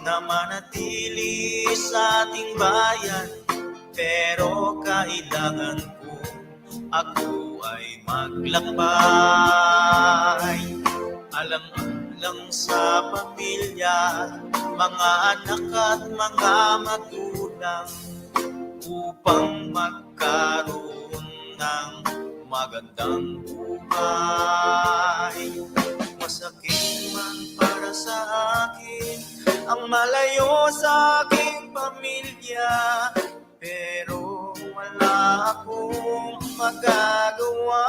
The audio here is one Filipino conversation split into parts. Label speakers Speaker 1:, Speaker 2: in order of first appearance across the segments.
Speaker 1: na manatili sa ating bayan. Pero kailangan ko, ako ay maglakbay. Alang-alang sa pamilya, mga anak at mga magulang, upang magkaroon ng magandang buhay. Masakit man para sa akin ang malayo sa aking pamilya, pero wala akong magagawa.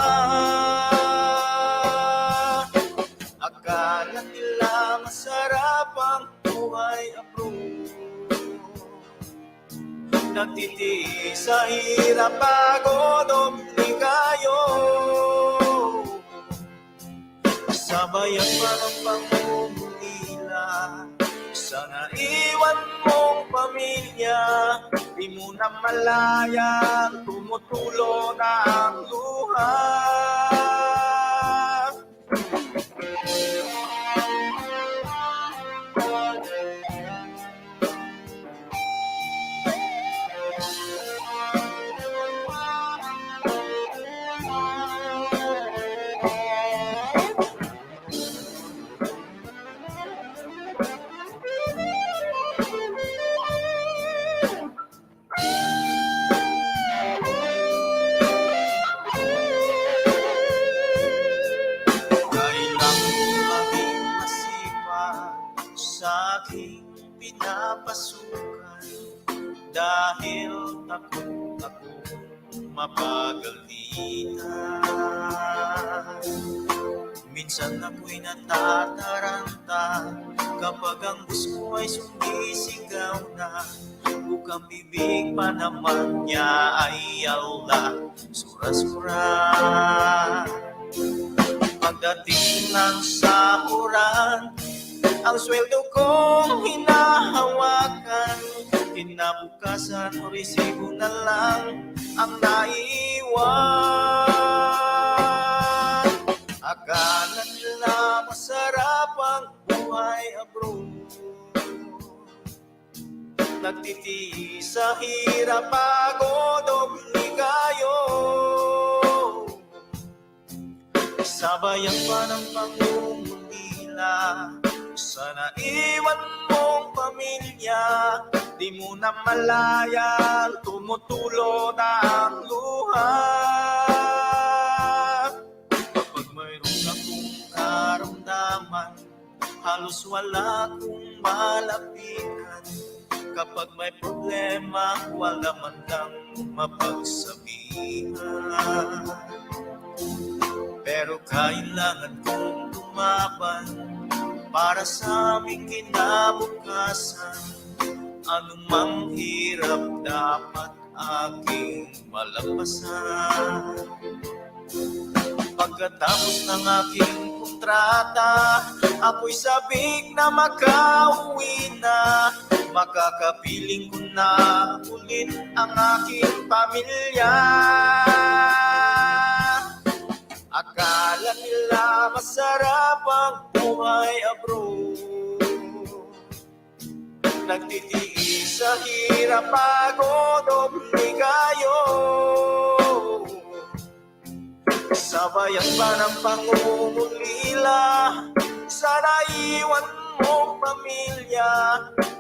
Speaker 1: Akala nila masarap ang buhay abroad, nagtitiis sa hirap, pagod, obligayo. Sabayan pa ng pangungulila, sana iwan mong pamilya. Di mo na malaya, tumutulo na ang luha. Pinapasukan dahil takot ako mapagalitan. Minsan ako'y natataranta kapag ang gusto ay sumisigaw na. Bukang bibig pa naman niya ay ala, sura-sura. Pagdating ng sakuran, ang sweldo kong hinahawakan, kinabukasan o resibo na lang ang naiwan. Akala nila masarap ang buhay abroad, nagtitiis sa hirap, pagod, obligayo. Sabayan pa ng pangungulila, sana iwan mong pamilya. Di mo na malaya, tumutulo na ang luha. Kapag mayroon akong karamdaman, halos wala akong malapitan. Kapag may problema, wala man lang mapagsabihan. Pero kailangan kong lumaban para sa aming kinabukasan. Anumang hirap dapat aking malampasan. Pagkatapos ng aking kontrata, ako'y sabik na makauwi na. Makakapiling ko na ulit ang aking pamilya. Akala nila masarap ang buhay abroad, nagtitiis sa hirap, pagod, obligayo. Sabayan pa ng pangungulila, sana iwan mong pamilya.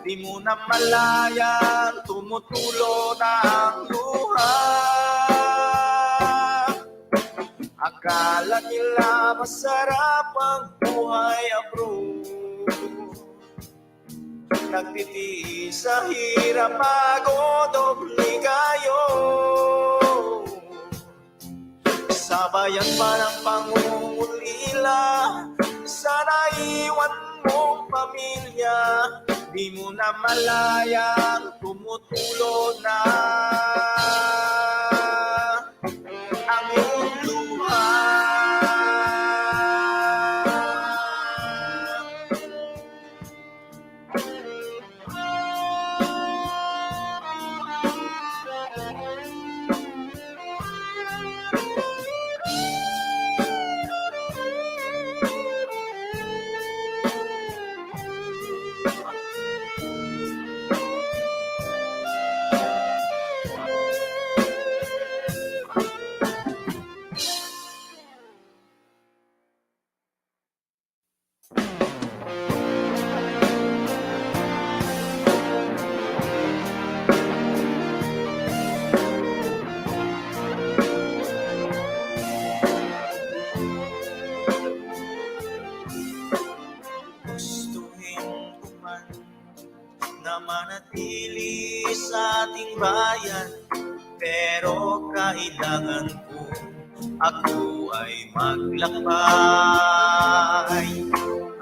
Speaker 1: Di mo na malaya, tumutulo na ang luha. Akala nila masarap ang buhay abroad, nagtitiis sa hirap, pagod, obligayo. Sabayan pa ng pangungulila, sana iwan mong pamilya. Di mo na malaya, tumutulo na ang iyong luha. Gustuhin ko man na manatili sa ating bayan, pero kailangan ko ako ay maglakbay.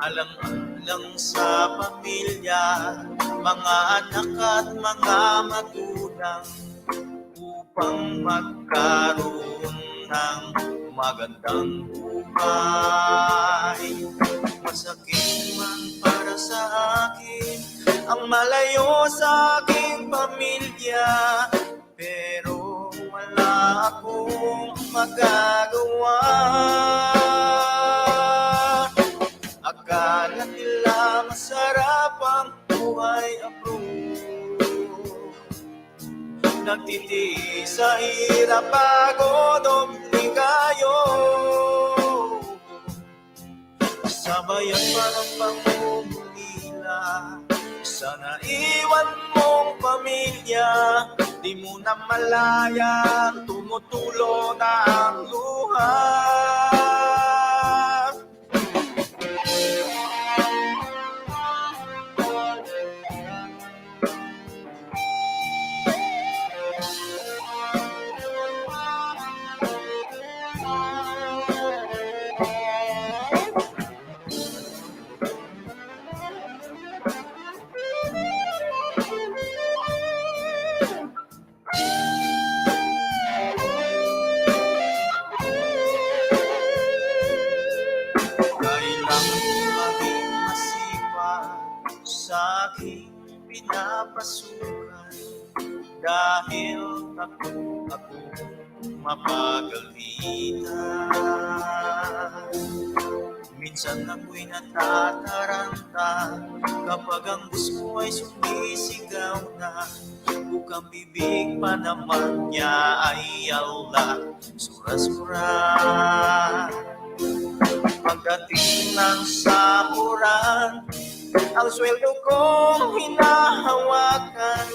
Speaker 1: Alang-alang sa pamilya, mga anak at mga magulang, upang magkaroon ng magandang buhay. Masakit man para sa akin ang malayo sa aking pamilya, pero wala akong magagawa. Akala nila masarap ang buhay abroad, nagtitiis sa hirap, pagod, obligayo. Sabayan pa ng pangungulila, sana iwan mong pamilya. Di mo na malaya, tumutulo na ang luha. Sa aking pinapasukan, dahil ako mapagalitan. Minsan ako'y natataranta kapag ang bus mo ay sumisigaw na, bukang bibig pa naman niya ay ala, sura-sura. Pagdating ng sakuran, ang sweldo kong hinahawakan,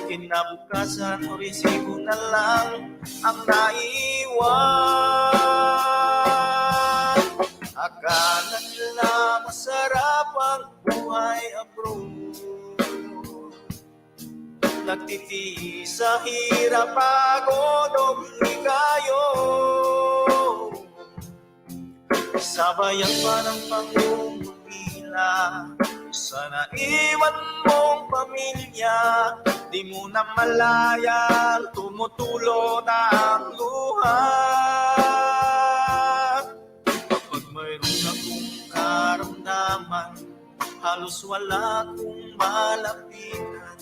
Speaker 1: kinabukasan o resibo na lang ang naiwan. Akala nila masarap ang buhay abroad, nagtitiis sa hirap, pagod, obligayo. Sabayan pa ng pangungulila, sana iwan mong pamilya. Di mo na malaya, tumutulo na ang luha. Kapag mayroon akong karamdaman, halos wala akong malapitan.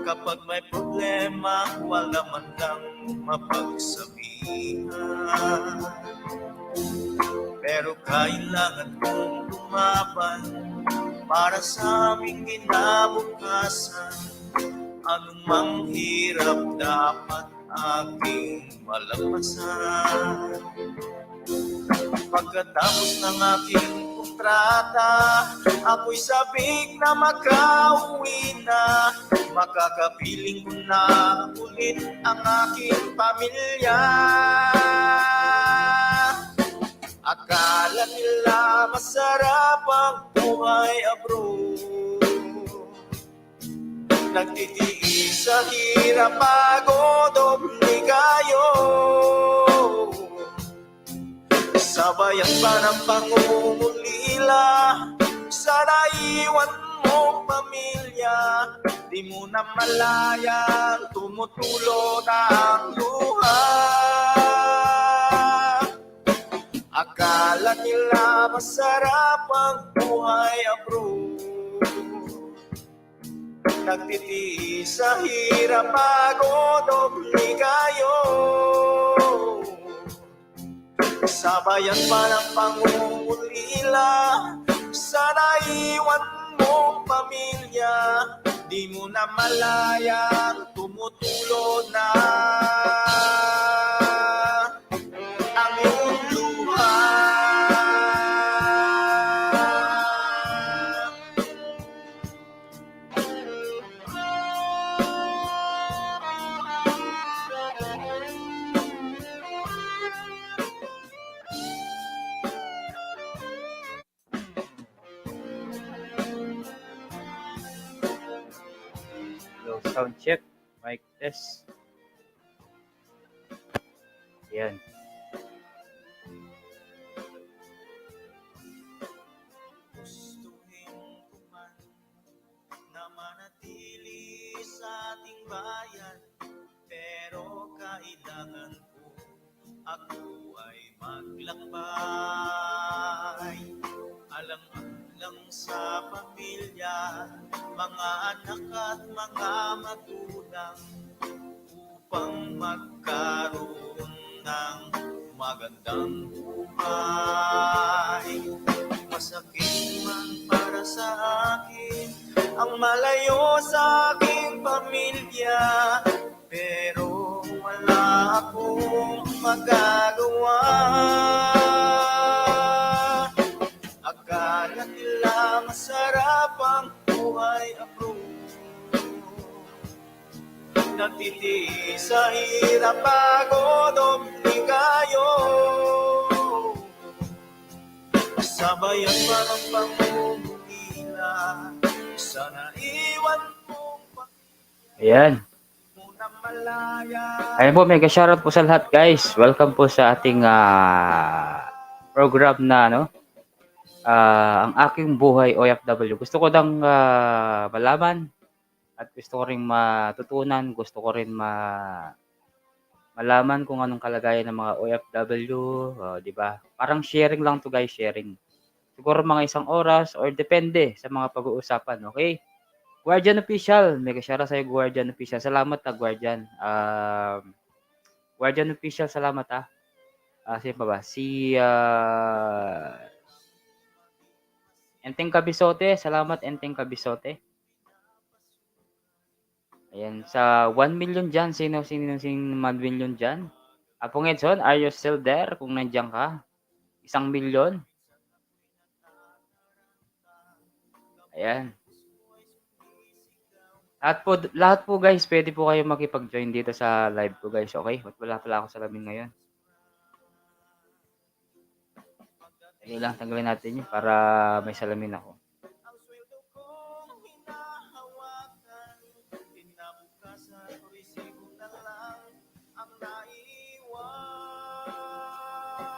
Speaker 1: Kapag may problema, wala man lang mapagsabihan. Pero kailangan kong lumaban para sa aming kinabukasan. Anumang hirap dapat aking malampasan. Pagkatapos ng aking kontrata, ako'y sabik na makauwi na. Makakapiling ko na ulit ang aking pamilya. Akala nila masarap ang buhay abroad, nagtitiis sa hirap, pagod, obligayo. Sabayan pa ng pangungulila, sana iwan mong pamilya. Di mo na malaya, tumutulo na ang luha. Akala nila masarap ang buhay abroad, nagtitiis sa hirap, pagod, obligayo. Sabayan pa ng pangungulila, sana iwan mong pamilya. Di mo na malaya, tumutulo na ang iyong luha.
Speaker 2: Sound check. Mic test. Ayan.
Speaker 1: Gustuhin ko man na manatili sa ating bayan, pero kailangan ko ako ay maglakbay. Alang-alang sa pamilya, mga anak at mga magulang, upang magkaroon ng magandang buhay. Masakit man para sa akin ang malayo sa aking pamilya, pero wala akong magagawa. Akala nila masarap ang buhay abroad, nagtitiis sa hirap, pagod, obligayo. Sabayan pa ng pangungulila, sana iwan mong
Speaker 2: Ayan.
Speaker 1: muna malaya.
Speaker 2: Ayan po, mega shoutout po sa lahat guys. Welcome po sa ating program na ang aking buhay OFW. Gusto ko dang malaman at gusto ko rin matutunan, gusto ko rin malaman kung anong kalagayan ng mga OFW, di ba? Parang sharing lang to guys, sharing. Siguro mga 1 oras or depende sa mga pag-uusapan, okay? Guardian Official, mega shoutout sa iyo Guardian Official. Salamat Guardian. Guardian Official, salamat sino pa ba? Si Enteng Kabisote, salamat Enteng Kabisote. Ayan, sa 1 million dyan, sino 1 million dyan? Apong Edson, are you still there? Kung nandiyan ka, 1 million. Ayan. Lahat po guys, pwede po kayo makipag-join dito sa live ko guys, okay? Wala pala ako sa lamin ngayon. Sige lang, tanggalin natin yun para may salamin ako.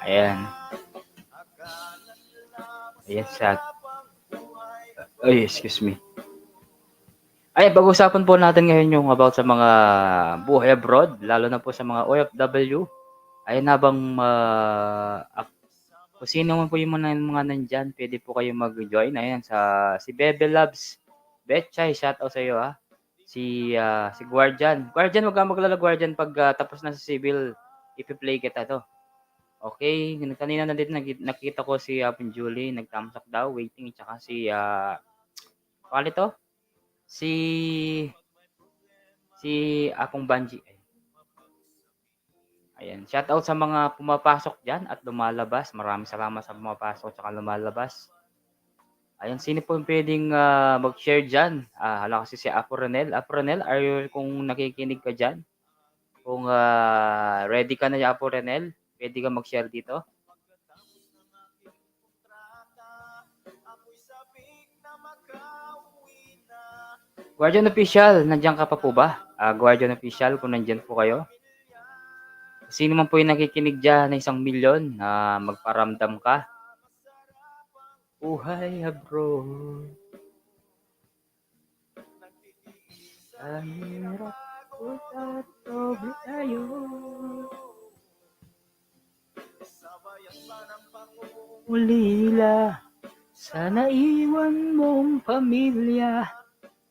Speaker 2: Ayan. Ayan sa... Ay, excuse me. Ay, pag-usapan po natin ngayon yung about sa mga buhay abroad, lalo na po sa mga OFW. Ayan, habang kung sino man po yung mga nandyan, pwede po kayo mag-join. Ayan, si Bebe Loves Betchay, shoutout sa iyo Si Guardian. Guardian, wag kang maglala Guardian pag tapos na sa civil, ipi-play kita to. Okay, kanina na din nakita ko si Julie, nag-thumbs up daw, waiting, tsaka si paano to? Si Apong Banji. Ayan, shout out sa mga pumapasok diyan at lumalabas. Maraming salamat sa pumapasok at lumalabas. Ayan, sino po yung pwedeng mag-share diyan? Hala kasi si Apo Renel. Apo Renel, are you kung nakikinig ka diyan? Kung ready ka na Apo Renel, pwede ka mag-share dito. Guardian Official, nandiyan ka pa po ba? Guardian Official, kung nandiyan po kayo. Sino man po yung nakikinig dyan na 1 milyon na magparamdam ka? Buhay abroad. Ang hirap ko at doble tayo. Ulila, sana iwan mong pamilya.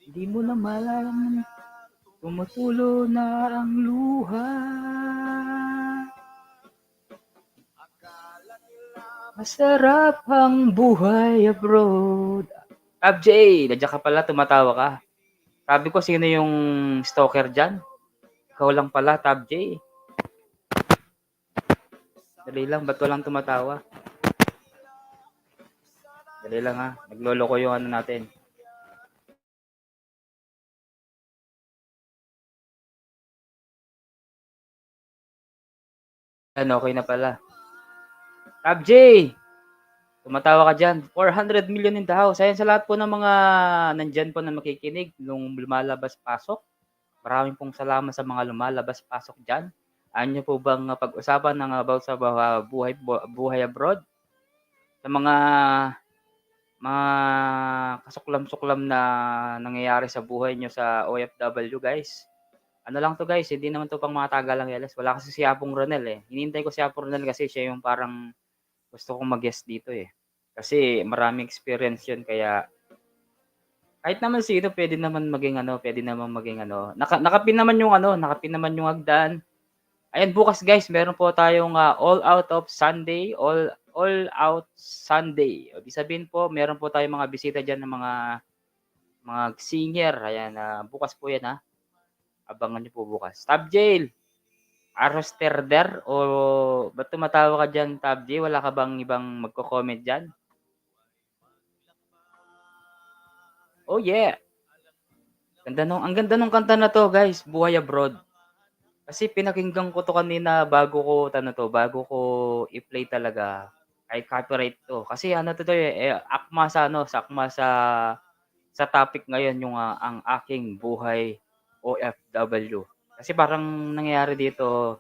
Speaker 2: Di mo na malaman, tumutulo na ang luha. Masarap ang buhay abroad. Tab J, nandiyan ka pala, tumatawa ka. Sabi ko, sino yung stalker dyan? Ikaw lang pala, Tab J. Dali lang, ba't walang tumatawa? Dali lang ha, nagloloko yung ano natin. Okay na pala. Tab J, tumatawa ka dyan. 400 million in the house. Ayan sa lahat po ng mga nandyan po na makikinig nung lumalabas-pasok. Maraming pong salamat sa mga lumalabas-pasok diyan. Ayaw niyo po bang pag-usapan ng about sa buhay abroad? Sa mga kasuklam-suklam na nangyayari sa buhay niyo sa OFW, guys. Ano lang 'to, guys, hindi naman 'to pang mga tagalang-yalas. Wala kasi si Apong Ronel, eh. Hinihintay ko si Apong Ronel kasi siya yung parang gusto kong mag-guest dito, eh. Kasi maraming experience 'yun kaya kahit naman sino puwede naman maging ano, nakapin naman yung ano, nakapin naman yung hagdan. Ayan, bukas guys meron po tayong, all out Sunday. Ibig sabihin po meron po tayong mga bisita diyan ng mga singer, ayan, bukas po 'yan, abangan niyo po bukas. Tab Jail, Arosterder o ba't tumatawa ka diyan Tab J, wala ka bang ibang magko-comment diyan? Oh yeah, ang ganda nung kanta na 'to guys, Buhay Abroad. Kasi pinakinggan ko 'to kanina bago ko i-play talaga, ay copyright 'to. Kasi ano 'to, akma sa ano, sa topic ngayon yung, ang aking buhay OFW. Kasi parang nangyayari dito,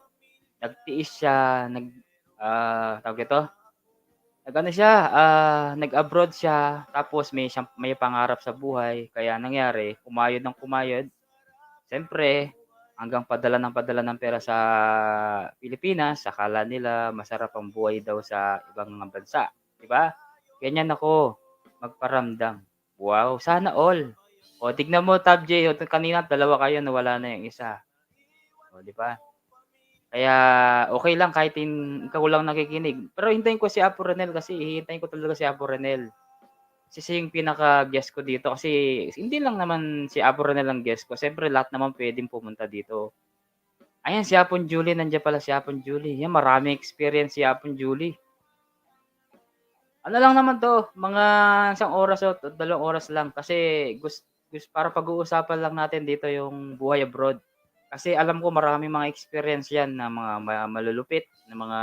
Speaker 2: nagtiis siya, tawag dito, nag-ano siya, nag-abroad siya, tapos may pangarap sa buhay, kaya nangyari kumayod ng kumayod. Siyempre, hanggang padala ng pera sa Pilipinas, akala nila masarap ang buhay daw sa ibang mga bansa, 'di ba? Ganyan ako magparamdam. Wow, sana all. O tignan mo Tab J, kanina dalawa kayo nawala na yung isa. O 'di ba? Kaya okay lang kahit ikaw lang nakikinig. Pero hintayin ko si Apo Renel kasi hihintayin ko talaga si Apo Renel. Kasi siya yung pinaka-guest ko dito kasi hindi lang naman si Apo Renel ang guest ko, siyempre lahat naman puwedeng pumunta dito. Ayan si Apon Julie, nandiyan pala si Apon Julie. Yan maraming experience si Apon Julie. Ano lang naman 'to, mga isang oras o 2 oras lang kasi para pag-uusapan lang natin dito yung buhay abroad. Kasi alam ko maraming mga experience 'yan na mga malulupit na mga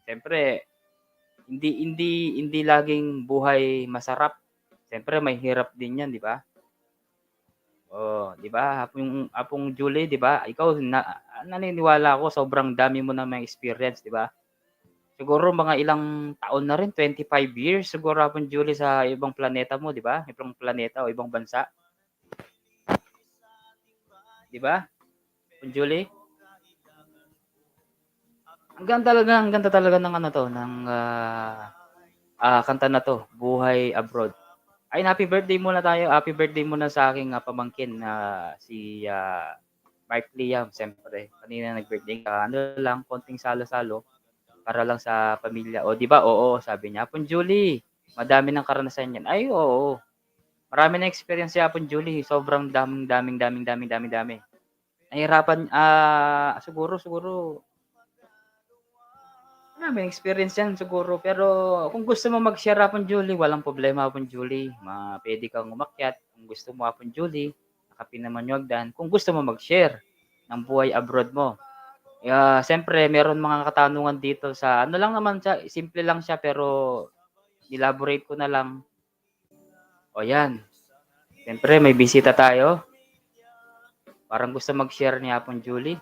Speaker 2: siyempre hindi laging buhay masarap. Siyempre may hirap din 'yan, 'di ba? Oh, 'di ba? Apong Julie, 'di ba? Ikaw naniniwala ako sobrang dami mo ng mga experience, 'di ba? Siguro mga ilang taon na rin, 25 years siguro Apong Julie sa ibang planeta mo, 'di ba? Ibang planeta o ibang bansa, 'di ba? Apong Julie, ang ganda talaga ng ano 'to, ng kanta na 'to, Buhay Abroad. Ayun, happy birthday muna tayo. Happy birthday muna sa aking pamangkin na si Mark Liam, siyempre. Kanina nag-birthday ka. Ano lang, konting salo-salo para lang sa pamilya. O, di ba? Oo, sabi niya. Apon Julie, madami ng karanasan yan. Ay, oo. Marami na experience si Apon Julie. Sobrang dami. Nahirapan, siguro, maraming experience yan siguro. Pero kung gusto mo mag-share Apon Julie, walang problema Apon Julie. Pwede kang umakyat. Kung gusto mo Apon Julie, nakapin naman yung hagdan. Kung gusto mo mag-share ng buhay abroad mo. Siyempre meron mga katanungan dito sa ano lang naman siya, simple lang siya pero elaborate ko na lang. O yan, siyempre may bisita tayo. Parang gusto mag-share ni Apon Julie.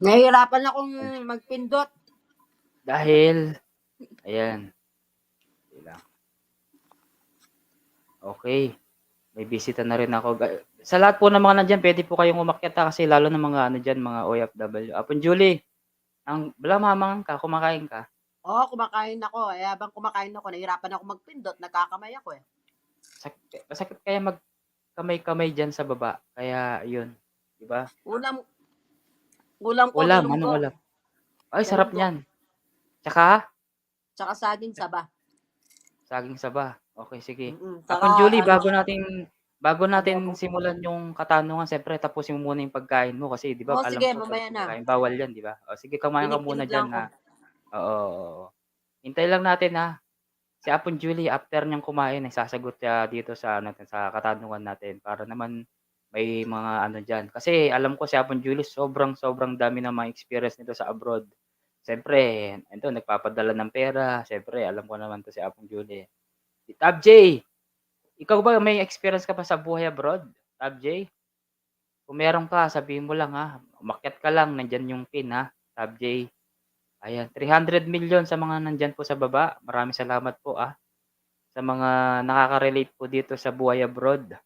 Speaker 3: Nahihirapan akong magpindot.
Speaker 2: Dahil, ayan. Okay, may bisita na rin ako. Sa lahat po ng mga nandyan, pwede po kayong umakyat kasi lalo na mga ano dyan, mga OFW. Apon Julie, mamang ka, kumakain ka.
Speaker 3: Oo, kumakain ako. Habang kumakain ako, nahihirapan ako magpindot. Nagkakamay ako eh.
Speaker 2: Masakit kaya magkamay-kamay dyan sa baba. Kaya yun, di ba?
Speaker 3: Ulam ko,
Speaker 2: Ulam,
Speaker 3: galunggong.
Speaker 2: anong ulam? Ay, sarap niyan. Tsaka?
Speaker 3: Tsaka saging saba.
Speaker 2: Saging saba. Okay, sige.
Speaker 3: Tsaka,
Speaker 2: Apon Julie,
Speaker 3: ano,
Speaker 2: bago natin
Speaker 3: adobo.
Speaker 2: simulan yung katanungan, siyempre tapusin mo muna yung pagkain mo kasi 'di ba
Speaker 3: Oo,
Speaker 2: alam
Speaker 3: sige,
Speaker 2: ko 'pag
Speaker 3: mamaya na.
Speaker 2: kumakain bawal 'yan, 'di ba? O sige, kumain ka muna
Speaker 3: Kinig-kinig
Speaker 2: diyan,
Speaker 3: lang ako.
Speaker 2: Oo, oo. Hintay lang natin, si Apon Julie after niyang kumain ay sasagot siya dito sa ano sa katanungan natin para naman may mga ano diyan. Kasi alam ko si Apon Julie sobrang dami ng mga experience nito sa abroad. Siyempre ito nagpapadala ng pera, siyempre alam ko naman 'to si Apon Julie. Si Tab J, ikaw ba may experience ka pa sa buhay abroad, Tab J? Kung meron ka, sabihin mo lang ha. Umakyat ka lang, nandyan yung pin ha. Tab J. Ayan, 300 million sa mga nandyan po sa baba. Maraming salamat po sa mga nakaka-relate po dito sa buhay abroad.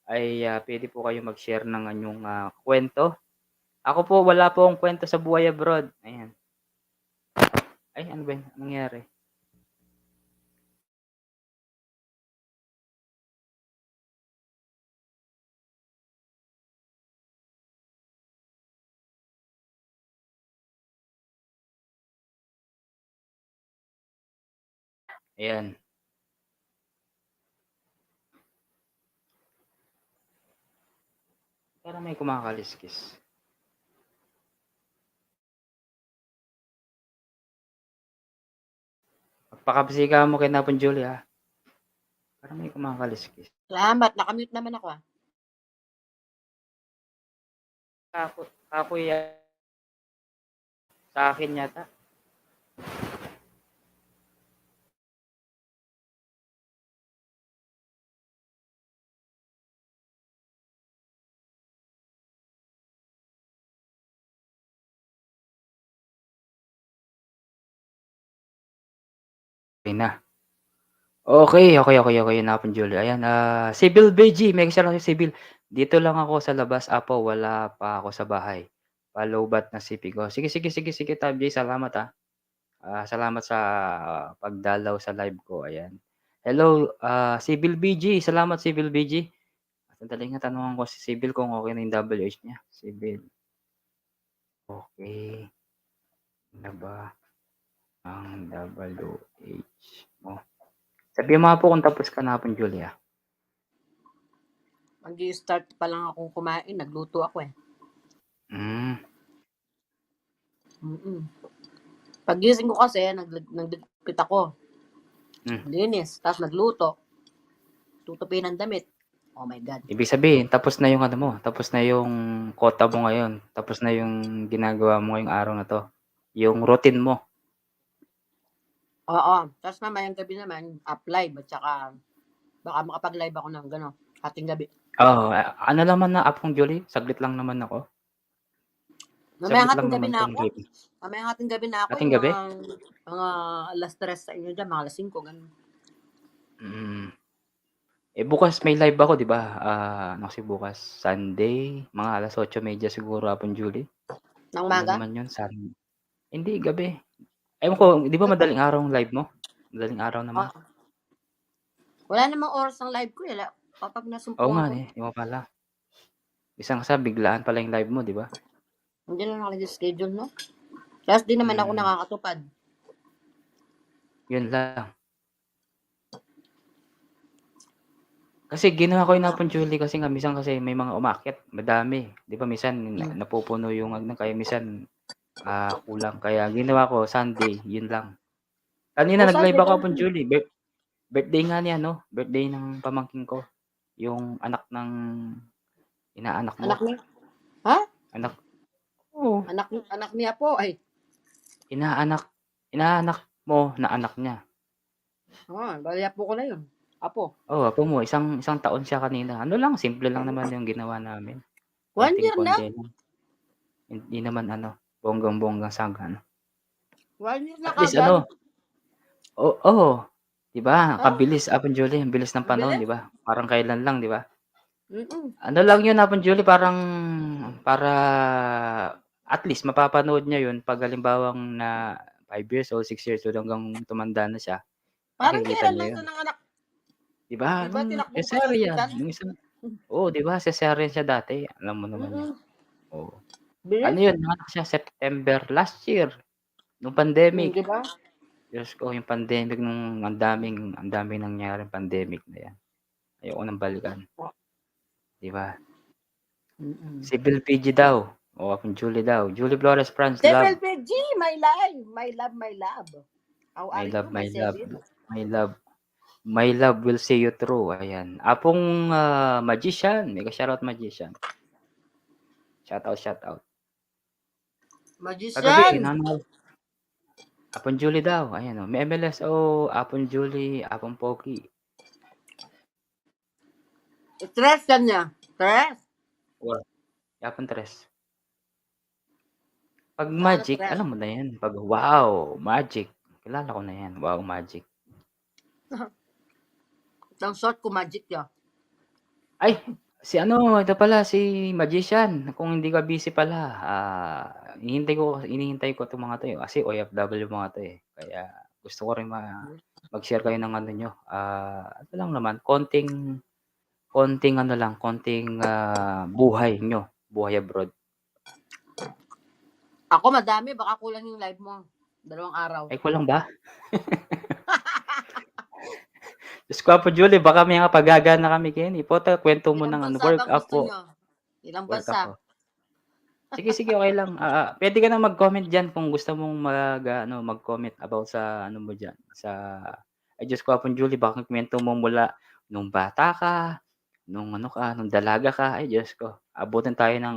Speaker 2: Ay pwede po kayo mag-share ng inyong kwento. Ako po, wala po akong kwento sa buhay abroad. Ayan. Ay, ano ba yun? Anong nangyari? Ayan. Parang may kumakaliskis. Pagpakabisika mo kay Napon Julie ha. Parang may kumakaliskis.
Speaker 3: Salamat, nakamute naman ako
Speaker 2: Ako yan. Sa akin yata. Okay na. Okay. Napon Julie. Ayan, Sibyl BG. May isa lang si Sibyl. Dito lang ako sa labas, Apo. Wala pa ako sa bahay. Palobat na sipig ko. Sige, Tab J. Salamat salamat sa pagdalaw sa live ko. Ayan. Hello, Sibyl BG. Salamat, Sibyl BG. Sandali nga, tanungan ko si Sibyl kung okay na yung WH niya. Sibyl. Okay. Na ba ang WH mo? Sabihin mo nga po kung tapos ka na po, Julia.
Speaker 3: Mag-i-start pa lang akong kumain. Nagluto ako Pagising ko kasi, nagligpit ako. Linis. Tapos nagluto. Tutupin ng damit. Oh my God.
Speaker 2: Ibig sabihin, tapos na yung ano mo. Tapos na yung quota mo ngayon. Tapos na yung ginagawa mo ngayong araw na to. Yung routine mo.
Speaker 3: Oo. Tapos mamayang gabi naman, up-live. At saka, baka makapag-live ako ng gano'n. Ating gabi.
Speaker 2: Ano naman na up kong Julie? Saglit lang naman ako.
Speaker 3: Mamayang hating gabi na ako. Mamayang hating gabi na ako.
Speaker 2: Hating gabi?
Speaker 3: Mga alas 3 sa inyo dyan, mga alas 5, gano'n.
Speaker 2: Bukas may live ako, di ba? Kasi bukas, Sunday, mga alas 8:30 siguro hapon, Julie.
Speaker 3: Nang umaga?
Speaker 2: Ano naman yun? Hindi, gabi. Ewan ko, di ba madaling araw ang live mo? Madaling araw naman.
Speaker 3: Wala namang oras ng live ko. Kapag nasumpungan
Speaker 2: Oo nga di mo pala. Isang biglaan pala yung live mo, di ba?
Speaker 3: Hindi na nakaschedule, no? Tapos di naman ako nakakatupad.
Speaker 2: Yun lang. Kasi ginawa ko yung Napon Julie kasi nga minsan kasi may mga umakyat, madami. Di ba minsan napupuno yung kaya minsan kulang. Kaya ginawa ko Sunday, yun lang. Kanina nag-live ako Napon Julie. Birthday nga niya, no? Birthday ng pamangkin ko. Yung anak ng inaanak mo.
Speaker 3: Anak niya? Ha?
Speaker 2: Anak. Oo.
Speaker 3: Anak niya po ay.
Speaker 2: Inaanak mo na anak niya.
Speaker 3: Bali apo ko na yun. Apo.
Speaker 2: Apo mo. Isang taon siya kanina. Ano lang, simple lang naman yung ginawa namin.
Speaker 3: 1 year na?
Speaker 2: Hindi naman bonggang-bonggang sanggan.
Speaker 3: 1 year na
Speaker 2: At least di ba? Kabilis, Apon Julie, ang bilis ng panahon, di ba? Parang kailan lang, di ba? Ano lang yun, Apon Julie, para at least mapapanood niya yun pag halimbawang na 5 years old, 6 years old hanggang tumanda na siya.
Speaker 3: Parang kailan lang ito ng anak.
Speaker 2: Di ba? Cesarean. Di ba? Cesarean siya dati. Alam mo naman yun. Ano yun? Nanganak siya September last year. Nung pandemic.
Speaker 3: Di ba?
Speaker 2: Diyos ko, yung pandemic nung ang daming nangyari pandemic na yan. Ayoko nang balikan. Di ba? Sibyl PG daw. Apon Julie daw. Julie Flores France, love.
Speaker 3: Sibyl PG, my love. My love.
Speaker 2: My love. My love will see you through. Ayan. Apong magician. Mega shoutout magician. Shoutout.
Speaker 3: Magician.
Speaker 2: Apon Julie daw. Ayan May MLS. Apon Julie. Apon Poki.
Speaker 3: Stress ka niya. Stress.
Speaker 2: Yapon 3. Pag
Speaker 3: Sa ano,
Speaker 2: magic,
Speaker 3: tres.
Speaker 2: alam mo na yan. Pag wow, magic. Kilala ko na yan. Wow, magic.
Speaker 3: Ang short ko, magic yun.
Speaker 2: Ay, si ano, ito pala, si Magician. Kung hindi ka busy pala, inihintay ko itong mga to eh. Kasi OFW mga to eh. Kaya gusto ko rin mag-share kayo ng ano nyo. Ito lang naman, konting ano lang, konting buhay nyo. Buhay abroad.
Speaker 3: Ako madami, baka kulang yung live mo. 2 araw.
Speaker 2: Ay, kulang ba? Diyos ko po, Julie, baka may mga pagagana kami kayo. Pota, kwento mo ng
Speaker 3: Ilang
Speaker 2: ano,
Speaker 3: bansa
Speaker 2: work
Speaker 3: bang
Speaker 2: up
Speaker 3: gusto
Speaker 2: po.
Speaker 3: nyo? Ilang
Speaker 2: Work up
Speaker 3: bansa?
Speaker 2: po. Sige, okay lang. Pwede ka na mag-comment dyan kung gusto mong mag-comment about sa ano mo dyan. Ay, Diyos ko po, Julie, baka kwento mo mula nung bata ka, nung dalaga ka. Ay, Diyos ko. Abutin tayo ng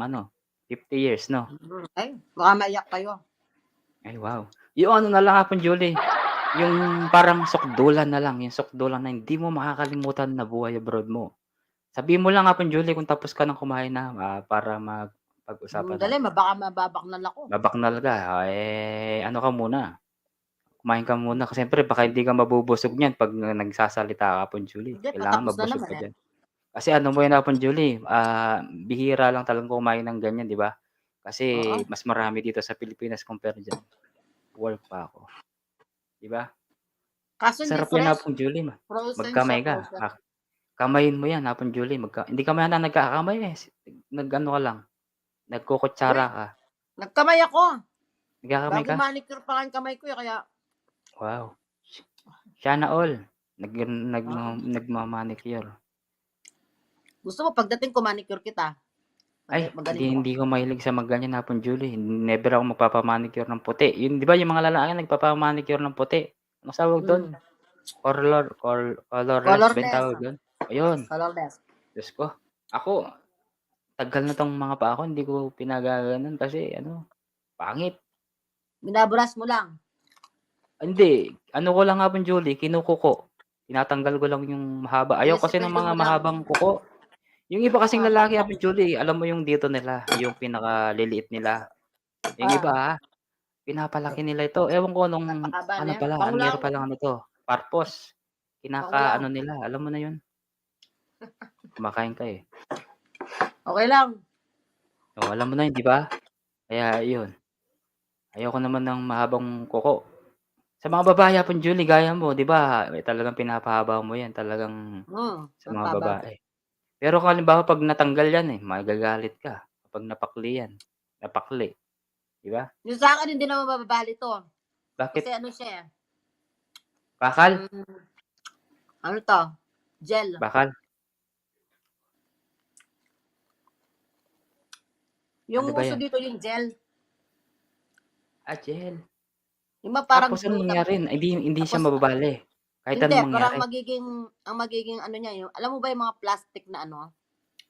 Speaker 2: 50 years, no?
Speaker 3: Ay, baka maiyak kayo.
Speaker 2: Ay, wow. Yung ano na lang po, Julie. Yung parang sukdulan na lang. Yung sukdulan na hindi mo makakalimutan na buhay abroad mo. Sabihin mo lang po, Julie, kung tapos ka ng kumain na para pag-usapan
Speaker 3: Dali,
Speaker 2: natin.
Speaker 3: baka mababaknal ako.
Speaker 2: Babaknal ka, ano ka muna, kumain ka muna. Kasi siyempre baka hindi ka mabubusog niyan pag nagsasalita ka po, Julie.
Speaker 3: Hindi,
Speaker 2: Kailangan
Speaker 3: patapos na
Speaker 2: mabusog
Speaker 3: naman
Speaker 2: ka
Speaker 3: eh.
Speaker 2: diyan. Kasi ano mo yun po, Julie, bihira lang talagang kumain ng ganyan, 'di ba? Kasi
Speaker 3: Oo.
Speaker 2: mas marami dito sa Pilipinas compare diyan. Work pa ako. 'Di ba?
Speaker 3: Kaso hindi
Speaker 2: Sarap yan
Speaker 3: fresh.
Speaker 2: po, Julie.
Speaker 3: Frozen siya,
Speaker 2: Magkamay ka.
Speaker 3: frozen.
Speaker 2: Kamayin mo yan po, Julie. Hindi ka man nagkakamay eh. Nag-ano ka lang. Nagkukutsara
Speaker 3: Uy,
Speaker 2: ka.
Speaker 3: nagkamay ako.
Speaker 2: Nagkakamay
Speaker 3: Bago
Speaker 2: ka?
Speaker 3: manicure pa nga yung kamay ko eh, kaya
Speaker 2: Wow. Sana all.
Speaker 3: ah,
Speaker 2: Nagma-manicure.
Speaker 3: gusto mo pagdating ko manicure kita.
Speaker 2: Ay,
Speaker 3: Magaling ako.
Speaker 2: hindi ko mahilig sa ganyan hapon, Julie. Never ako magpapa-manicure ng puti. Yun, 'di ba yung mga lalaki nagpapa-manicure ng puti? Ano tawag doon? Colorless ba yung
Speaker 3: Colorless.
Speaker 2: tawag doon? Ayun.
Speaker 3: Colorless.
Speaker 2: Diyos ko. Ako, tagal na tong mga pa ako, hindi ko pinagaganon kasi pangit.
Speaker 3: Binaburas mo lang.
Speaker 2: Hindi, ano ko lang hapon, Julie, kinukuko. Tinatanggal ko lang yung mahaba. Ayaw kasi ng
Speaker 3: Sinisipilyo
Speaker 2: mga
Speaker 3: mo lang.
Speaker 2: mahabang kuko. Yung iba kasing lalaki,
Speaker 3: Tapos,
Speaker 2: Ate Julie, alam mo yung dito nila, yung pinakaliliit nila. Yung iba, pinapalaki nila ito. Ewan ko nung
Speaker 3: napakaba
Speaker 2: ano
Speaker 3: na yan.
Speaker 2: pala,
Speaker 3: Panglaw.
Speaker 2: meron palang purpose.
Speaker 3: Panglaw.
Speaker 2: Nila, alam mo na yun. Kumakain ka eh.
Speaker 3: Okay lang.
Speaker 2: O, alam mo na yun, di ba? Kaya yun. Ayoko naman ng mahabang kuko. Sa mga babae po, Julie, gaya mo, di ba? Talagang pinapahaba mo yan, talagang sa
Speaker 3: Ang
Speaker 2: mga
Speaker 3: taba.
Speaker 2: babae. Pero kung halimbawa pag natanggal yan magagalit ka kapag napakli yan. Napakli. Di ba?
Speaker 3: Yung sa akin, hindi naman mababali to.
Speaker 2: Bakit?
Speaker 3: Kasi ano siya eh.
Speaker 2: Bakal?
Speaker 3: Ano to? Gel.
Speaker 2: Bakal?
Speaker 3: Yung
Speaker 2: Ano ba
Speaker 3: uso
Speaker 2: yan?
Speaker 3: dito yung gel.
Speaker 2: Gel.
Speaker 3: Yung parang
Speaker 2: Tapos anong nangyari? Hindi siya
Speaker 3: tapos,
Speaker 2: mababali. Kahit
Speaker 3: hindi,
Speaker 2: anong
Speaker 3: parang
Speaker 2: mangyari.
Speaker 3: ang magiging ano niya, yung, alam mo ba yung mga plastic na ano?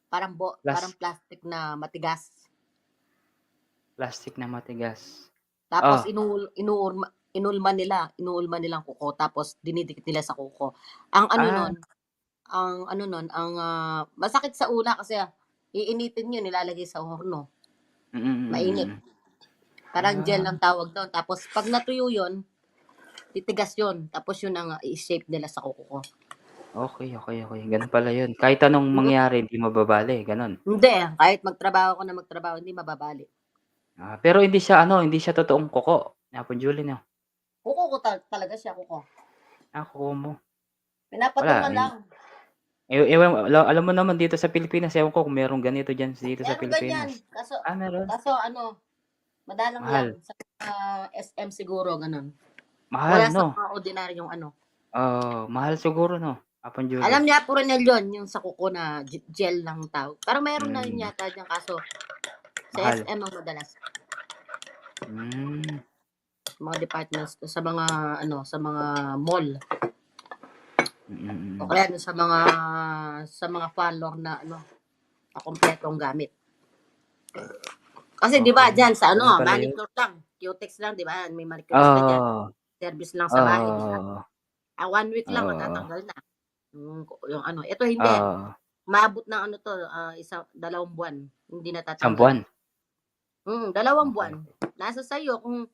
Speaker 3: Parang plastic na matigas.
Speaker 2: Plastic na matigas.
Speaker 3: Tapos
Speaker 2: Oh.
Speaker 3: inuulma nilang kuko, tapos dinidikit nila sa kuko. Ang ano nun, masakit sa una kasi iinitin yun, nilalagay sa horno. Mainit. Parang gel ang tawag doon. Tapos pag natuyo yun, titigas yun. Tapos yun ang i-shape nila sa kuko ko.
Speaker 2: Okay. Ganun pala yun. Kahit anong mangyari, hindi mababali. Ganun.
Speaker 3: Hindi. Kahit magtrabaho ko na magtrabaho, hindi mababali.
Speaker 2: Pero hindi siya totoong kuko. Napon Julie, no?
Speaker 3: Kuko ko talaga siya, kuko.
Speaker 2: Kuko mo.
Speaker 3: Pinapatungan lang.
Speaker 2: Alam mo naman dito sa Pilipinas, ewan ko kung merong ganito dyan dito sa Pilipinas.
Speaker 3: Ganyan. Kaso,
Speaker 2: Meron.
Speaker 3: madalang
Speaker 2: Mahal.
Speaker 3: lang. Sa SM siguro, ganun.
Speaker 2: Mahal,
Speaker 3: Wala
Speaker 2: no?
Speaker 3: sa mga ordinaryong
Speaker 2: Mahal siguro, no? Apon Julie.
Speaker 3: Alam niya, puro na yun, yung sa kuko na gel lang tawag. Parang mayroon na rin yata dyan, kaso sa
Speaker 2: Mahal.
Speaker 3: SM ang madalas.
Speaker 2: Mm.
Speaker 3: Mga departments, sa mga, sa mga mall. O kaya sa mga parlor na, kompletong gamit. Kasi, di ba, dyan sa, manicure lang. Cutex lang, di ba? May manicure na dyan. Service lang sa bahay, di ba? 1 week lang, matatanggal na. Ito hindi. maabot ng ano to, 2 buwan. Hindi
Speaker 2: Isang
Speaker 3: natatanggal.
Speaker 2: buwan?
Speaker 3: 2
Speaker 2: Okay,
Speaker 3: buwan.
Speaker 2: okay.
Speaker 3: Nasa sa'yo kung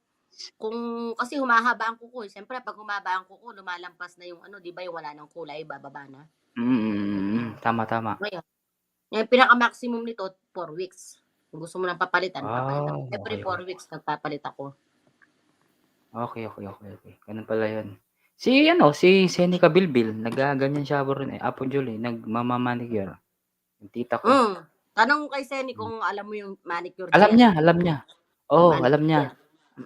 Speaker 3: kasi humahaba ang kuko, siyempre 'pag humaba ang kuko lumalampas na yung ano, 'di ba, yung wala ng kulay bababa na.
Speaker 2: Tama, tama.
Speaker 3: Ngayon, yung pinaka-maximum nito 4 weeks. Kung gusto mo ng papalitan, papalitan mo.
Speaker 2: Ah,
Speaker 3: Every
Speaker 2: okay,
Speaker 3: 4
Speaker 2: okay.
Speaker 3: weeks nagpapalit ako.
Speaker 2: Okay, okay, okay, okay. Gano'n pala 'yun. Si Senica Bilbil naggaganyan siya rin, Apple Jewel, nagmama-manicure, yung tita ko.
Speaker 3: Tanong mo kay Seni kung alam mo yung manicure
Speaker 2: Alam
Speaker 3: gel.
Speaker 2: niya, alam niya. Oo, alam
Speaker 3: Manicure
Speaker 2: niya.
Speaker 3: gel.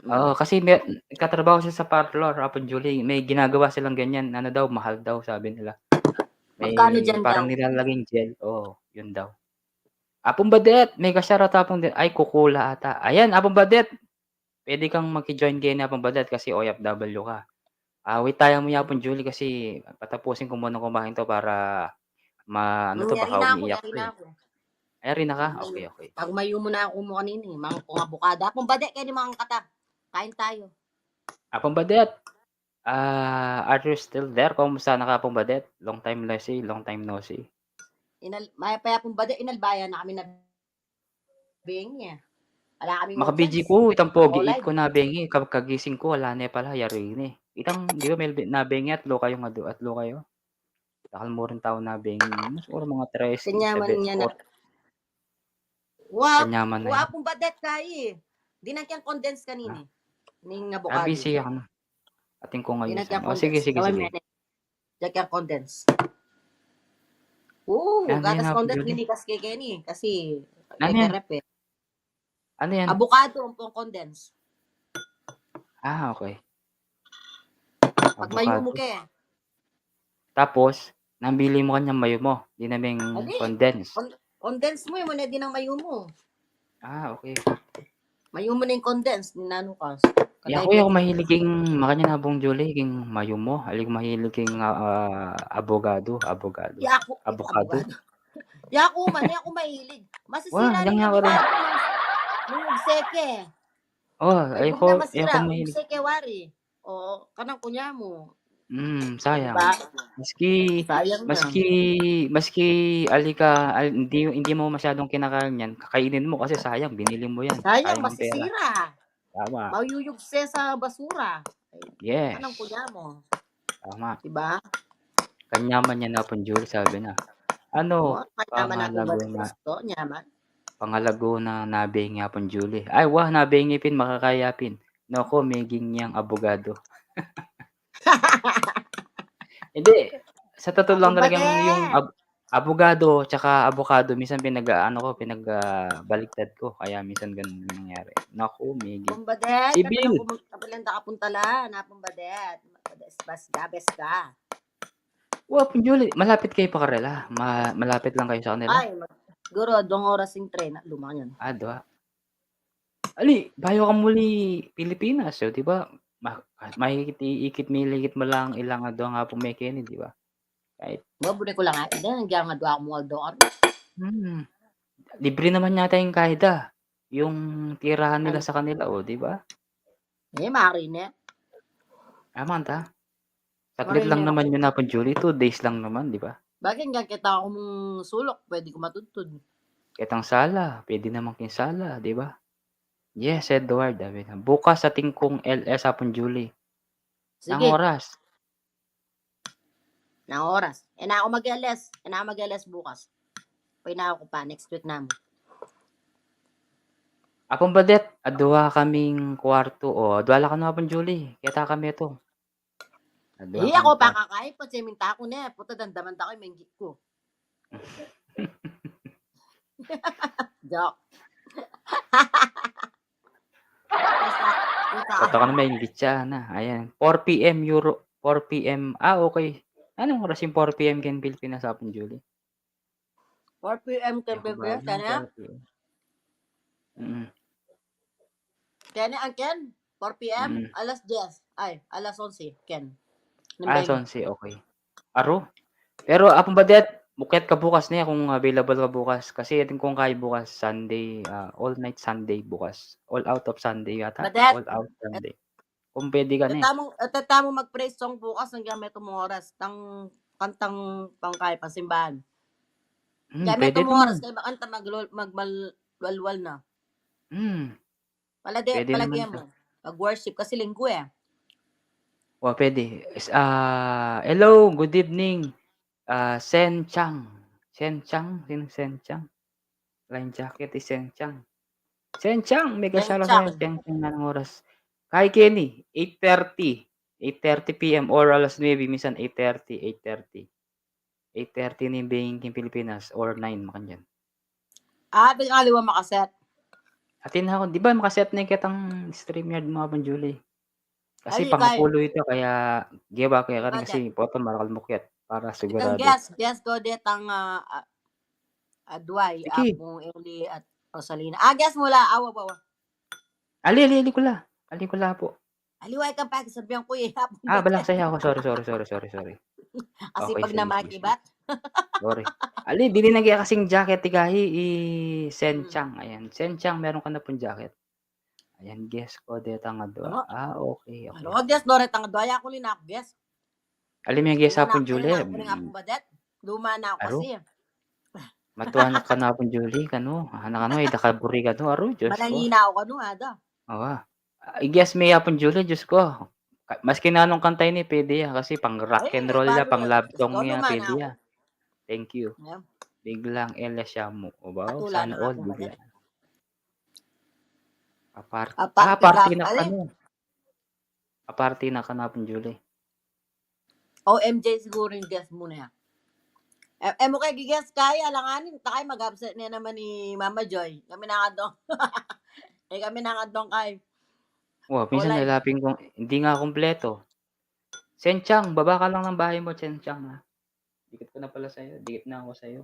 Speaker 2: Oo, kasi nagtatrabaho siya sa parlor, Apple Jewel, may ginagawa silang ganyan, ano daw, mahal daw sabi nila.
Speaker 3: Magkano
Speaker 2: May
Speaker 3: diyan daw?
Speaker 2: parang nilalaging gel, oo, 'yun daw. Apong Badet, mega shoutout Apong Badet. Ay, Kukula ata. Ayan, Apong Badet, puwede kang maki-join kay Apong Badet kasi OFW ka. Awit-tayan mo Apong Julie kasi patapusin ko muna kumain 'to para ano 'to,
Speaker 3: Yari
Speaker 2: baka
Speaker 3: na ako,
Speaker 2: umiiyak
Speaker 3: yari
Speaker 2: 'to,
Speaker 3: na
Speaker 2: eh.
Speaker 3: ako.
Speaker 2: Ay, rin na ka? Okay, okay.
Speaker 3: Pagmayo mo na ako mo kanina eh. Mga kung abukada. Kung bade, kaya ni mga kata. Kain tayo.
Speaker 2: Apong Badet, are you still there? Kamusta na ka, Apong Badet? Long time no see, long time no see.
Speaker 3: May paya kung bade, inalbayan na kami na niya. Wala kaming
Speaker 2: Maka-BG
Speaker 3: audience.
Speaker 2: ko, itang pogi it
Speaker 3: Live.
Speaker 2: ko nabengi, kagising ko wala na pala, yari ni. Itang, di ba may nabengi atlo kayo nga do, atlo kayo? Dakal mo rin tao nabengi, siguro mga 3,
Speaker 3: Kanyaman
Speaker 2: 7,
Speaker 3: niya na.
Speaker 2: 4, kanyaman na yun.
Speaker 3: Kung badet kay. Dinagyan condense kanini. Ning avocado.
Speaker 2: Busy ako na. Ating ko ngayon.
Speaker 3: Dinagyan
Speaker 2: Sige,
Speaker 3: condense.
Speaker 2: sige,
Speaker 3: Gawin
Speaker 2: sige.
Speaker 3: mo yan. Dinagyan condense.
Speaker 2: Ano yan,
Speaker 3: gatas
Speaker 2: Apple
Speaker 3: condense
Speaker 2: Julie?
Speaker 3: ginikas kay Kenny. Kasi,
Speaker 2: Ano yan?
Speaker 3: peperep eh.
Speaker 2: Ano yan?
Speaker 3: Avocado ang pong condense.
Speaker 2: Okay.
Speaker 3: Pag mayo mo
Speaker 2: Avocado.
Speaker 3: ke.
Speaker 2: Tapos, nabili mo kanyang mayo mo. Di naming condense.
Speaker 3: Condense mo yun, din ang mayo mo.
Speaker 2: Okay.
Speaker 3: Mayo mo na yung condense, ninano ka.
Speaker 2: Ako mahilig makanya na Bong Julie, king mayo mo. Alig mahilig king abogado.
Speaker 3: Avocado. Ako mahilig. Masisira
Speaker 2: Yan
Speaker 3: na
Speaker 2: nga
Speaker 3: yung
Speaker 2: ko rin.
Speaker 3: avocado nung seke.
Speaker 2: Ayoko
Speaker 3: na masira,
Speaker 2: mahilig.
Speaker 3: seke wari. Kanang kunya mo.
Speaker 2: Sayang.
Speaker 3: Diba?
Speaker 2: Sayang maski hindi mo masyadong kinakain yan, kakainin mo kasi sayang, binili mo yan.
Speaker 3: Sayang,
Speaker 2: Sayang ang pera.
Speaker 3: masisira.
Speaker 2: Tama.
Speaker 3: Mayuyugse sa basura.
Speaker 2: Yes.
Speaker 3: Kanang kunya mo.
Speaker 2: Tama.
Speaker 3: Diba?
Speaker 2: Kanyaman niya na Apong Julie, sabi na. Pangalago na nabengi Apong Julie. Ay, wah, nabengi pin, makakayapin. Nako, meging niyang abogado. Hindi, sa totoo lang talagang yung abogado tsaka avocado minsan pinagbaliktad ko kaya minsan ganun yung nangyari. Naku, Miggy.
Speaker 3: Pumbadet,
Speaker 2: Sibil.
Speaker 3: kabilanda ka puntala na pumbadet. Bes ka.
Speaker 2: Apong Julie, malapit kayo pa karela. Malapit lang kayo sa kanila.
Speaker 3: Ay, siguro 2 oras yung tren, lumang yan.
Speaker 2: 2. Ali, bayo ka muli Pilipinas, di ba? Mahigit miligit mo lang ilang nga po may Kenny, di ba? Kahit
Speaker 3: Mabuli ko lang ate, nandiyan nga doon mo doon.
Speaker 2: Libre naman yata yung kahida. Yung tirahan nila sa kanila, di ba?
Speaker 3: Mari na.
Speaker 2: Amanta. Saglit lang naman yun Apong Julie, 2 days lang naman, di ba?
Speaker 3: Bakit nga kita akong sulok, pwede ko matutod.
Speaker 2: Kitang sala, pwede naman king sala, di ba? Yes, Edward, bukas sa tingkong LS Apong Julie.
Speaker 3: Sige.
Speaker 2: Nang oras.
Speaker 3: Na ako mag-LS bukas. Pwede ako pa, next week na mo.
Speaker 2: Apong Badet, adwa kaming kwarto, adwala ka na Apong Julie. Kita kami ito.
Speaker 3: Ako pa kakain, patseminta ko na. Puta, dandaman ta ko yung menggit ko. Joke.
Speaker 2: Ito ka na may gitsa na. Ayan. 4 p.m. Euro. 4 p.m. Okay. Anong oras yung 4 p.m. Ken Pilipinas Apong Julie?
Speaker 3: 4 p.m. Ken Pilipinas, kaya? Kaya ang Ken? 4 p.m. Alas 10. Ay, alas 11. Ken.
Speaker 2: Alas 11, okay. Aro? Pero Apong Badet, buket ka bukas niya kung available ka bukas. Kasi atin kung kaya bukas, Sunday, all night Sunday bukas. All out of Sunday yata.
Speaker 3: Badet,
Speaker 2: all out Sunday. Kung pwede ka na
Speaker 3: Tama mag-praise song bukas hanggang may tumong oras. Kantang pangkay, pasimbahan. Kaya may
Speaker 2: Pwede
Speaker 3: tumuoras
Speaker 2: naman.
Speaker 3: kay makanta magmalwalwal na.
Speaker 2: Hmm, pwede naman
Speaker 3: Palagyan
Speaker 2: siya.
Speaker 3: mo. Mag-worship kasi linggo eh.
Speaker 2: Pwede. Hello, good evening. Sen Chang. Sen Chang? Sino Sen Chang? Line jacket is Sen Chang. Sen Chang, mega shoutout sa'yo.
Speaker 3: Chang.
Speaker 2: Sen Chang, anong oras? Kay Kenny, 8:30. 8:30 PM or alas 9, minsan 8:30, 8:30. 8:30 na yung Banking Pilipinas or 9, makanyan.
Speaker 3: Pangaliwa makaset.
Speaker 2: Atin ako, di ba makaset na yung kitang StreamYard mga Panjuli? Kasi
Speaker 3: Ay, kay.
Speaker 2: pangapulo ito, kaya giba kaya ka rin kasi
Speaker 3: Budget.
Speaker 2: potom marakal mukyat para
Speaker 3: Itang
Speaker 2: sigurado.
Speaker 3: guest ko detang Adway,
Speaker 2: Sige,
Speaker 3: Apong Eli at Rosalina. Guest mula, awa.
Speaker 2: ali ko la. Ali ko la po.
Speaker 3: Aliway ka pa, sabihan ko eh, Apong
Speaker 2: Balak
Speaker 3: budget.
Speaker 2: saya ako. Sorry.
Speaker 3: Kasi
Speaker 2: Okay,
Speaker 3: pag
Speaker 2: sige.
Speaker 3: namakibat.
Speaker 2: Sorry. Ali, dili na kaya kasing jacket tigahi Sen
Speaker 3: Mm.
Speaker 2: Chang. Ayan, Sen Chang, meron ka na pong jacket. Ayan, guess ko deta nga do.
Speaker 3: Ano?
Speaker 2: Okay.
Speaker 3: Guest, Loret ang Adway, ako lina ako, guest.
Speaker 2: Ali may guess
Speaker 3: Luma na
Speaker 2: hapon
Speaker 3: ako,
Speaker 2: Julie.
Speaker 3: ako rin Apong budget. Luma na ako
Speaker 2: Aro,
Speaker 3: kasi.
Speaker 2: matuwa ka na hapon Julie, kano? Anak ay dakaburi ka no, aro, Diyos ko.
Speaker 3: Malangina ako kanu, ada.
Speaker 2: I-guess may hapon Julie, Diyos ko. Maski na anong kantay ni pwede ya kasi pang rock and roll ya, pang love song ya,
Speaker 3: Luma na
Speaker 2: pwede
Speaker 3: ako.
Speaker 2: ya. Thank you.
Speaker 3: Yeah.
Speaker 2: Biglang Elia Shamu. Wow,
Speaker 3: Patula
Speaker 2: sana
Speaker 3: na
Speaker 2: all
Speaker 3: Apong budget.
Speaker 2: bigla. Party
Speaker 3: Party
Speaker 2: na
Speaker 3: ka.
Speaker 2: kano. Party na kanapon Julie.
Speaker 3: MJ siguro yung guest muna yan. Mo kay gigas kaya alanganin takay mag-absent niya naman ni Mama Joy. Kami na nga doon. Kami na nga doon kay.
Speaker 2: Minsan
Speaker 3: Online.
Speaker 2: nilapin kong hindi nga kumpleto. Sen Chang, baba ka lang ng bahay mo, Sen Chang ha. Dikit ko na pala sa'yo. Dikit na ako sa'yo.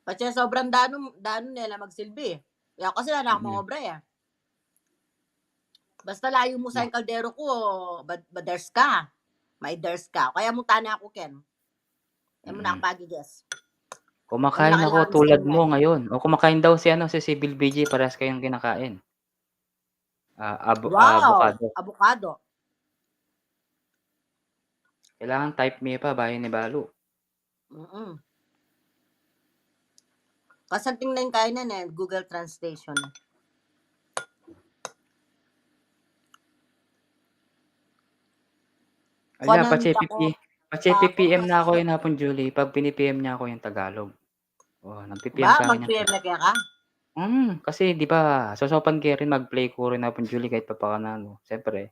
Speaker 3: Kasi sobrang dano nila magsilbi. Kaya kasi wala na ako mga obra eh. Basta layo mo sa yung kaldero ko, baders ka. May ders ka. Kaya munta na ako, Ken. Kaya mo nakapagigas.
Speaker 2: Kumakain ako tulad mo ngayon. O kumakain daw si Sibyl BG, parehas kayong kinakain.
Speaker 3: Avocado.
Speaker 2: Kailangan type me pa, bahay ni Balo.
Speaker 3: Kasi tingnan kayo na Google Translation.
Speaker 2: Ala, pa-PPM na ako yun hapon, Julie. Pag pinipm niya ako yung Tagalog. Nag-PPM sa akin.
Speaker 3: Mag-PM na kaya ka?
Speaker 2: Kasi di ba, sosopan kayo rin mag-play ko rin hapon, Julie, kahit papakanano. Siyempre,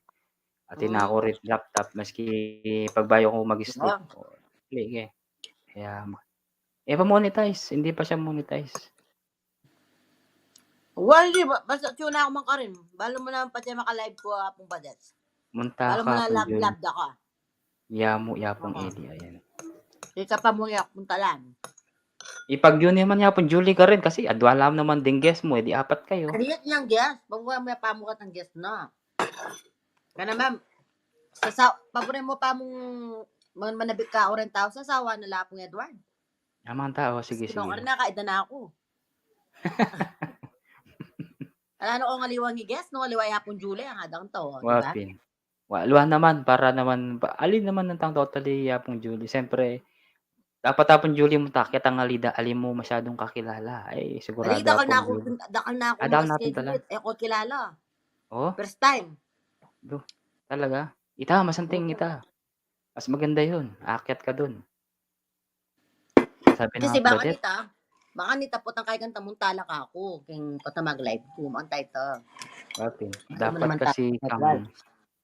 Speaker 2: atin na ako rin laptop, maski pagbayo ko mag-sleep. Play kayo. Kaya, pa-monetize. Hindi pa siya monetize.
Speaker 3: Hindi ba? Basta tuna ako man ka rin. Balo mo naman pati maka-live ko apong badets.
Speaker 2: Munta
Speaker 3: Balo mo
Speaker 2: ka,
Speaker 3: na lab da ka.
Speaker 2: Yapong Eli, ayan.
Speaker 3: Ika pa mo yung puntalan.
Speaker 2: Ipag yun naman yapon, Julie ka rin kasi adwalam naman din guest mo, di apat kayo.
Speaker 3: Kaniyat niyang guest. Pagbuha mo yung pamukat ng guest na. Kana ma'am, pagbuha mo pa mong manabik ka o rin tao sa sawa na lapong Edward.
Speaker 2: Amang tao, sige.
Speaker 3: Sino ka rin nakaida na ako. Ano ko ngaliwang i-guess? No, ngaliwang yapon Julie, ang hadang to.
Speaker 2: Wapin. Luhan naman, para naman, alin naman ng totally yapong Julie. Siyempre, dapat hapon Julie mo takit ang alida, alin mo masyadong kakilala. Ay, sigurado
Speaker 3: dakal na ako
Speaker 2: mag-schedule.
Speaker 3: Ako kilala.
Speaker 2: Oh?
Speaker 3: First time.
Speaker 2: Talaga? Masanting ita. Mas maganda yun. Aakyat ka dun. Sabi
Speaker 3: kasi baka nita po tang kay kanta muntala ka ako. King patamag live ko. Mantay ta.
Speaker 2: Wapin. Dapat kasi kang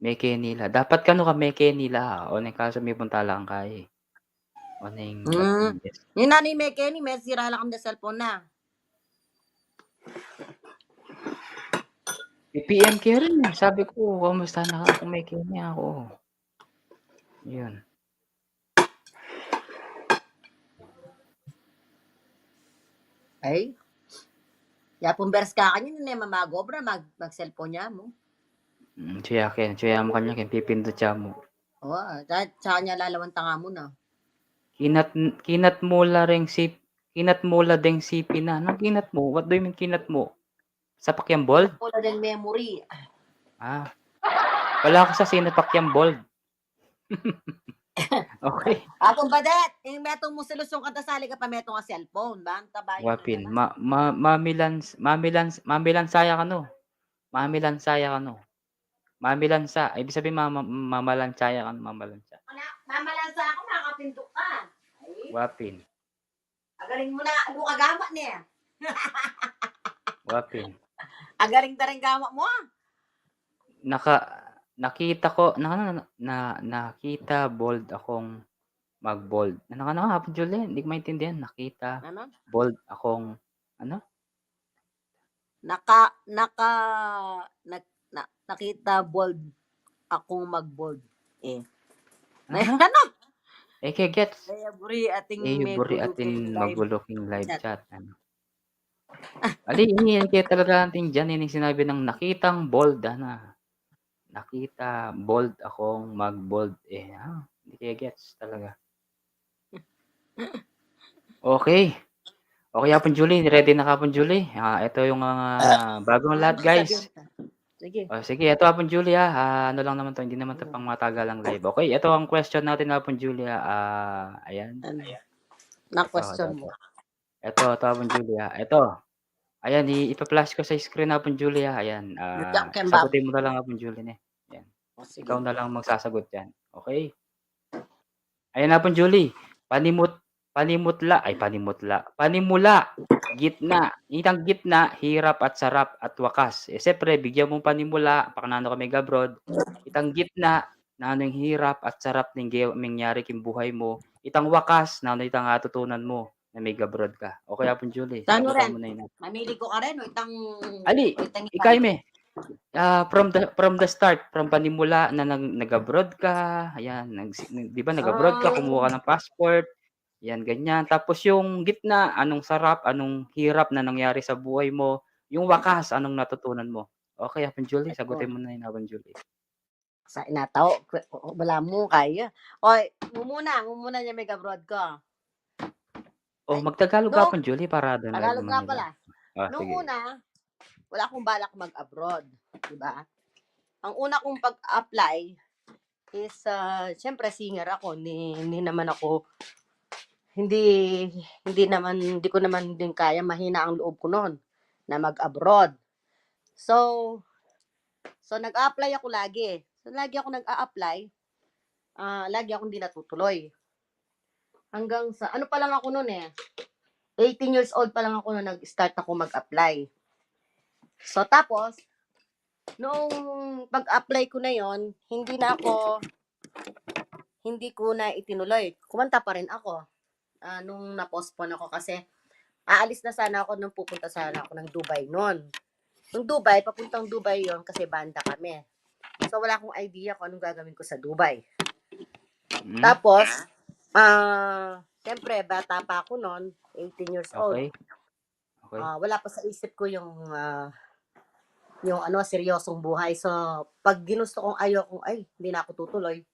Speaker 2: meke nila. Dapat kano ka meke nila. O nang kaso may punta lang kay. O nang
Speaker 3: yung nanay meke ni may sira lang ang cellphone na.
Speaker 2: PM kayo rin. Sabi ko, kamusta na ka kung meke niya ako. Yun.
Speaker 3: Ay. Yapong bers ka kanya na mamagobra mag-cellphone niya mo.
Speaker 2: Suya mo kanya kin pipindot siya mo.
Speaker 3: Dahil sa kanya lalawang tanga mo na.
Speaker 2: Kinat mula deng sipi na. Anong kinat mo? What do you mean kinat mo? Sa pakyang bold?
Speaker 3: Kinat mula deng memory.
Speaker 2: Wala ako sa sinapakyang bold. Okay.
Speaker 3: Atong badet, metong mo solusyon kada sali ka pa metong nga cellphone ba? Tabayon na
Speaker 2: Wapin.
Speaker 3: naman.
Speaker 2: Mamilansaya ka no. Mamilansaya ka no. Mamilansa. Ibig sabihin mamalansaya ka no. Mamalansa.
Speaker 3: Mamalansa ako, makakapindok ka. Ay,
Speaker 2: Wapin.
Speaker 3: agaling mo na, ano kagama niya.
Speaker 2: Wapin.
Speaker 3: Agaling na rin gama mo.
Speaker 2: Nakita ko nakita bold akong mag-bold. Ano Hapon Julie? Hindi ko maintindihan. Nakita
Speaker 3: Ano?
Speaker 2: bold akong ano?
Speaker 3: Naka, nakita bold akong mag-bold. Eh.
Speaker 2: Ano?
Speaker 3: Ano?
Speaker 2: Gets.
Speaker 3: Kaya buri ating may
Speaker 2: Buri
Speaker 3: guluking
Speaker 2: atin
Speaker 3: live
Speaker 2: maguluking live
Speaker 3: chat.
Speaker 2: chat. Ano? Iniyan kaya talaga natin dyan. Yung sinabi ng nakitang bold. Nakita bold akong mag-bold. Hindi kaya gets talaga. Okay. Okay, Hapon Julie. Ready na Hapon Julie? Ito yung bagong lahat, guys.
Speaker 3: Sige.
Speaker 2: Sige, ito Hapon Julie ano lang naman to, hindi naman to pang matagalang live. Okay, ito ang question natin Hapon Julie. Ayan.
Speaker 3: Ano? Na question mo.
Speaker 2: Ito Hapon Julie. Ito. Ayan, ipa-flash ko sa screen Hapon Julie. Ayan. Sagutin mo na lang Hapon Julie ne. Ayan. Ikaw na lang magsasagot yan. Okay? Ayan Hapon Julie. Panimula, gitna. Itang gitna, hirap at sarap at wakas. Siyempre, bigyan mong panimula, pakanano ka may gabrod. Itang gitna, na anong hirap at sarap ng mangyari king buhay mo. Itang wakas, na ano itang atutunan mo na may gabrod ka. Okay, Hapon Julie.
Speaker 3: Saan mo
Speaker 2: Sagutan
Speaker 3: rin?
Speaker 2: mo na yun.
Speaker 3: Mamili ko ka rin o itang...
Speaker 2: Ali, ikay me. From the start, from panimula na nag-abroad ka, ayan, 'di ba nag-abroad ka, kumuha ka ng passport, yan ganyan. Tapos yung gitna, anong sarap, anong hirap na nangyari sa buhay mo, yung wakas, anong natutunan mo. Okay, Hapon Julie, sagutin mo na yun, Hapon Julie.
Speaker 3: Sa inataw, wala mo kaya. Oy, mumuna niya may abroad ka.
Speaker 2: Magtagalog ka, Hapon Julie, para doon
Speaker 3: Tagalog nga pala. Nung
Speaker 2: sige.
Speaker 3: una, wala akong balak mag-abroad, di ba? Ang una kong pag-apply is, syempre singer ako, hindi ko naman din kaya, mahina ang loob ko noon na mag-abroad. So nag-a-apply ako lagi. So lagi ako nag-a-apply, lagi akong hindi natutuloy. Hanggang sa, ano pa lang ako noon 18 years old pa lang ako nung nag-start ako mag-apply. So tapos, noong pag-apply ko na yon, hindi ko na itinuloy. Kumanta pa rin ako. Nung na-postpone ako kasi aalis na sana ako nung pupunta sana ako ng Dubai noon. Nung Dubai, papuntang Dubai yon kasi banda kami. So wala akong idea kung anong gagawin ko sa Dubai. Tapos, siyempre, bata pa ako noon, 18 years old.
Speaker 2: Okay.
Speaker 3: Wala pa sa isip ko yung seryosong buhay. So, pag ginusto kong hindi na ako tutuloy,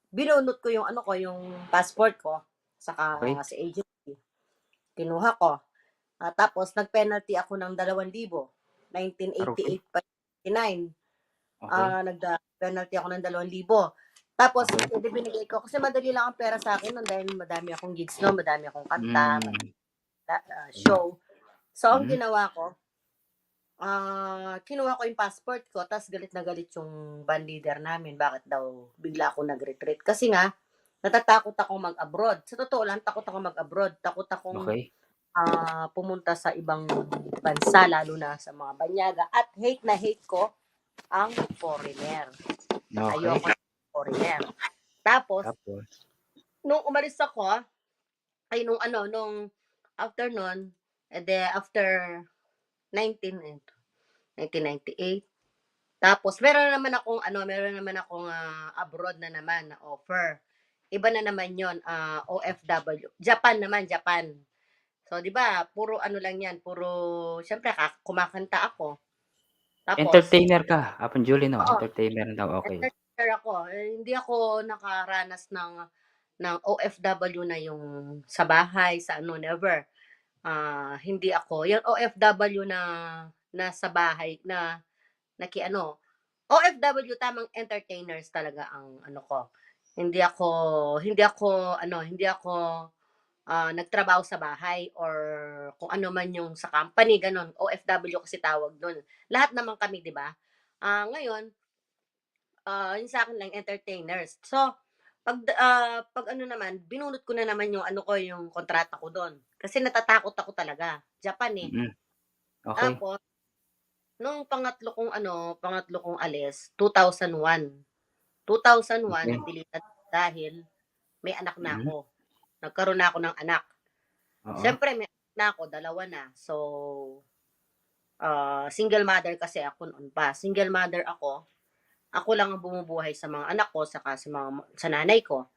Speaker 3: binunot ko yung yung passport ko, saka sa agency. Kinuha ko. Tapos, nag-penalty ako ng 2,000. 1988 pa 1989. Nag-penalty ako ng 2,000. Tapos, binigay ko. Kasi madali lang ang pera sa akin dahil madami akong gigs no, madami akong kanta, show. So, ang ginawa ko, kinuha ko yung passport ko, tapos galit na galit yung band leader namin. Bakit daw bigla ako nag-retreat? Kasi nga, natatakot ako mag-abroad. Sa totoo lang, takot ako mag-abroad. Takot akong pumunta sa ibang bansa, lalo na sa mga banyaga. At hate na hate ko ang foreigner. Ayoko ng foreigner. Tapos, nung umalis ako, nung after nun, after 1998, tapos meron naman akong abroad na naman na offer. Iba na naman yon, OFW. Japan. So, di ba, puro lang yan, syempre, kumakanta ako. Tapos,
Speaker 2: entertainer ka, Hapon Julie, no? Entertainer daw, okay.
Speaker 3: Entertainer ako. Hindi ako nakaranas ng OFW na yung sa bahay, sa never. Hindi ako. Yung OFW na sa bahay, OFW, tamang entertainers talaga ang ko. hindi ako nagtrabaho sa bahay or kung ano man yung sa company, gano'n. OFW kasi tawag do'n. Lahat naman kami, 'di ba? Ngayon, yung sa'kin lang entertainers. So, 'pag ano naman, binunot ko na naman yung ano ko, yung kontrata ko do'n. Kasi natatakot ako talaga, Japan, eh.
Speaker 2: Mm. Okey.
Speaker 3: Tapos nung pangatlo kong alis, 2001. 2001
Speaker 2: Okey.
Speaker 3: nagdilitan dahil may anak na
Speaker 2: Mm.
Speaker 3: ako. Nagkaroon na ako ng anak.
Speaker 2: Oo.
Speaker 3: Siyempre may anak na ako, 2 na. So, single mother kasi ako noon pa. Single mother ako. Ako lang ang bumubuhay sa mga anak ko saka sa nanay ko.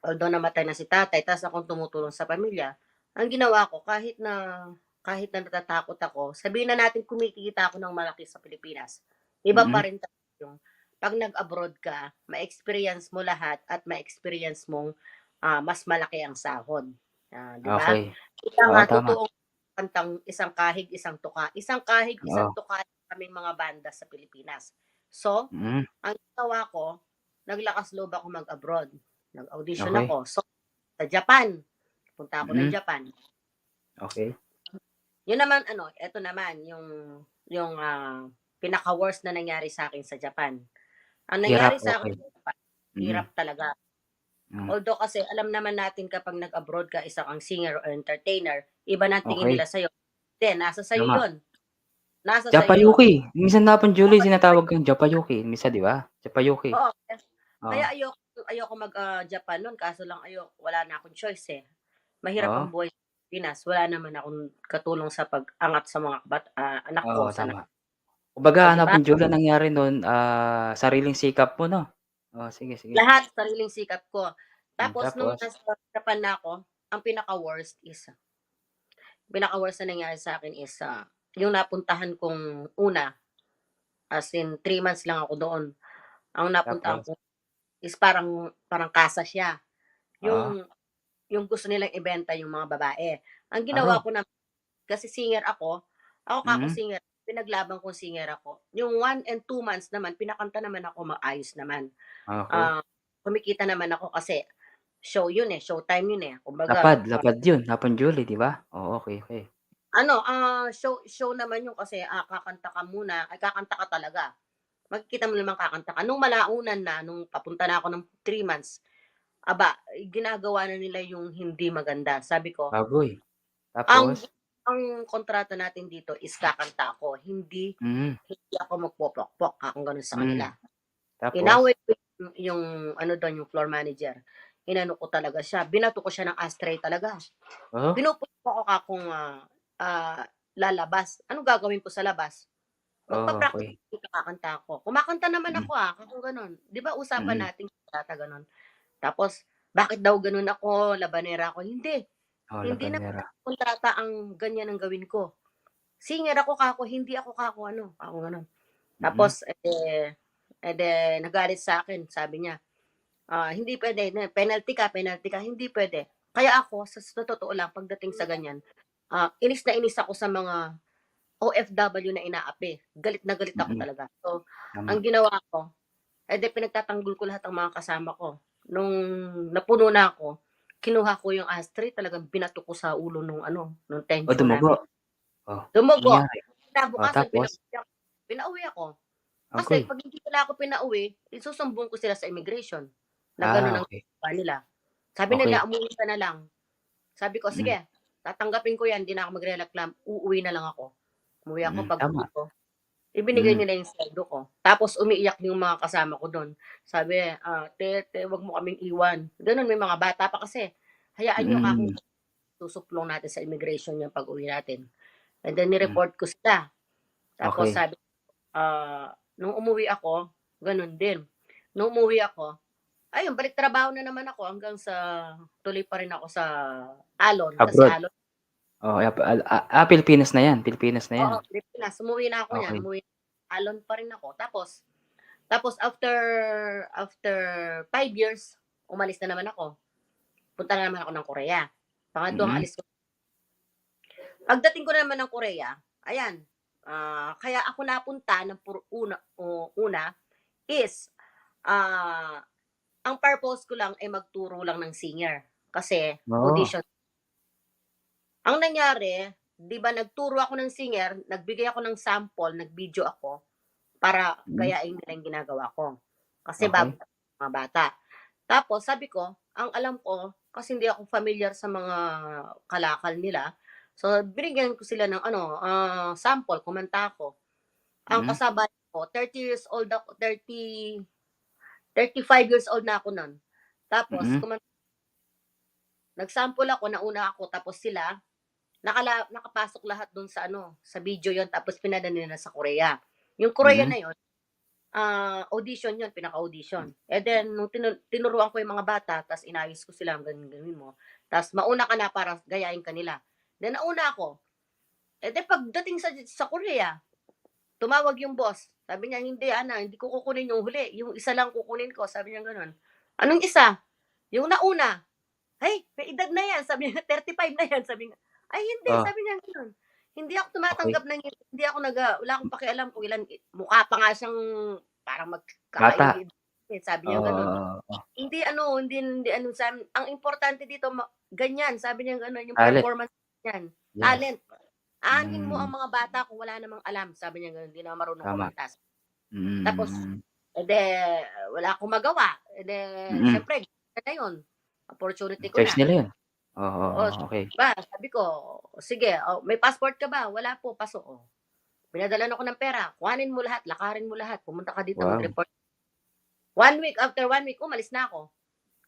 Speaker 3: Although namatay na si tatay ta's akong tumutulong sa pamilya, ang ginawa ko kahit na natatakot ako, sabihin na natin kumikita ako ng malaki sa Pilipinas. Iba pa
Speaker 2: Mm.
Speaker 3: rin talaga yung 'pag nag-abroad ka, ma-experience mo lahat at ma-experience mong, mas malaki ang sahod, 'di ba?
Speaker 2: Okey.
Speaker 3: Ika
Speaker 2: Oo,
Speaker 3: nga
Speaker 2: tama.
Speaker 3: totoong kantang "Isang kahig, isang tuka." Isang kahig, isang
Speaker 2: Oo.
Speaker 3: tuka kaming mga banda sa Pilipinas. So,
Speaker 2: Mm.
Speaker 3: ang ginawa ko, naglakas loob ako mag-abroad. Nag-audition
Speaker 2: Okey.
Speaker 3: ako. So, sa Japan, punta ako ng
Speaker 2: Mm.
Speaker 3: Japan.
Speaker 2: Okey.
Speaker 3: Yun naman ano, eto naman yung pinaka-worst na nangyari sa'kin sa Japan. Ang
Speaker 2: Hirap,
Speaker 3: nangyari sa'kin
Speaker 2: okey.
Speaker 3: sa Japan,
Speaker 2: Mm.
Speaker 3: hirap talaga.
Speaker 2: Hmm.
Speaker 3: Although kasi alam naman natin kapag nag-abroad ka, isa kang singer or entertainer, iba na ang tingin
Speaker 2: Okey.
Speaker 3: nila sa'yo. Hindi, nasa sa'yo
Speaker 2: Tama.
Speaker 3: yun. Nasa sa'yo yun.
Speaker 2: Japayuki, minsan nga Julie sinatawag kang Japayuki minsan, 'di ba? Japayuki.
Speaker 3: Oo,
Speaker 2: Oo.
Speaker 3: kaya ayoko mag Japan nun kaso lang wala na akong choice, eh. Mahirap
Speaker 2: Oo.
Speaker 3: ang buhay sa Pilipinas, wala naman akong katulong sa pag-angat sa mga anak ko
Speaker 2: Oo,
Speaker 3: sa
Speaker 2: tama. Kumbaga
Speaker 3: oh, 'di
Speaker 2: ano,
Speaker 3: ba?
Speaker 2: Julie, ang nangyari nun, sariling sikap mo 'no? Oo, sige, sige.
Speaker 3: Lahat sariling sikap ko. Tapos nung
Speaker 2: Tapos?
Speaker 3: nasa Japan na ako, ang pinaka-worst na nangyari sa'kin is, yung napuntahan kong una, as in 3 months lang ako doon. Ang napuntahan
Speaker 2: Tapos?
Speaker 3: ko is parang parang casa siya.
Speaker 2: Oo.
Speaker 3: Yung gusto nilang ibenta yung mga babae. Ang ginawa
Speaker 2: Oh.
Speaker 3: ko naman, kasi singer ako kako
Speaker 2: Mm.
Speaker 3: singer, pinaglaban kong singer ako. Yung 1 and 2 months naman, pinakanta naman ako, maayos naman.
Speaker 2: Okey.
Speaker 3: Ah, Kumikita naman ako kasi show yun, eh, showtime yun, eh.
Speaker 2: Lapad,
Speaker 3: Kumbaga,
Speaker 2: lapad yun, Lapang Julie, 'di ba? Oo, okey, okey.
Speaker 3: show naman yun kasi, kakanta ka muna, ay kakanta ka talaga. Makikita mo namang kakanta ka. Nung malaunan na, nung papunta na ako ng 3 months, aba, ginagawa na nila yung hindi maganda. Sabi ko,
Speaker 2: Baboy.
Speaker 3: ang
Speaker 2: Tapos?
Speaker 3: ang kontrata natin dito is kakanta ako, hindi
Speaker 2: Mm.
Speaker 3: hindi ako magpopokpok, gano'n sa kanila.
Speaker 2: Hmm. Tapos?
Speaker 3: Inaway ko yung ano dun, yung floor manager. Inano ko talaga siya, binato ko siya ng ashtray talaga.
Speaker 2: Oh?
Speaker 3: Pinupukpok ko akong, lalabas. Anong gagawin ko sa labas?
Speaker 2: Oh,
Speaker 3: Magpa-practice
Speaker 2: okey.
Speaker 3: kakanta ako. Kumakanta naman
Speaker 2: Mm.
Speaker 3: ako, kako gano'n. 'Di ba usapan
Speaker 2: Mm.
Speaker 3: natin data gano'n? Tapos, bakit daw gano'n ako, labanera ako, hindi.
Speaker 2: Oh,
Speaker 3: Hindi naman
Speaker 2: labanera.
Speaker 3: sa kontrata ang ganyan ang gawin ko. Singer ako kako, hindi ako kako ano, kako gano'n.
Speaker 2: Mm.
Speaker 3: Tapos, nagalit sa'kin, sabi niya, "Hindi puwede na penalty ka, hindi puwede." Kaya ako sa totoo lang pagdating sa ganyan, inis na inis ako sa mga OFW na inaapi. Galit na galit ako
Speaker 2: Mm.
Speaker 3: talaga. So, ang
Speaker 2: Tama.
Speaker 3: ginawa ko, pinagtatanggol ko lahat ng mga kasama ko. Nung napuno na ako, kinuha ko yung ashtray, talagang binato ko sa ulo nung
Speaker 2: Oh,
Speaker 3: tenchu
Speaker 2: dumugo?
Speaker 3: namin.
Speaker 2: Oh,
Speaker 3: Dumugo.
Speaker 2: nangyari? Oh,
Speaker 3: Kinabukasan
Speaker 2: tapos?
Speaker 3: pinauwi ako. Kasi
Speaker 2: Agoy.
Speaker 3: 'pag hindi nila ako pinauwi, isusumbong ko sila sa immigration, na gano'n ang
Speaker 2: Okey.
Speaker 3: ginawa nila. Sabi nila,
Speaker 2: Okey.
Speaker 3: "Umuwi ka na lang." Sabi ko,
Speaker 2: Mm.
Speaker 3: "Sige, tatanggapin ko 'yan, 'di na ako magrereklam, uuwi na lang ako." Umuwi ako,
Speaker 2: Mm,
Speaker 3: pag-uwi
Speaker 2: tama.
Speaker 3: ko, ibinigay
Speaker 2: Mm.
Speaker 3: nila yung sweldo ko. Tapos umiiyak yung mga kasama ko do'n. Sabi, "Te, 'wag mo kaming iwan." Gano'n, may mga bata pa kasi. "Hayaan niyo kako,
Speaker 2: Mm.
Speaker 3: susuplong natin sa immigration yung pag-uwi natin." And then
Speaker 2: Hmm.
Speaker 3: ni-report ko sila. Tapos
Speaker 2: Okey.
Speaker 3: sabi, nung umuwi ako, gano'n din. Nung umuwi ako, ayun, balik trabaho na naman ako hanggang sa tuloy pa rin ako sa Alon, kasi
Speaker 2: Abroad?
Speaker 3: Alon,
Speaker 2: Oo, Pilipinas na 'yan, Pilipinas na 'yan?
Speaker 3: oo, Pilipinas. Umuwi na ako niyan,
Speaker 2: Okey.
Speaker 3: Alon pa rin ako. Tapos after 5 years, umalis na naman ako. Punta na naman ako ng Korea. Pangatlong
Speaker 2: Mm.
Speaker 3: alis ko. Pagdating ko naman ng Korea, ayan, kaya ako napunta ng una is, ah ang purpose ko lang ay magturo lang ng singer. Kasi,
Speaker 2: Oo.
Speaker 3: audition. Ang nangyari, di ba nagturo ako ng singer, nagbigay ako ng sample, nag-video ako, para
Speaker 2: Mm.
Speaker 3: gayain nila yung ginagawa ko. Kasi
Speaker 2: Okay.
Speaker 3: bago mga bata. Tapos sabi ko, ang alam ko, kasi hindi ako familiar sa mga kalakal nila, so binigyan ko sila ng sample, kumanta ako. Ang
Speaker 2: Mm.
Speaker 3: kasabay ko, 30 years old ako, 35 years old na ako nun. Tapos,
Speaker 2: Mm.
Speaker 3: nag-sample ako, nauna ako, tapos sila, nakapasok lahat dun sa sa video yon, tapos pinadala nila sa Korea. Yung Korea
Speaker 2: Mm.
Speaker 3: na yon, audition yun, pinaka-audition. And then, nung tinuruan ko yung mga bata, tapos inayos ko sila, ganun mo. Tapos, mauna ka na para gayahin kanila. Then, nauna ako. And then, pagdating sa Korea, tumawag yung boss. Sabi niya, hindi, hindi ko kukunin yung huli. Yung isa lang kukunin ko. Sabi niya ganun. Anong isa? Yung nauna. Hey, may edad na yan. Sabi niya, 35 na yan. Sabi niya, ay, hindi.
Speaker 2: Oh,
Speaker 3: Sabi niya ganun. Hindi ako
Speaker 2: okay.
Speaker 3: tumatanggap ng, hindi ako wala akong pakialam kung ilan, mukha pa nga siyang parang
Speaker 2: Bata.
Speaker 3: magkakaedad. Sabi niya ganun.
Speaker 2: Oo.
Speaker 3: Hindi ang importante dito, ganyan. Sabi niya ganun, yung
Speaker 2: Talent.
Speaker 3: performance niyan.
Speaker 2: Yes.
Speaker 3: Talent. Aanhin mo
Speaker 2: Mm.
Speaker 3: ang mga bata kung wala namang alam. Sabi niya ganun, hindi na marunong
Speaker 2: Tama.
Speaker 3: kumanta.
Speaker 2: Mm.
Speaker 3: Tapos, wala akong magawa.
Speaker 2: Mm.
Speaker 3: Syempre, na yun. Opportunity ko
Speaker 2: Choice
Speaker 3: na.
Speaker 2: nila yun. Oo.
Speaker 3: Oo,
Speaker 2: Okay.
Speaker 3: sabi ko, sige, may passport ka ba? Wala po, pasok. Pinadalan ako ng pera. Kuhanin mo lahat, lakarin mo lahat. Pumunta ka dito,
Speaker 2: Wow.
Speaker 3: mag-report. After 1 week, umalis na ako.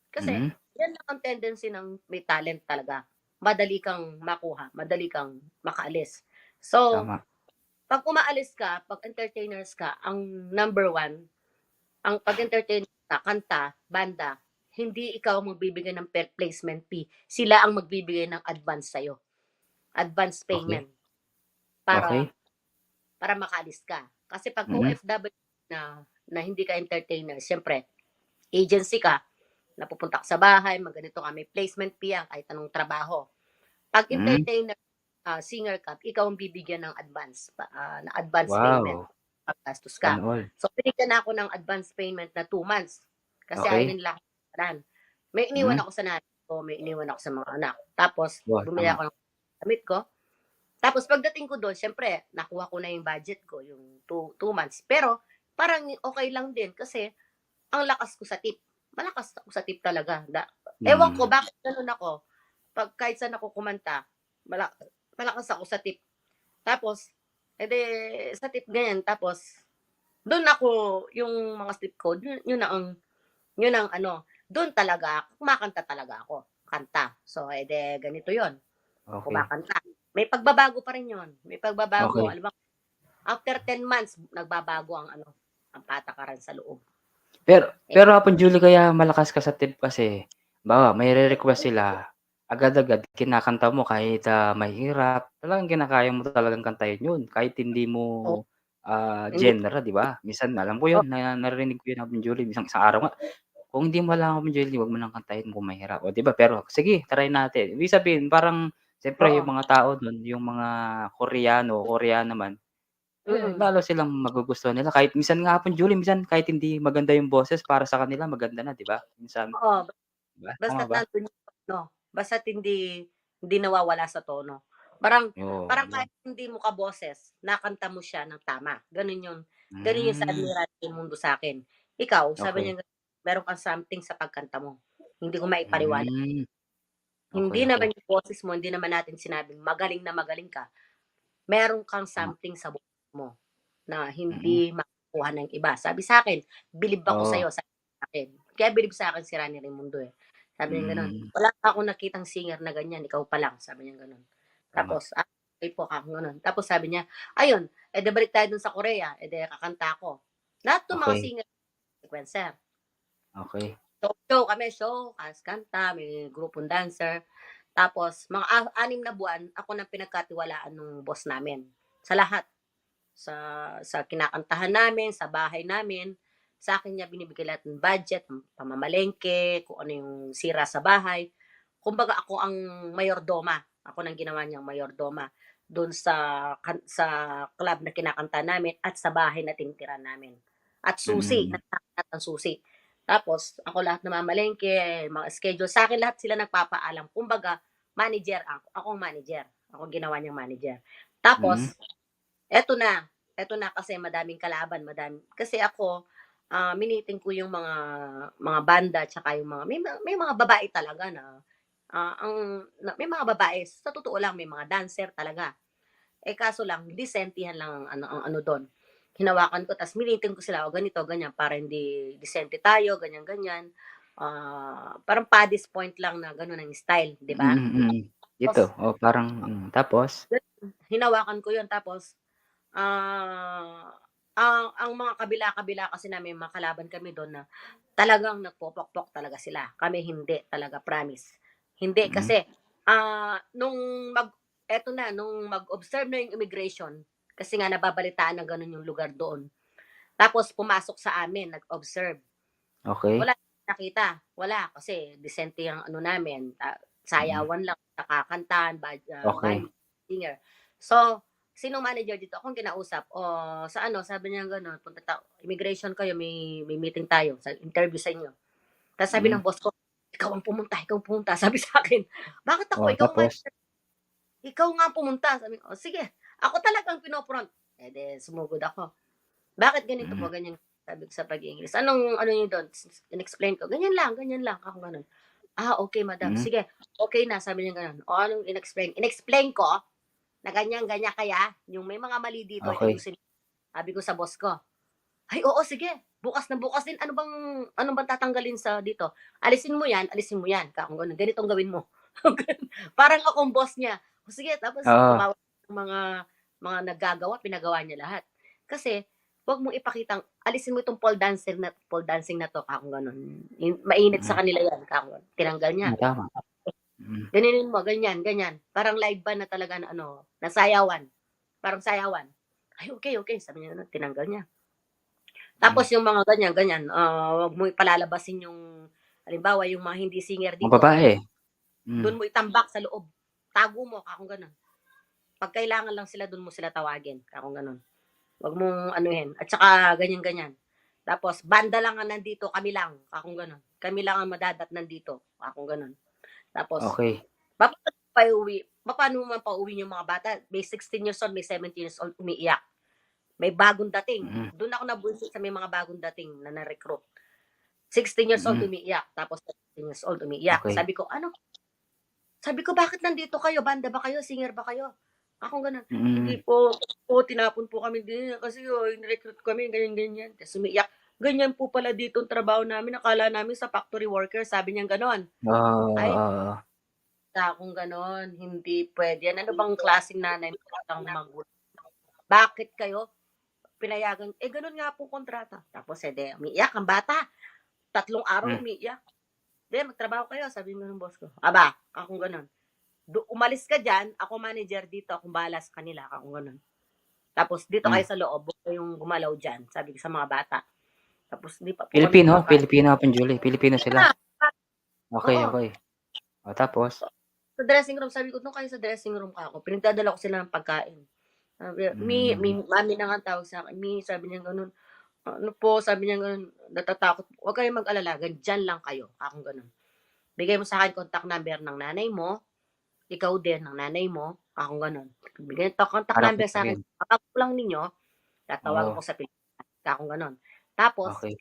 Speaker 3: Kasi,
Speaker 2: Mm.
Speaker 3: yan lang ang tendency ng may talent talaga. Madali kang makuha, madali kang makaalis. So,
Speaker 2: Tama.
Speaker 3: pag umaalis ka, pag entertainers ka, ang number one, ang pag-entertain ka, kanta, banda, hindi ikaw magbibigay ng placement fee. Sila ang magbibigay ng advance sa'yo. Advance
Speaker 2: Okay.
Speaker 3: payment.
Speaker 2: Okay.
Speaker 3: Para makaalis ka. Kasi pag
Speaker 2: Mm.
Speaker 3: OFW na hindi ka entertainer, siyempre, agency ka, napupunta ka sa bahay, magganito ka, may placement fee yan, kahit anong trabaho. Pag
Speaker 2: Mm.
Speaker 3: entertainer, singer ka, ikaw ang bibigyan ng advance, na advance payment.
Speaker 2: Wow.
Speaker 3: Paggastos ka.
Speaker 2: Sana all.
Speaker 3: So, binigyan ako ng advance payment na 2 months. Kasi
Speaker 2: Okay.
Speaker 3: ayaw nila ako. May iniwan
Speaker 2: Mm.
Speaker 3: ako sa nanay ko, may iniwan ako sa mga anak. Tapos,
Speaker 2: Wow,
Speaker 3: bumili
Speaker 2: tama.
Speaker 3: ako ng damit ko. Tapos, pagdating ko doon, syempre, nakuha ko na yung budget ko, yung 2 months. Pero, parang okay lang din kasi ang lakas ko sa tip. Malakas ako sa tip talaga. Ewan ko,
Speaker 2: Mm.
Speaker 3: bakit ganun ako. Pag kahit saan ako kumanta, malakas ako sa tip. Tapos, sa tip ganyan. Tapos, doon ako, yung mga tip ko, yun ang doon talaga, kumakanta talaga ako. Kanta. So, ganito yon,
Speaker 2: Okay.
Speaker 3: kumakanta. May pagbabago pa rin yon. May pagbabago.
Speaker 2: Okay.
Speaker 3: Alam mo, after 10 months, nagbabago ang patakaran sa loob.
Speaker 2: Pero Hapon Julie, kaya malakas ka sa tip kasi, bawa may re-request sila, agad-agad kinakanta mo kahit mahirap, talagang kinakaya mo talagang kantahin yun kahit hindi mo
Speaker 3: Oh, hindi.
Speaker 2: genre, di ba? Minsan alam ko yun, naririnig ko yun, Hapon Julie, isang araw nga, kung hindi mo alam, Hapon Julie, wag mo nang kantahin kung mahirap, o di ba? Pero sige, try natin. Ibig sabihin, parang siyempre yung
Speaker 3: Oo.
Speaker 2: mga tao dun, yung mga Koreana man, lalo silang magugustuhan nila kahit minsan nga, Hapon Julie, minsan kahit hindi maganda yung boses, para sa kanila maganda na, di ba? Minsan,
Speaker 3: Oo.
Speaker 2: di ba? Tama
Speaker 3: Basta't
Speaker 2: ba?
Speaker 3: nandun yung tono. Basta't hindi nawawala sa tono. Parang
Speaker 2: Oo.
Speaker 3: kahit hindi mo kaboses, nakanta mo siya ng tama. Ganun yung sabi
Speaker 2: Hmm.
Speaker 3: ni Raimundo sa akin. Ikaw, sabi
Speaker 2: Okay.
Speaker 3: niya, meron kang something sa pagkanta mo. Hindi ko maipaliwanag.
Speaker 2: Hmm.
Speaker 3: Hindi
Speaker 2: Okay.
Speaker 3: naman yung boses mo, hindi naman natin sinabing magaling na magaling ka. Meron kang
Speaker 2: Tama.
Speaker 3: something sa boses mo na
Speaker 2: Mm.
Speaker 3: hindi makukuha ng iba. Sabi sa akin, believe ako
Speaker 2: Oo.
Speaker 3: sa'yo, sabi sa akin. Kaya believe sa akin si Rani Raimundo eh. Sabi niya ganun.
Speaker 2: Hmm.
Speaker 3: Wala pa akong nakitang singer na ganyan, ikaw pa lang. Sabi niya ganun.
Speaker 2: Tama.
Speaker 3: Tapos, okay po ako ganun. Tapos sabi niya, ayun, balik tayo dun sa Korea, kakanta ako. Lahat ng mga
Speaker 2: Okay.
Speaker 3: singer, sequencer.
Speaker 2: Okay.
Speaker 3: Show, kanta, may grupong dancer. Tapos, mga 6 na buwan, ako nang pinagkatiwalaan ng boss namin. Sa lahat. Sa kinakantahan namin, sa bahay namin. Sa akin niya binibigay lahat ng budget, pamamalengke, kung ano yung sira sa bahay. Kumbaga ako ang mayordoma. Ako nang ginawa niyang mayordoma doon sa club na kinakanta namin at sa bahay na tinitira namin. At susi,
Speaker 2: Mm.
Speaker 3: nagtatangat ang susi. Tapos, ako lahat namamalengke, mga schedule. Sa akin lahat sila nagpapaalam. Kumbaga, manager ako. Ako ang manager. Ako ang ginawa niyang manager.
Speaker 2: Mm.
Speaker 3: Tapos, eto na. Eto na kasi madaming kalaban. Kasi ako, miniting ko yung mga banda tsaka yung may mga babae talaga na may mga babae sa totoo lang may mga dancer talaga. Kaso lang disentihan lang ang ano doon. Hinawakan ko tas miniting ko sila o ganito ganyan para hindi disente tayo ganyan ganyan. Parang Paddy's Point lang na gano'n ang style, 'di ba?
Speaker 2: Ito,
Speaker 3: Tapos
Speaker 2: parang tapos?
Speaker 3: hinawakan ko 'yon tapos ang mga kabila-kabila kasi namin mga kalaban kami doon na talagang nagpopokpok talaga sila. Kami hindi talaga, promise. Hindi
Speaker 2: Mm.
Speaker 3: kasi nung nung mag-observe na yung immigration, kasi nga nababalitaan na gano'n yung lugar doon. Tapos pumasok sa amin, nag-observe.
Speaker 2: Okey.
Speaker 3: Wala nakita, wala kasi disente ang ano namin,
Speaker 2: Mm.
Speaker 3: sayawan lang, nakakantahan, band
Speaker 2: Okey.
Speaker 3: singer. So, sinong manager dito? Akong kinausap, sa ano, sabi niya gano'n, immigration kayo, may meeting tayo, sa interview sa inyo. Tapos sabi
Speaker 2: Mm.
Speaker 3: ng boss ko, ikaw ang pumunta, sabi sa akin. Bakit ako?
Speaker 2: Oh,
Speaker 3: Ikaw ang
Speaker 2: tapos?
Speaker 3: manager. Ikaw nga ang pumunta. Sabi ko, sige, ako talagang pinopront. Sumugod ako. Bakit ganito
Speaker 2: Mm.
Speaker 3: po, ganyan? Sabi ko sa pag-English. Anong ano niyo doon? In-explain ko. Ganyan lang. Ako ganun. Okay, madam.
Speaker 2: Mm.
Speaker 3: Sige, okay na. Sabi niya ganun. O, anong in-explain? In-explain ko na ganyan kaya, yung may mga mali dito,
Speaker 2: Okey.
Speaker 3: ayusin. Sabi ko sa boss ko. Ay, oo, sige. Bukas na bukas din. Ano bang tatanggalin sa dito? Alisin mo yan. Kung ganun. Ganitong gawin mo. Parang akong boss niya. O sige, tapos
Speaker 2: Oo.
Speaker 3: tumawag ng mga naggagawa, pinagawa niya lahat. Kasi, wag mong ipakitang, alisin mo itong pole dancing na to, kakong ganun. Mainit sa
Speaker 2: Mm.
Speaker 3: kanila yan, kakong tinanggal niya.
Speaker 2: Tama. Mm.
Speaker 3: Ganinin mo, ganyan. Parang live band na talaga na ano, na sayawan. Parang sayawan. Ay, okay. Sabi niya, tinanggal niya.
Speaker 2: Mm.
Speaker 3: Tapos yung mga ganyan, wag mo palalabasin yung, halimbawa, yung mga hindi singer
Speaker 2: Mga
Speaker 3: dito,
Speaker 2: babae. Mm.
Speaker 3: doon mo itambak sa loob. Tago mo, kakong ganun. Pag kailangan lang sila, doon mo sila tawagin, kakong ganun. Wag mong anuhin. At saka ganyan. Tapos, banda lang ang nandito, kami lang, kakong ganun. Kami lang ang madadat nandito, kakong ganun. Tapos,
Speaker 2: Okey.
Speaker 3: paano mo pauwi yung mga bata? May 16 years old, may 17 years old, umiiyak. May bagong dating.
Speaker 2: Mm.
Speaker 3: Doon ako nabuisit sa may mga bagong dating na na-recruit. 16 years old
Speaker 2: Mm.
Speaker 3: umiiyak, tapos 17 years old umiiyak.
Speaker 2: Okey.
Speaker 3: Sabi ko, ano? Sabi ko, bakit nandito kayo? Banda ba kayo? Singer ba kayo? Ako ganun. Hindi
Speaker 2: Mm.
Speaker 3: po, tinapon po kami din. Kasi in-recruit kami, ganyan. Tapos umiiyak. Ganyan po pala dito ang trabaho namin. Akala namin sa factory worker. Sabi niya ganon. Ay,
Speaker 2: Oo.
Speaker 3: akong ganon. Hindi pwede yan. Ano bang klaseng nanay ang magulang? Bakit kayo pinayagan? Ganun nga po kontrata. Tapos umiiyak ang bata. 3 araw
Speaker 2: Hmm.
Speaker 3: umiiyak. Magtrabaho kayo, sabi ng boss ko. Aba, akong ganun. Umalis ka dyan, ako manager dito, akong bahala sa kanila, akong ganun. Tapos dito kayo
Speaker 2: Hmm.
Speaker 3: sa loob, huwag kayong gumalaw dyan, sabi ko sa mga bata. Tapos di pa po kami
Speaker 2: Pilipino
Speaker 3: kumakain.
Speaker 2: Hapon Julie, Pilipino sila? Okey.
Speaker 3: Oo.
Speaker 2: O tapos?
Speaker 3: Sa dressing room, sabi ko, nung kayo sa dressing room ka ako, pinagdadala ko sila ng pagkain. Sabi, mami na nga tawag sa akin, sabi niya ganun, ano po, sabi niya ganun, natatakot, huwag kayong mag-alala, dyan lang kayo, akong ganun. Bigay mo sa akin contact number ng nanay mo, ikaw din ng nanay mo, akong ganun. Bigay contact
Speaker 2: Para
Speaker 3: number sa akin,
Speaker 2: kontakin.
Speaker 3: kapag lang ninyo, tatawagan
Speaker 2: Oo.
Speaker 3: ko sa Pilipinas, akong ganun. Tapos,
Speaker 2: Okey.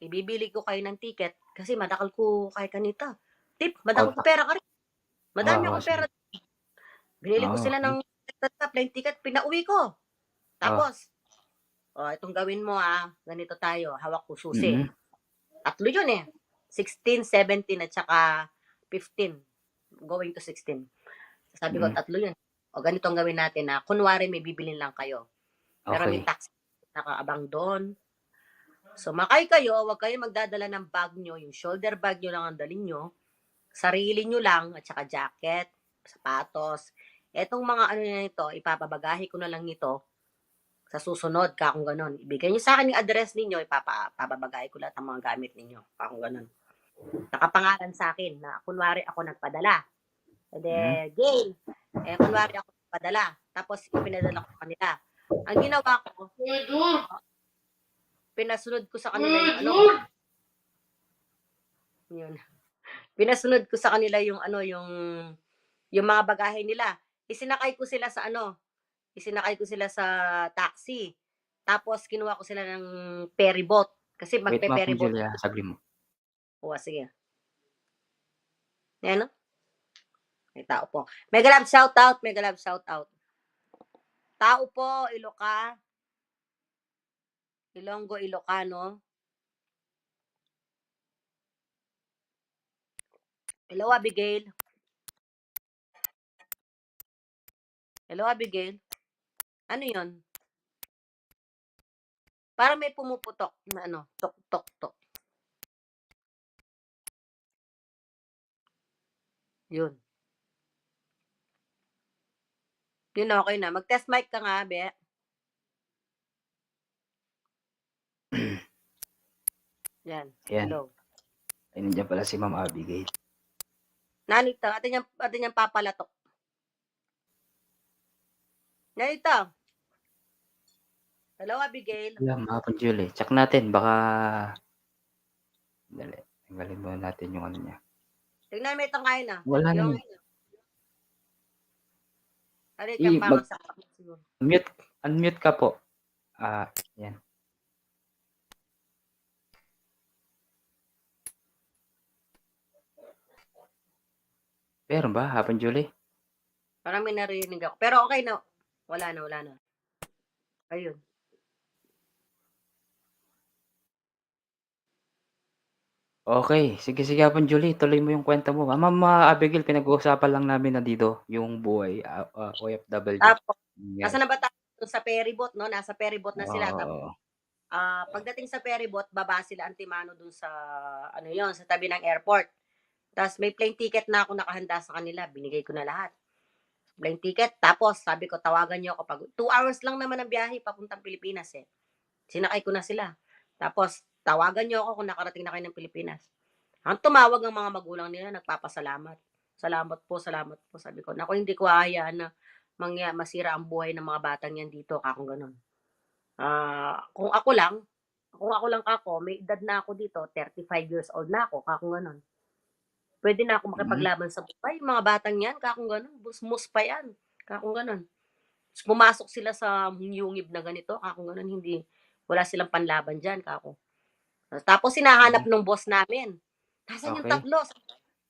Speaker 3: ibibili ko kayo ng ticket, kasi madakal ko kay kanita.
Speaker 2: Oh.
Speaker 3: Madakal ko pera ka rin. Madami
Speaker 2: Oo,
Speaker 3: akong pera.
Speaker 2: sige.
Speaker 3: Binili ko sila
Speaker 2: Okey.
Speaker 3: ng plane ticket, pinauwi ko.
Speaker 2: Oh.
Speaker 3: Tapos, itong gawin mo ganito tayo, hawak ko susi.
Speaker 2: Mm.
Speaker 3: 3 yun 16, 17, at saka 15. Going to 16. Sabi ko, 3 yun. Ganito ang gawin natin kunwari may bibilin lang kayo. Pero may
Speaker 2: Okey.
Speaker 3: taxi nakaabang doon. Sumakay kayo, wag kayo magdadala ng bag nyo, yung shoulder bag nyo lang ang dalhin nyo. Sarili nyo lang, at saka jacket, sapatos. Etong mga ano na ito, ipapabagahe ko na lang ito sa susunod, kung ganon. Ibigay nyo sa akin yung address ninyo, ipapabagahe ko lahat ng mga gamit ninyo, kung ganon. Nakapangalan sa akin na kunwari ako nagpadala. Game. Kunwari ako nagpadala. Tapos ipinadala ko kanila. Ang ginawa ko, pinasunod ko sa kanila yung ano, yun. Pinasunod ko sa kanila yung ano, yung mga bagahe nila. Isinakay ko sila sa ano, isinakay ko sila sa taxi. Tapos kinuha ko sila ng ferry boat. Kasi
Speaker 2: Wait mo,
Speaker 3: magpe-ferry
Speaker 2: Apong
Speaker 3: boat.
Speaker 2: Julie, saglit mo.
Speaker 3: O, sige. Ayan, no? May tao po. Mega love shout out, mega love shout out. Tao po, Ilonggo, Ilocano. Hello, Abigail. Hello, Abigail. Ano yun? Parang may pumuputok na ano, tok, tok, tok. Yun. Yun, okay na. Mag-test mic ka nga, Be. Yan.
Speaker 2: Ayan.
Speaker 3: Hello.
Speaker 2: Ay, nandiyan pala si Ma'am Abigail.
Speaker 3: Nanito, atin yung papalatok. Nanito. Hello, Abigail.
Speaker 2: Ayan, Apong Julie. Check natin, baka... Dali. Tanggalin muna natin yung ano niya.
Speaker 3: Tingnan mo itong kain na.
Speaker 2: Wala
Speaker 3: Yung,
Speaker 2: naman.
Speaker 3: ano yung pangang sa siguro.
Speaker 2: Unmute ka po. Yan. Pero ba, Apong Julie?
Speaker 3: Parang may narinig ako. Pero okay na. Wala na. Ayun.
Speaker 2: Okay. Sige, Apong Julie. Tuloy mo yung kwento mo. Ma'am Abigail, pinag-uusapan lang namin na dito yung buhay OFW.
Speaker 3: Tapos,
Speaker 2: Yan.
Speaker 3: nasa na ba tayo? Sa ferry boat, no? Nasa ferry boat na sila. Tapos,
Speaker 2: Oo.
Speaker 3: pagdating sa ferry boat, baba sila Antimano dun sa, ano yon, sa tabi ng airport. Tapos may plane ticket na ako nakahanda sa kanila. Binigay ko na lahat. Plane ticket. Tapos, sabi ko, tawagan niyo ako. Pag 2 hours lang naman ang biyahe papuntang Pilipinas eh. Sinakay ko na sila. Tapos, tawagan niyo ako kung nakarating na kayo ng Pilipinas. Ang tumawag ng mga magulang nila, nagpapasalamat. Salamat po. Sabi ko, naku, hindi ko ahayaan na masira ang buhay ng mga batang yan dito. Kakong ganun. Kung ako lang ako, may edad na ako dito, 35 years old na ako, kakong ganun. Pwede na ako makipaglaban sa buhay. Yung mga batang yan, kakong ganun. Busmus pa yan. Kakong ganun. Pumasok sila sa yungib na ganito, kakong ganun, wala silang panlaban dyan, kako. Tapos sinahanap ng boss namin. Nasaan yung
Speaker 2: Okay.
Speaker 3: tatlo?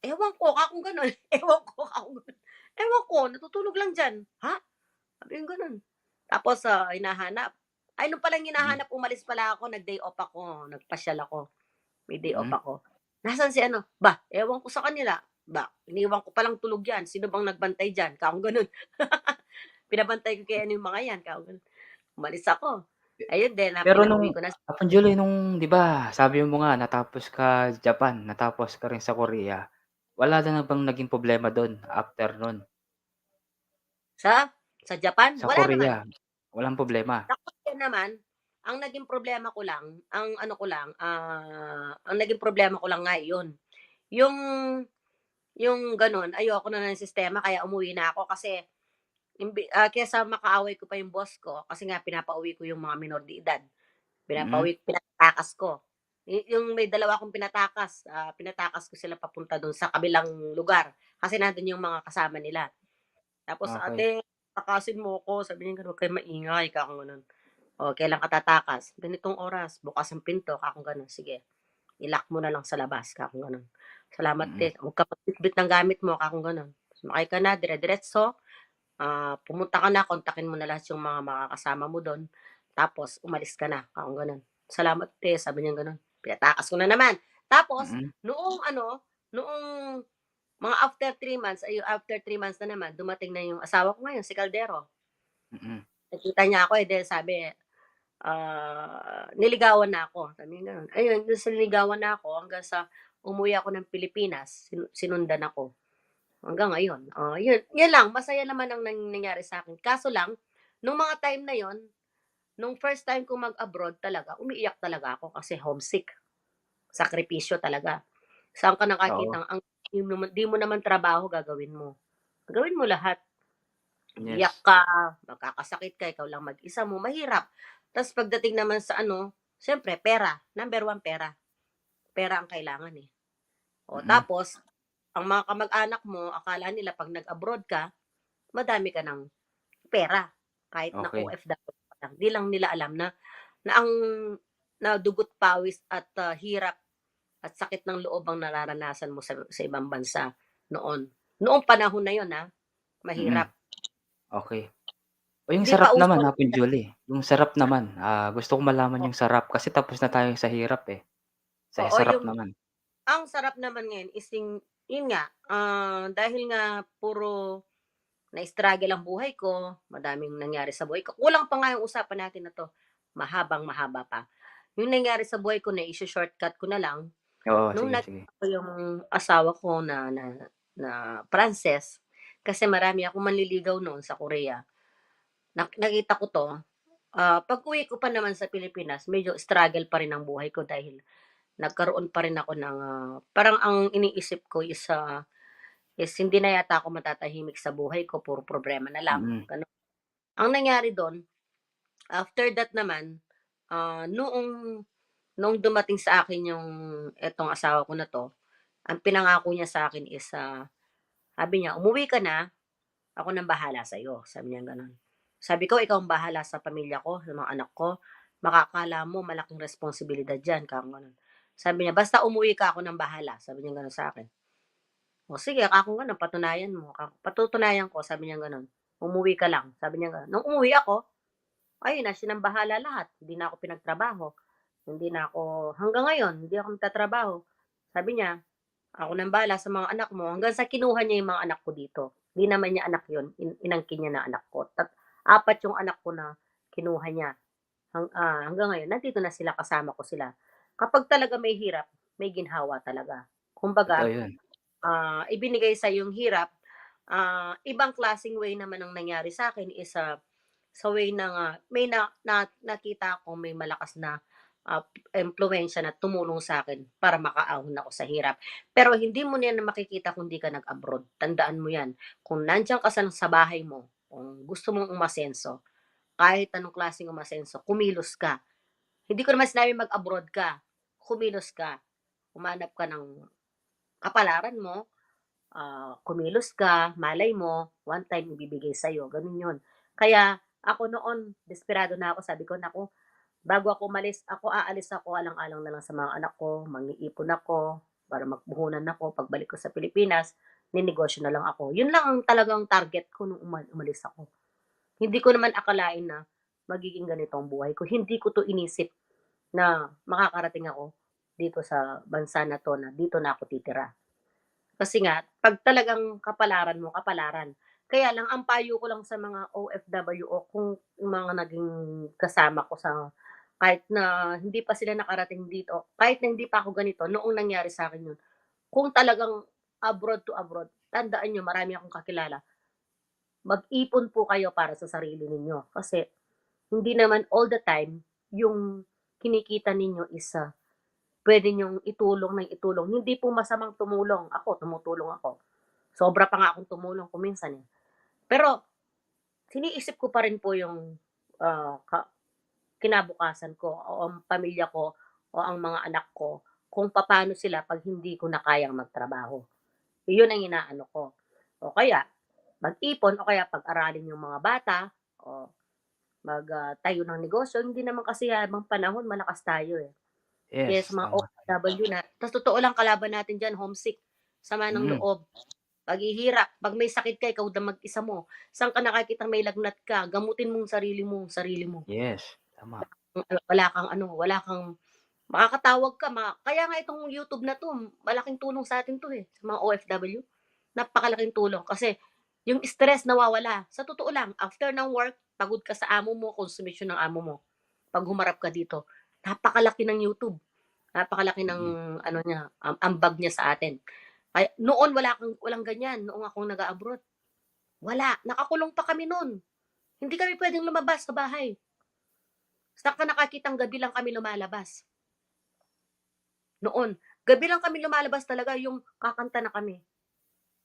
Speaker 3: Ewan ko, kakong ganun. Ewan ko, natutulog lang dyan. Ha? Sabi yung ganun. Tapos, hinahanap. Ay, nung palang hinahanap, umalis pala ako, nag-day off ako, nagpasyal ako. May day off ako. Nasaan si ano? Ba, ewan ko sa kanila. Ba, iniwan ko palang tulog yan. Sino bang nagbantay dyan? Kakong ganun. Pinabantay ko kaya ano yung mga yan. Kakong ganun. Umalis ako. Ayun din,
Speaker 2: Pero
Speaker 3: pinauwi ko na.
Speaker 2: Apong Julie, di ba, sabi mo nga, natapos ka Japan, natapos ka rin sa Korea, wala na bang naging problema doon after nun?
Speaker 3: Sa Japan?
Speaker 2: Sa
Speaker 3: Wala naman.
Speaker 2: Korea, walang problema.
Speaker 3: Sa Korea naman, ang naging problema ko lang, ang naging problema ko lang nga yun. Yung ganun, ayoko na ng sistema, kaya umuwi na ako kasi kesa makaaway ko pa yung boss ko, kasi nga pinapauwi ko yung mga minor de edad. Pinatakas ko. Yung may dalawa akong pinatakas ko sila papunta doon sa kabilang lugar. Kasi nandun yung mga kasama nila. Tapos,
Speaker 2: Okay.
Speaker 3: ate, takasin mo ko. Sabi niya, huwag kayo maingay, kakong ganun. O, kailan ka tatakas? Ganitong oras, bukas ang pinto, kakong ganun. Sige, ilock mo na lang sa labas, kakong ganun. Salamat, te. Huwag ka pagbitbit ng gamit mo, kakong ganun. Sumakay ka na, dire-diretso. Pumunta ka na, kontakin mo na lahat yung mga makakasama mo doon. Tapos, umalis ka na, kakong ganun. Salamat, te. Sabi niya ganun. Pinatakas ko na naman. Tapos, noong mga after 3 months na naman, dumating na yung asawa ko ngayon, si Caldero. Nakita niya ako, dahil sabi, niligawan na ako. Sabi niya ganun. Ayun, sa niligawan na ako, hanggang sa umuwi ako ng Pilipinas, sinundan ako. Hanggang ngayon. Yun lang, masaya naman ang nangyari sa akin. Kaso lang, nung mga time na yon, nung first time ko mag-abroad talaga, umiiyak talaga ako kasi homesick. Sakripisyo talaga. Saan ka nakakita? Di mo naman trabaho, gagawin mo. Gagawin mo lahat. Iyak ka, magkakasakit ka, ikaw lang mag-isa mo, mahirap. Tapos pagdating naman sa Siyempre pera, number 1 pera. Pera ang kailangan, eh. O
Speaker 2: Mm.
Speaker 3: tapos, ang mga kamag-anak mo akala nila 'pag nag-abroad ka, madami ka ng pera, kahit na
Speaker 2: Okey.
Speaker 3: OFW ka lang. 'Di lang nila alam na ang na dugo't pawis at, hirap at sakit ng loob ang nararanasan mo sa ibang bansa noon. Noong panahon na 'yon,
Speaker 2: Mm.
Speaker 3: mahirap.
Speaker 2: Okey. O yung
Speaker 3: Hindi
Speaker 2: sarap
Speaker 3: pa uso
Speaker 2: naman, Hapon Julie, yung sarap naman, gusto ko malaman
Speaker 3: o
Speaker 2: yung sarap kasi tapos na tayo sa hirap, eh. Sa
Speaker 3: oo,
Speaker 2: sarap
Speaker 3: yung
Speaker 2: naman.
Speaker 3: ang sarap naman ngayon is yun nga, dahil nga puro na-struggle ang buhay ko, madaming nangyari sa buhay ko. Kulang pa nga yung usapan natin na 'to, mahabang-mahaba pa. Yung nangyari sa buhay ko nai-sho-shortcut ko na lang,
Speaker 2: Oo,
Speaker 3: nung
Speaker 2: sige, sige.
Speaker 3: nakita ko yung asawa ko na Pranses, kasi marami akong manliligaw noon sa Korea. Nakita ko 'to, pag-uwi ko pa naman sa Pilipinas medyo struggle pa rin ang buhay ko dahil nagkaroon pa rin ako ng, parang ang iniisip ko is hindi na yata ako matatahimik sa buhay ko, puro problema na lang,
Speaker 2: Mm.
Speaker 3: gano'n. Ang nangyari do'n, after that naman, noong dumating sa akin yung etong asawa ko na 'to, ang pinangako niya sa akin is, sabi niya, "Umuwi ka na, ako ng bahala sa'yo." Sabi niyang gano'n. Sabi ko, "Ikaw ang bahala sa pamilya ko, sa mga anak ko. Makakala mo malaking responsibilidad 'yan." Kang gano'n. Sabi niya, "Basta umuwi ka, ako ng bahala." Sabi niyang gano'n sa'kin. "O sige, kako gano'n patunayan mo." Patutunayan ko, sabi niyang gano'n. "Umuwi ka lang." Sabi niya gano'n. Nung umuwi ako, ayun na, siya ng bahala lahat. Hindi na ako pinagtrabaho. Hindi na ako hanggang ngayon, hindi ako nagtatrabaho. Sabi niya, "Ako ng bahala sa mga anak mo." Hanggang sa kinuha niya yung mga anak ko dito. 'Di naman niya anak 'yun, inangkin niya na anak ko. 4 yung anak ko na kinuha niya. Hanggang ngayon nandito na sila, kasama ko sila. Kapag talaga may hirap, may ginhawa talaga.
Speaker 2: Totoo
Speaker 3: Kumbaga,
Speaker 2: yun.
Speaker 3: ibinigay sa yung hirap, ibang klaseng way naman ang nangyari sa'kin is, sa way ng, may nakita akong may malakas na, impluwensiya na tumulong sa'kin para makaahon ako sa hirap. Pero hindi mo yan makikita kung di ka nag-abroad, tandaan mo yan. Kung nandiyan ka sa bahay mo, kung gusto mong umasenso, kahit anong klaseng umasenso, kumilos ka. Hindi ko naman sinabing mag-abroad ka, kumilos ka, humanap ka ng kapalaran mo, kumilos ka, malay mo, one time ibibigay sa'yo, gano'n 'yun. Kaya ako noon, desperado na ako, sabi ko, "Naku, bago ako umalis, aalis ako, alang-alang na lang sa mga anak ko, mag-iipon ako para magpuhunan ako, pagbalik ko sa Pilipinas, ninegosyo na lang ako." 'Yun lang ang talagang target ko nung umalis ako. Hindi ko naman akalain na magiging ganito ang buhay ko. Hindi ko 'to inisip na makakarating ako dito sa bansa na 'to, na dito na ako titira. Kasi nga 'pag talagang kapalaran mo, kapalaran. Kaya lang ang payo ko lang sa mga OFW o kung yung mga naging kasama ko sa kahit na hindi pa sila nakarating dito, kahit na hindi pa ako ganito, noong nangyari sa'kin yun, kung talagang abroad to abroad, tandaan niyo, marami akong kakilala, mag-ipon po kayo para sa sarili ninyo. Kasi hindi naman all the time yung kinikita ninyo is, puwede niyong itulong ng itulong. Hindi po masamang tumulong. Ako, tumutulong ako. Sobra pa nga akong tumulong kung minsan, eh. Pero siniisip ko pa rin po yung, kinabukasan ko o ang pamilya ko o ang mga anak ko, kung papaano sila 'pag hindi ko na kayang magtrabaho. Iyon ang inaano ko. O kaya mag-ipon o kaya pag-aralin yung mga bata o tayo ng negosyo. Hindi naman kasi habang panahon malakas tayo, eh. Kaya
Speaker 2: Yes,
Speaker 3: sa mga
Speaker 2: tama.
Speaker 3: OFW na ta's totoo lang, kalaban natin diyan homesick, sama ng
Speaker 2: Mm.
Speaker 3: loob, paghihirap, 'pag may sakit ka ikaw lang mag-isa mo, saan ka nakakitang may lagnat ka, gamutin mong sarili mo.
Speaker 2: Yes, tama.
Speaker 3: Wala kang ano, wala kang makakatawag ka, kaya nga itong YouTube na 'to, malaking tulong sa atin 'to, eh, sa mga OFW. Napakalaking tulong kasi yung stress nawawala. Sa totoo lang, after ng work, pagod ka sa amo mo, konsumisyon ng amo mo, 'pag humarap ka dito, napakalaki ng YouTube, napakalaki ng
Speaker 2: Mm.
Speaker 3: ano niya, ambag niya sa atin. Noon walang ganyan, noong akong nag-a-abroad. Wala, nakakulong pa kami nun. Hindi kami puwedeng lumabas sa bahay. Saan ka nakakitang gabi lang kami lumalabas, noon. Gabi lang kami lumalabas talaga, yung kakanta na kami.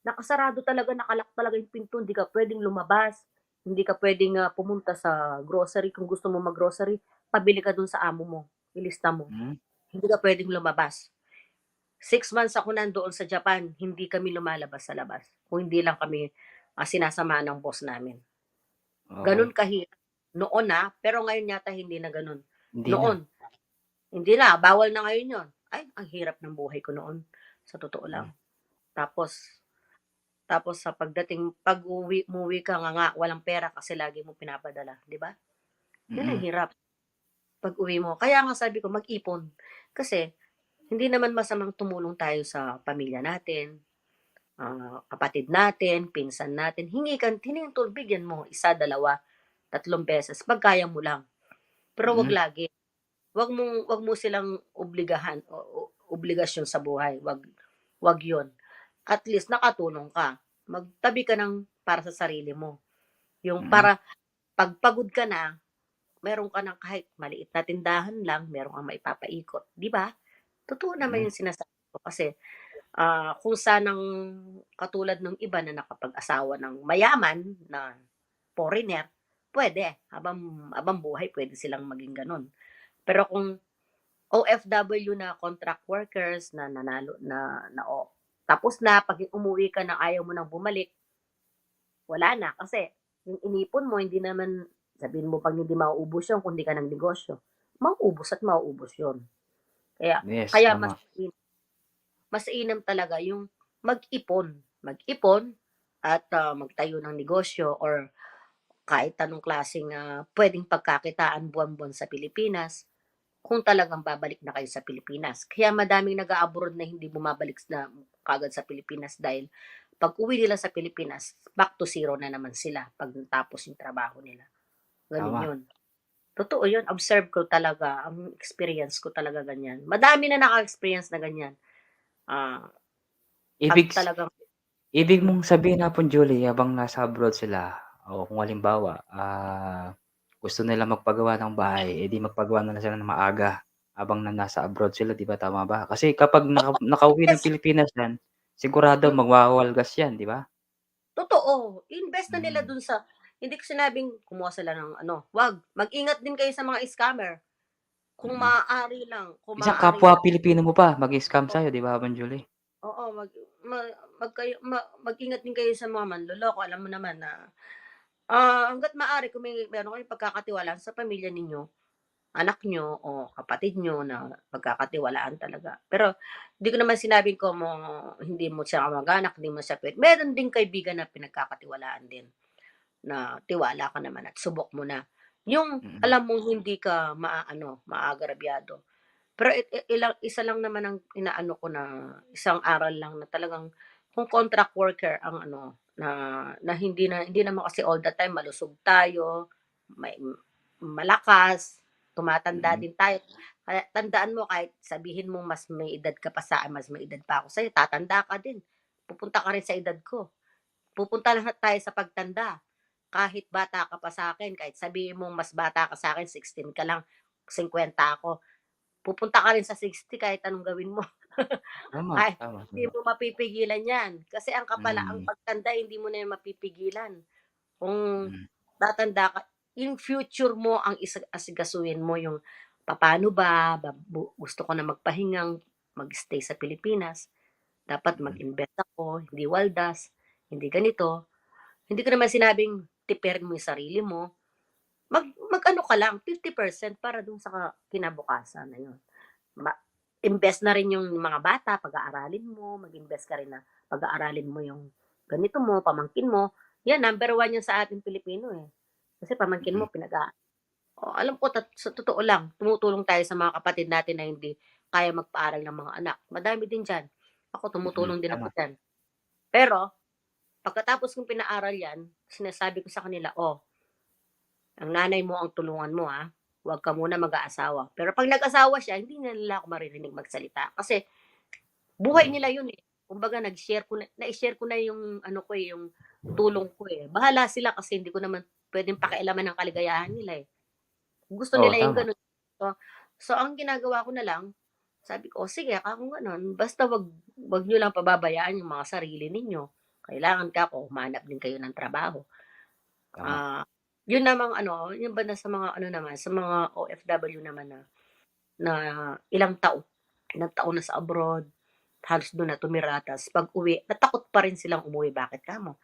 Speaker 3: Nakasarado talaga, talaga yung pinto, hindi ka puwedeng lumabas, hindi ka puwedeng, pumunta sa grocery. Kung gusto mo mag-grocery, pabili ka dun sa amo mo. ilista mo.
Speaker 2: Hmm.
Speaker 3: Hindi ka pwedeng lumabas. 6 months ako nandoon sa Japan, hindi kami lumalabas sa labas. Kung hindi lang kami sinasama ng boss namin. Ganun
Speaker 2: Okey.
Speaker 3: kahirap. Noon pero ngayon yata hindi na ganun.
Speaker 2: Hindi na.
Speaker 3: Noon, hindi na, bawal na ngayon yon. Ay, ang hirap ng buhay ko noon. Sa totoo lang.
Speaker 2: Hmm.
Speaker 3: Tapos, tapos sa umuwi ka nga, walang pera kasi lagi mo pinapadala, di ba? Yun ang
Speaker 2: Mm.
Speaker 3: hirap. Pag uwi mo. Kaya nga sabi ko, mag-ipon. Kasi, hindi naman masamang tumulong tayo sa pamilya natin, kapatid natin, pinsan natin. Hingi ng tulong, bigyan mo, 1, 2, 3 beses, pag kaya mo lang. Pero wag
Speaker 2: Mm.
Speaker 3: lagi. Wag mo silang obligasyon sa buhay. Wag 'yon. At least nakatulong ka. Magtabi ka ng para sa sarili mo. Yung
Speaker 2: Mm.
Speaker 3: para pag pagod ka na, meron ka ng kahit maliit na tindahan lang, meron kang maipapaikot, 'di ba? Totoo naman
Speaker 2: Mm.
Speaker 3: yung sinasabi ko kasi kung sanang katulad ng iba na nakapag-asawa ng mayaman na foreigner, pwede. Habang buhay, pwede silang maging ganun. Pero kung OFW na contract workers na nanalo tapos na pag umuwi ka na ayaw mo nang bumalik, wala na kasi yung inipon mo hindi naman sabihin mo pag hindi mauubos yun kung hindi ka ng negosyo. Mauubos at mauubos yun. Kaya
Speaker 2: Yes,
Speaker 3: kaya
Speaker 2: tama.
Speaker 3: mas inam talaga yung mag-ipon. Mag-ipon at magtayo ng negosyo or kahit anong klaseng pwedeng pagkakitaan buwan-buwan sa Pilipinas kung talagang babalik na kayo sa Pilipinas. Kaya madaming nag-a-abroad na hindi bumabalik na kagad sa Pilipinas dahil pag uwi nila sa Pilipinas, back to zero na naman sila pag natapos yung trabaho nila. Ganun
Speaker 2: Tama.
Speaker 3: yun. Totoo yun. Observe ko talaga. Ang experience ko talaga ganyan. Madami na naka-experience na ganyan. Ah, pag
Speaker 2: Ibig s
Speaker 3: talagang
Speaker 2: ibig
Speaker 3: mm,
Speaker 2: mong sabihin na po, Julie, habang nasa abroad sila o kung halimbawa, gusto nila magpagawa ng bahay, eh, di magpagawa na lang sila ng maaga habang nasa abroad sila, 'di ba, tama ba? Kasi kapag nakauwi ng
Speaker 3: yes,
Speaker 2: Pilipinas 'yan, sigurado
Speaker 3: mm,
Speaker 2: magwawalgas 'yan, 'di ba?
Speaker 3: totoo. Invest na nila
Speaker 2: Mm.
Speaker 3: dun sa hindi ko sinabing kumuha sila ng ano, wag. Mag-ingat din kayo sa mga scammer.
Speaker 2: Mm.
Speaker 3: Kung
Speaker 2: Minsan
Speaker 3: maaari
Speaker 2: kapwa
Speaker 3: lang.
Speaker 2: Pilipino mo pa mag-scam sa'yo, 'di ba, Ma'am Julie?
Speaker 3: Oo, mag-ingat din kayo sa mga manloloko. Alam mo naman na, hangga't maaari kung meron kayong pagkakatiwalaan sa pamilya ninyo, anak nyo o kapatid nyo na pagkakatiwalaan talaga. Pero hindi ko naman sinabing ko mo hindi mo siya kamag-anak, hindi mo siya puwede meron ding kaibigan na pinagkakatiwalaan din, na tiwala ka naman at subok mo na. Yung
Speaker 2: Mm.
Speaker 3: alam mong hindi ka maagrabyado. Pero isa lang naman ang inaano ko na isang aral lang na talagang kung contract worker ang ano, na hindi naman kasi all the time malusog tayo, may malakas, tumatanda
Speaker 2: Mm.
Speaker 3: din tayo. Kaya tandaan mo kahit sabihin mong mas may edad pa ako sa'yo, tatanda ka din. Pupunta ka rin sa edad ko. Pupunta lahat tayo sa pagtanda. Kahit bata ka pa sa'kin, kahit sabihin mong mas bata ka sa'kin, 16 ka lang, 50 ako. Pupunta ka rin sa 60 kahit anong gawin mo.
Speaker 2: Tama,
Speaker 3: Ay,
Speaker 2: tama,
Speaker 3: hindi
Speaker 2: tama.
Speaker 3: mo mapipigilan 'yan. Kasi ang
Speaker 2: Mm.
Speaker 3: pagtanda hindi mo na 'yan mapipigilan. Kung
Speaker 2: Mm.
Speaker 3: tatanda ka, yung future mo ang asikasuhin mo yung papaano ba, gusto ko na magpahingang mag-stay sa Pilipinas, dapat
Speaker 2: Mm.
Speaker 3: mag-invest ako, hindi waldas, hindi ganito. Hindi ko naman sinabing tipirin mo yung sarili mo. Mag-ano ka lang, 50% para dun sa kinabukasan na yun. Ma invest na rin yung mga bata, pag-aaralin mo, mag-invest ka rin na pag-aaralin mo yung ganito mo, pamangkin mo. Yan, number 1 yan sa ating Pilipino, eh. Kasi pamangkin
Speaker 2: Mm.
Speaker 3: mo alam ko sa totoo lang, tumutulong tayo sa mga kapatid natin na hindi kaya magpaaral ng mga anak. Madami din diyan. Ako
Speaker 2: Mm.
Speaker 3: tumutulong din ako
Speaker 2: Tama.
Speaker 3: diyan. Pero pagkatapos kong pinaaral yan, sinasabi ko sa kanila, "Oh, ang nanay mo ang tulungan mo, huwag ka muna mag-aasawa." Pero 'pag nag-asawa siya, hindi na nila ako maririnig magsalita kasi buhay nila yun, eh. Kumbaga nai-share ko na yung ano ko, eh, yung tulong ko, eh. Bahala sila kasi hindi ko naman puwedeng pakialaman ang kaligayahan nila, eh. Kung gusto
Speaker 2: Oo,
Speaker 3: nila yung
Speaker 2: tama.
Speaker 3: gano'n. So ang ginagawa ko na lang, sabi ko, "O sige, kung gano'n, basta 'wag niyo lang pababayaan yung mga sarili ninyo. Kailangan kako humanap din kayo ng trabaho."
Speaker 2: Tama.
Speaker 3: Ah, yun namang ano, yung banda sa mga ano naman, sa mga OFW naman na na ilang taon na sa abroad, halos doon na tumira, tas pag-uwi natakot pa rin silang umuwi. Bakit kamo?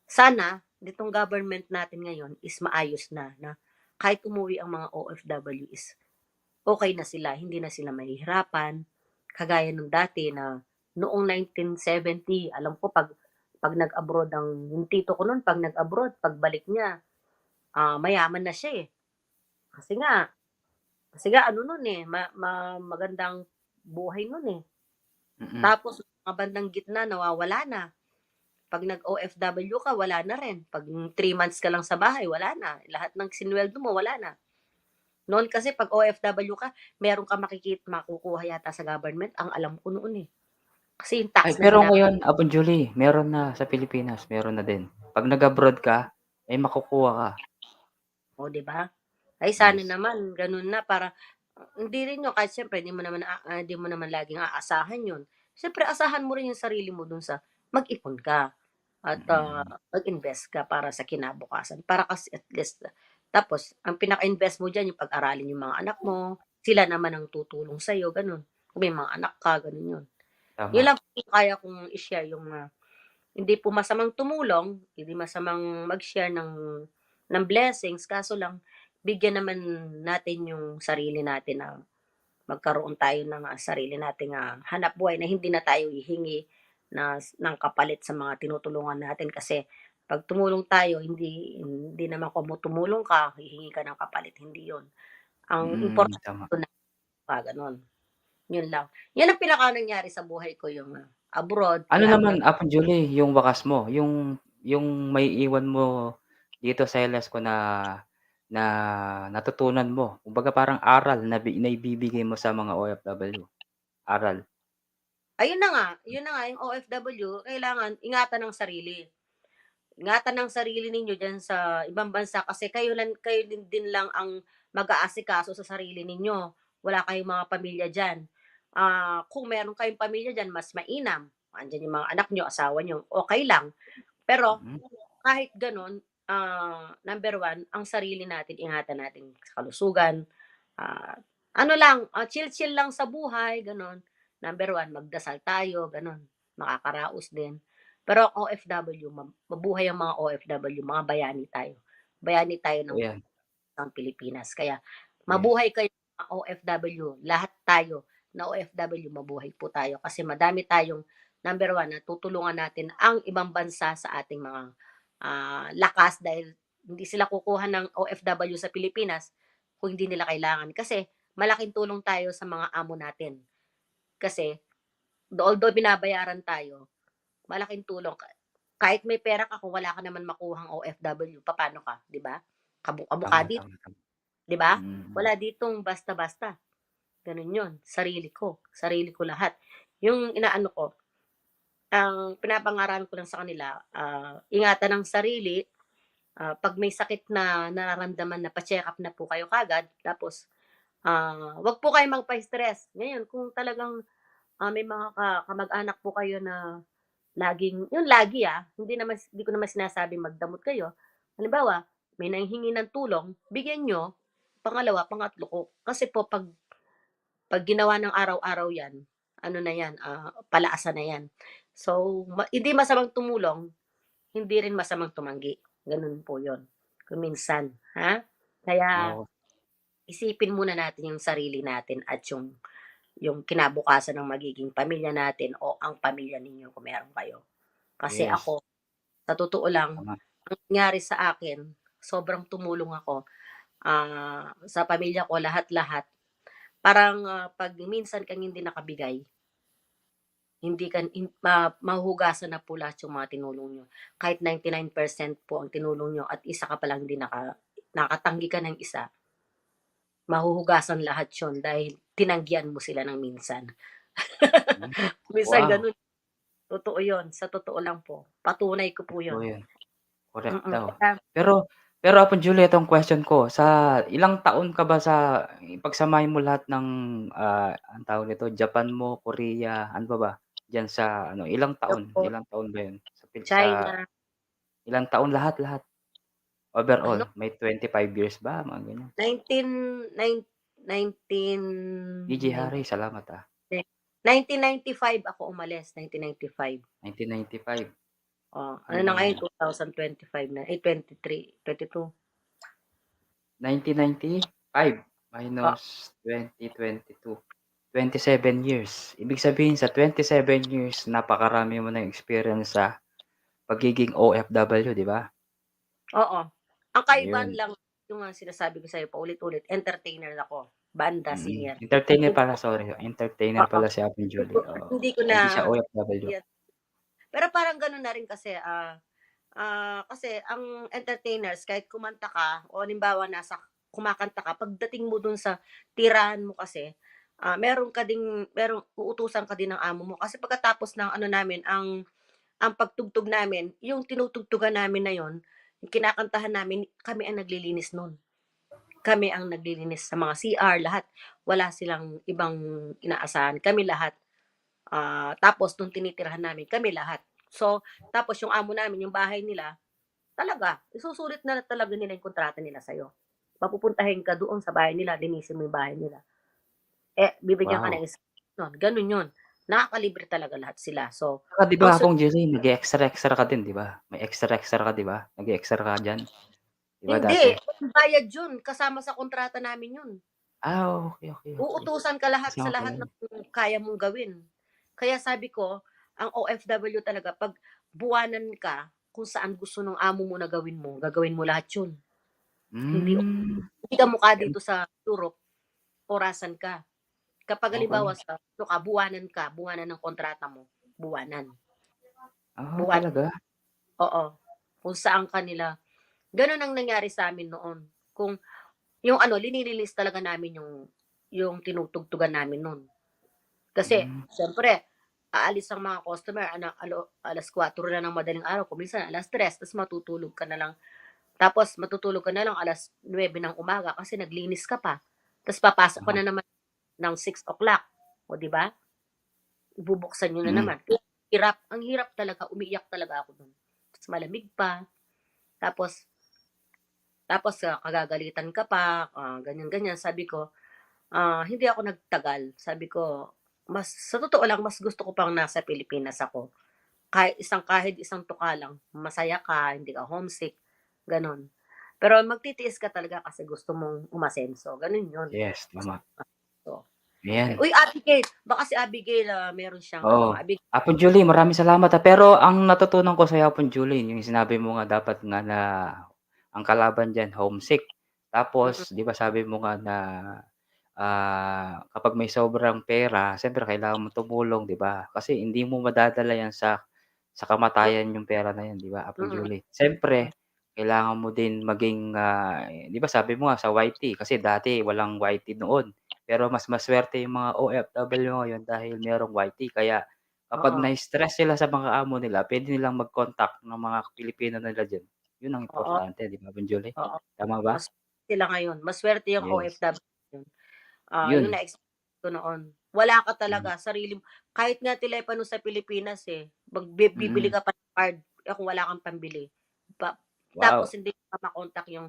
Speaker 3: Sana nitong government natin ngayon is maayos na kahit umuwi ang mga OFW is okay na sila, hindi na sila mahihirapan. Kagaya nung dati na noong 1970, alam ko pag nag-abroad yung tito ko noon, pag nag-abroad, pagbalik niya, mayaman na siya eh. Kasi nga, ano nun eh, magandang buhay nun eh.
Speaker 2: Mm.
Speaker 3: Tapos, mga bandang gitna, nawawala na. Pag nag-OFW ka, wala na rin. Pag 3 months ka lang sa bahay, wala na. Lahat ng sinweldo mo, wala na. Noon kasi pag OFW ka, meron ka makukuha yata sa government. Ang alam ko noon eh. Kasi yung
Speaker 2: Ay,
Speaker 3: tax na
Speaker 2: pero ngayon, Apon Julie, meron na sa Pilipinas, meron na din. Pag nag-abroad ka, ay makukuha ka.
Speaker 3: o, di ba? Ay sana
Speaker 2: Yes.
Speaker 3: naman ganun na para hindi rin yun kahit siyempre hindi mo naman laging aasahan yun. Siyempre asahan mo rin yung sarili mo dun sa mag-ipon ka at
Speaker 2: Mm.
Speaker 3: mag-invest ka para sa kinabukasan. Para kasi at least tapos ang pinaka-invest mo diyan yung pag-aralin yung mga anak mo, sila naman ang tutulong sa iyo, ganun. Kung may mga anak ka, ganun yun. Yun
Speaker 2: Tama.
Speaker 3: lang po yung kaya kong i-share yung hindi po masamang tumulong, hindi masamang mag-share ng blessings, kaso lang bigyan naman natin yung sarili natin na magkaroon tayo ng sarili nating hanap buhay na hindi na tayo hihingi ng kapalit sa mga tinutulungan natin kasi pag tumulong tayo, hindi naman kung tumulong ka, hihingi ka ng kapalit, hindi yun. Ang
Speaker 2: Mm,
Speaker 3: importante
Speaker 2: tama.
Speaker 3: na ganun. Yun lang. Yan ang pinaka nangyari sa buhay ko yung abroad,
Speaker 2: Ano
Speaker 3: kaya
Speaker 2: naman, Apon Julie, yung wakas mo, yung maiiwan mo dito sa LS ko na natutunan mo. Kumbaga parang aral na naibibigay mo sa mga OFW. Aral.
Speaker 3: ayun na nga, yung OFW, kailangan ingatan ng sarili. Ingatan ng sarili ninyo diyan sa ibang bansa kasi kayo din lang ang mag-aasikaso sa sarili ninyo. Wala kayong mga pamilya diyan. Kung meron kayong pamilya diyan, mas mainam. Andiyan yung mga anak niyo, asawa niyo, okey lang. Pero
Speaker 2: Mm.
Speaker 3: kahit gano'n, number 1, ang sarili natin ingatan natin sa kalusugan, ah, ano lang, chill-chill lang sa buhay, gano'n. Number 1, magdasal tayo, gano'n, makakaraos din. Pero ang OFW, mabuhay ang mga OFW, mga bayani tayo. Bayani tayo
Speaker 2: Totoo yan.
Speaker 3: ng Pilipinas. Kaya
Speaker 2: Yes.
Speaker 3: mabuhay kayo mga OFW, lahat tayo na OFW, mabuhay po tayo kasi madami tayong number 1 na tutulungan natin ang ibang bansa sa ating mga lakas dahil hindi sila kukuha ng OFW sa Pilipinas kung hindi nila kailangan. Kasi malaking tulong tayo sa mga amo natin. Kasi although binabayaran tayo, malaking tulong. Kahit may pera ka kung wala ka naman makuhang OFW, papaano ka, 'di ba? Kamukha
Speaker 2: Tama,
Speaker 3: dito,
Speaker 2: tama, tama.
Speaker 3: 'di ba?
Speaker 2: Mm.
Speaker 3: Wala ditong basta-basta. Ganun 'yon. Sarili ko lahat. Yung inaano ko, ang pinapangaral ko lang sa kanila, ingatan ang sarili. 'Pag may sakit na nararamdaman na pa-check-up na po kayo kaagad. Tapos, 'wag po kayong magpa-stress. Ngayon kung talagang, may mga kamag-anak po kayo na laging yung lagi, hindi ko naman sinasabing magdamot kayo. Halimbawa, may nanghihingi ng tulong, bigyan niyo. Pangalawa, pangatlo ko kasi po 'pag ginawa ng araw-araw 'yan, ano na 'yan, palaasa na 'yan. So, hindi masamang tumulong, hindi rin masamang tumanggi, gano'n po 'yun, kung minsan, ha? Kaya
Speaker 2: Oo.
Speaker 3: isipin muna natin yung sarili natin at yung kinabukasan ng magiging pamilya natin o ang pamilya ninyo kung meron kayo. Kasi
Speaker 2: Yes.
Speaker 3: ako, sa totoo lang,
Speaker 2: Tama.
Speaker 3: ang nangyari sa akin, sobrang tumulong ako, sa pamilya ko lahat-lahat. Parang, 'pag minsan kang hindi nakabigay, hindi ka mahuhugasan na po lahat yung mga tinulong niyo. Kahit 99% po ang tinulong niyo at isa ka pa lang hindi nakatanggi ka ng isa, mahuhugasan lahat yun dahil tinanggihan mo sila ng minsan.
Speaker 2: Hmm.
Speaker 3: Minsan
Speaker 2: Wow,
Speaker 3: gano'n, totoo yun, sa totoo lang po. Patunay ko po
Speaker 2: totoo
Speaker 3: yun.
Speaker 2: yun. Correct daw.
Speaker 3: Kaya
Speaker 2: Pero Apon Julie, itong question ko, sa ilang taon ka ba sa pagsamahin mo lahat ng, anong tawag nito, Japan mo, Korea, ano pa ba? Diyan sa ano,
Speaker 3: po,
Speaker 2: ilang taon ba 'yun? Sa
Speaker 3: China,
Speaker 2: ilang taon lahat?
Speaker 3: ano,
Speaker 2: Overall, may 25 years ba, mga ganyan?
Speaker 3: 19 nine
Speaker 2: DJ Harry, salamat
Speaker 3: 1995 ako umalis, 1995.
Speaker 2: 1995.
Speaker 3: Ano na ngayon, 2025 na, 23, 22.
Speaker 2: 1995 minus 2022. 27 years. Ibig sabihin sa 27 years, napakarami mo ng experience sa pagiging OFW, di ba?
Speaker 3: Oo. Ang kaibahan
Speaker 2: Ayun.
Speaker 3: lang, yung sinasabi ko sa'yo, paulit-ulit, entertainer ako. Banda, singer.
Speaker 2: Entertainer pala, sorry. Entertainer
Speaker 3: Oo.
Speaker 2: pala si Apple Julie.
Speaker 3: Hindi ko
Speaker 2: Hindi siya
Speaker 3: na,
Speaker 2: OFW.
Speaker 3: pero parang gano'n na rin kasi, kasi ang entertainers, kahit kumanta ka, o halimbawa kumakanta ka, pagdating mo dun sa tirahan mo kasi, uutusan ka din ng amo mo. Kasi pagkatapos ng ano namin, ang pagtugtog namin, yung tinutugtugan namin na yon, yung kinakantahan namin, kami ang naglilinis nun. Kami ang naglilinis sa mga CR, lahat. Wala silang ibang inaasahan. Kami lahat. Tapos nung tinitirahan namin, kami lahat. So, tapos yung amo namin, yung bahay nila, talaga, isusulit na talaga nila yung kontrata nila sa'yo. Papupuntahin ka doon sa bahay nila, linisin mo yung bahay nila. Bibigyan ka
Speaker 2: Wow.
Speaker 3: ng isa. Ganun yun. Nakakalibre talaga lahat sila. So,
Speaker 2: Saka di ba, Apong Julie, nag-extra ka din, di ba? May extra ka, di ba? Nag-extra ka dyan. Di ba
Speaker 3: hindi,
Speaker 2: dati?
Speaker 3: bayad yun. Kasama sa kontrata namin yun.
Speaker 2: Okay.
Speaker 3: Uutusan ka lahat sa
Speaker 2: Kasama
Speaker 3: lahat
Speaker 2: pala.
Speaker 3: ng kaya mong gawin. Kaya sabi ko, ang OFW talaga, pag buwanan ka, kung saan gusto ng amo mo na gawin mo, gagawin mo lahat yun. Hindi ka mukha dito sa Europe, orasan ka. Kapag halimbawa sa buwanan ng kontrata mo, buwanan.
Speaker 2: Talaga?
Speaker 3: Oo. Kung saan kanila. Ganun ang nangyari sa amin noon. Kung yung linilinis talaga namin yung tinutugtugan namin noon. Kasi, syempre, aalis ang mga customer, alas 4 na ng madaling araw, kung minsan alas 3, tapos matutulog ka na lang. Tapos matutulog ka na lang alas 9 ng umaga kasi naglinis ka pa. Tapos papasok ka na naman ng 6 o'clock. O, di ba? Ibubuksan nyo na naman. Ang hirap talaga, umiiyak talaga ako dun. Tapos malamig pa. Tapos kagagalitan ka pa, ganyan-ganyan. Sabi ko, hindi ako nagtagal. Sabi ko, sa totoo lang, mas gusto ko pang nasa Pilipinas ako. Kahit isang tuka lang, masaya ka, hindi ka homesick, ganon. Pero magtitiis ka talaga kasi gusto mong umasenso. Ganun yun.
Speaker 2: Yes, tama.
Speaker 3: So,
Speaker 2: Ayan.
Speaker 3: uy, Abigail, baka si Abigail, meron siyang Abigail.
Speaker 2: Apon Julie, maraming salamat Pero ang natutunan ko sa'yo, Apon Julie, yung sinabi mo nga dapat nga na ang kalaban diyan homesick. Tapos, di ba sabi mo nga na kapag may sobrang pera, siyempre kailangan mo tumulong, di ba? Kasi hindi mo madadala yan sa kamatayan yung pera na yan, di ba, Apon Julie? Siyempre, kailangan mo din maging, di ba sabi mo nga sa YT, kasi dati walang YT noon. Pero mas maswerte yung mga OFW ngayon dahil merong YT. Kaya kapag na-stress sila sa mga amo nila, pwede nilang mag-contact ng mga Pilipino nila diyan. Yun ang
Speaker 3: Oo.
Speaker 2: importante, di ba, Apon Julie?
Speaker 3: Oo.
Speaker 2: Tama ba?
Speaker 3: Mas sila ngayon. Maswerte yung
Speaker 2: Yes.
Speaker 3: OFW.
Speaker 2: Yun.
Speaker 3: Yung na-experience ko noon. Wala ka talaga, kahit nga telepono sa Pilipinas bibili ka pa ng card, kung wala kang pambili. Tapos hindi ka makontak yung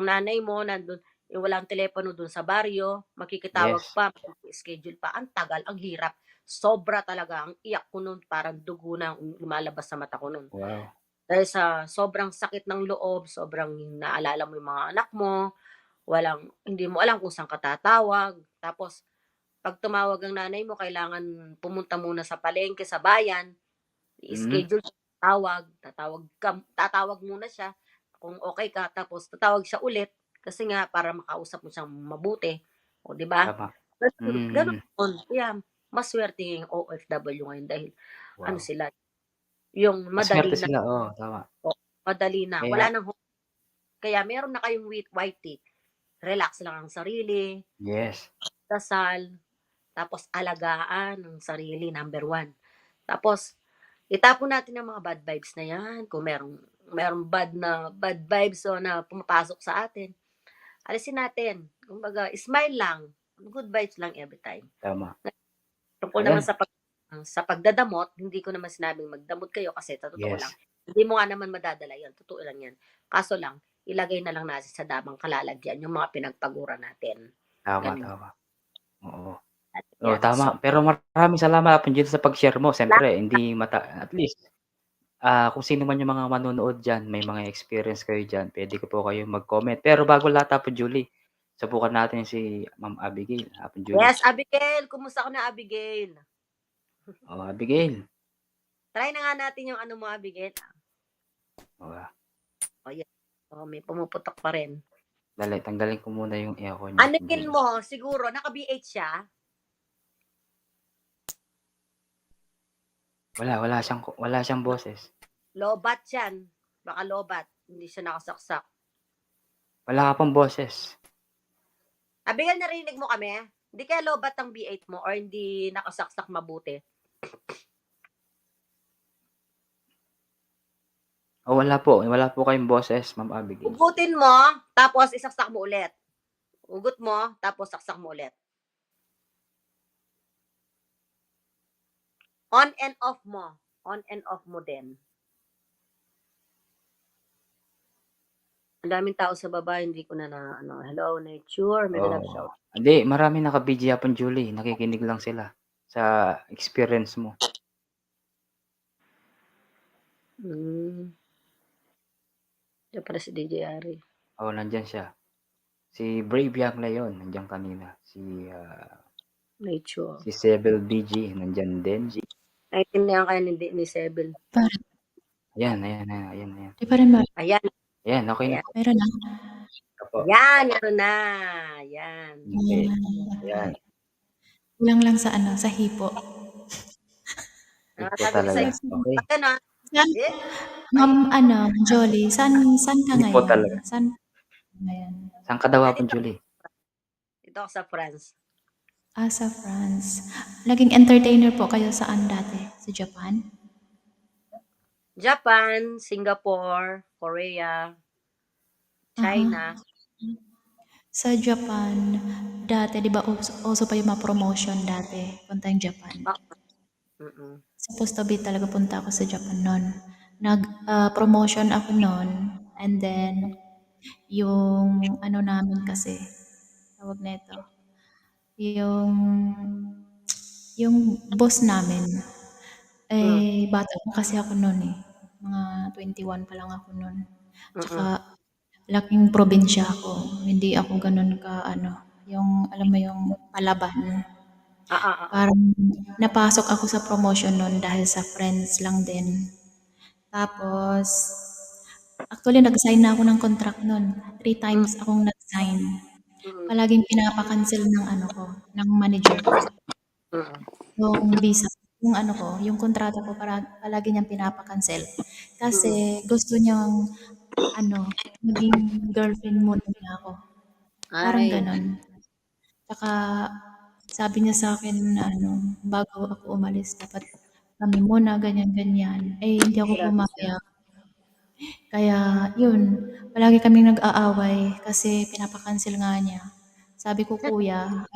Speaker 3: nanay mo, nandun, yung walang telepono dun sa baryo, makikitawag pa, schedule pa, ang tagal, ang hirap. Sobra talaga, ang iyak ko noon, parang dugo na lumalabas sa mata ko noon.
Speaker 2: Wow.
Speaker 3: Dahil sa sobrang sakit ng loob, sobrang naalala mo yung mga anak mo, hindi mo alam kung saan ka tatawag. Tapos, pag tumawag ang nanay mo, kailangan pumunta muna sa palengke, sa bayan, i-schedule, tatawag muna siya, kung okay ka, tapos tatawag siya ulit, kasi nga, para makausap mo siyang mabuti. O, di ba?
Speaker 2: Tama.
Speaker 3: Ganun. Yeah, maswerte yung OFW ngayon dahil,
Speaker 2: Wow.
Speaker 3: sila, yung madali
Speaker 2: Maswerte sila, tama.
Speaker 3: Madali na. Wala nang kaya meron na kayong YT. Relax lang ang sarili.
Speaker 2: Yes.
Speaker 3: Dasal. Tapos alagaan ang sarili, number 1. Tapos, itapon natin ang mga bad vibes na yan. Kung merong bad vibes na pumapasok sa atin, alisin natin. Kumbaga, smile lang. Good vibes lang every time.
Speaker 2: Tama.
Speaker 3: Tungkol naman sa pagdadamot, hindi ko naman sinabing magdamot kayo kasi sa totoo lang, hindi mo nga naman madadala yan. Totoo lang yan. Kaso lang, ilagay na lang natin sa damang kalalagyan yung mga pinagpagura natin.
Speaker 2: Tama,
Speaker 3: Galing.
Speaker 2: tama. Oo. Oo,
Speaker 3: Yan. So,
Speaker 2: tama. Pero maraming salamat Apple Julie sa pag-share mo. Siyempre hindi at least, kung sino man yung mga manonood diyan, may mga experience kayo diyan, puwede ko po kayong mag-comment. Pero bago lahat Apple Julie, subukan natin si Ma'am Abigail, Apple Julie.
Speaker 3: yes, Abigail. Kumusta ka na, Abigail?
Speaker 2: Oh, Abigail.
Speaker 3: Try na nga natin yung ano mo, Abigail.
Speaker 2: Oh,
Speaker 3: O, yan. O, may pumuputok pa rin.
Speaker 2: dali, tanggalin ko muna yung echo niya.
Speaker 3: Anil mo, siguro, naka-B8 siya.
Speaker 2: Wala siyang boses.
Speaker 3: Lobat yan. Baka lobat. Hindi siya nakasaksak.
Speaker 2: Wala ka pang boses.
Speaker 3: Abigail, narinig mo kami? Hindi kaya lobat ang B8 mo or hindi nakasaksak mabuti?
Speaker 2: Oh, wala po kayong boses, Ma'am Abigail.
Speaker 3: Ugutin mo, tapos isaksak mo ulit. Ugot mo, tapos saksak mo ulit. On and off mo. On and off mo din. Ang daming tao sa baba, hindi ko na ano. Hello, nature. May love shout.
Speaker 2: Hindi, marami naka-BG Apple Julie, nakikinig lang sila sa experience mo.
Speaker 3: Diyan pala si DJ Ari.
Speaker 2: Oh, nandiyan siya. Si Brave Young Leon, nandiyan kanina.
Speaker 3: Nature.
Speaker 2: Si Sebel BG, nandiyan din.
Speaker 3: Naintindihan kayo ni Sebel.
Speaker 2: Ayan.
Speaker 4: Di pa rin ba?
Speaker 3: Ayan.
Speaker 2: Ayan, okay na.
Speaker 4: Meron na.
Speaker 2: Opo.
Speaker 3: Yan, meron na. Yan.
Speaker 2: Okay. Ayan.
Speaker 4: Kulang lang sa sa hipo.
Speaker 2: Good po talaga. Okay.
Speaker 3: Ano?
Speaker 4: Saan, Ma'am Jolly, saan ka
Speaker 2: Hindi po
Speaker 4: ngayon?
Speaker 2: talaga.
Speaker 4: Saan ngayon?
Speaker 2: Saan ka daw Apple Julie?
Speaker 3: Dito ako sa France.
Speaker 4: Sa France. Naging entertainer po kayo saan dati? Sa Japan?
Speaker 3: Japan, Singapore, Korea, China.
Speaker 4: Sa Japan, dati, di ba, uso pa yung mga promotion dati, punta yung Japan. Supposed to be talaga punta ako sa Japan noon. Nag-promotion ako noon, and then, yung ano namin kasi, tawag na ito, yung boss namin, bata pa kasi ako noon mga 21 pa lang ako noon. Tsaka, laking probinsya ako. Hindi ako ganun ka, yung, alam mo yung palaban. Parang napasok ako sa promotion nun dahil sa friends lang din. Tapos, actually, nag-sign na ako ng contract nun. 3 times akong nag-sign. Palaging pinapakancel ng manager ko. Yung visa, yung kontrata ko, palagi niyang pinapakancel. Kasi gusto niyang maging girlfriend muna niya ako. Parang ganon. Saka, sabi niya sa akin na bago ako umalis, dapat kami muna, ganyan-ganyan. Hindi ako pumayag. Kaya, yun, palagi kaming nag-aaway kasi pinapakancel nga niya. Sabi ko, kuya,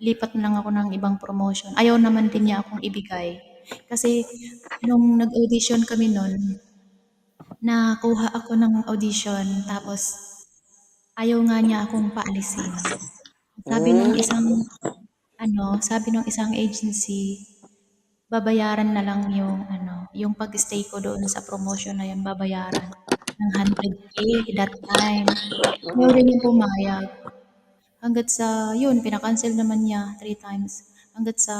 Speaker 4: lipat na lang ako ng ibang promotion. Ayaw naman din niya akong ibigay. Kasi, nung nag-audition kami nun, nakuha ako ng audition, tapos ayaw nga niya akong paalisin. Sabi ng isang agency, babayaran na lang yung pag-stay ko doon sa promotion na yun, babayaran ng 100K that time. Ayaw rin yung pumayag. Hanggat sa, yun, pinakancel naman niya 3 times. Hanggat sa,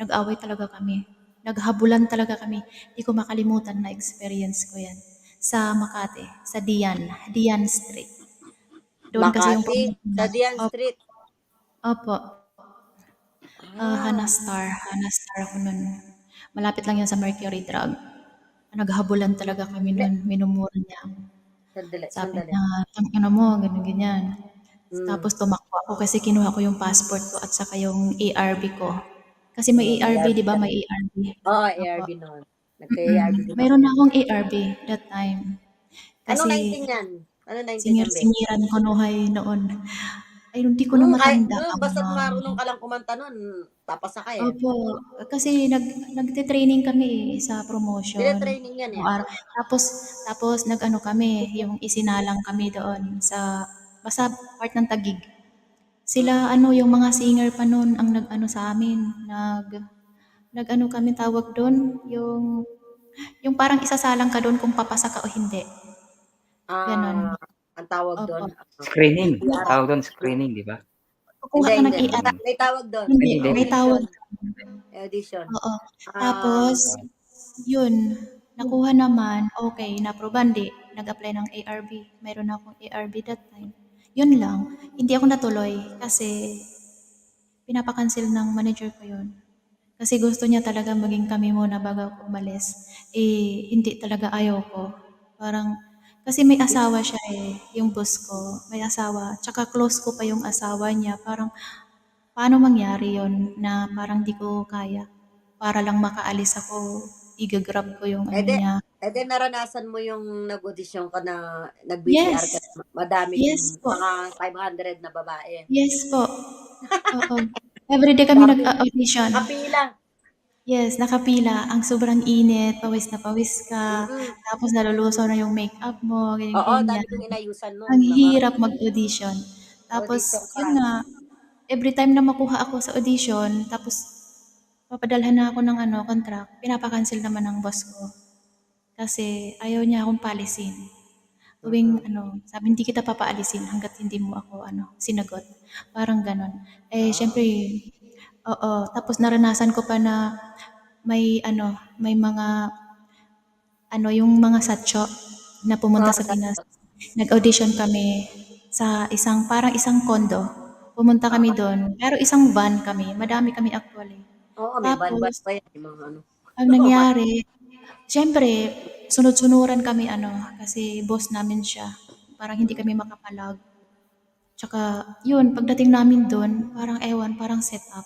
Speaker 4: nag-away talaga kami. Naghabulan talaga kami. Hindi ko makalimutan na experience ko yan. Sa Makati, sa Dian Street. Doon kasi yung
Speaker 3: sa Dian Street.
Speaker 4: Opo. Hanastar ako nun. Malapit lang yun sa Mercury Drug. Naghabulan talaga kami nun. Minumura niya. Sabi niya, tangina mo, ganyan. Tapos tumakbo ako kasi kinuha ko yung passport ko at saka yung ARB ko. Kasi may ARB, di ba? May ARB.
Speaker 3: ARB noon. Nagka-ARB.
Speaker 4: Mayroon na akong ARB that time.
Speaker 3: Kasi,
Speaker 4: Ano
Speaker 3: 19 yan? Ano 19 yan,
Speaker 4: Singiran ko noon. Ay, hindi ko na matanda.
Speaker 3: Basta marunong ka lang kumanta nun, tapasa ka eh.
Speaker 4: Opo. Kasi nagte-training kami sa promotion.
Speaker 3: Training yan eh.
Speaker 4: Tapos kami, yung isinalang kami doon basta part ng Taguig. Sila ano, yung mga singer pa nun ang nag-ano sa amin, nag-ano kami tawag dun, yung parang isasalang ka dun kung papasa ka o hindi. Ganon.
Speaker 3: Ang tawag
Speaker 4: Opo.
Speaker 3: doon,
Speaker 2: Screening.
Speaker 3: AR.
Speaker 2: Tawag doon screening, di ba?
Speaker 4: Kukuha
Speaker 3: Hindi,
Speaker 4: ka ng
Speaker 3: hindi.
Speaker 4: AR.
Speaker 3: May tawag doon.
Speaker 4: Hindi,
Speaker 2: Hindi.
Speaker 4: may tawag.
Speaker 3: Audition.
Speaker 4: Oo.
Speaker 3: Ah,
Speaker 4: Tapos, yun, nakuha naman, okay, na-approvean, di, nag-apply ng ARB. Mayroon akong ARB that time. Yun lang. Hindi ako natuloy kasi pinapakancel ng manager ko yun. Kasi gusto niya talaga maging kami muna bago ako umalis. Eh, hindi talaga ayaw ko. Parang, kasi may asawa siya eh, yung boss ko. May asawa. Tsaka close ko pa yung asawa niya. Parang, paano mangyari yon na parang di ko kaya? Para lang makaalis ako, igagrab ko yung ano
Speaker 3: ede,
Speaker 4: niya.
Speaker 3: ede naranasan mo yung nag-audition ka na nag-BTR
Speaker 4: Yes.
Speaker 3: ka, madami
Speaker 4: Yes po.
Speaker 3: mga 500 na babae.
Speaker 4: Yes po. Oo. Everyday kami
Speaker 3: Dami.
Speaker 4: nag-audition.
Speaker 3: Kapila.
Speaker 4: Yes, nakapila. Ang sobrang init, pawis na pawis ka.
Speaker 3: Mm-mm.
Speaker 4: Tapos nalulusaw na yung makeup mo,
Speaker 3: Oo, dami
Speaker 4: ganyan-ganyan.
Speaker 3: kong inayusan nun.
Speaker 4: Ang
Speaker 3: Mga
Speaker 4: hirap mag-audition. Tapos,
Speaker 3: audition
Speaker 4: yun
Speaker 3: ka.
Speaker 4: nga, every time na makuha ako sa audition, tapos papadalhan na ako ng ano, contract, pinapakancel naman ng boss ko. Kasi ayaw niya akong palisin. Tuwing ano, sabi hindi kita papaalisin hangga't hindi mo ako ano, sinagot. Parang ganon. Eh, syempre, oo. Tapos naranasan ko pa na may mga ano, yung mga satcho na pumunta sa Pinas. Nag-audition kami sa parang isang condo. Pumunta kami doon. Pero isang van kami. Madami kami actually.
Speaker 3: Oo, may ban-ban
Speaker 4: Tapos,
Speaker 3: pa yan. Yung mga ano.
Speaker 4: ang nangyari, siyempre, sunod-sunuran kami ano, kasi boss namin siya. Parang hindi kami makapalag. Tsaka, yun, pagdating namin doon, parang ewan, parang set up.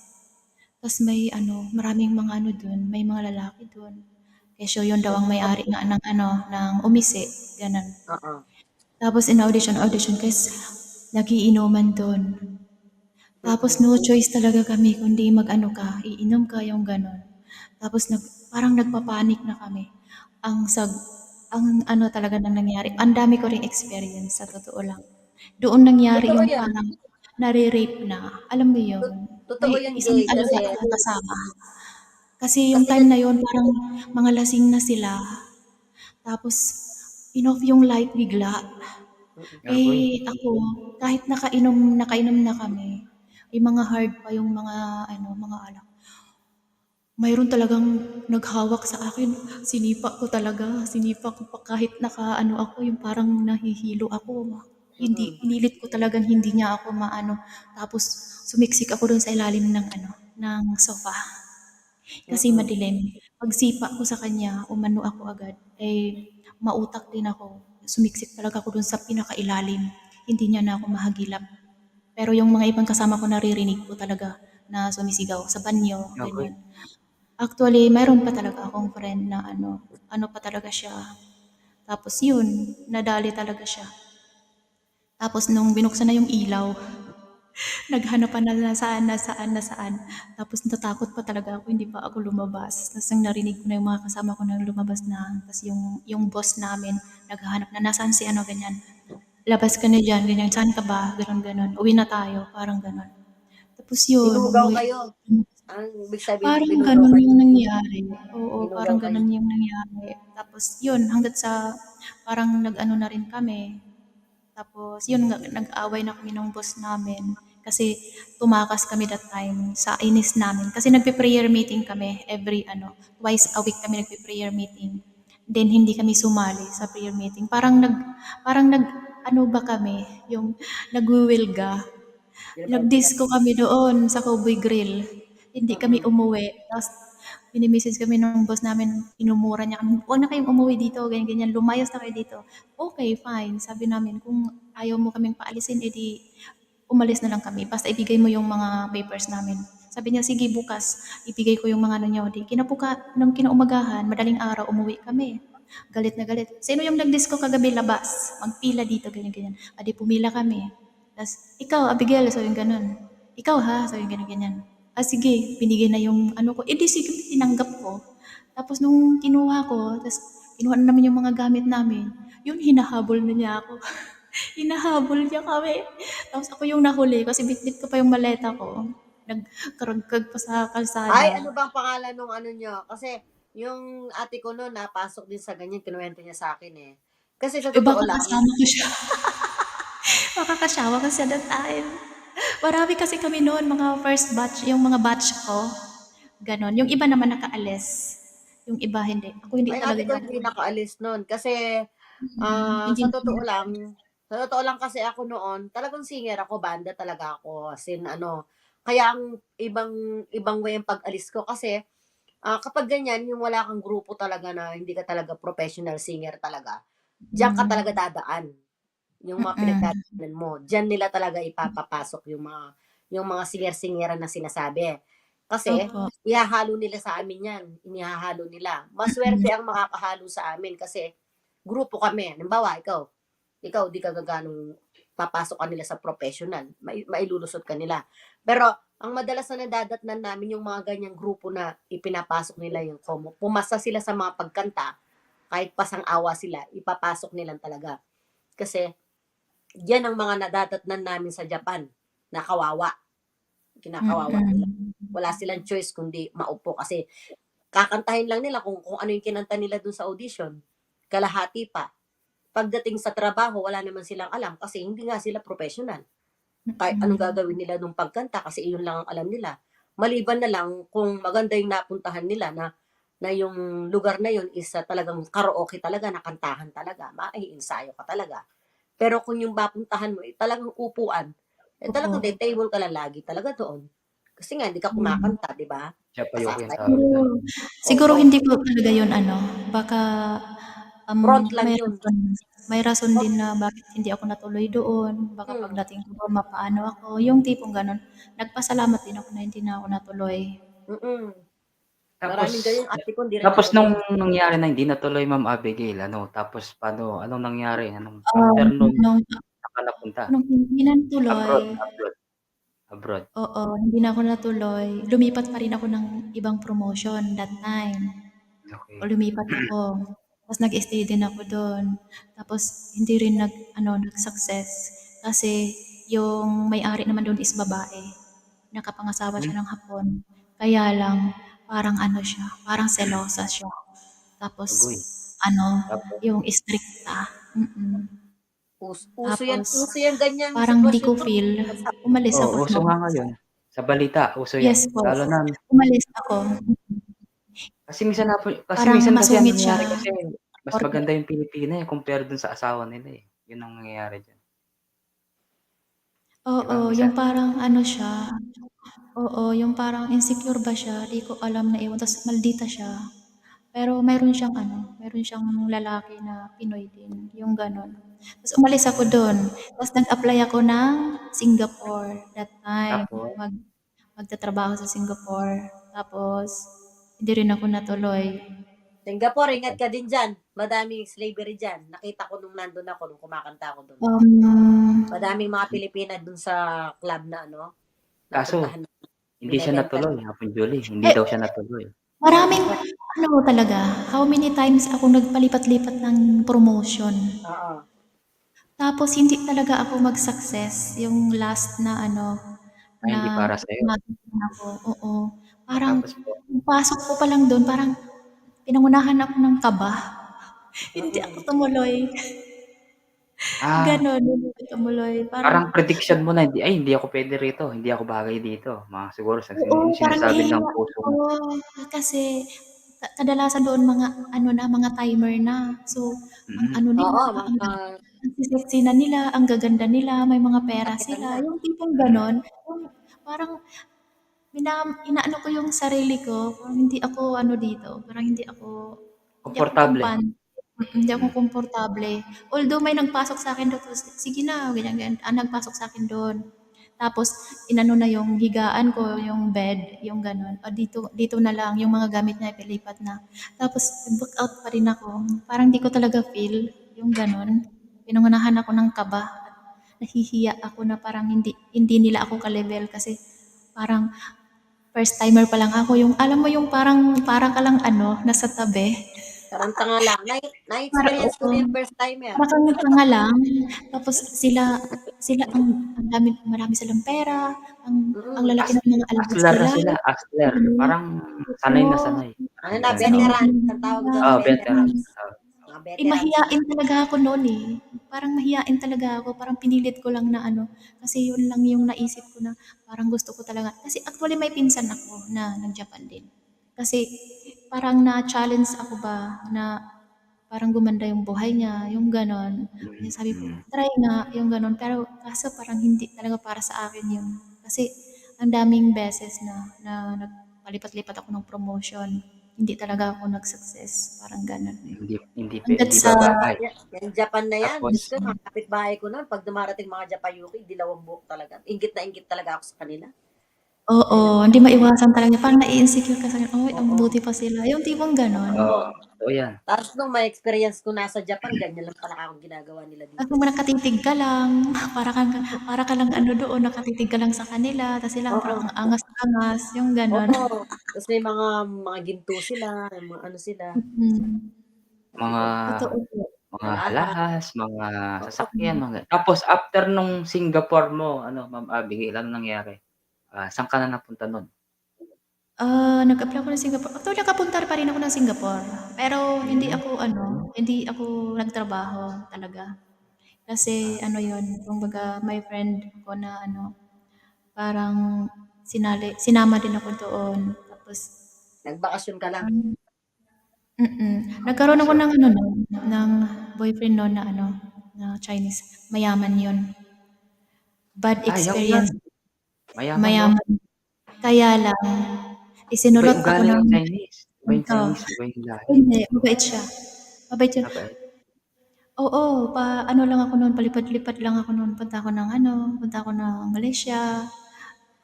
Speaker 4: Tapos may ano, maraming mga ano doon, may mga lalaki doon. Kesyo yun daw ang may-ari nga ng ano, ng umisi, ganun.
Speaker 3: Oo.
Speaker 4: Tapos in audition, guys, nagiinuman doon. Tapos no choice talaga kami kundi mag-ano ka, iinom ka yung ganun. Tapos parang nagpapanik na kami. Ang ano talaga nang nangyari, ang dami ko ring experience sa totoo lang. Doon nangyari
Speaker 3: Totoo
Speaker 4: yung
Speaker 3: yan.
Speaker 4: parang nare-rape na. Alam mo yun?
Speaker 3: Totoo
Speaker 4: May
Speaker 3: yan,
Speaker 4: isang
Speaker 3: Jay.
Speaker 4: talaga
Speaker 3: Kasi,
Speaker 4: akong kasama. Kasi yung time na yun, parang mga lasing na sila. Tapos, in-off yung light bigla.
Speaker 2: Agoy.
Speaker 4: Ako, kahit nakainom na kami, may mga hard pa yung mga alak. Mayroon talagang naghawak sa akin. Sinipa ko pa kahit ako, yung parang nahihilo ako. Pinilit ko talagang hindi niya ako maano. Tapos, sumiksik ako dun sa ilalim ng sofa. Kasi madilim. Pagsipa ko sa kanya, umano ako agad. Mautak din ako. Sumiksik talaga ako dun sa pinakailalim. Hindi niya na ako mahagilap. Pero yung mga ibang kasama ko naririnig ko talaga na sumisigaw sa banyo,
Speaker 2: Agoy.
Speaker 4: ganyan. Actually, mayroon pa talaga akong friend na ano pa talaga siya. Tapos yun, nadali talaga siya. Tapos nung binuksan na yung ilaw, naghanap pa na saan. Tapos natatakot pa talaga ako, hindi pa ako lumabas. Tapos nang narinig ko na yung mga kasama ko na lumabas na. Tapos yung boss namin, naghahanap na, nasaan si ano, ganyan. Labas ka na dyan, ganyan, saan ka ba? Ganon. Uwi na tayo, parang ganon. Tapos yun,
Speaker 3: sinugaw kayo. Ang ibig sabihin,
Speaker 4: parang
Speaker 3: binugaw
Speaker 4: ganon
Speaker 3: kayo.
Speaker 4: yung nangyari. Oo,
Speaker 3: Binugaw
Speaker 4: parang
Speaker 3: kayo.
Speaker 4: ganon yung nangyari. Tapos yun, hanggat sa parang nag-ano na rin kami. Tapos yun, nag-away na kami ng boss namin. Kasi tumakas kami that time sa inis namin. Kasi nagpe-prayer meeting kami twice a week kami nagpe-prayer meeting. Then hindi kami sumali sa prayer meeting. Ano ba kami, yung nagwiwilga. Nag-disco kami doon sa Cowboy Grill. Hindi kami umuwi. Tapos, message kami ng boss namin, inumura niya kami, huwag na kayong umuwi dito, ganyan, lumayas na kayo dito. Okay, fine. Sabi namin, kung ayaw mo kaming paalisin, edi umalis na lang kami. Basta ibigay mo yung mga papers namin. Sabi niya, sige, bukas, ibigay ko yung mga ano niyo. Di, nung kinaumagahan, madaling araw, umuwi kami. Galit na galit. Sino yung nag-disco kagabi labas? Magpila dito, ganyan. Adi, pumila kami. Tapos, ikaw, Abigail, sabi ganun. Ikaw ha, sabi ganyan. Sige, binigay na yung ano ko. Di sige, tinanggap ko. Tapos nung kinuha ko, tapos kinuha na namin yung mga gamit namin, yun, hinahabol na niya ako. Hinahabol niya kami. Tapos ako yung nahuli kasi bitbit ko pa yung maleta ko. Nagkaragkag pa sa
Speaker 3: Ay,
Speaker 4: kalsada.
Speaker 3: ano ba ang pangalan nung ano nyo? Kasi yung ate ko noon napasok din sa ganyan, kinuwento niya sa akin eh. Kasi sa
Speaker 4: Eh,
Speaker 3: totoo
Speaker 4: baka
Speaker 3: lang,
Speaker 4: kasama ko siya. Baka kasama ko siya that time. Marami kasi kami noon, mga first batch, yung mga batch ko. Ganon. Yung iba naman nakaalis. Yung iba hindi. Ako hindi
Speaker 3: ay
Speaker 4: talaga
Speaker 3: ate ko
Speaker 4: niya ako.
Speaker 3: hindi nakaalis noon. Kasi
Speaker 4: Hindi
Speaker 3: sa totoo lang kasi ako noon, talagang singer ako, banda talaga ako. As in, ano, kaya ang ibang way ang pag-alis ko kasi kapag ganyan, yung wala kang grupo talaga na hindi ka talaga professional singer talaga, diyan ka talaga dadaan. Yung mga
Speaker 4: Mm-mm.
Speaker 3: pinagdadaanan mo, diyan nila talaga ipapapasok yung mga singer-singera na sinasabi. Kasi
Speaker 4: Opo.
Speaker 3: ihahalo nila sa amin 'yan, inihahalo nila. Maswerte ang makakahalo sa amin kasi grupo kami. Halimbawa, ikaw di ka gaganong papasok ka nila sa professional, mailulusot ka nila. Pero ang madalas na nadadatnan namin yung mga ganyang grupo na ipinapasok nila yung pumasa sila sa mga pagkanta, kahit pasang-awa sila, ipapasok nilang talaga. Kasi yan ang mga nadadatnan namin sa Japan na kawawa. Kinakawawa nila.
Speaker 4: Mm-mm.
Speaker 3: Wala silang choice kundi maupo kasi kakantahin lang nila kung ano yung kinanta nila dun sa audition. Kalahati pa. Pagdating sa trabaho, wala naman silang alam kasi hindi nga sila professional. Kahit anong gagawin nila nung pagkanta kasi iyon lang ang alam nila. Maliban na lang kung maganda yung napuntahan nila na yung lugar na yun is talagang karaoke talaga, nakantahan talaga, maiensayo ka talaga. Pero kung yung mapuntahan mo talagang upuan, talagang
Speaker 4: Opo.
Speaker 3: table ka lang lagi talaga doon. Kasi nga hindi ka
Speaker 4: Mm.
Speaker 3: kumakanta, 'di ba?
Speaker 2: Siya pa yung
Speaker 3: Nasasay.
Speaker 2: tawag doon.
Speaker 4: Siguro
Speaker 3: Oo,
Speaker 4: hindi ko talaga yun ano, baka
Speaker 3: front lang
Speaker 4: may
Speaker 3: 'yun.
Speaker 4: rason. May rason
Speaker 3: Front,
Speaker 4: din na bakit hindi ako natuloy doon. Baka
Speaker 3: mm,
Speaker 4: pagdating ko doon mapaano ako, yung tipong gano'n. Nagpasalamat din ako na hindi na ako natuloy.
Speaker 3: mm.
Speaker 2: Tapos
Speaker 3: Maraming ganyang ate ko hindi rin
Speaker 2: tapos
Speaker 3: natuloy.
Speaker 2: nung nangyari na hindi natuloy, Ma'am Abigail, ano, tapos paano, anong nangyari? After
Speaker 4: Um,
Speaker 2: nun,
Speaker 4: nung
Speaker 2: saan ka napunta?
Speaker 4: nung hindi na natuloy,
Speaker 2: Abroad, abroad, abroad.
Speaker 4: oo, hindi na ako natuloy, lumipat pa rin ako ng ibang promotion that time.
Speaker 2: Okey.
Speaker 4: Lumipat ako. Tapos nag-stay din ako do'n. Tapos hindi rin nag-success kasi yung may-ari naman do'n is babae. Nakapangasawa
Speaker 2: Hmm,
Speaker 4: siya ng Hapon. Kaya lang parang ano siya, parang selosa siya. Tapos
Speaker 2: agoy.
Speaker 4: ano,
Speaker 2: Tapos
Speaker 4: yung istrikta.
Speaker 3: Uso yan,
Speaker 4: Tapos
Speaker 3: uso yan ganyang
Speaker 4: parang di
Speaker 3: sitwasyon
Speaker 4: ko
Speaker 3: mo.
Speaker 4: feel, umalis ako
Speaker 2: uso
Speaker 4: do'n.
Speaker 2: nga ngayon. Sa balita, uso 'yan.
Speaker 4: Yes po,
Speaker 2: Lalo na
Speaker 4: umalis ako.
Speaker 2: kasi
Speaker 4: Parang
Speaker 2: minsan kasi ang
Speaker 4: masungit siya.
Speaker 2: nangyayari kasi mas
Speaker 4: Porke
Speaker 2: maganda yung Pilipina, eh, compare dun sa asawa nila, eh. Yun ang nangyayari diyan, 'di
Speaker 4: oo,
Speaker 2: ba minsan?
Speaker 4: yung parang ano siya, oo, yung parang insecure ba siya, di ko alam na ewan, tas maldita siya. Pero meron siyang lalaki na Pinoy din, yung gano'n. Tas umalis ako dun, tas nag-apply ako ng Singapore that time,
Speaker 2: Tapos
Speaker 3: Mm.
Speaker 4: magtatrabaho sa Singapore. Tapos hindi rin ako natuloy.
Speaker 3: Singapore, ingat ka din dyan. Madaming slavery dyan. Nakita ko nung nandun ako, nung kumakanta ako dun. Madaming mga Pilipina dun sa club na
Speaker 2: kaso
Speaker 3: napuntahan na
Speaker 2: hindi siya
Speaker 3: binebenta.
Speaker 2: natuloy, Hapon Julie, hindi
Speaker 4: Eh,
Speaker 2: daw siya natuloy.
Speaker 4: maraming ano talaga, how many times ako nagpalipat-lipat ng promotion.
Speaker 3: Oo.
Speaker 4: Tapos hindi talaga ako mag-success yung last na
Speaker 2: Ay
Speaker 4: na
Speaker 2: hindi para sa'yo.
Speaker 4: natutunan ako, oo.
Speaker 2: Oh,
Speaker 4: Parang
Speaker 2: tapos po?
Speaker 4: pagpasok ko pa lang dun parang pinangunahan ako ng kaba. Hindi ako
Speaker 3: Mm.
Speaker 4: tumuloy,
Speaker 2: Ah,
Speaker 4: gano'n, hindi ako tumuloy. Parang
Speaker 2: parang prediction mo na hindi ako puwede rito, hindi ako bagay dito, mga siguro sa
Speaker 4: oo, parang
Speaker 2: sinasabi ng
Speaker 4: nahihiya
Speaker 2: puso
Speaker 4: ako
Speaker 2: mo.
Speaker 4: kasi kadalasan doon mga mga timer na. So, ang
Speaker 2: Mm,
Speaker 4: ano nila,
Speaker 3: Oo,
Speaker 4: ang sexy na nila, ang gaganda nila, may mga pera
Speaker 3: kapitan
Speaker 4: sila,
Speaker 3: na.
Speaker 4: yung tipong
Speaker 2: mm,
Speaker 4: gano'n. Yung parang inaano ko yung sarili ko, parang hindi ako dito, parang hindi ako
Speaker 2: komportable.
Speaker 4: hindi ako
Speaker 2: Mm,
Speaker 4: komportable. Although may nagpasok sa'kin dun, tapos sige na, ganyan, ganyan. Nagpasok sa'kin dun. Tapos inano na yung higaan ko, yung bed, yung gano'n. O dito dito na lang, yung mga gamit niya ipilipat na. Tapos nag-book out pa rin ako. Parang di ko talaga feel yung gano'n. Pinangunahan ako ng kaba at nahihiya ako na parang hindi hindi nila ako ka-level kasi parang first timer pa lang ako. Yung alam mo yung parang para ka lang nasa tabi.
Speaker 3: Parang tanga lang.
Speaker 4: Parang,
Speaker 3: Na-experience ko
Speaker 4: oo.
Speaker 3: na yung first time eh.
Speaker 4: Para kang tanga lang. Tapos sila ang dami, marami silang pera, ang
Speaker 3: Mm.
Speaker 4: lalaki ng mga alahas
Speaker 2: Hustler na
Speaker 4: nila.
Speaker 2: sila, hustler.
Speaker 4: Oo.
Speaker 2: Parang sanay na
Speaker 4: Oo.
Speaker 2: sanay.
Speaker 3: Ano
Speaker 2: Parang
Speaker 3: na,
Speaker 2: ganun.
Speaker 4: Sanay na
Speaker 3: veteran.
Speaker 4: sanay
Speaker 3: Ang tawag
Speaker 4: sila.
Speaker 3: doon,
Speaker 2: Veteran.
Speaker 3: veteran.
Speaker 4: Mm.
Speaker 3: Mga
Speaker 4: Eh,
Speaker 3: veteran sila.
Speaker 4: mahiyain talaga ako noon eh. Parang mahiyain talaga ako. Parang pinilit ko lang na ano. Kasi yun lang yung naisip ko na parang gusto ko talaga. Kasi actually may pinsan ako na nag-Japan din. Kasi parang na-challenge ako ba na parang gumanda yung buhay niya, yung gano'n. Kaya sabi ko,
Speaker 2: Mm.
Speaker 4: try nga, yung gano'n. Pero kaso parang hindi talaga para sa akin yun. Kasi ang daming beses na nagpalipat-lipat ako ng promotion. Hindi talaga ako nag-success. Parang gano'n. Hanggat
Speaker 2: Hindi
Speaker 4: sa,
Speaker 2: babagay.
Speaker 3: Yung Japan na yan,
Speaker 2: Tapos,
Speaker 3: Diyos ko, mga kapitbahay ko noon, pag dumarating mga Japayuki, dilawang buhok talaga. Ingit na ingit talaga ako sa kanila.
Speaker 4: oo,
Speaker 3: Ayun.
Speaker 4: hindi maiwasan talaga. Parang nai-insecure ka sa akin, "Uy, ang
Speaker 3: Oo.
Speaker 4: buti pa sila." Yung tipong gano'n.
Speaker 2: oo,
Speaker 3: Oo.
Speaker 2: totoo yan.
Speaker 3: Tapos nung may experience ko nasa Japan, ganyan lang pala akong ginagawa nila
Speaker 4: Tapos
Speaker 3: dito.
Speaker 4: kung nakatitig ka lang, para ka lang ano doon, nakatitig ka lang sa kanila, tapos sila
Speaker 3: Oo.
Speaker 4: parang ang angas-angas, yung gano'n.
Speaker 3: Oo. Tapos may mga ginto sila, mga ano sila.
Speaker 4: Mm,
Speaker 2: Mga
Speaker 4: totoo po.
Speaker 2: mga
Speaker 3: Alahas.
Speaker 2: alahas, mga sasakyan,
Speaker 4: Mm.
Speaker 2: mga tapos after nung Singapore mo, ano, Ma'am Abigail, anong nangyari? Saan ka na napunta nun?
Speaker 4: Nag-apply ako ng Singapore. Actually, nakapunta pa rin ako ng Singapore, pero hindi
Speaker 2: Hmm,
Speaker 4: ako ano, hindi ako nagtrabaho talaga. Kasi ano 'yun, kumbaga may friend ko na ano, parang sinama din ako doon. Tapos
Speaker 3: Nagbakasyon ka lang.
Speaker 4: um, nagkaroon ako
Speaker 2: bakasyon.
Speaker 4: ng ano nun, ng boyfriend nun na ano, na Chinese. Mayaman 'yun. Bad
Speaker 2: Ayaw yan,
Speaker 4: experience,
Speaker 2: mayaman 'no?
Speaker 4: mayaman. Kaya lang
Speaker 2: Iba yung
Speaker 4: isinulot ako
Speaker 2: ugali
Speaker 4: ng
Speaker 2: ng Chinese, iba yung
Speaker 4: ganito.
Speaker 2: Chinese, iba yung lahi.
Speaker 4: Hindi, mabait siya. Mabait yun.
Speaker 2: Mabait.
Speaker 4: Oo, ano lang ako nun, palipad-lipad lang ako nun. Punta ako ng ano, punta ako ng Malaysia,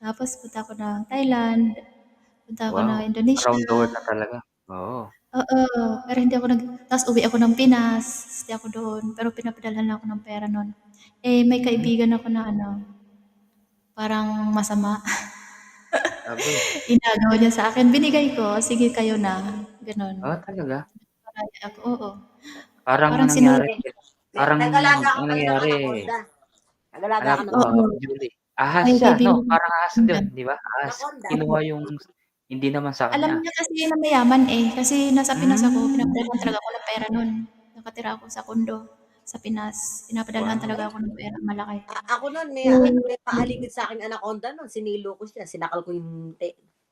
Speaker 4: tapos punta ako ng Thailand, punta ako ng
Speaker 2: Wow,
Speaker 4: Indonesia.
Speaker 2: around the world na talaga. Oo.
Speaker 4: Oo, pero hindi ako tas uwi ako ng Pinas, stay ako doon, pero pinapadalhan lang ako ng pera nun. Eh, may
Speaker 2: Hmm,
Speaker 4: kaibigan ako na ano, parang masama.
Speaker 2: Abay.
Speaker 4: Inagaw niya sa akin, binigay ko, sige kayo na, gano'n.
Speaker 2: Talaga?
Speaker 4: Marami ako, oo.
Speaker 2: Parang
Speaker 4: Parang
Speaker 2: nangyari
Speaker 3: Eh,
Speaker 2: parang
Speaker 3: nag-alaga ka
Speaker 2: ang
Speaker 3: pala ng
Speaker 2: nangyari,
Speaker 3: anaconda. Nag-alaga ka
Speaker 2: hanap
Speaker 3: ng
Speaker 4: Oo,
Speaker 2: Julie, ahas
Speaker 4: may
Speaker 2: siya 'no?
Speaker 4: kaibigan
Speaker 2: Parang ahas
Speaker 4: ako.
Speaker 2: din, 'di ba? Ahas,
Speaker 3: anaconda.
Speaker 4: Opo.
Speaker 2: kinuha yung hindi naman sa
Speaker 4: Alam
Speaker 2: kanya.
Speaker 4: niya kasi na mayaman, eh, kasi nasa Pinas ako,
Speaker 2: Hmm,
Speaker 4: pinapadalhan talaga ako ng pera nun. Nakatira ako sa condo sa Pinas, pinapadalhan talaga
Speaker 2: wow.
Speaker 4: ako ng pera malaki.
Speaker 3: Ako noon,
Speaker 4: So,
Speaker 3: may paaligid sa akin anaconda noon. Sinilo ko siya. Sinakal ko yung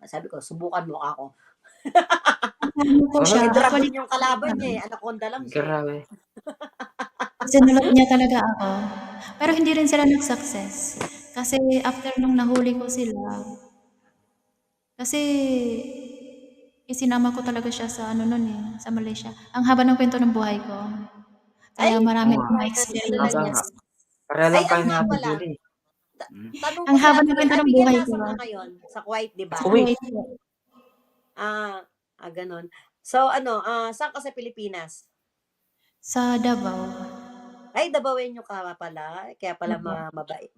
Speaker 3: sabi ko, subukan mo ako.
Speaker 4: ano ko siya,
Speaker 3: Eh,
Speaker 4: actually
Speaker 3: dragon yung kalaban niya eh. Anaconda lang siya eh.
Speaker 2: Grabe.
Speaker 4: sinulot niya talaga ako. Pero hindi rin sila nag-success. Kasi after nung nahuli ko sila, kasi isinama ko talaga siya sa ano nun eh, sa Malaysia. Ang haba ng kwento ng buhay ko.
Speaker 3: Ay,
Speaker 4: Kaya
Speaker 2: Oo
Speaker 4: marami
Speaker 2: nga,
Speaker 4: akong
Speaker 3: kilala
Speaker 2: haba
Speaker 3: niya.
Speaker 2: nga.
Speaker 4: ma-experience.
Speaker 2: Pareho
Speaker 3: Ay,
Speaker 2: lang kayo
Speaker 3: ano
Speaker 2: ni
Speaker 3: nga
Speaker 2: Ate
Speaker 3: pala.
Speaker 2: Julie. Hmm.
Speaker 3: Tanong ko
Speaker 4: Ang
Speaker 3: si
Speaker 4: haba ng
Speaker 3: Abigail.
Speaker 4: kwento ng
Speaker 3: Abigail,
Speaker 4: buhay ko.
Speaker 3: nasa ka ngayon? Sa Kuwait, di
Speaker 4: Sa
Speaker 3: ba?
Speaker 2: Kuwait.
Speaker 4: Kuwait po.
Speaker 3: Ganun. So, saan ka sa Pilipinas?
Speaker 4: Sa Davao.
Speaker 3: Ay, Dabawenyo ka pala. Kaya pala
Speaker 4: Opo.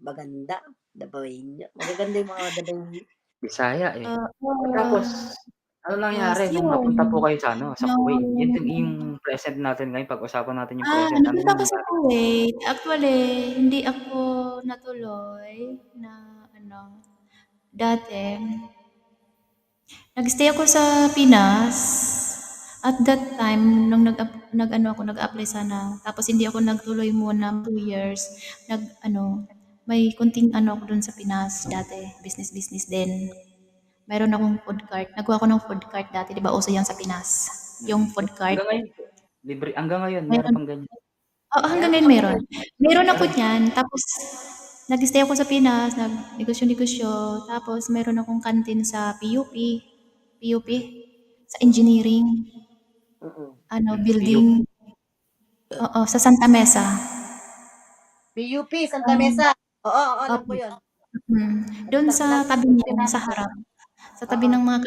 Speaker 3: maganda. Dabawenyo. Magaganda yung mga Dabawenyo.
Speaker 2: Bisaya, eh.
Speaker 4: Oo.
Speaker 2: Tapos, ano
Speaker 4: Tapos
Speaker 2: nangyari nung
Speaker 4: yun,
Speaker 2: napunta po kayo sa ano, sa Kuwait? Yun
Speaker 4: nung
Speaker 2: yung present natin ngayon, pag-usapan natin yung present. Ano
Speaker 4: napunta
Speaker 2: yung
Speaker 4: ako sa
Speaker 2: nangyari?
Speaker 4: Kuwait, actually hindi ako natuloy na ano, dati nag-stay ako sa Pinas. At that time nung nag-ano ako, nag-apply sana tapos hindi ako nagtuloy muna 2 years, nag-ano, may konting ano ako dun sa Pinas dati, business-business din. Meron akong food cart, nagawa ako ng food cart dati, 'di ba uso 'yan sa Pinas, yung food cart.
Speaker 2: Hanggang ngayon po, libre hanggang ngayon meron
Speaker 4: Meron,
Speaker 2: pang ganyan.
Speaker 4: oo, hanggang
Speaker 3: Meron
Speaker 4: ngayon
Speaker 3: pa rin
Speaker 4: meron.
Speaker 3: yan.
Speaker 4: Meron ako
Speaker 2: Meron,
Speaker 4: niyan tapos nag-stay ako sa Pinas, nagnegosyo-negosyo, tapos meron akong kantin sa PUP, sa engineering,
Speaker 3: Mm-mm.
Speaker 4: ano,
Speaker 2: PUP.
Speaker 4: building, oo, sa Santa Mesa.
Speaker 3: PUP, Santa
Speaker 4: Um,
Speaker 3: Mesa. Oo, oo, alam ko
Speaker 4: opo,
Speaker 3: yun.
Speaker 4: do'n sa tabi niyan, sa
Speaker 3: Pinapasok.
Speaker 4: harap, sa tabi
Speaker 3: Oo,
Speaker 4: ng mga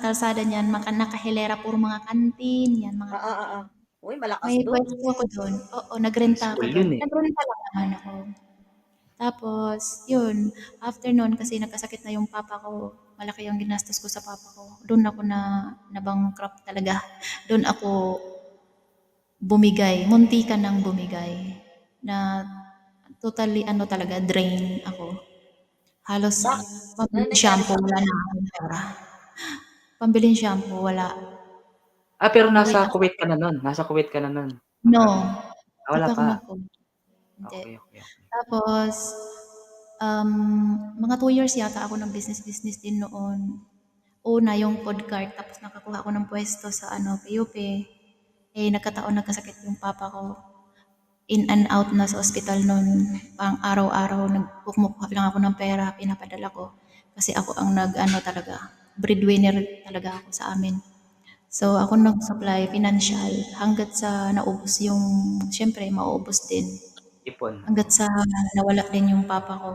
Speaker 4: kalsada niyan, nakahilera puro mga kantin, 'yan mga
Speaker 3: oo, oo. Uy, malakas
Speaker 4: may
Speaker 3: doon.
Speaker 4: puwesto ako do'n, oo, nagrenta ako
Speaker 2: School
Speaker 4: do'n.
Speaker 2: yun, eh.
Speaker 4: Nagrenta lang naman ako. Tapos 'yun, after no'n kasi nagkasakit na yung papa ko, malaki yung ginastos ko sa papa ko, do'n ako na na-bankrupt talaga. Do'n ako bumigay, muntikan ng bumigay na totally ano talaga, drain ako. Halos
Speaker 3: Bakit? Ano
Speaker 4: pambilin
Speaker 3: nangyari
Speaker 4: shampoo,
Speaker 3: sa
Speaker 4: wala na akong pera. Pambilin shampoo, wala.
Speaker 2: Pero
Speaker 4: Umuwi
Speaker 2: nasa
Speaker 4: ako.
Speaker 2: Kuwait ka na nun? Nasa Kuwait ka na nun?
Speaker 4: No,
Speaker 2: Magkano?
Speaker 4: di
Speaker 2: Wala
Speaker 4: pa ako
Speaker 2: pa.
Speaker 4: nag-Kuwait. Hindi.
Speaker 2: Okay, okay, okay.
Speaker 4: Tapos, mga 2 years yata ako nag-business din noon. Una, yung food cart, tapos nakakuha ako ng pwesto sa ano, PUP. Nagkataon nagkasakit yung papa ko. In and out na sa ospital noon. Pang araw-araw, nagkukumukuha lang ako ng pera, pinapadala ko. Kasi ako ang nag-ano talaga, breadwinner talaga ako sa amin. So, ako nag-supply financial hanggat sa naubos yung, syempre, mauubos din.
Speaker 2: Ipon.
Speaker 4: Hanggat sa nawala din yung papa ko.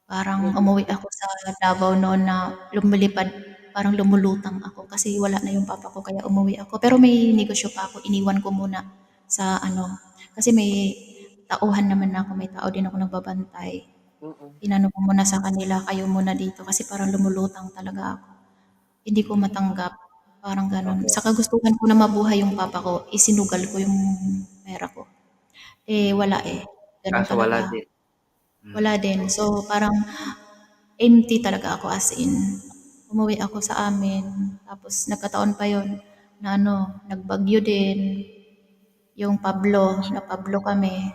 Speaker 4: Parang
Speaker 3: Mm.
Speaker 4: umuwi ako sa Davao noon na lumilipad, parang lumulutang ako kasi wala na yung papa ko kaya umuwi ako. Pero may negosyo pa ako, iniwan ko muna sa ano, kasi may tauhan naman ako, may tao din ako nagbabantay.
Speaker 3: Mm.
Speaker 4: Inano ko muna sa kanila, kayo muna dito kasi parang lumulutang talaga ako. Hindi ko matanggap, parang ganun.
Speaker 2: Okay.
Speaker 4: Sa kagustuhan ko na mabuhay yung papa ko, isinugal ko yung pera ko. Wala
Speaker 2: Hmm.
Speaker 4: Ganun
Speaker 2: Kaso wala
Speaker 4: talaga.
Speaker 2: din.
Speaker 4: Wala din. So, parang empty talaga ako as in. Umuwi ako sa amin, tapos nagkataon pa yon na ano, nagbagyo din, yung Pablo kami.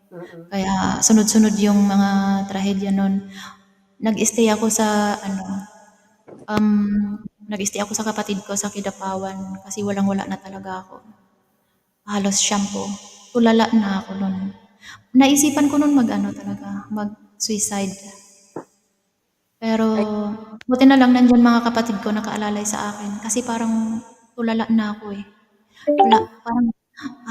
Speaker 3: Mm.
Speaker 4: Kaya sunod-sunod yung mga trahedya nun. Nag-stay ako sa ano, nag-stay ako sa kapatid ko sa Kidapawan kasi walang-wala na talaga ako. Halos shampoo. Tulala na ako nun. Naisipan ko nun mag-ano talaga, mag-suicide. Pero
Speaker 3: Ay,
Speaker 4: buti na lang nandiyan mga kapatid ko nakaalalay sa akin kasi parang tulala na ako eh. Parang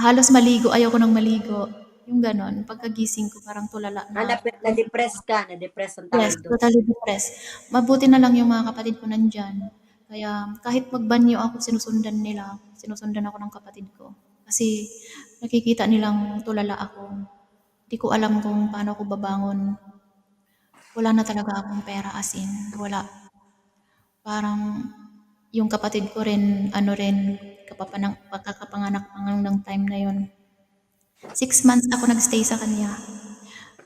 Speaker 4: halos maligo, ayoko nang maligo. Yung gano'n, pagkagising ko parang tulala na ako.
Speaker 3: na-depress ka, na-depress ang
Speaker 4: Yes,
Speaker 3: tawag doon.
Speaker 4: totally depressed. Mabuti na lang yung mga kapatid ko nandyan. Kaya kahit magbanyo ako, sinusundan ako ng kapatid ko. Kasi nakikita nilang tulala ako. Di ko alam kung paano ako babangon. Wala na talaga akong pera as in, wala. Parang yung kapatid ko rin, ano rin, pagkakapanganak pa lang ng time na yon. 6 months ako nagstay sa kanya.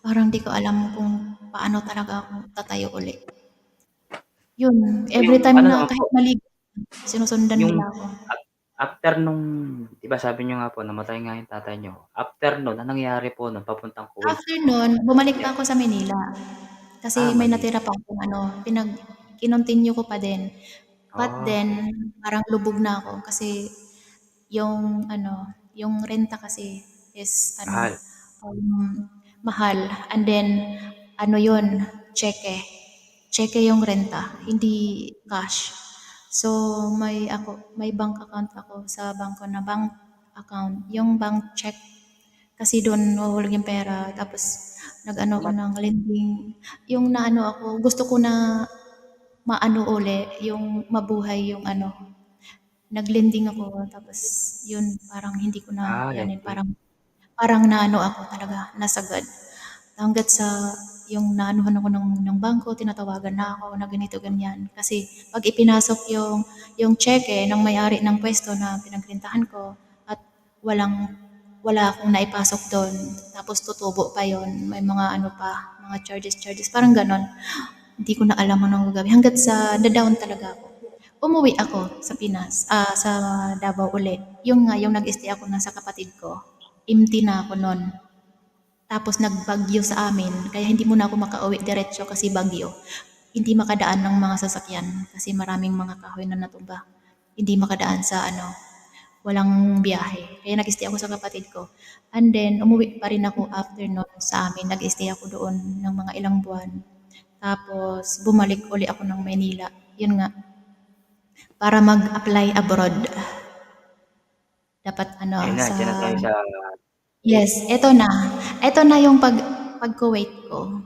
Speaker 4: Parang di ko alam kung paano talaga ako tatayo uli. Yun, every time
Speaker 2: Ano
Speaker 4: na
Speaker 2: naman po,
Speaker 4: kahit maligo, sinusundan
Speaker 2: yung
Speaker 4: nila ako.
Speaker 2: after nung, di ba sabi niyo nga po, namatay nga yung tatay niyo. After nun, anong nangyari po nun papuntang Kuwait?
Speaker 4: After nun, bumalik pa ako sa Manila. Kasi may
Speaker 2: Mali.
Speaker 4: natira pa akong ano, kinontinue ko pa din. But then,
Speaker 2: Okay.
Speaker 4: parang lubog na ako kasi yung ano, yung renta kasi is ano,
Speaker 2: Mahal.
Speaker 4: mahal. And then, ano yun, cheque. Cheque yung renta, hindi cash. So, may bank account ako sa bangko na bank account. Yung bank check, kasi doon nahuhulog yung pera. Tapos, nag-ano ko ng lending. Yung naano ako, gusto ko na maano uli, yung mabuhay yung ano, naglending ako. Tapos, yun, parang hindi ko na, yanin,
Speaker 2: Lending.
Speaker 4: parang naano ako talaga, nasagad. Hanggat sa yung naanuhan ako ng bangko, tinatawagan na ako na ganito, ganyan. Kasi pag ipinasok yung cheque ng may-ari ng pwesto na pinagrentahan ko at wala akong naipasok doon, tapos tutubo pa yon, may mga ano pa, mga charges, parang ganon. Hindi ko na alam anong gagawin. Hanggat sa na-down talaga ako. Umuwi ako sa sa Davao uli. Yung nga, yung nag-stay ako na sa kapatid ko. Empty na ako noon. Tapos nagbagyo sa amin, kaya hindi muna ako makauwi diretso kasi bagyo. Hindi makadaan ng mga sasakyan kasi maraming mga kahoy na natumba. Hindi makadaan sa ano, walang biyahe. Kaya nag-stay ako sa kapatid ko. And then, umuwi pa rin ako after nun sa amin. Nag-stay ako doon ng mga ilang buwan. Tapos, bumalik uli ako ng Maynila. Yun nga, para mag-apply abroad. Dapat ano,
Speaker 2: Ayun na,
Speaker 4: sa...
Speaker 2: diyan na tayo sa
Speaker 4: Yes, eto na. Eto na yung pag-Kuwait ko.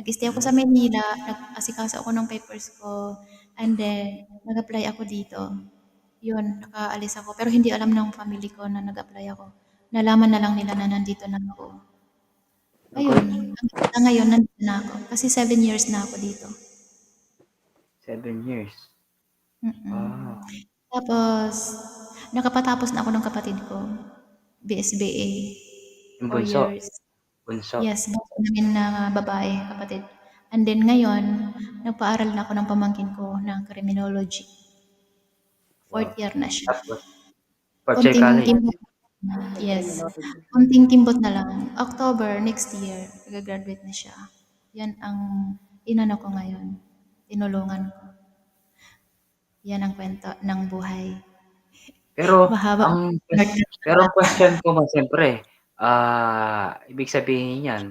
Speaker 4: Nag-stay ako sa Manila, nag-asikaso ako ng papers ko, and then nag-apply ako dito. Yun, nakaalis ako. Pero hindi alam ng family ko na nag-apply ako. Nalaman na lang nila na nandito na ako. Ayun,
Speaker 2: Kuwait.
Speaker 4: hanggang sa ngayon nandito na ako. Kasi 7 years na ako dito.
Speaker 2: 7 years.
Speaker 4: Mm-mm.
Speaker 2: Ah,
Speaker 4: Tapos, nakapatapos na ako ng kapatid ko. BSBA.
Speaker 2: Yung
Speaker 4: 4
Speaker 2: bunso.
Speaker 4: years.
Speaker 2: Bunso.
Speaker 4: Yes, bunso namin na babae, kapatid. And then ngayon, nagpaaral na ako ng pamangkin ko ng criminology. 4th
Speaker 2: Wow.
Speaker 4: year na siya.
Speaker 2: Tapos, fourth year
Speaker 4: Konting
Speaker 2: college.
Speaker 4: kimbot. Yes. Konting kimbot na lang. October next year, gagraduate na siya. Yan ang inano ko ngayon. Tinulungan ko. Yan ang kwento ng buhay.
Speaker 2: Pero,
Speaker 4: Mahaba.
Speaker 2: ang question ko mo, siyempre, ibig sabihin yan,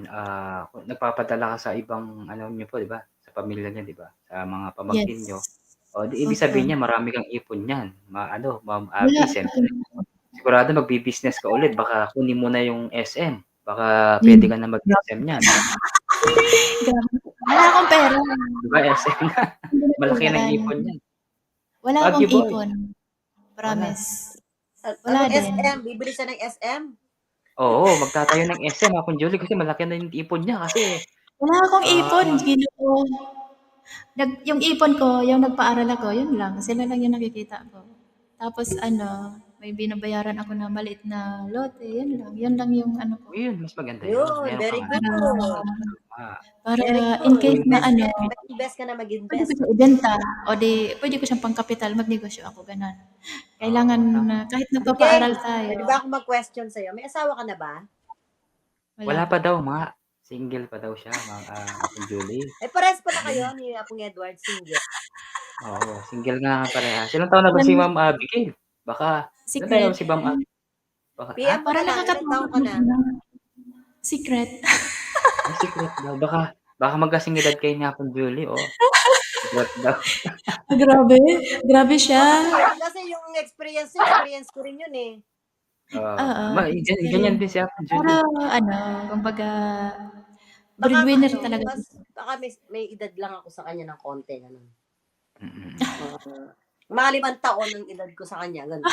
Speaker 2: kung nagpapadala ka sa ibang, niyo po, di ba? Sa pamilya niya, di ba? Sa mga pamangkin niyo.
Speaker 4: Yes.
Speaker 2: O, di ibig sabihin niya, marami kang ipon yan. Ma'am
Speaker 4: Wala.
Speaker 2: Abby, siyempre. Sigurado magbi-business ka ulit. Baka kunin mo na yung SM. Baka pwede ka na mag-SM niyan.
Speaker 4: Grabe. Wala akong pera.
Speaker 2: Di ba, SM na? Malaki na ipon niyan.
Speaker 4: Wala akong
Speaker 2: Baguio boy.
Speaker 4: ipon. Promise.
Speaker 3: Wala
Speaker 4: Wala din.
Speaker 3: SM? Bibili siya ng SM?
Speaker 2: Oo, magtatayo ng SM, Apon Julie, kasi malaki na yung ipon niya. Kasi,
Speaker 4: Wala akong ipon. Ginoo. Yung ipon ko, yung nagpaaral ako, yun lang. Sila lang yung nakikita ko. Tapos may binabayaran ako na maliit na lote. Yun lang. Yun lang yung ano ko.
Speaker 2: yun, mas maganda yun.
Speaker 3: Yun,
Speaker 2: Meron
Speaker 3: very
Speaker 2: kang
Speaker 3: good.
Speaker 4: Para
Speaker 3: Very
Speaker 4: in
Speaker 3: good.
Speaker 4: case na
Speaker 3: Mag-invest ka na
Speaker 4: pwede
Speaker 3: mag-invest.
Speaker 4: ko siya ibenta. O di, pwede ko siyang pangkapital. Magnegosyo ako, ganun. Kailangan na, kahit nagpapaaral tayo.
Speaker 3: Pwede ba akong mag-question sa'yo? May asawa ka na ba?
Speaker 2: Wala pa daw, mga single pa daw siya, Apon Julie.
Speaker 3: Pares pala kayo ni Apong Edward, single.
Speaker 2: Oo, single nga parehas. Ilang taon na ba si Ma'am Abigail? Baka, ilang taon na ba si Ma'am Abigail? Baka,
Speaker 3: PM
Speaker 4: Para
Speaker 3: ka na, ilang taon
Speaker 4: nakakatawa
Speaker 3: ka na?
Speaker 4: Secret.
Speaker 2: may secret daw. Baka magkasingilad kayo ni Apon Julie, oh. Secret daw.
Speaker 4: Grabe. Grabe siya.
Speaker 3: Kasi yung experience ko rin yun eh.
Speaker 2: Ganyan din si Apon Julie.
Speaker 4: Para kumbaga, breadwinner talaga.
Speaker 3: Baka may edad lang ako sa kanya ng konti. Ganun.
Speaker 2: Mm-mm.
Speaker 3: Mga 5 taon ang edad ko sa kanya. Ganun.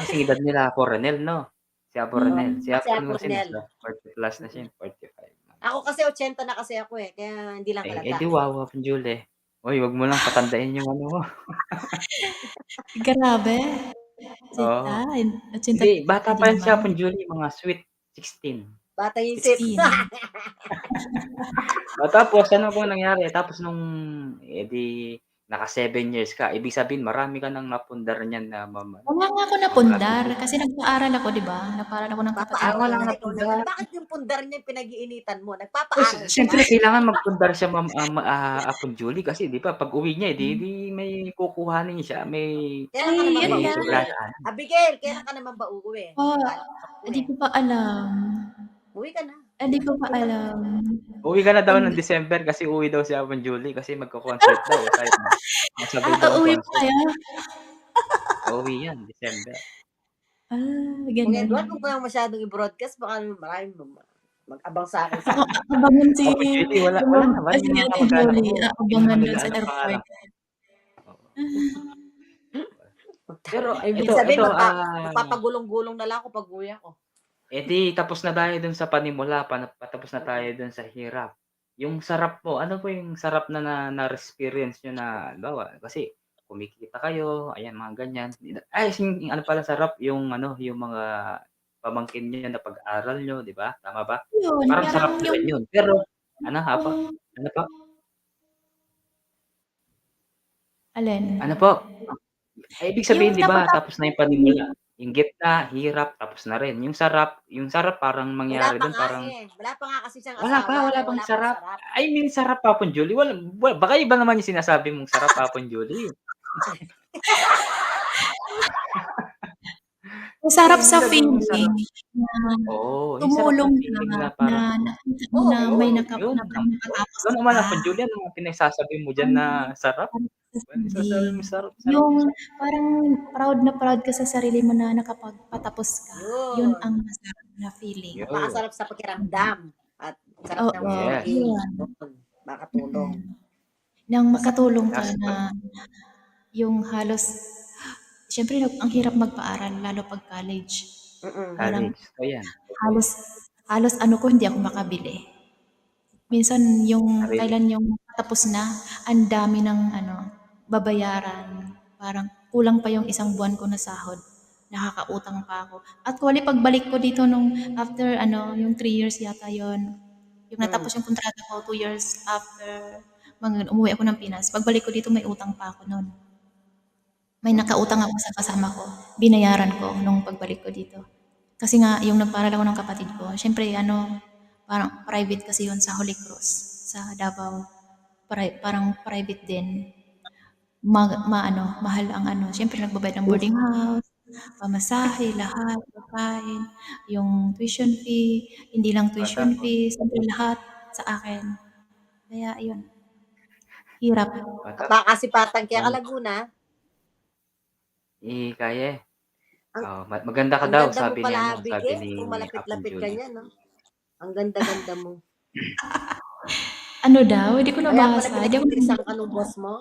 Speaker 2: Kasi edad nila, Coronel, no? Si Apo Renel. Si Apo
Speaker 3: Apo
Speaker 2: Renel.
Speaker 3: Renel.
Speaker 2: 40 plus na siya, 45.
Speaker 3: Ako kasi 80 na kasi ako eh. Kaya hindi lang halata.
Speaker 2: Di wow, Apon Julie. Uy, wag mo lang patandain yung ano mo.
Speaker 4: Grabe.
Speaker 2: Oo.
Speaker 4: Chinta.
Speaker 2: Hindi, bata pa yan si Apon Julie, mga sweet 16.
Speaker 3: Bata yung sip.
Speaker 4: 16.
Speaker 2: Tapos, ano po nangyari? Tapos nung, naka 7 years ka, ibig sabihin, marami ka nang napundar niyan na mama.
Speaker 4: Wala nga ako napundar kasi nagpaaral ako, di ba? Nagpaaral ako ng kapatid.
Speaker 3: Papaaral
Speaker 2: lang
Speaker 3: na
Speaker 2: napundar.
Speaker 3: Bakit yung pundar niya pinag-iinitan mo? Nagpapaaral ka
Speaker 2: Siyempre,
Speaker 3: ba?
Speaker 2: kailangan magpundar siya, Apon Julie, kasi di ba, pag uwi niya, di may kukuhanin siya, may
Speaker 3: Kailan ka naman
Speaker 4: yun
Speaker 3: ba
Speaker 4: nga.
Speaker 3: uuwi? Abigail, kailan ka naman ba uuwi?
Speaker 4: Hindi ko pa alam.
Speaker 3: Uwi ka na.
Speaker 4: Hindi ko pa alam.
Speaker 2: Uwi ka na daw ng December kasi uwi daw si Apon Julie kasi magko-concert daw. Masabay daw ang
Speaker 4: Uuwi pa
Speaker 2: concert.
Speaker 4: kaya?
Speaker 2: Uwi yan, December.
Speaker 3: Kung
Speaker 4: Ganun.
Speaker 3: Edward, kung lang masyadong i-broadcast, baka maraming mag-abang sa akin.
Speaker 4: Abangan si
Speaker 2: Apon Julie, wala naman.
Speaker 4: si Ate Jolie. Abangan doon sa airport.
Speaker 2: Pero,
Speaker 3: Ibig
Speaker 2: ito,
Speaker 3: sabihin,
Speaker 2: ito,
Speaker 3: magpapagulong-gulong na lang ako pag uwi ako.
Speaker 2: tapos na tayo dun sa panimula, patapos na tayo dun sa hirap. Yung sarap mo, ano po yung sarap na na-experience nyo na, bawa, kasi kumikita kayo, ayan, mga ganyan. Yung ano pala sarap, yung mga pamangkin nyo na pag-aral nyo, di ba? Tama ba?
Speaker 4: Yun,
Speaker 2: Parang sarap
Speaker 4: yung
Speaker 2: din yun. Pero, ano pa?
Speaker 4: alin?
Speaker 2: Ano po? Ibig sabihin,
Speaker 4: Yung
Speaker 2: di ba,
Speaker 4: dapat-
Speaker 2: tapos na yung panimula. Yung gitna, hirap, tapos na rin. Yung sarap parang mangyari
Speaker 3: Wala pa
Speaker 2: doon,
Speaker 3: nga
Speaker 2: parang
Speaker 3: Wala pa nga kasi siyang
Speaker 2: wala
Speaker 3: asawa.
Speaker 2: pang sarap. I mean, sarap Apon Julie. Baka iba naman yung sinasabi mong sarap Apon Julie.
Speaker 4: Masarap sa feeling
Speaker 2: Oo, yung sarap
Speaker 4: tumulong
Speaker 2: sa feeling na
Speaker 4: ka
Speaker 2: parang,
Speaker 4: na nakita mo na may
Speaker 2: yun.
Speaker 4: nakatapos
Speaker 2: Ikaw naman
Speaker 4: ka.
Speaker 2: Apon Julie, ano mga pinagsasabi mo dyan na sarap? Sasabi mo sarap.
Speaker 4: Yung parang proud na proud ka sa sarili mo na nakapagpatapos ka. Yun ang masarap na feeling.
Speaker 2: Yun.
Speaker 3: Napakasarap sa pakiramdam. At sarap ng
Speaker 2: yes.
Speaker 3: makatulong.
Speaker 4: Nang makatulong ka na yung halos, siyempre ang hirap magpaaral lalo pag college. Parang
Speaker 2: College. So, yan.
Speaker 4: halos ano ko hindi ako makabili. Minsan yung
Speaker 2: Sarili.
Speaker 4: kailan yung tapos na, ang dami ng babayaran. Parang kulang pa yung isang buwan ko na sahod. Nakakautang pa ako. Actually, pagbalik ko dito nung after yung 3 years yata yon, yung natapos yung kontrata ko 2 years after umuwi ako ng Pinas. Pagbalik ko dito may utang pa ako noon. May nakautang ako sa kasama ko. Binayaran ko nung pagbalik ko dito. Kasi nga, yung nagparal ako ng kapatid ko, syempre, parang private kasi yun sa Holy Cross, sa Davao. Parang private din. Mahal ang syempre nagbabayad ng boarding house, pamasahe, lahat, pagkain, yung tuition fee, hindi lang tuition
Speaker 2: Tapos,
Speaker 4: fee, syempre lahat sa akin. Kaya, yun, hirap.
Speaker 2: tapos,
Speaker 3: Pakasipatan kaya ka Laguna.
Speaker 2: kaya.
Speaker 3: Ang,
Speaker 2: Maganda ka
Speaker 3: ang
Speaker 2: daw,
Speaker 3: ganda mo
Speaker 2: sabi ni,
Speaker 3: pala,
Speaker 2: sabi
Speaker 3: Abigail.
Speaker 2: ni
Speaker 3: Kung
Speaker 2: Apong
Speaker 3: malapit-lapit ka
Speaker 2: Julie.
Speaker 3: niya, no? Ang ganda-ganda mo.
Speaker 4: Ano daw? Hindi ko
Speaker 3: Kaya pala
Speaker 4: nabasa. Hindi ako
Speaker 3: pinag-itrisan ka nung boss mo.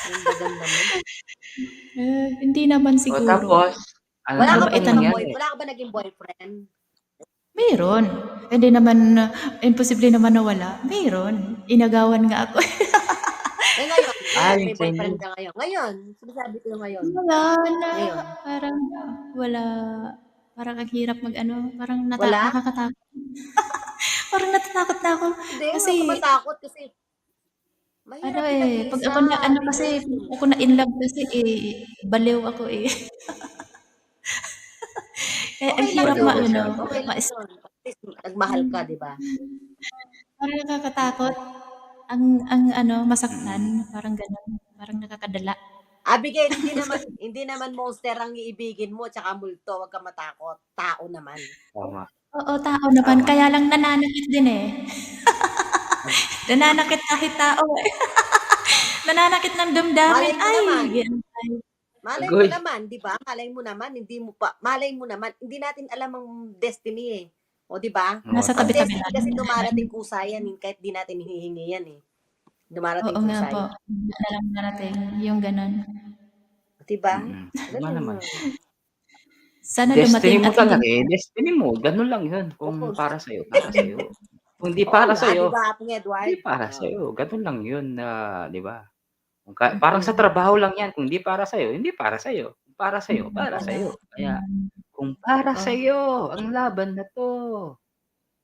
Speaker 3: Ganda-ganda mo.
Speaker 4: Hindi naman
Speaker 2: O
Speaker 4: siguro.
Speaker 2: tapos, ano
Speaker 3: Wala ka ba
Speaker 4: Mabait
Speaker 2: pong
Speaker 4: naman.
Speaker 2: nangyari?
Speaker 3: Wala ka ba naging boyfriend?
Speaker 4: Mayroon. Hindi naman, imposible naman na wala. Mayroon. Inagawan nga ako.
Speaker 3: Eh ngayon,
Speaker 2: Yung
Speaker 3: may
Speaker 2: sa inyo.
Speaker 3: boyfriend ka ngayon. Ngayon, sinasabi ko yung ngayon.
Speaker 4: Wala na.
Speaker 3: Ngayon.
Speaker 4: Parang wala. Parang ang hirap parang
Speaker 3: Wala?
Speaker 4: nakakatakot. Parang natatakot na ako.
Speaker 3: Hindi,
Speaker 4: Kasi,
Speaker 3: huwag ka matakot kasi mahirap yung
Speaker 4: pag
Speaker 3: nag-iisa.
Speaker 4: ako kasi, ako na in love kasi, baliw ako eh. Ang
Speaker 3: Okay lang
Speaker 4: hirap
Speaker 2: Baliw ba
Speaker 3: yun.
Speaker 2: siya?
Speaker 3: Okay lang yun. At least, nagmahal ka, di ba?
Speaker 4: parang nakakatakot. Masaktan. Parang ganun. Parang nakakadala.
Speaker 3: Abigail, hindi naman monster ang iibigin mo, tsaka multo, huwag ka matakot. Tao naman.
Speaker 2: Tama.
Speaker 4: Oo, tao naman.
Speaker 2: Tama.
Speaker 4: Kaya lang nananakit din eh. Nananakit kahit tao eh. Nananakit ng damdamin.
Speaker 3: Malay mo naman. Malay mo
Speaker 2: Agoy.
Speaker 3: naman, di ba? Malay mo naman, hindi natin alam ang destiny eh. O di ba?
Speaker 4: Nasa
Speaker 3: Ang
Speaker 4: tabi-tabi
Speaker 3: destiny
Speaker 4: natin.
Speaker 3: kasi dumarating kusa yan, kahit di natin hinihingi yan eh. Dumarating
Speaker 4: Oo nga
Speaker 3: kusa
Speaker 4: po.
Speaker 3: yan.
Speaker 4: Alam natin. Yung ganun.
Speaker 3: Di ba?
Speaker 2: Tama naman.
Speaker 4: Sana
Speaker 2: Destiny
Speaker 4: dumating
Speaker 2: mo
Speaker 4: at
Speaker 2: talaga
Speaker 4: hindi.
Speaker 2: Destiny mo. Ganun lang yun. Kung
Speaker 3: Oo.
Speaker 2: para sa'yo, para sa'yo. Kung di
Speaker 3: Oo
Speaker 2: para
Speaker 3: nga,
Speaker 2: sa'yo,
Speaker 3: di ba, Apong Edward?
Speaker 2: hindi para sa'yo. Ganun lang yun na, di ba? Parang sa trabaho lang yan. Kung di para sa'yo, hindi para sa'yo. Kung para sa'yo, para sa'yo. Kaya, kung para sa'yo, ang laban na to.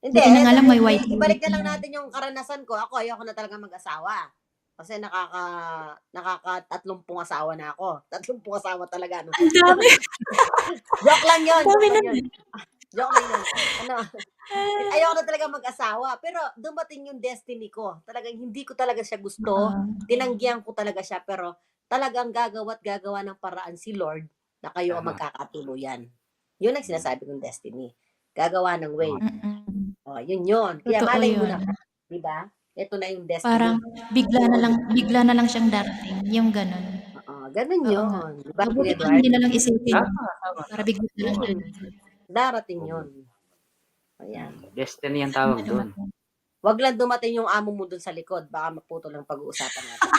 Speaker 3: Hindi,
Speaker 4: Buti na nga lang may white
Speaker 3: ibalik
Speaker 4: bullet
Speaker 3: na lang
Speaker 4: na.
Speaker 3: natin yung karanasan ko. Ako, ayoko na talaga mag-asawa. Kasi nakaka-30 asawa na ako. 30 asawa talaga. No?
Speaker 4: Ang dami.
Speaker 3: Joke lang yun.
Speaker 4: Dami
Speaker 3: Joke lang
Speaker 4: na.
Speaker 3: yun. Joke lang yun. Ayoko na talaga mag-asawa. Pero dumating yung destiny ko. Talagang hindi ko talaga siya gusto. Tinanggihan ko talaga siya. Pero talagang gagawa ng paraan si Lord na kayo ang magkakatuluyan. Yun ang sinasabi kong destiny. Gagawa ng way. Oh, yun. Kaya
Speaker 4: Totoo
Speaker 3: malay mo
Speaker 4: yun.
Speaker 3: na. Diba? Ito na yung destiny.
Speaker 4: Parang bigla na lang siyang darating. Yung ganun.
Speaker 3: Ganun
Speaker 4: Oo
Speaker 3: yun.
Speaker 4: nga.
Speaker 3: Diba,
Speaker 4: Mabuti
Speaker 3: Edward?
Speaker 4: pa hindi na lang isipin.
Speaker 2: Tama.
Speaker 4: Para bigla na lang darating.
Speaker 3: Darating yun. Ayan.
Speaker 2: Destiny ang tawag doon.
Speaker 3: Wag lang dumating yung amo mo dun sa likod. Baka maputol ang pag-uusapan natin.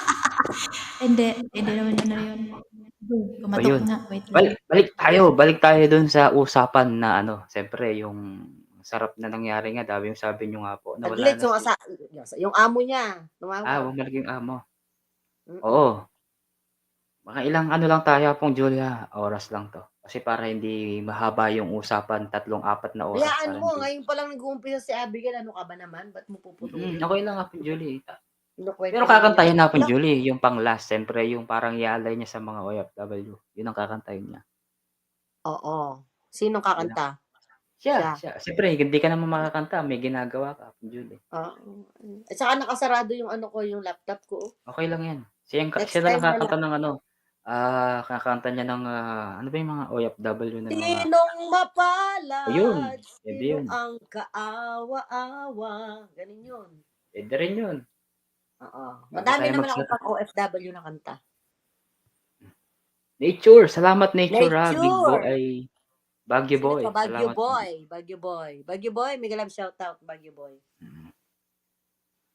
Speaker 4: Hindi naman yun. Kumatok
Speaker 2: Ayun.
Speaker 4: nga. Wait lang.
Speaker 2: Balik tayo dun sa usapan na siyempre yung sarap na nangyari nga, dami yung sabi nyo nga po, nawala
Speaker 3: Saglit,
Speaker 2: na
Speaker 3: yung amo niya.
Speaker 2: bumalik yung amo. Oo. Mga ilang lang tayo Pong Julia, oras lang to. Kasi para hindi mahaba yung usapan, 3-4 na oras.
Speaker 3: Hayaan mo, ngayon pa lang nag-uumpisa si Abigail, ano ka ba naman? Ba't mo puputulin?
Speaker 2: Okay lang Pong Julie. Pero kakantahin na Pong Julie, yung pang last, siyempre yung parang ialay niya sa mga OFW. Yun ang kakantahin niya.
Speaker 3: Oo. Sinong kakanta?
Speaker 2: Siya. Siyempre, hindi ka naman makakanta. May ginagawa ka, Julie.
Speaker 3: At saka nakasarado yung yung laptop ko.
Speaker 2: Okay lang yan. Siya na lang kakanta ng kakanta niya ng, ano ba yung mga OFW na mga...
Speaker 3: Sinong mapalad?
Speaker 2: Ayun.
Speaker 3: Sino ang kaawa-awa? Ganun yun.
Speaker 2: Pwede rin yun.
Speaker 3: Madami naman ako pang OFW na kanta.
Speaker 2: Nature. Salamat, Nature. Big boy. Baguio Boy.
Speaker 3: Baguio Boy, mega love shoutout, Baguio Boy.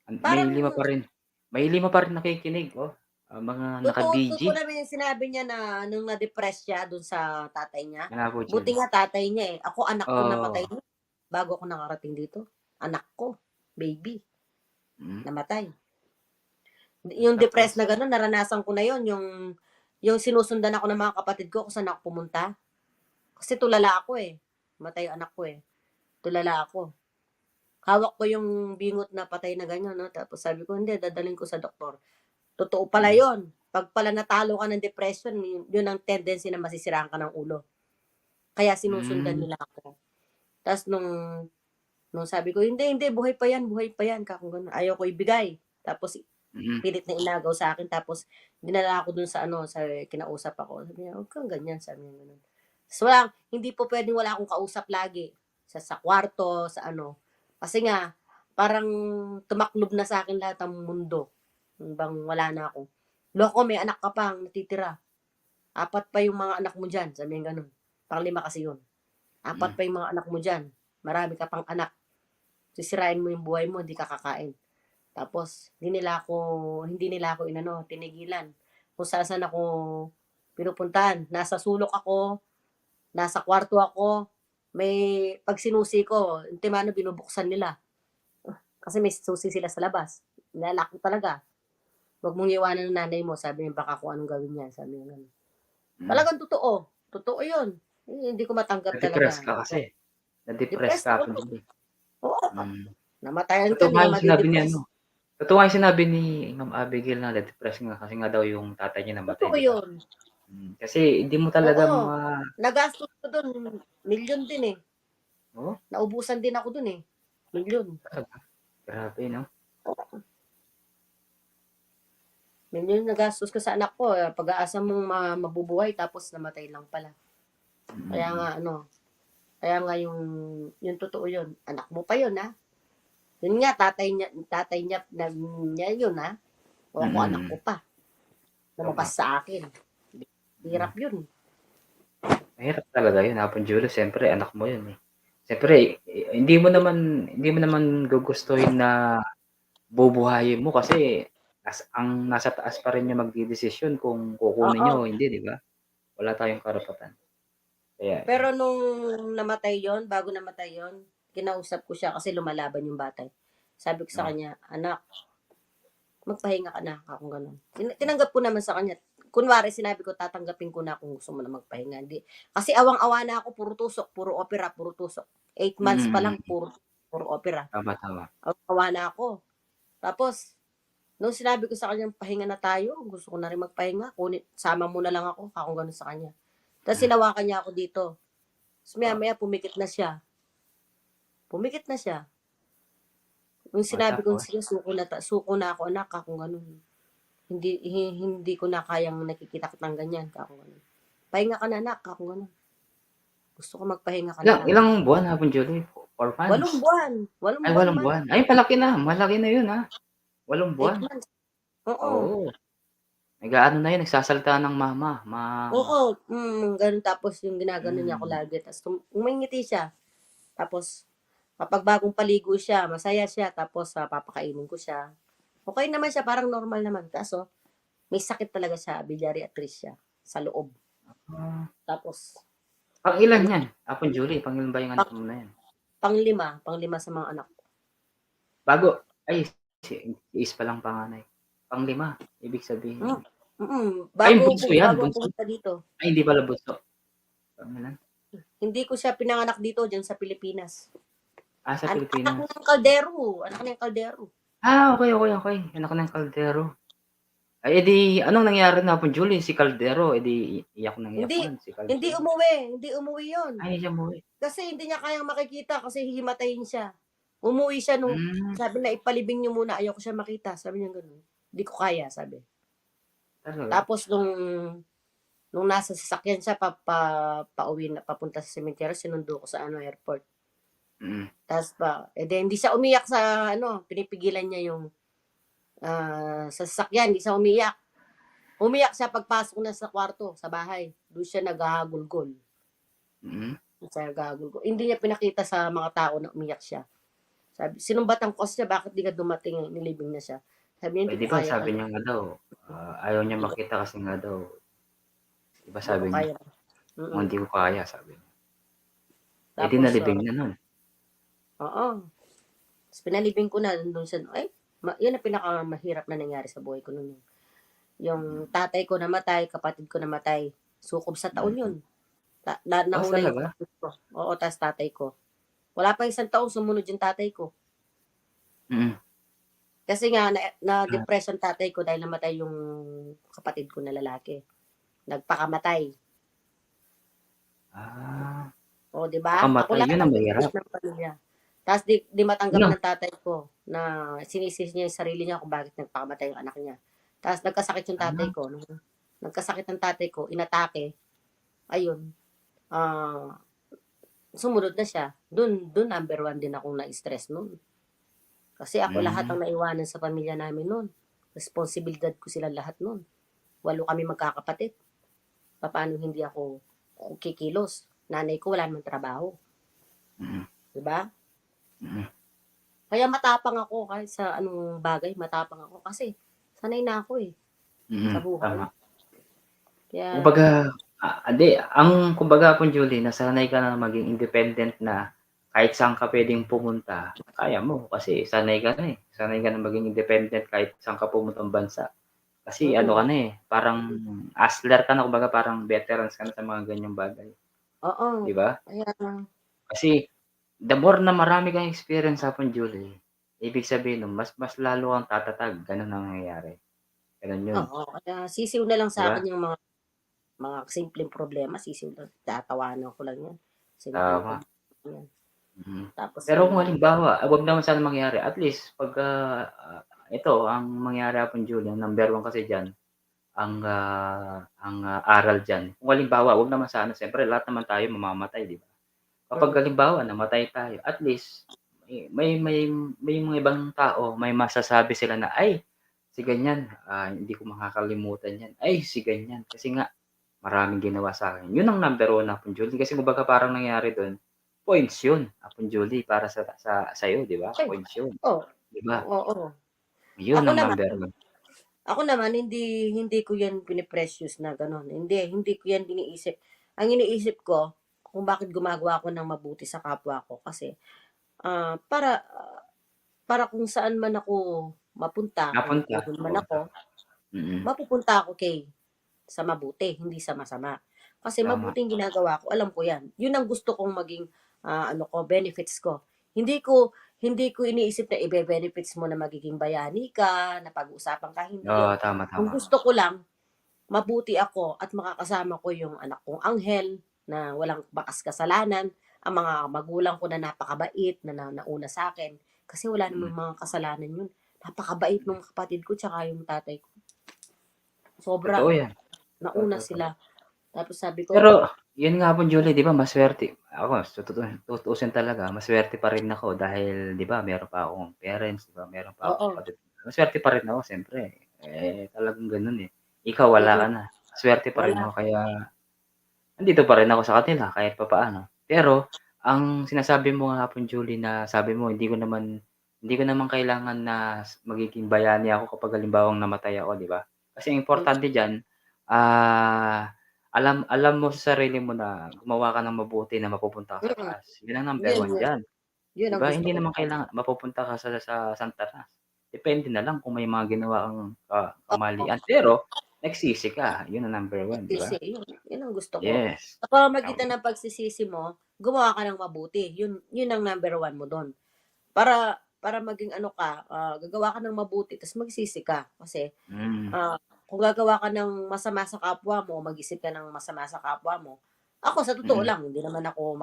Speaker 2: May lima pa rin nakikinig, mga naka-DG.
Speaker 3: Totoo naman yung sinabi niya na nung na-depress siya dun sa tatay niya. Buti nga tatay niya eh. Ako anak ko namatay niya. Bago ako nakarating dito. Anak ko, baby, namatay. Yung depressed na
Speaker 2: Tapos?
Speaker 3: gano'n, naranasan ko na yun. Yung sinusundan ako ng mga kapatid ko kung saan ako pumunta. Kasi tulala ako eh. Matay yung anak ko eh. Tulala ako. Hawak ko yung bingot na patay na ganyan, no? Tapos sabi ko, hindi, dadalhin ko sa doktor. Totoo pala
Speaker 2: Mm.
Speaker 3: yon. Pag pala natalo ka ng depression, yun ang tendency na masisiraan ka ng ulo. Kaya sinusundan
Speaker 2: Hmm.
Speaker 3: nila ako. Tapos nung sabi ko, hindi, buhay pa yan, kakong gano'n. Ayaw ko ibigay. Tapos
Speaker 2: Mm.
Speaker 3: pilit na inagaw sa akin. Tapos dinala ako dun sa kinausap ako. Sabi niya, huwag kang ganyan, sabi niya gano'n. So, hindi po pwedeng wala akong kausap lagi. Sa kwarto, sa ano. Kasi nga, parang tumaklob na sa akin lahat ng mundo. Bang wala na ako. Loko, may anak ka pang natitira. 4 pa yung mga anak mo dyan. Sabi niya gano'n. Pang-5 kasi yun. 4
Speaker 2: Mm.
Speaker 3: pa yung mga anak mo dyan. Marami ka pang anak. Sisirain mo yung buhay mo, hindi ka kakain. Tapos, hindi nila ako tinigilan. Kung saan ako pinupuntahan. Nasa sulok ako, nasa kwarto ako, may pag sinusi ko, intimano binubuksan nila. Kasi may susi sila sa labas. Nilalak ko talaga. Huwag mong iwanan ng nanay mo. Sabi niya, baka kung anong gawin niya. Sabi niya ganun.
Speaker 2: Mm.
Speaker 3: Talagang totoo. Totoo yun. Hindi ko matanggap
Speaker 2: Na-depress
Speaker 3: talaga.
Speaker 2: ka kasi. Na-depress
Speaker 3: Depressed
Speaker 2: ka,
Speaker 3: ako.
Speaker 2: Ate Julie.
Speaker 3: Oo.
Speaker 2: Mm.
Speaker 3: Namatayan ka,
Speaker 2: Totoo
Speaker 3: hindi
Speaker 2: nga
Speaker 3: ka
Speaker 2: yung sinabi ni
Speaker 3: madidepress.
Speaker 2: Totoo nga yung sinabi ni Ma'am Abigail na na-depress nga kasi nga daw yung tatay niya namatay,
Speaker 3: Totoo
Speaker 2: di ba?
Speaker 3: yun.
Speaker 2: Kasi hindi mo talaga
Speaker 3: Oo. Nagastos ko dun. Milyon din eh.
Speaker 2: oh,
Speaker 3: Naubusan din ako dun eh. Milyon.
Speaker 2: talaga. Grabe, no?
Speaker 3: Milyon nagastos ko sa anak ko. Pag-aasa mong mabubuhay tapos namatay lang pala. Kaya nga kaya nga yung totoo yun. Anak mo pa yun ha. Yun nga, tatay niya yun ha. O ako anak ko pa. Lumabas sa akin. Hirap yun.
Speaker 2: Mahirap talaga yun, Hapon Julie. Siyempre, anak mo yun eh. Siyempre, hindi mo naman gugustuhin na bubuhayin mo kasi ang nasa taas pa rin yung magdidesisyon kung kukunin
Speaker 3: Oo.
Speaker 2: niyo o hindi, di ba? Wala tayong karapatan. Kaya,
Speaker 3: Pero nung bago namatay yon, kinausap ko siya kasi lumalaban yung bata. Sabi ko sa kanya, anak, magpahinga ka na, akong ganun. Tinanggap ko naman sa kanya. Kunwari, sinabi ko, tatanggapin ko na kung gusto mo na magpahinga. Hindi. Kasi awang-awa na ako, puro tusok, puro opera, puro tusok. 8 months pa lang, puro opera.
Speaker 2: tama.
Speaker 3: Awang-awa na ako. Tapos, nung sinabi ko sa kanya, pahinga na tayo, gusto ko na rin magpahinga, sama mo na lang ako, akong ganun sa kanya. Tapos sinawakan niya ako dito. Tapos maya pumikit na siya. Nung sinabi ko,
Speaker 2: Tapos,
Speaker 3: sige, suko na ako, anak, akong ganun. Hindi ko na kayang nakikita kitang ganyan, akong ganun. Pahinga ka na, anak, akong ganun. Gusto ko magpahinga ka na lang.
Speaker 2: ilang buwan, Hapon Julie? 4 months?
Speaker 3: 8 buwan. 8
Speaker 2: Ay,
Speaker 3: buwan
Speaker 2: 8
Speaker 3: man.
Speaker 2: buwan. Ay, malaki na. Malaki na yun, ha? 8
Speaker 3: 8
Speaker 2: buwan.
Speaker 3: months. Oo.
Speaker 2: Oo. Nag-aano na yun, nagsasalita ng mama.
Speaker 3: Oo. Ganun. Tapos yung ginagano niya ako lagi. Tapos umingiti siya. Tapos, kapag bagong paligo siya, masaya siya. Tapos, papakainin ko siya. Okay naman siya, parang normal naman. Kaso, may sakit talaga siya, biliary atresia, sa loob. Tapos,
Speaker 2: Pang-ilan
Speaker 3: ano,
Speaker 2: yan? Hapon Julie, pang-ilan ba yung anak mo na yan?
Speaker 3: pang-5 sa mga anak ko.
Speaker 2: Ay, is pa lang panganay. Pang-5, ibig sabihin. Ay, bunso yan,
Speaker 3: Bago
Speaker 2: bunso.
Speaker 3: pumunta dito.
Speaker 2: Ay, hindi pala bunso. Pang-ilan?
Speaker 3: Hindi ko siya pinanganak dito, dyan sa Pilipinas.
Speaker 2: Sa
Speaker 3: Anak
Speaker 2: Pilipinas.
Speaker 3: ng kaldero.
Speaker 2: Okay. Anak ng kaldero. Ay, edi, anong nangyari na Hapon Julie? Si Caldero, edi, iyak na si Caldero.
Speaker 3: Hindi umuwi yun.
Speaker 2: Ay, hindi siya umuwi.
Speaker 3: Kasi hindi niya kayang makikita kasi hihimatayin siya. Umuwi siya sabi na ipalibing niyo muna, ayaw ko siya makita. Sabi niya gano'n. Hindi ko kaya, sabi.
Speaker 2: Talaga?
Speaker 3: Tapos nung nasa sasakyan siya, pauwi na, papunta sa cemetery, sinundo ko sa airport. Tapos hindi siya umiyak sa pinipigilan niya yung sa sasakyan, hindi siya umiyak. Umiyak siya pagpasok na sa kwarto, sa bahay. Doon siya naghahagulgol. Hindi niya pinakita sa mga tao na umiyak siya. Sabi, sinumbatan ko siya, bakit di ka dumating, nilibing na siya. Sabi niya, hindi ko
Speaker 2: Di ba
Speaker 3: kaya.
Speaker 2: sabi niya nga daw, ayaw niya makita kasi nga daw, di ba sabi niya, hindi ko kaya, sabi niya. Di nalibing na nun.
Speaker 3: Oo. Tapos pinalibing ko na, nandun siya, Yun ang pinakamahirap na nangyari sa buhay ko noon. Yung tatay ko namatay, kapatid ko namatay. Sukob sa taon yun. Nauna yung
Speaker 2: talaga?
Speaker 3: kapatid ko. Oo, tas tatay ko. Wala pa isang taon, sumunod yung tatay ko.
Speaker 2: Mm.
Speaker 3: Kasi nga, na-depression tatay ko dahil namatay yung kapatid ko na lalaki. Nagpakamatay.
Speaker 2: Ah,
Speaker 3: O, di ba? Ako
Speaker 2: pakamatay.
Speaker 3: lahat
Speaker 2: Yun
Speaker 3: ang
Speaker 2: ang
Speaker 3: binibigay
Speaker 2: mahirap.
Speaker 3: ng pamilya. Tapos di matanggap
Speaker 2: Yun ang
Speaker 3: ng tatay ko na sinisisi niya yung sarili niya kung bakit nagpakamatay yung anak niya. Tapos nagkasakit yung tatay
Speaker 2: ah,
Speaker 3: ko. Nung nagkasakit ng tatay ko, inatake. Ayun. Ah, sumunod na siya. Dun number 1 din akong na-stress nun. Kasi ako lahat
Speaker 2: mm,
Speaker 3: ang naiwanan sa pamilya namin nun. Responsibilidad ko sila lahat nun. 8 kami magkakapatid. Paano hindi ako kikilos? Nanay ko wala namang trabaho.
Speaker 2: mm,
Speaker 3: Diba?
Speaker 2: mm,
Speaker 3: Kaya matapang ako kahit sa anong bagay, matapang ako kasi sanay na ako sa buhay.
Speaker 2: tama.
Speaker 3: Kaya,
Speaker 2: Kumbaga, hindi, kumbaga po Julie, nasanay ka na maging independent na kahit saan ka puwedeng pumunta, kaya mo kasi sanay ka na, eh. Sanay ka na maging independent kahit saan ka pumuntang bansa. Kasi ano ka
Speaker 3: mm,
Speaker 2: na, eh, parang hustler ka na, kumbaga parang veterans ka na sa mga ganyang bagay,
Speaker 3: oo.
Speaker 2: 'di ba?
Speaker 3: Kaya,
Speaker 2: Kasi the more na marami kang experience Hapon Julie, ibig sabihin nun mas lalo kang tatatag, gano'n ang nangyayari, gano'n 'yun,
Speaker 3: oo. Kaya sisiw na lang
Speaker 2: 'di
Speaker 3: sa
Speaker 2: ba?
Speaker 3: akin yung mga simpleng problema, sisiw lang. Tatawanan ko lang yan. Simpleng
Speaker 2: Tama.
Speaker 3: problema yan.
Speaker 2: Mm.
Speaker 3: Tapos,
Speaker 2: Pero kung halimbawa, wag naman sana mangyari, at least pagka, ito ang mangyari Hapon Julie, ang number 1 kasi diyan, aral diyan. Kung halimbawa, wag naman sana, siyempre lahat naman tayo mamamatay, 'di ba? Kapag
Speaker 3: mm,
Speaker 2: halimbawa namatay tayo, at least may mga ibang tao, may masasabi sila na, "Ay, si ganyan, hindi ko makakalimutan 'yan. Ay, si ganyan, kasi nga maraming ginawa sa'kin." 'Yun ang number 1 Hapon Julie, kasi kumbaga parang nangyari do'n, points 'yun, Hapon Julie, para sa'yo, 'di ba?
Speaker 3: okay.
Speaker 2: Points 'yun,
Speaker 3: Oh,
Speaker 2: 'di ba?
Speaker 3: oo, oo.
Speaker 2: 'Yun
Speaker 3: Ako
Speaker 2: ang
Speaker 3: naman,
Speaker 2: number 1.
Speaker 3: hindi ko yan piniprecious na gano'n. Hindi ko yan iniisip. Ang iniisip ko, kung bakit gumagawa ako ng mabuti sa kapwa ko kasi ah, para para kung saan man ako mapunta, kung
Speaker 2: Napunta,
Speaker 3: inul man
Speaker 2: oo,
Speaker 3: ako,
Speaker 2: mm,
Speaker 3: mapupunta ako sa mabuti, hindi sa masama. Kasi
Speaker 2: tama.
Speaker 3: mabuting ginagawa ko, alam ko 'yan. 'Yun ang gusto kong maging benefits ko. Hindi ko iniisip na ibe-benefits mo na magiging bayani ka, na pag-uusapan ka, hindi
Speaker 2: Oo,
Speaker 3: 'yun.
Speaker 2: tama,
Speaker 3: Ang
Speaker 2: tama.
Speaker 3: gusto ko lang, mabuti ako at makakasama ko yung anak kong anghel na walang bakas kasalanan, ang mga magulang ko na napakabait na nauna sa akin kasi wala
Speaker 2: Mm,
Speaker 3: namang mga kasalanan yun. Napakabait nung kapatid ko tsaka yung tatay ko. Sobra,
Speaker 2: totoo 'yan,
Speaker 3: nauna
Speaker 2: totoo.
Speaker 3: sila. Tapos sabi ko,
Speaker 2: Pero, yun nga po Julie, 'di ba maswerte ako, sa tutuusin talaga maswerte pa rin ako dahil 'di ba meron pa akong parents, 'di ba, meron pa akong
Speaker 3: oo,
Speaker 2: kapatid. Maswerte pa rin ako siyempre, talagang gano'n, eh. Ikaw wala ka
Speaker 3: mm,
Speaker 2: na, maswerte pa rin
Speaker 3: wala.
Speaker 2: ako, kaya nandito pa rin ako sa kanila kahit papaano. Pero ang sinasabi mo nga hapon Julie, na sabi mo hindi ko naman kailangan na magiging bayani ako kapag halimbawang namatay ako, 'di ba? Kasi ang
Speaker 3: Mm,
Speaker 2: importante diyan, alam alam mo sa sarili mo na gumawa ka ng mabuti na mapupunta ka sa
Speaker 3: mm,
Speaker 2: taas. 'Yun ang number
Speaker 3: yun,
Speaker 2: 1
Speaker 3: yun,
Speaker 2: diyan,
Speaker 3: yun
Speaker 2: 'di
Speaker 3: ang
Speaker 2: ba?
Speaker 3: gusto
Speaker 2: Hindi
Speaker 3: ko
Speaker 2: naman
Speaker 3: talaga.
Speaker 2: kailangan mapupunta ka sa santanas. Depende na lang kung may mga ginawa kang
Speaker 3: Oo,
Speaker 2: kamalian, pero nagsisi ka, 'yun ang number 1, 'di ba?
Speaker 3: pagsisisi, yun ang gusto ko.
Speaker 2: Yes,
Speaker 3: Sa pamamagitan
Speaker 2: okey.
Speaker 3: ng pagsisisi mo, gumawa ka ng mabuti. Yun ang number 1 mo dun. Para maging ano ka, gagawa ka ng mabuti ta's magsisi ka. Kasi,
Speaker 2: Hmm,
Speaker 3: kung gagawa ka ng masama sa kapwa mo, mag-isip ka ng masama sa kapwa mo, ako sa totoo
Speaker 2: mm.
Speaker 3: lang, hindi naman ako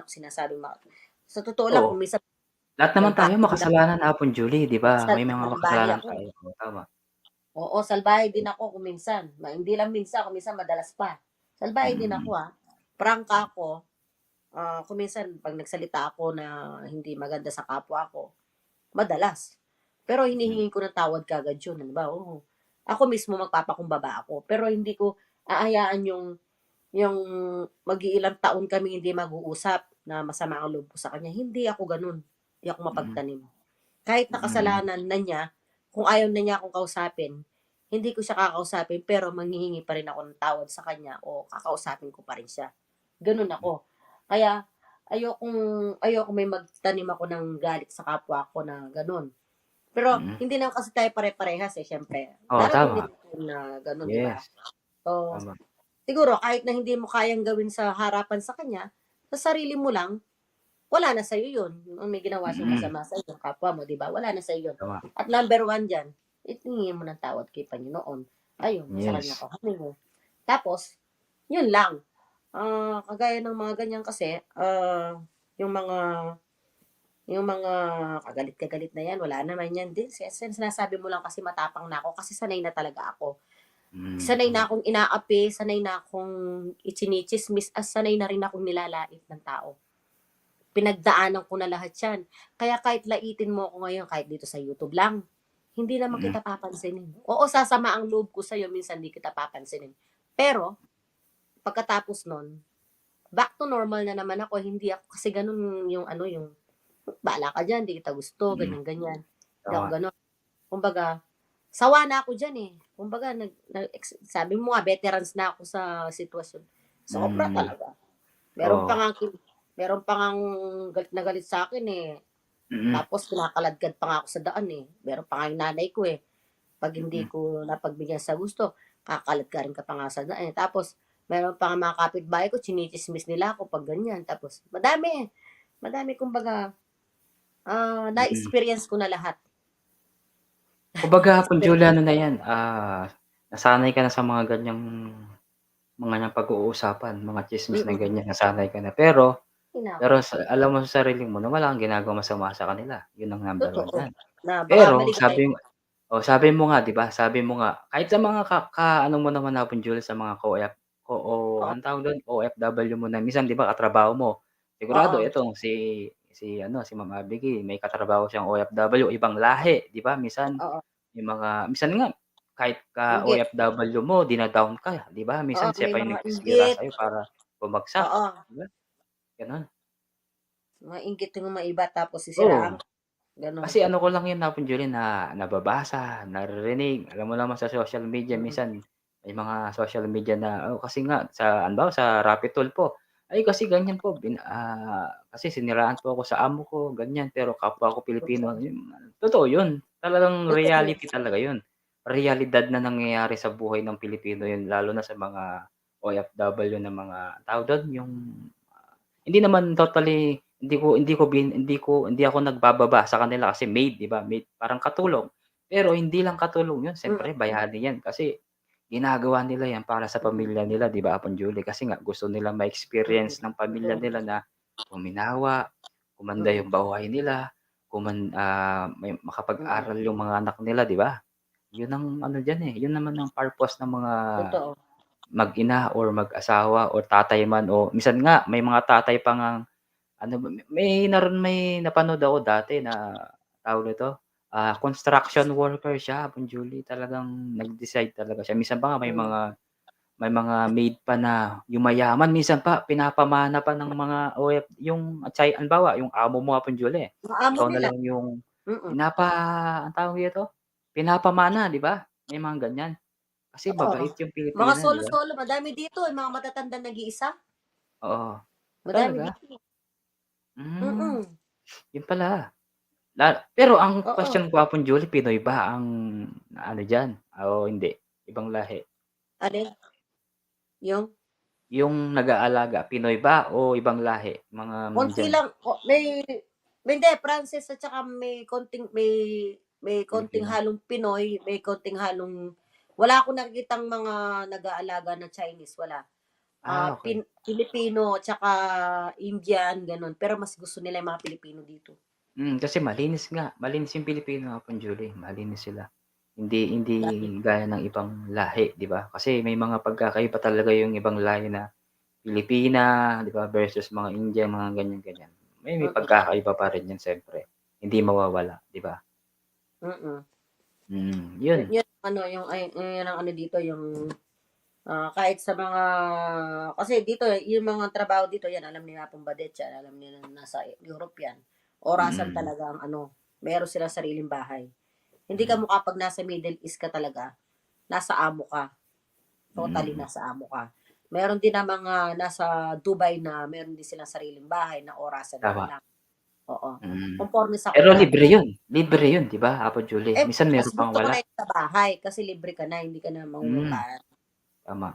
Speaker 3: sinasabing sa totoo lang
Speaker 2: Oo,
Speaker 3: kung minsan
Speaker 2: lahat naman tayo
Speaker 3: salbahe din ako,
Speaker 2: makasalanan Hapon Julie, 'di ba? May mga
Speaker 3: salbahe
Speaker 2: makasalanan
Speaker 3: ako.
Speaker 2: tayo, oo, tama.
Speaker 3: Oo, salbahe din ako kung minsan. Hindi lang minsan, kung minsan madalas pa. Salbahe din ako,
Speaker 2: Mm,
Speaker 3: Prangka ako. Kung minsan 'pag nagsalita ako na hindi maganda sa kapwa ko, madalas. Pero
Speaker 2: mm,
Speaker 3: hinihingi ko ng tawad kaagad yun, halimbawa, oo. Ako mismo magpapakumbaba ako, pero hindi ko aayaan yung mag-iilang taon kaming hindi mag-uusap na masama ang loob ko sa kanya, hindi ako gano'n. Hindi ako
Speaker 2: mm,
Speaker 3: mapagtanim. Kahit na
Speaker 2: mm,
Speaker 3: kasalanan na niya, kung ayaw na niya akong kausapin, hindi ko siya kakausapin pero manghihingi pa rin ako ng tawad sa kanya o kakausapin ko pa rin siya. Gano'n ako. Kaya ayokong ayokong may magtanim ako ng galit sa kapwa ko na gano'n. Pero
Speaker 2: Mm.
Speaker 3: hindi naman kasi tayo pare-parehas eh, syempre.
Speaker 2: Oo,
Speaker 3: Darating din
Speaker 2: tama.
Speaker 3: yung na gano'n, di ba?
Speaker 2: Yes,
Speaker 3: So,
Speaker 2: tama.
Speaker 3: siguro kahit na hindi mo kayang gawin sa harapan sa kanya, sa sarili mo lang, wala na sa'yo yun. Kung may ginawa siyang
Speaker 2: Mm,
Speaker 3: masama sa'yo, kapwa mo, di ba? Wala na sa'yo yun.
Speaker 2: tama.
Speaker 3: At number one dyan, itingin mo ng tawad kay Panginoon. Ayun, sa kanya
Speaker 2: Yes.
Speaker 3: ka humingi. Tapos, yun lang. Kagaya ng mga ganyan kasi, yung mga yung mga kagalit-kagalit na yan, wala naman yan din. Sinasabi mo lang kasi matapang na ako kasi sanay na talaga ako. Sanay na
Speaker 2: Tama.
Speaker 3: akong inaapi, sanay na akong ichinichismis, as sanay na rin akong nilalait ng tao. Pinagdaanan ko na lahat yan. Kaya kahit laitin mo ako ngayon, kahit dito sa YouTube lang, hindi naman
Speaker 2: Mm,
Speaker 3: kita papansinin. Oo, sasama ang loob ko sa'yo, minsan di kita papansinin. Pero, pagkatapos nun, back to normal na naman ako. Hindi ako kasi ganun yung ano, yung bahala ka dyan, di kita gusto,
Speaker 2: mm,
Speaker 3: ganyan-ganyan. Hindi ako
Speaker 2: tama.
Speaker 3: ganun. Kumbaga, sawa na ako dyan eh. Kumbaga, sabi mo nga, veterans na ako sa sitwasyon. Sobra
Speaker 2: Mm,
Speaker 3: talaga. Meron pa
Speaker 2: oo.
Speaker 3: nga, meron pa nga galit na galit sa akin eh.
Speaker 2: Mm,
Speaker 3: Tapos, kinakaladkad pa nga ako sa daan eh. Meron pa nga yung nanay ko eh. Pag hindi
Speaker 2: mm.
Speaker 3: ko napagbigyan sa gusto, kakaladkarin ka pa nga sa daan eh. Tapos, meron pa nga mga kapitbahay ko, chinichismis nila ako pag ganyan. Tapos, madami kumbaga,
Speaker 2: Mm.
Speaker 3: na-experience ko na lahat.
Speaker 2: Kumbaga kung
Speaker 3: Experience.
Speaker 2: Juliano na 'yan, nasanay ka na sa mga ganiyang pag-uusapan, mga tsismis na
Speaker 3: Mm-mm.
Speaker 2: ganyan, nasanay ka na. Pero
Speaker 3: Ako.
Speaker 2: alam mo sa sarili mo na wala kang ginagawang masama sa kanila, 'yun ang number one
Speaker 3: Totoo.
Speaker 2: diyan.
Speaker 3: Na baka
Speaker 2: Pero
Speaker 3: maligaya.
Speaker 2: sabi mo nga 'di ba, sabi mo nga, kahit sa mga ka-ano mo naman na Julie, sa mga
Speaker 3: Oo.
Speaker 2: anong tawag dun, OFW mo na minsan 'di ba katrabaho mo, sigurado
Speaker 3: Oo.
Speaker 2: itong si Ma'am Abigail may katrabaho siyang OFW, ibang lahi 'di ba,
Speaker 3: Oo.
Speaker 2: minsan nga kahit
Speaker 3: Inggit.
Speaker 2: ka-OFW mo dina-down ka 'di ba,
Speaker 3: Oo,
Speaker 2: minsan siya
Speaker 3: may
Speaker 2: pa yung
Speaker 3: mga
Speaker 2: nagtsisira
Speaker 3: inggit.
Speaker 2: sa'yo para bumagsak
Speaker 3: Oo.
Speaker 2: 'di ba, gano'n.
Speaker 3: Mga inggit yung mga iba tapos sisiraan.
Speaker 2: Oo.
Speaker 3: Ganon.
Speaker 2: Kasi ano ko lang 'yun Julie, na nababasa, naririnig, alam mo naman sa social media
Speaker 3: Mm-mm.
Speaker 2: minsan may mga social media na, kasi nga sa halimbawa sa Rapid Tulfo, ay kasi ganyan po kasi siniraan po ako sa amo ko ganyan, pero kapwa ko Pilipino,
Speaker 3: Totoo.
Speaker 2: totoo 'yun, talagang
Speaker 3: Totoo.
Speaker 2: reality talaga 'yun. Realidad na nangyayari sa buhay ng Pilipino 'yun, lalo na sa mga OFW na mga tawag dun, yung hindi naman totally, hindi ako nagbababa sa kanila kasi maid 'di ba, maid parang katulong. Pero hindi lang katulong 'yun,
Speaker 3: Mm.
Speaker 2: siyempre bayani 'yan kasi ginagawa nila 'yan para sa
Speaker 3: Mm.
Speaker 2: pamilya nila 'di ba, Apon Julie, kasi nga gusto nilang
Speaker 3: Mm.
Speaker 2: ma-experience ng pamilya
Speaker 3: Totoo.
Speaker 2: nila na guminawa, gumanda
Speaker 3: Mm.
Speaker 2: yung buhay nila, may
Speaker 3: Mm.
Speaker 2: makapag-aral yung mga anak nila 'di ba? 'Yun ang ano diyan, 'yun naman ang purpose ng mga
Speaker 3: Totoo.
Speaker 2: mag-ina or mag-asawa or tatay man, o minsan nga may mga tatay pa ngang ano ba, may napanood ako dati na tawag nito, construction worker siya, Apon Julie, talagang nag-decide talaga siya. Minsan pa nga
Speaker 3: Mm.
Speaker 2: may mga maid pa na yumayaman, minsan pa pinapamana pa ng mga yung halimbawa yung amo mo, Apon Julie,
Speaker 3: Mga amo
Speaker 2: ikaw na
Speaker 3: nila.
Speaker 2: lang yung
Speaker 3: Mm.
Speaker 2: anong tawag dito, pinapamana 'di ba? May mga ganyan. Kasi
Speaker 3: Oo.
Speaker 2: mabait yung
Speaker 3: Mga
Speaker 2: Pilipino 'di ba?
Speaker 3: solo-solo, madami dito, yung mga matatandang nag-iisa.
Speaker 2: Oo,
Speaker 3: Madami
Speaker 2: talaga?
Speaker 3: dito.
Speaker 2: Hmm,
Speaker 3: Mm.
Speaker 2: yun pala. Pero ang
Speaker 3: Oo.
Speaker 2: question ko, Apon Julie, Pinoy ba ang ano diyan o hindi, ibang lahi?
Speaker 3: Alin? Yung
Speaker 2: Yung nag-aalaga, Pinoy ba o ibang lahi, mga
Speaker 3: konti
Speaker 2: diyan?
Speaker 3: lang, may hindi, Frances at saka may konting
Speaker 2: Pilipino?
Speaker 3: halong Pinoy, may konting halong, wala akong nakikitang mga nag-aalaga na Chinese, wala.
Speaker 2: Okey.
Speaker 3: Pilipino at saka Indian, gano'n. Pero mas gusto nila yung mga Pilipino dito.
Speaker 2: Kasi malinis yung Pilipino, Apon Julie, malinis sila. Hindi
Speaker 3: Dahil,
Speaker 2: gaya ng ibang lahi 'di ba? Kasi may mga pagkakaiba talaga yung ibang lahi na Pilipina 'di ba, versus mga Indian, mga ganyan-ganyan. May
Speaker 3: mm,
Speaker 2: pagkakaiba pa rin 'yan siyempre, hindi mawawala 'di ba?
Speaker 3: mm.
Speaker 2: Yun.
Speaker 3: Yun ano, yung ay yun ang ano dito, yung, kahit sa mga, kasi dito, yung mga trabaho dito, yan alam nila pong Badet yan, alam nila na nasa Europe yan. Orasan
Speaker 2: Mm,
Speaker 3: talaga ang ano, meron silang sariling bahay. Hindi ka
Speaker 2: mm,
Speaker 3: mukha pag nasa Middle East ka talaga, nasa amo ka. Totally
Speaker 2: mm,
Speaker 3: nasa amo ka. Meron din na mga nasa Dubai na meron din silang sariling bahay na orasan man
Speaker 2: tama.
Speaker 3: lang. Oo.
Speaker 2: Mm.
Speaker 3: Conformist ako
Speaker 2: Pero
Speaker 3: dati.
Speaker 2: libre yun, 'di ba, Apo Julie? Minsan
Speaker 3: Mas
Speaker 2: meron pang
Speaker 3: gusto ko
Speaker 2: wala.
Speaker 3: na yung sa bahay kasi libre ka na, hindi ka na
Speaker 2: Hmm,
Speaker 3: mangungutang.
Speaker 2: tama.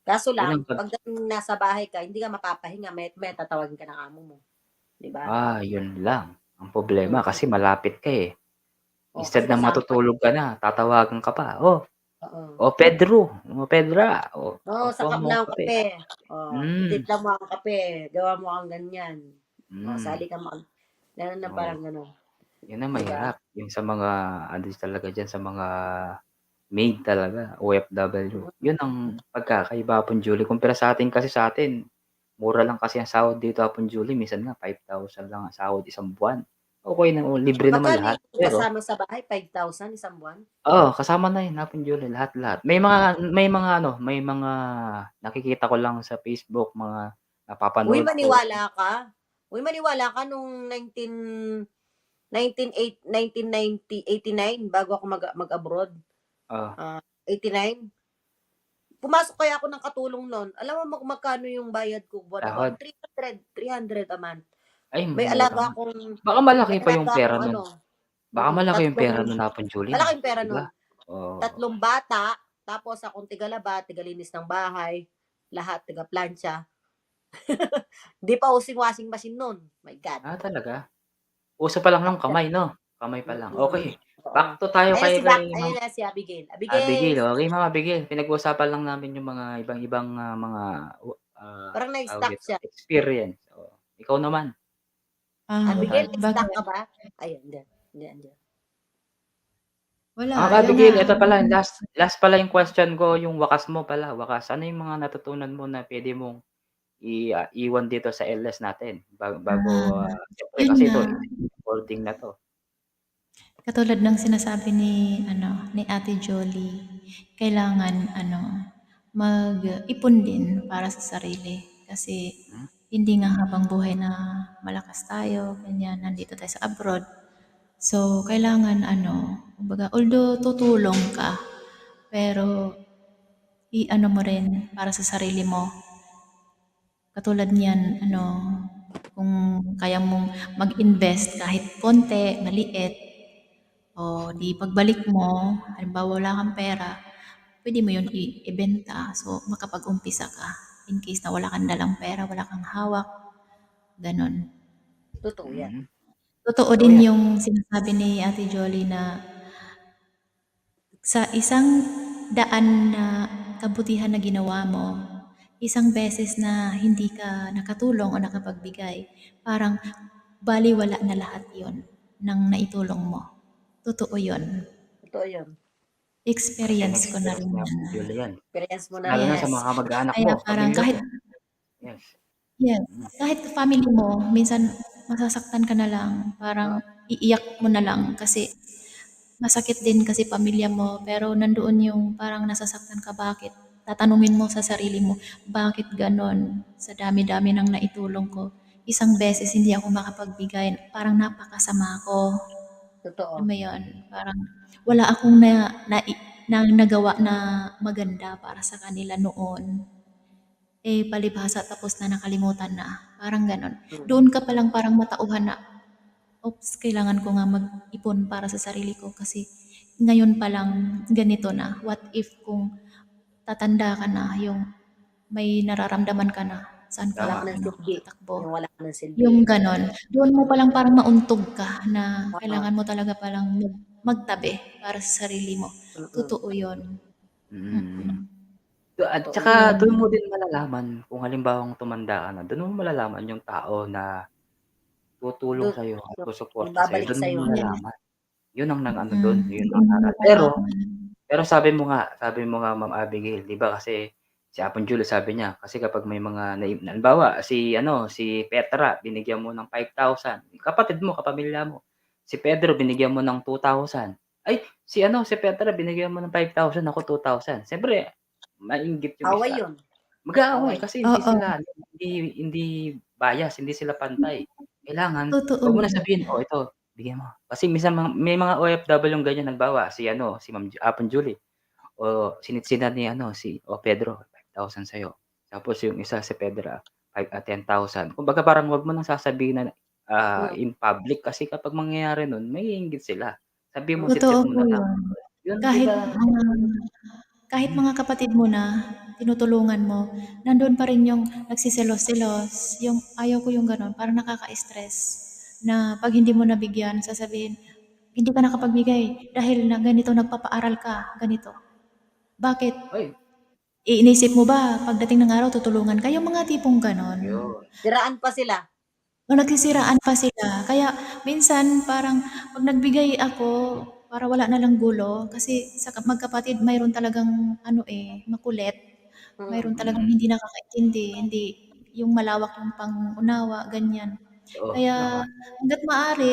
Speaker 3: Kaso
Speaker 2: Yun ang
Speaker 3: lang, pagdating nasa bahay ka, hindi ka makapahinga, may tatawagin ka ng amo mo, 'di ba?
Speaker 2: yun lang. Ang problema
Speaker 3: Mm.
Speaker 2: kasi malapit ka, eh.
Speaker 3: Oh, kasi
Speaker 2: Instead na
Speaker 3: kasama ka.
Speaker 2: matutulog ka na, tatawagan ka pa, "Oh,
Speaker 3: Oo.
Speaker 2: oh Pedro, oh Pedra, oh,
Speaker 3: Oo,
Speaker 2: pakuha
Speaker 3: sakap
Speaker 2: mo
Speaker 3: na
Speaker 2: akong
Speaker 3: ang
Speaker 2: kape."
Speaker 3: kape. Oh,
Speaker 2: Hmm,
Speaker 3: itimpla mo ang kape, gawa mo ang ganyan. Oh,
Speaker 2: hmm,
Speaker 3: sali ka gano'n na
Speaker 2: oo.
Speaker 3: parang gano'n,
Speaker 2: Yun ang
Speaker 3: 'di ba?
Speaker 2: mahirap, yung sa mga ano talaga diyan sa mga maid talaga, OFW. Yun ang pagkakaiba, Hapon Julie, kumpara sa'tin kasi sa'tin, mura lang kasi ang sahod dito, Hapon Julie, minsan nga 5,000 lang ang sahod isang buwan. Okey na, libre naman
Speaker 3: Magkano
Speaker 2: lahat,
Speaker 3: yung
Speaker 2: pero
Speaker 3: kasama sa bahay, 5,000 isang buwan?
Speaker 2: kasama na yun, Hapon Julie, lahat-lahat. May mga ano, may mga nakikita ko lang sa Facebook, mga
Speaker 3: Uy,
Speaker 2: napapanood ko.
Speaker 3: maniwala ka. Uy, maniwala ka nung 1989 bago ako mag-abroad,
Speaker 2: Oh,
Speaker 3: 89, pumasok kaya ako ng katulong nun. Alam mo magkano yung bayad ko buwan-buwan?
Speaker 2: sahod,
Speaker 3: 300 a month.
Speaker 2: ay
Speaker 3: May
Speaker 2: mura
Speaker 3: alaga
Speaker 2: nga.
Speaker 3: akong
Speaker 2: Baka malaki
Speaker 3: may
Speaker 2: pa yung
Speaker 3: alaga
Speaker 2: pera
Speaker 3: akong
Speaker 2: nun.
Speaker 3: ano,
Speaker 2: Baka malaki yung
Speaker 3: tatlong
Speaker 2: pera nun, Hapon Julie,
Speaker 3: malaking pera
Speaker 2: 'di ba?
Speaker 3: nun.
Speaker 2: Oo,
Speaker 3: Tatlong bata, tapos akong tigalaba, tigalinis ng bahay, lahat, tiga-plancha. 'Di pa using washing machine nun. My God.
Speaker 2: talaga? Uso pa lang nung kamay 'no? Kamay pa lang.
Speaker 3: Mm.
Speaker 2: Okey,
Speaker 3: Oo.
Speaker 2: back to tayo
Speaker 3: Ayan si
Speaker 2: kay
Speaker 3: Ayan
Speaker 2: Ma'am
Speaker 3: na si Abigail.
Speaker 2: Abigail.
Speaker 3: Abigail!
Speaker 2: Okey, Ma'am Abigail, pinag-uusapan lang namin yung mga ibang-ibang, mga
Speaker 3: Parang
Speaker 2: tawag
Speaker 3: na-stuck
Speaker 2: dito,
Speaker 3: siya.
Speaker 2: experience, oo. Ikaw naman, go
Speaker 3: Abigail,
Speaker 2: ahead.
Speaker 3: na-stuck
Speaker 4: Bagay.
Speaker 3: ka ba? Ayun, diyan. Diyan, diyan.
Speaker 4: Wala,
Speaker 2: Ma'am
Speaker 4: yung
Speaker 2: Abigail, eto pala last pala yung question ko, yung wakas mo pala, wakas. Ano yung mga natutunan mo na puwede mong iwan dito sa LS natin bago,
Speaker 4: ah,
Speaker 2: siyempre
Speaker 4: yun
Speaker 2: kasi
Speaker 4: nga,
Speaker 2: ito recording na 'to.
Speaker 4: katulad ng sinasabi ni Ate Jolie, kailangan mag-ipon din para sa sarili. Kasi
Speaker 2: Hmm,
Speaker 4: hindi nga habang buhay na malakas tayo, ganyan, nandito tayo sa abroad. So, kailangan kumbaga, although tutulong ka, pero i-ano mo rin para sa sarili mo. Katulad niyan, kung kaya mong mag-invest kahit konti, maliit, o di pagbalik mo, halimbawa wala kang pera, pwede mo yun ibenta. So, makapag-umpisa ka. In case na wala kang dalang pera, wala kang hawak, ganon.
Speaker 3: Totoo yan.
Speaker 2: mm.
Speaker 4: Totoo
Speaker 2: Totoo
Speaker 4: din
Speaker 2: yan.
Speaker 4: yung sinasabi ni Ate Jolie na sa isang daan na kabutihan na ginawa mo, isang beses na hindi ka nakatulong o nakapagbigay, parang baliwala na lahat yon ng naitulong mo. Totoo yon.
Speaker 3: Totoo yun.
Speaker 2: Kasi
Speaker 4: Experience ko na
Speaker 2: na-experience
Speaker 4: rin
Speaker 2: ni
Speaker 4: yan.
Speaker 2: Apo Julie yan.
Speaker 3: Experience mo na
Speaker 2: Lalo
Speaker 3: rin
Speaker 2: na
Speaker 3: yan.
Speaker 2: sa
Speaker 4: Yes.
Speaker 2: mga kamag-anak
Speaker 4: Kaya
Speaker 2: mo,
Speaker 4: parang
Speaker 2: pamilya
Speaker 4: kahit,
Speaker 2: mo. Yes.
Speaker 4: yes,
Speaker 2: Mm,
Speaker 4: kahit family mo, minsan masasaktan ka na lang,
Speaker 3: Oo,
Speaker 4: parang iiyak mo na lang kasi masakit din kasi pamilya mo, pero nandoon yung parang nasasaktan ka, bakit? Tatanungin mo sa sarili mo, bakit ganon? Sa dami-dami ng naitulong ko. Isang beses hindi ako makapagbigay, parang napakasama ko. Alam
Speaker 3: totoo.
Speaker 4: mo yun? Parang wala akong na nagawa na maganda para sa kanila noon. Palibhasa tapos na nakalimutan na. Parang ganon.
Speaker 3: Mm.
Speaker 4: Doon ka palang parang matauhan na, oops, kailangan ko nga mag-ipon para sa sarili ko kasi ngayon pa lang ganito na. What if kung tatanda ka na, yung may nararamdaman ka na, saan ka
Speaker 3: Wala
Speaker 2: tama.
Speaker 3: ka ng silbi.
Speaker 4: tatakbo?
Speaker 3: Yung wala ka ng silbi.
Speaker 4: Yung ganon. Doon mo palang parang mauntog ka na
Speaker 3: Oo.
Speaker 4: kailangan mo talaga palang magtabi para sa sarili mo.
Speaker 3: Mm.
Speaker 4: Totoo yun.
Speaker 2: Mm.
Speaker 4: Mm.
Speaker 2: At
Speaker 3: Totoo
Speaker 2: tsaka
Speaker 3: yun.
Speaker 2: dun mo din malalaman kung halimbawang tumanda ka na, dun mo malalaman yung tao na tutulong
Speaker 3: Doon,
Speaker 2: sa'yo at
Speaker 3: yung
Speaker 2: susuporta sa'yo,
Speaker 3: babalik
Speaker 2: dun mo
Speaker 3: sa'yo.
Speaker 4: Yes.
Speaker 2: malalaman. Yun ang nag-ano dun,
Speaker 4: Mm.
Speaker 2: yun ang
Speaker 4: Doon mo
Speaker 2: aral. Pero
Speaker 4: malalaman.
Speaker 2: pero sabi mo nga Ma'am Abigail, 'di ba kasi si Apon Julie sabi niya, kasi kapag may mga halimbawa si Petra binigyan mo ng 5,000, kapatid mo, kapamilya mo. Si Pedro binigyan mo ng 2,000. Ay, si Petra binigyan mo ng 5,000, ako 2,000. Siyempre mainggit yung
Speaker 3: Away
Speaker 2: isa.
Speaker 3: yun.
Speaker 2: Mag-aaway
Speaker 3: Away.
Speaker 2: kasi hindi
Speaker 4: Oo.
Speaker 2: sila hindi bias, hindi sila pantay. Kailangan
Speaker 4: Totoo
Speaker 2: 'wag mo na
Speaker 4: yun.
Speaker 2: sabihin, "Oh, ito bigyan mo." Kasi minsan may mga OFW ganyan, halimbawa si Ma'am Apon Julie, sinit-sinan ni Pedro, 5,000 sa'yo. Tapos yung isa si Pedra, 10,000. Kumbaga parang 'wag mo ng sasabihin na
Speaker 3: Mm.
Speaker 2: in public kasi kapag mangyayari nun maiinggit sila. Sabihin mo
Speaker 4: Totoo
Speaker 2: chat mo
Speaker 4: po
Speaker 2: na lang.
Speaker 4: yun.
Speaker 2: Yun 'di
Speaker 4: Kahit
Speaker 2: ba?
Speaker 4: kahit mga kapatid mo na, tinutulungan mo, nandun pa rin yung nagsiselos-selos, yung ayaw ko yung gano'n, parang nakaka-stress na 'pag hindi mo nabigyan sasabihin, "Hindi ka nakapagbigay dahil na ganito nagpapaaral ka, ganito." Bakit?
Speaker 2: Ay,
Speaker 4: Iinisip mo ba pagdating ng araw tutulungan ka? Yung mga tipong gano'n.
Speaker 2: yun.
Speaker 3: Siraan pa sila.
Speaker 4: O nagsisiraan pa sila. Kaya minsan parang 'pag nagbigay ako, para wala na lang gulo, kasi sa magkapatid mayroon talagang ano, makulit.
Speaker 3: Mm.
Speaker 4: Mayroon talagang
Speaker 2: Mm,
Speaker 4: hindi nakakaintindi, hindi yung malawak yung pang-unawa, ganyan.
Speaker 2: oo
Speaker 4: Kaya
Speaker 2: naman.
Speaker 4: hangga't maaari,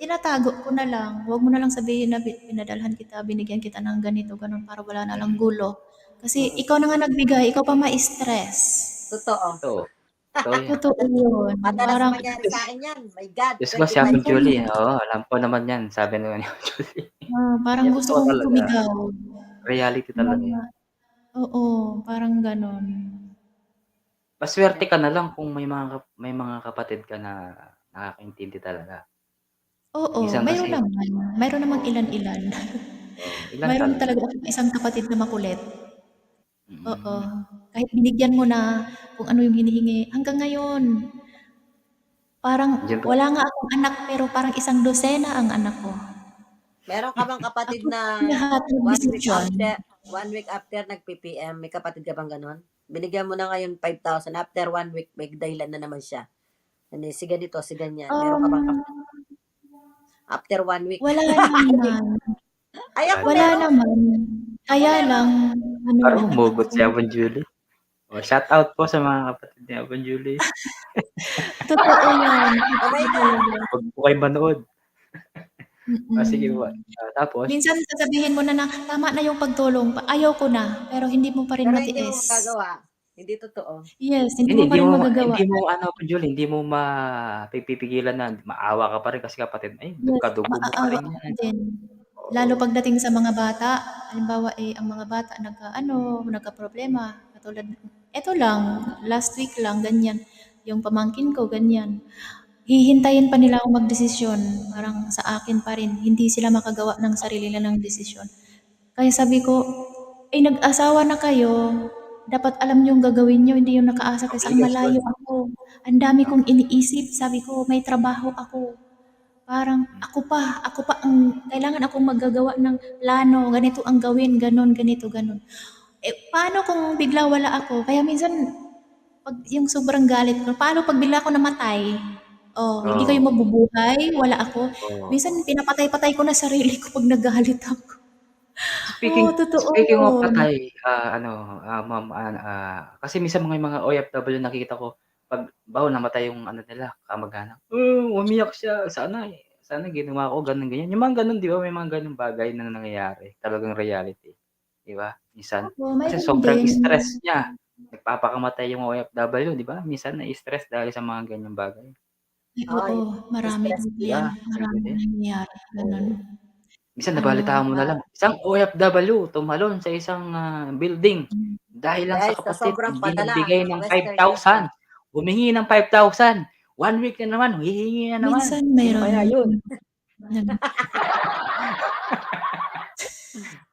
Speaker 4: tinatago ko na lang. Huwag mo na lang sabihin na pinadalhan kita, binigyan kita ng ganito, gano'n, para wala na lang
Speaker 2: Mm,
Speaker 4: gulo. Kasi
Speaker 3: Mm.
Speaker 4: ikaw na nga nagbigay, ikaw pa ma-stress.
Speaker 3: Totoo.
Speaker 2: totoo, totoo yan.
Speaker 4: Totoo yun.
Speaker 3: Madalas
Speaker 4: Parang
Speaker 3: mangyari
Speaker 2: Diyos
Speaker 3: sa akin yan. My God,
Speaker 2: Diyos ko si Ate
Speaker 3: 25 years.
Speaker 2: Julie, oo, alam ko naman yan, sabi naman ni Julie.
Speaker 4: parang
Speaker 2: Yan
Speaker 4: gusto
Speaker 2: totoo
Speaker 4: kong
Speaker 2: talaga,
Speaker 4: sumigaw.
Speaker 2: reality
Speaker 4: Na
Speaker 2: talaga yan.
Speaker 4: oo, parang gano'n.
Speaker 2: Masuwerte ka na lang kung may mga kapatid ka na nakakaintindi talaga.
Speaker 4: Oo,
Speaker 2: Minsan kasi
Speaker 4: mayroon naman. Mayroon namang
Speaker 2: oo,
Speaker 4: ilan-ilan.
Speaker 2: ilan
Speaker 4: Mayroon
Speaker 2: talaga,
Speaker 4: talaga akong isang kapatid na makulit. Oo.
Speaker 2: mm.
Speaker 4: Kahit binigyan mo na kung ano yung hinihingi, hanggang ngayon, parang
Speaker 2: Andiyan pa
Speaker 4: wala nga akong anak pero parang isang dosena ang anak ko.
Speaker 3: Meron ka bang kapatid
Speaker 4: Ako
Speaker 3: na
Speaker 4: lahat
Speaker 3: one week
Speaker 4: nagdesisyon.
Speaker 3: after, 1 week after nag-PPM, may kapatid ka bang ganon? Binigyan mo na ngayon 5,000. After 1 week, may dahilan na naman siya. Ano, si ganito, si ganyan. Meron ka bang kapatid?
Speaker 4: Um,
Speaker 3: After 1 week.
Speaker 4: wala naman.
Speaker 3: Ay,
Speaker 2: wala
Speaker 3: ako
Speaker 2: naman.
Speaker 4: Wala
Speaker 3: meron.
Speaker 4: naman.
Speaker 3: Ako
Speaker 4: Kaya
Speaker 3: meron.
Speaker 4: lang, ano,
Speaker 2: Parang humugot si
Speaker 4: kung
Speaker 2: Apon Julie. Oh, shoutout po sa mga kapatid ni Apon Julie.
Speaker 4: totoo yan.
Speaker 3: Oh my
Speaker 4: Totoo
Speaker 3: God.
Speaker 4: talaga.
Speaker 2: Huwag po kayong manood. Sige po,
Speaker 4: Mm.
Speaker 2: tapos?
Speaker 4: Minsan sasabihin mo na tama na yung pagtulong, ayaw ko na, pero hindi mo pa rin
Speaker 3: Pero hindi mo
Speaker 4: matiis.
Speaker 3: magagawa. Hindi totoo.
Speaker 4: Yes, hindi
Speaker 2: Hindi,
Speaker 4: mo pa rin magagawa.
Speaker 2: hindi mo ano, Julie, hindi mo mapipigilan na maawa ka pa rin kasi kapatid, ay
Speaker 4: Yes,
Speaker 2: kadugo mo pa
Speaker 4: maaawa
Speaker 2: rin
Speaker 4: ako
Speaker 2: yan.
Speaker 4: din. Lalo
Speaker 2: Oo,
Speaker 4: pagdating sa mga bata, halimbawa, ang mga bata nagkaproblema, katulad eto lang, last week lang ganyan, yung pamangkin ko ganyan. Hihintayin pa nila ako magdesisyon, parang sa akin pa rin, hindi sila makagawa ng sarili nilang desisyon. Kaya sabi ko, nag-asawa na kayo, dapat alam niyong gagawin niyo, hindi yung nakaasa kayo. Saan
Speaker 2: obligasyon.
Speaker 4: malayo ako. Ang dami
Speaker 2: Oo,
Speaker 4: kong iniisip. Sabi ko, may trabaho ako. Parang ako pa ang kailangan akong maggagawa ng plano. Ganito ang gawin, ganon, ganito, ganon. Paano kung bigla wala ako? Kaya minsan, pag yung sobrang galit ko, paano pag bigla ako namatay? Oh, hindi kayo
Speaker 2: oo,
Speaker 4: mabubuhay, wala ako.
Speaker 2: oo.
Speaker 4: Minsan, pinapatay-patay ko na sarili ko pag nagalit ako.
Speaker 2: Speaking
Speaker 4: Oo, totoo
Speaker 2: speaking of
Speaker 4: yun.
Speaker 2: patay, ma'am, kasi minsan mga OFW nakikita ko 'pag halimbawa namatay yung ano nila, kamag-anak, umiyak siya, sana ginawa ko ganun, ganyan. Yung mga gano'n 'di ba, may mga gano'ng bagay na nangyayari, talagang reality, 'di ba, minsan.
Speaker 4: Oo,
Speaker 2: Kasi
Speaker 4: mayroon
Speaker 2: sobrang
Speaker 4: din.
Speaker 2: stress niya, nagpapakamatay yung OFW 'di ba, minsan na-stress dahil sa mga ganyang bagay,
Speaker 4: Ay,
Speaker 3: Ay,
Speaker 4: oo, marami
Speaker 3: stress.
Speaker 4: din
Speaker 2: 'di ba?
Speaker 4: yan,
Speaker 2: Ayun
Speaker 4: maraming
Speaker 2: din,
Speaker 4: nangyayari gano'n.
Speaker 2: oo. Minsan
Speaker 4: Ano,
Speaker 2: nabalitaan mo na lang, isang OFW tumalon sa isang, building dahil lang sa
Speaker 3: Dahil sa
Speaker 2: kapatid
Speaker 3: sobrang
Speaker 2: hindi
Speaker 3: padala
Speaker 2: nagbigay
Speaker 3: ng
Speaker 2: ng
Speaker 3: Western Union.
Speaker 2: 5,000, humingi ng 5,000, 1 week na naman hihingi na naman,
Speaker 4: minsan
Speaker 2: sino
Speaker 4: mayroon
Speaker 2: kaya yun?
Speaker 4: nag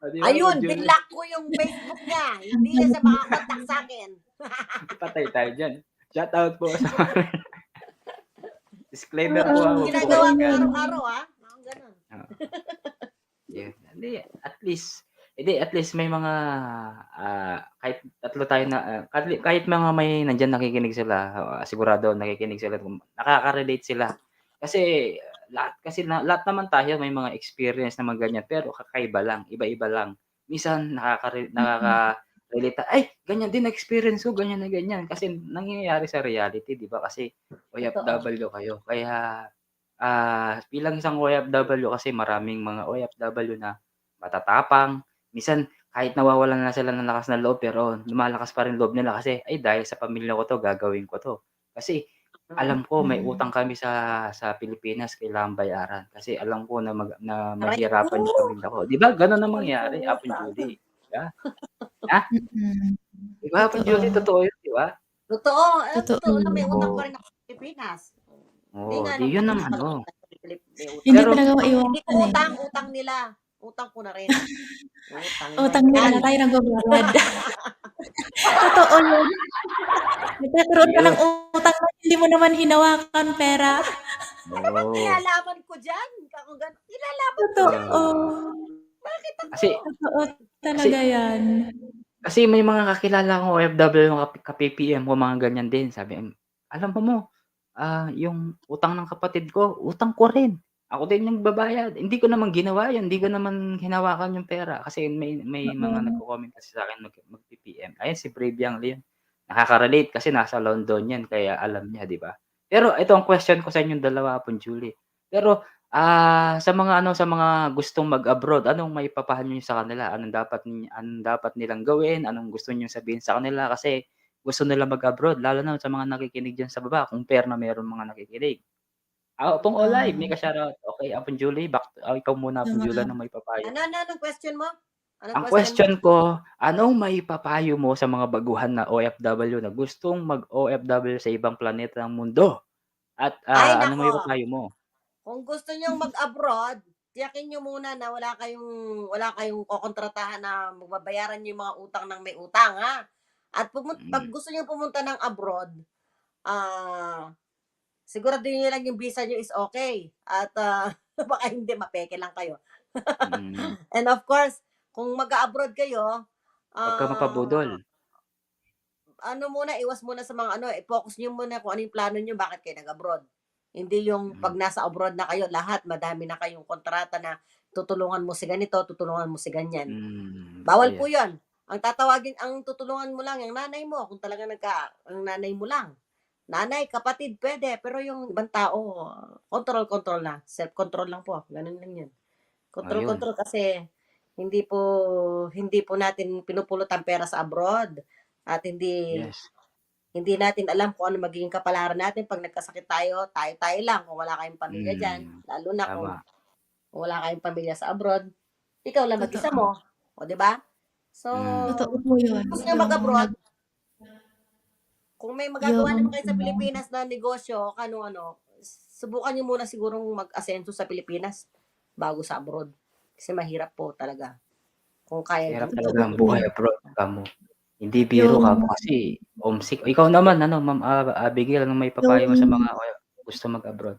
Speaker 2: Oh, 'di ba,
Speaker 3: Ayun,
Speaker 2: Ma'am Julie?
Speaker 3: binlock ko yung Facebook niya.
Speaker 4: ang
Speaker 3: Hindi na
Speaker 4: galit
Speaker 3: siya
Speaker 4: mo.
Speaker 3: makakontak sa akin.
Speaker 2: Patay tayo diyan. Shoutout po sa disclaimer po,
Speaker 4: Oo,
Speaker 2: wag po
Speaker 4: totoo
Speaker 3: Ginagawa
Speaker 2: kayong
Speaker 3: ko
Speaker 4: yun.
Speaker 2: gaano,
Speaker 3: araw-araw, ha? Mga ganun.
Speaker 2: oo. Yun, hindi at least may mga, kahit tatlo tayo na, kahit mga may nandiyan nakikinig sila, sigurado nakikinig sila kung nakaka-relate sila. Kasi lahat naman tayo may mga experience na mga ganyan, pero kakaiba lang, iba-iba lang. Minsan
Speaker 4: Mm,
Speaker 2: nakaka-relate "Ay ganyan din na-experience ko, ganyan na ganyan." Kasi nangyayari sa reality 'di ba, kasi
Speaker 3: Totoo.
Speaker 2: OFW kayo kaya, bilang isang OFW kasi maraming mga OFW na matatapang, minsan kahit nawawalan na sila ng lakas ng loob pero lumalakas pa rin loob nila kasi, "Ay dahil sa pamilya ko 'to gagawin ko 'to." Kasi alam ko may utang
Speaker 4: mm.
Speaker 2: kami sa Pilipinas kailangang bayaran kasi alam ko na
Speaker 3: Aray ko!
Speaker 2: mahihirapan yung pamilya ko. 'Di ba gano'n ang
Speaker 3: Ay,
Speaker 2: mangyari, Apon
Speaker 3: puta.
Speaker 2: Julie, 'di ba? Ha?
Speaker 4: Mm,
Speaker 2: 'Di ba, Apon
Speaker 4: totoo,
Speaker 2: Julie, totoo 'yun, 'di ba?
Speaker 3: Totoo,
Speaker 4: totoo
Speaker 3: totoo lang, may
Speaker 4: yun.
Speaker 3: utang pa
Speaker 2: Oo,
Speaker 3: rin ako sa Pilipinas. Hindi
Speaker 2: Oo,
Speaker 3: nga
Speaker 2: 'di
Speaker 3: naman
Speaker 2: yun
Speaker 3: ako
Speaker 2: ang ano.
Speaker 3: nakakita sa may
Speaker 4: Hindi
Speaker 3: utang.
Speaker 2: Pero
Speaker 4: talaga
Speaker 3: Hindi ko
Speaker 4: maiwasan eh.
Speaker 3: utang, utang nila. Utang ko na rin. Utang na
Speaker 4: Utang nila
Speaker 3: yan.
Speaker 4: na tayo nagbabayad. Totoo yun. Nagkakaroon ka ng
Speaker 2: yun,
Speaker 4: utang na hindi mo naman hinawakan pera.
Speaker 3: Ano bang
Speaker 2: oo,
Speaker 3: nilalaman ko dyan? Kung gano'n, nilalaman ko dyan.
Speaker 4: Totoo.
Speaker 3: Bakit ako?
Speaker 2: kasi
Speaker 4: Totoo
Speaker 2: kasi
Speaker 4: talaga yan.
Speaker 2: kasi may mga kakilala akong OFW na ka-PPM ko mga ganyan din sabi, "Alam mo, yung utang ng kapatid ko, utang ko rin. Ako din yung nagbabayad. Hindi ko naman ginawa yun, hindi ko naman hinawakan yung pera." Kasi may mga
Speaker 4: Oo.
Speaker 2: nagko-comment kasi sa'kin mag-PPM. Ayan si Brave Yang Lee, nakaka-relate kasi nasa London yan kaya alam niya, 'di ba? Pero ito ang question ko sa inyong dalawa, Julie. Pero, sa mga ano, sa mga gustong mag-abroad, anong maipapayo niyo sa kanila? Anong dapat nilang gawin? Anong gusto niyong sabihin sa kanila? Kasi gusto nila mag-abroad lalo na sa mga nakikinig diyan sa baba, kung fair na merong mga nakikinig. Pong Olive, may
Speaker 4: Ah,
Speaker 2: ka-shoutout. Okey, Julie, ikaw muna, Julie,
Speaker 4: ah,
Speaker 2: anong maipapayo
Speaker 3: Ano,
Speaker 2: mo?
Speaker 3: ano, anong question mo? Anong
Speaker 2: Ang
Speaker 3: question mo?
Speaker 2: question ko, anong maipapayo mo sa mga baguhan na OFW na gustong mag-OFW sa ibang planeta ng mundo? At,
Speaker 3: Ay,
Speaker 2: anong
Speaker 3: nako.
Speaker 2: maipapayo mo?
Speaker 3: Kung gusto niyong mag-abroad, tiyakin niyo muna na wala kayong kokontratahan na magbabayaran niyo yung mga utang ng may utang, ha? At pag
Speaker 2: Mm,
Speaker 3: gusto niyo pumunta ng abroad, ah, siguraduhin niyo lang yung visa niyo is okay at, baka hindi mapeke lang kayo.
Speaker 2: mm.
Speaker 3: And of course, kung mag-a-abroad kayo,
Speaker 2: Wag kang mapabudol.
Speaker 3: ah, ano muna, iwas muna sa mga ano, focus niyo muna kung ano yung plano niyo, bakit kayo nag-abroad. Hindi yung 'pag
Speaker 2: Mm,
Speaker 3: nasa abroad na kayo lahat madami na kayong kontrata na tutulungan mo si ganito, tutulungan mo si ganyan.
Speaker 2: totoo
Speaker 3: Bawal po
Speaker 2: yan.
Speaker 3: 'yon. Ang tutulungan mo lang yung nanay mo kung talagang ang nanay mo lang. Nanay, kapatid, puwede, pero yung ibang tao, control lang, self-control lang po, gano'n lang 'yun.
Speaker 2: Ayun,
Speaker 3: Control kasi hindi po hindi po natin pinupulot ang pera sa abroad at hindi
Speaker 2: yes.
Speaker 3: hindi natin alam kung ano magiging kapalaran natin 'pag nagkasakit tayo, tayo-tayo lang kung wala kayong pamilya diyan, lalo na kung
Speaker 2: Tama.
Speaker 3: wala kayong pamilya sa abroad, ikaw lang mag-isa
Speaker 4: totoo.
Speaker 3: mo, o 'di ba? So,
Speaker 2: Hmm,
Speaker 4: Totoo po yun.
Speaker 3: gusto niyo
Speaker 4: Yung
Speaker 3: mag-abroad, kung may magagawa
Speaker 4: yung
Speaker 3: naman kayo sa Pilipinas na negosyo, ano-ano, subukan niyo muna sigurong mag-asenso sa Pilipinas bago sa abroad. Kasi mahirap po talaga kung kaya
Speaker 2: hirap
Speaker 3: niyo
Speaker 2: talaga
Speaker 4: totoo
Speaker 2: ang
Speaker 4: po
Speaker 2: buhay
Speaker 4: yun.
Speaker 2: abroad, kamo. Hindi biro,
Speaker 4: Yung
Speaker 2: kamo, kasi homesick. Ikaw naman ano, Ma'am, Abigail, anong maipapayo mo sa
Speaker 4: yung
Speaker 2: mga gusto mag-abroad?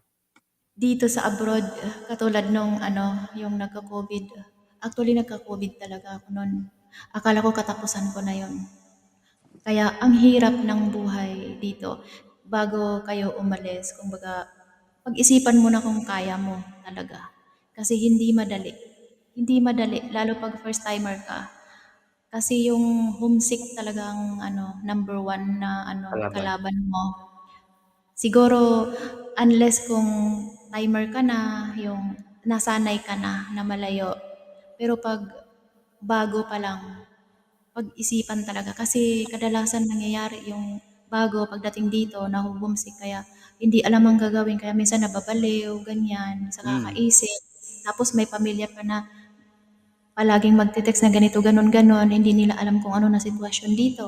Speaker 4: dito sa abroad, katulad nung ano, yung nagka-COVID. Actually, nagka-COVID talaga ako nun. Akala ko katapusan ko na yun. Kaya ang hirap ng buhay dito. Bago kayo umalis, kumbaga, pag-isipan mo na kung kaya mo talaga. Kasi hindi madali. Hindi madali, lalo pag first timer ka. Kasi yung homesick talagang ano, number one na ano,
Speaker 2: Kalaban.
Speaker 4: kalaban mo. Siguro, unless kung timer ka na, yung nasanay ka na malayo. Pero pag bago pa lang, pag-isipan talaga. Kasi kadalasan nangyayari yung bago pagdating dito, nahu-homesick kaya hindi alam ang gagawin. Kaya minsan nababaliw, ganyan, sa
Speaker 2: Hmm,
Speaker 4: kakaisip. Tapos may pamilya pa na palaging magte-text na ganito, ganon, ganon. Hindi nila alam kung ano na sitwasyon dito.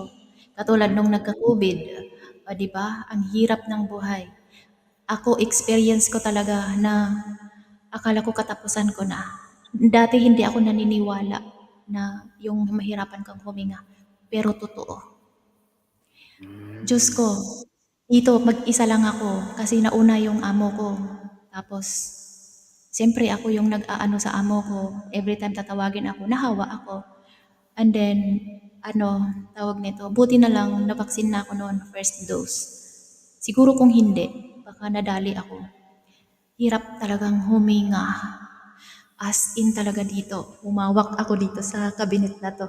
Speaker 4: Katulad
Speaker 2: mm.
Speaker 4: nung nagka-COVID. O, di ba? Ang hirap ng buhay. Ako, experience ko talaga na akala ko katapusan ko na. Dati hindi ako naniniwala na yung mahirapan kang huminga. Pero totoo. Diyos
Speaker 2: Hmm,
Speaker 4: ko, dito mag-isa lang ako kasi nauna yung amo ko. Tapos, siyempre ako yung nag-aano sa amo ko. Every time tatawagin ako, nahawa ako. And then, ano, tawag nito, buti na lang nabaksin na ako noon, first dose. Siguro kung hindi, baka nadali ako. Hirap talagang huminga. As in talaga dito. Humawak ako dito sa kabinet na to.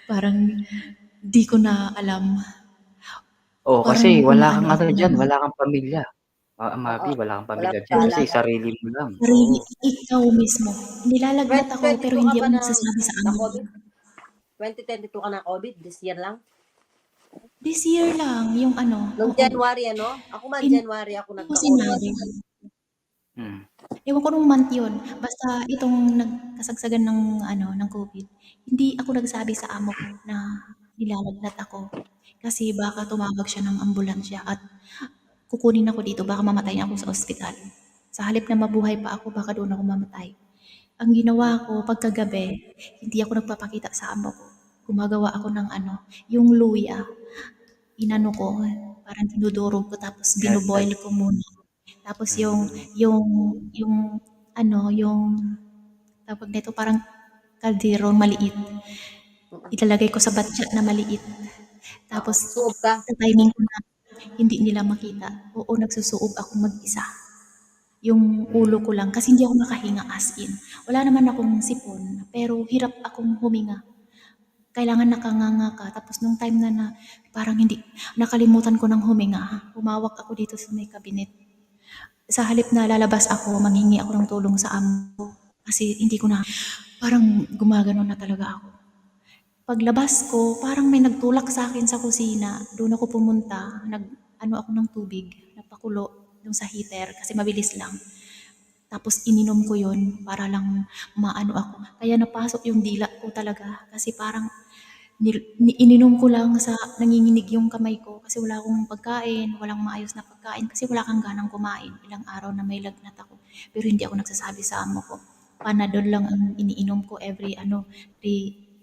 Speaker 4: Parang di ko na alam.
Speaker 2: oo, kasi
Speaker 4: Parang
Speaker 2: wala
Speaker 4: umaano
Speaker 2: kang ano
Speaker 4: ako na.
Speaker 2: diyan, wala kang pamilya.
Speaker 3: Oo,
Speaker 2: Mabi, wala kang
Speaker 3: wala
Speaker 2: pamilya
Speaker 3: kang
Speaker 2: diyan
Speaker 4: Yung
Speaker 2: kasi
Speaker 3: kaalaga.
Speaker 2: sarili mo lang,
Speaker 4: sarili,
Speaker 2: oo.
Speaker 4: ikaw mismo. Nilalagnat ako pero
Speaker 3: 2022 ka
Speaker 4: hindi
Speaker 3: ba
Speaker 4: ako nagsasabi sa
Speaker 3: na
Speaker 4: amo ko.
Speaker 3: COVID? 2022 ka na COVID? This year lang?
Speaker 4: This year lang, yung ano,
Speaker 3: Nung
Speaker 4: oo.
Speaker 3: January, ano? Ako man,
Speaker 4: Hindi
Speaker 3: January ako
Speaker 4: ko
Speaker 3: nagka-COVID.
Speaker 4: sinabi.
Speaker 2: Hmm,
Speaker 4: Ewan ko nung month yun. Basta itong nagkasagsagan ng ano, ng COVID. Hindi ako nagsabi sa amo ko na nilalagnat ako. Kasi baka tumawag siya ng ambulansya at kukunin ako dito, baka mamatay ako sa ospital. Sa halip na mabuhay pa ako, baka doon ako mamatay. Ang ginawa ko, pagkagabi, hindi ako nagpapakita sa amo ko. Gumagawa ako ng yung luya. Inano ko, parang dinudurog ko, tapos
Speaker 2: Yes,
Speaker 4: binuboil ko muna. Tapos yung tawag nito, parang kaldero maliit. Ilalagay ko sa batya na maliit. Tapos,
Speaker 3: Suob ka.
Speaker 4: sa timing ko na hindi nila makita, oo, nagsusuob ako mag-isa. Yung ulo ko lang, kasi hindi ako makahinga as in. Wala naman akong sipon, pero hirap akong huminga. Kailangan nakanganga ka. Tapos nung time na parang hindi, nakalimutan ko ng huminga. Humawak ako dito sa may cabinet. Sa halip na lalabas ako, manghingi ako ng tulong sa amo ko. Kasi hindi ko na, parang gumagano na talaga ako. Paglabas ko, parang may nagtulak sa akin sa kusina. Doon ako pumunta, ako ng tubig, napakulo doon sa heater kasi mabilis lang. Tapos ininom ko yun para lang maano ako. Kaya napasok yung dila ko talaga kasi parang ininom ko lang sa nanginginig yung kamay ko kasi wala akong pagkain, walang maayos na pagkain kasi wala kang ganang kumain. Ilang araw na may lagnat ako. Pero hindi ako nagsasabi sa amo ko. Panadol lang ang iniinom ko every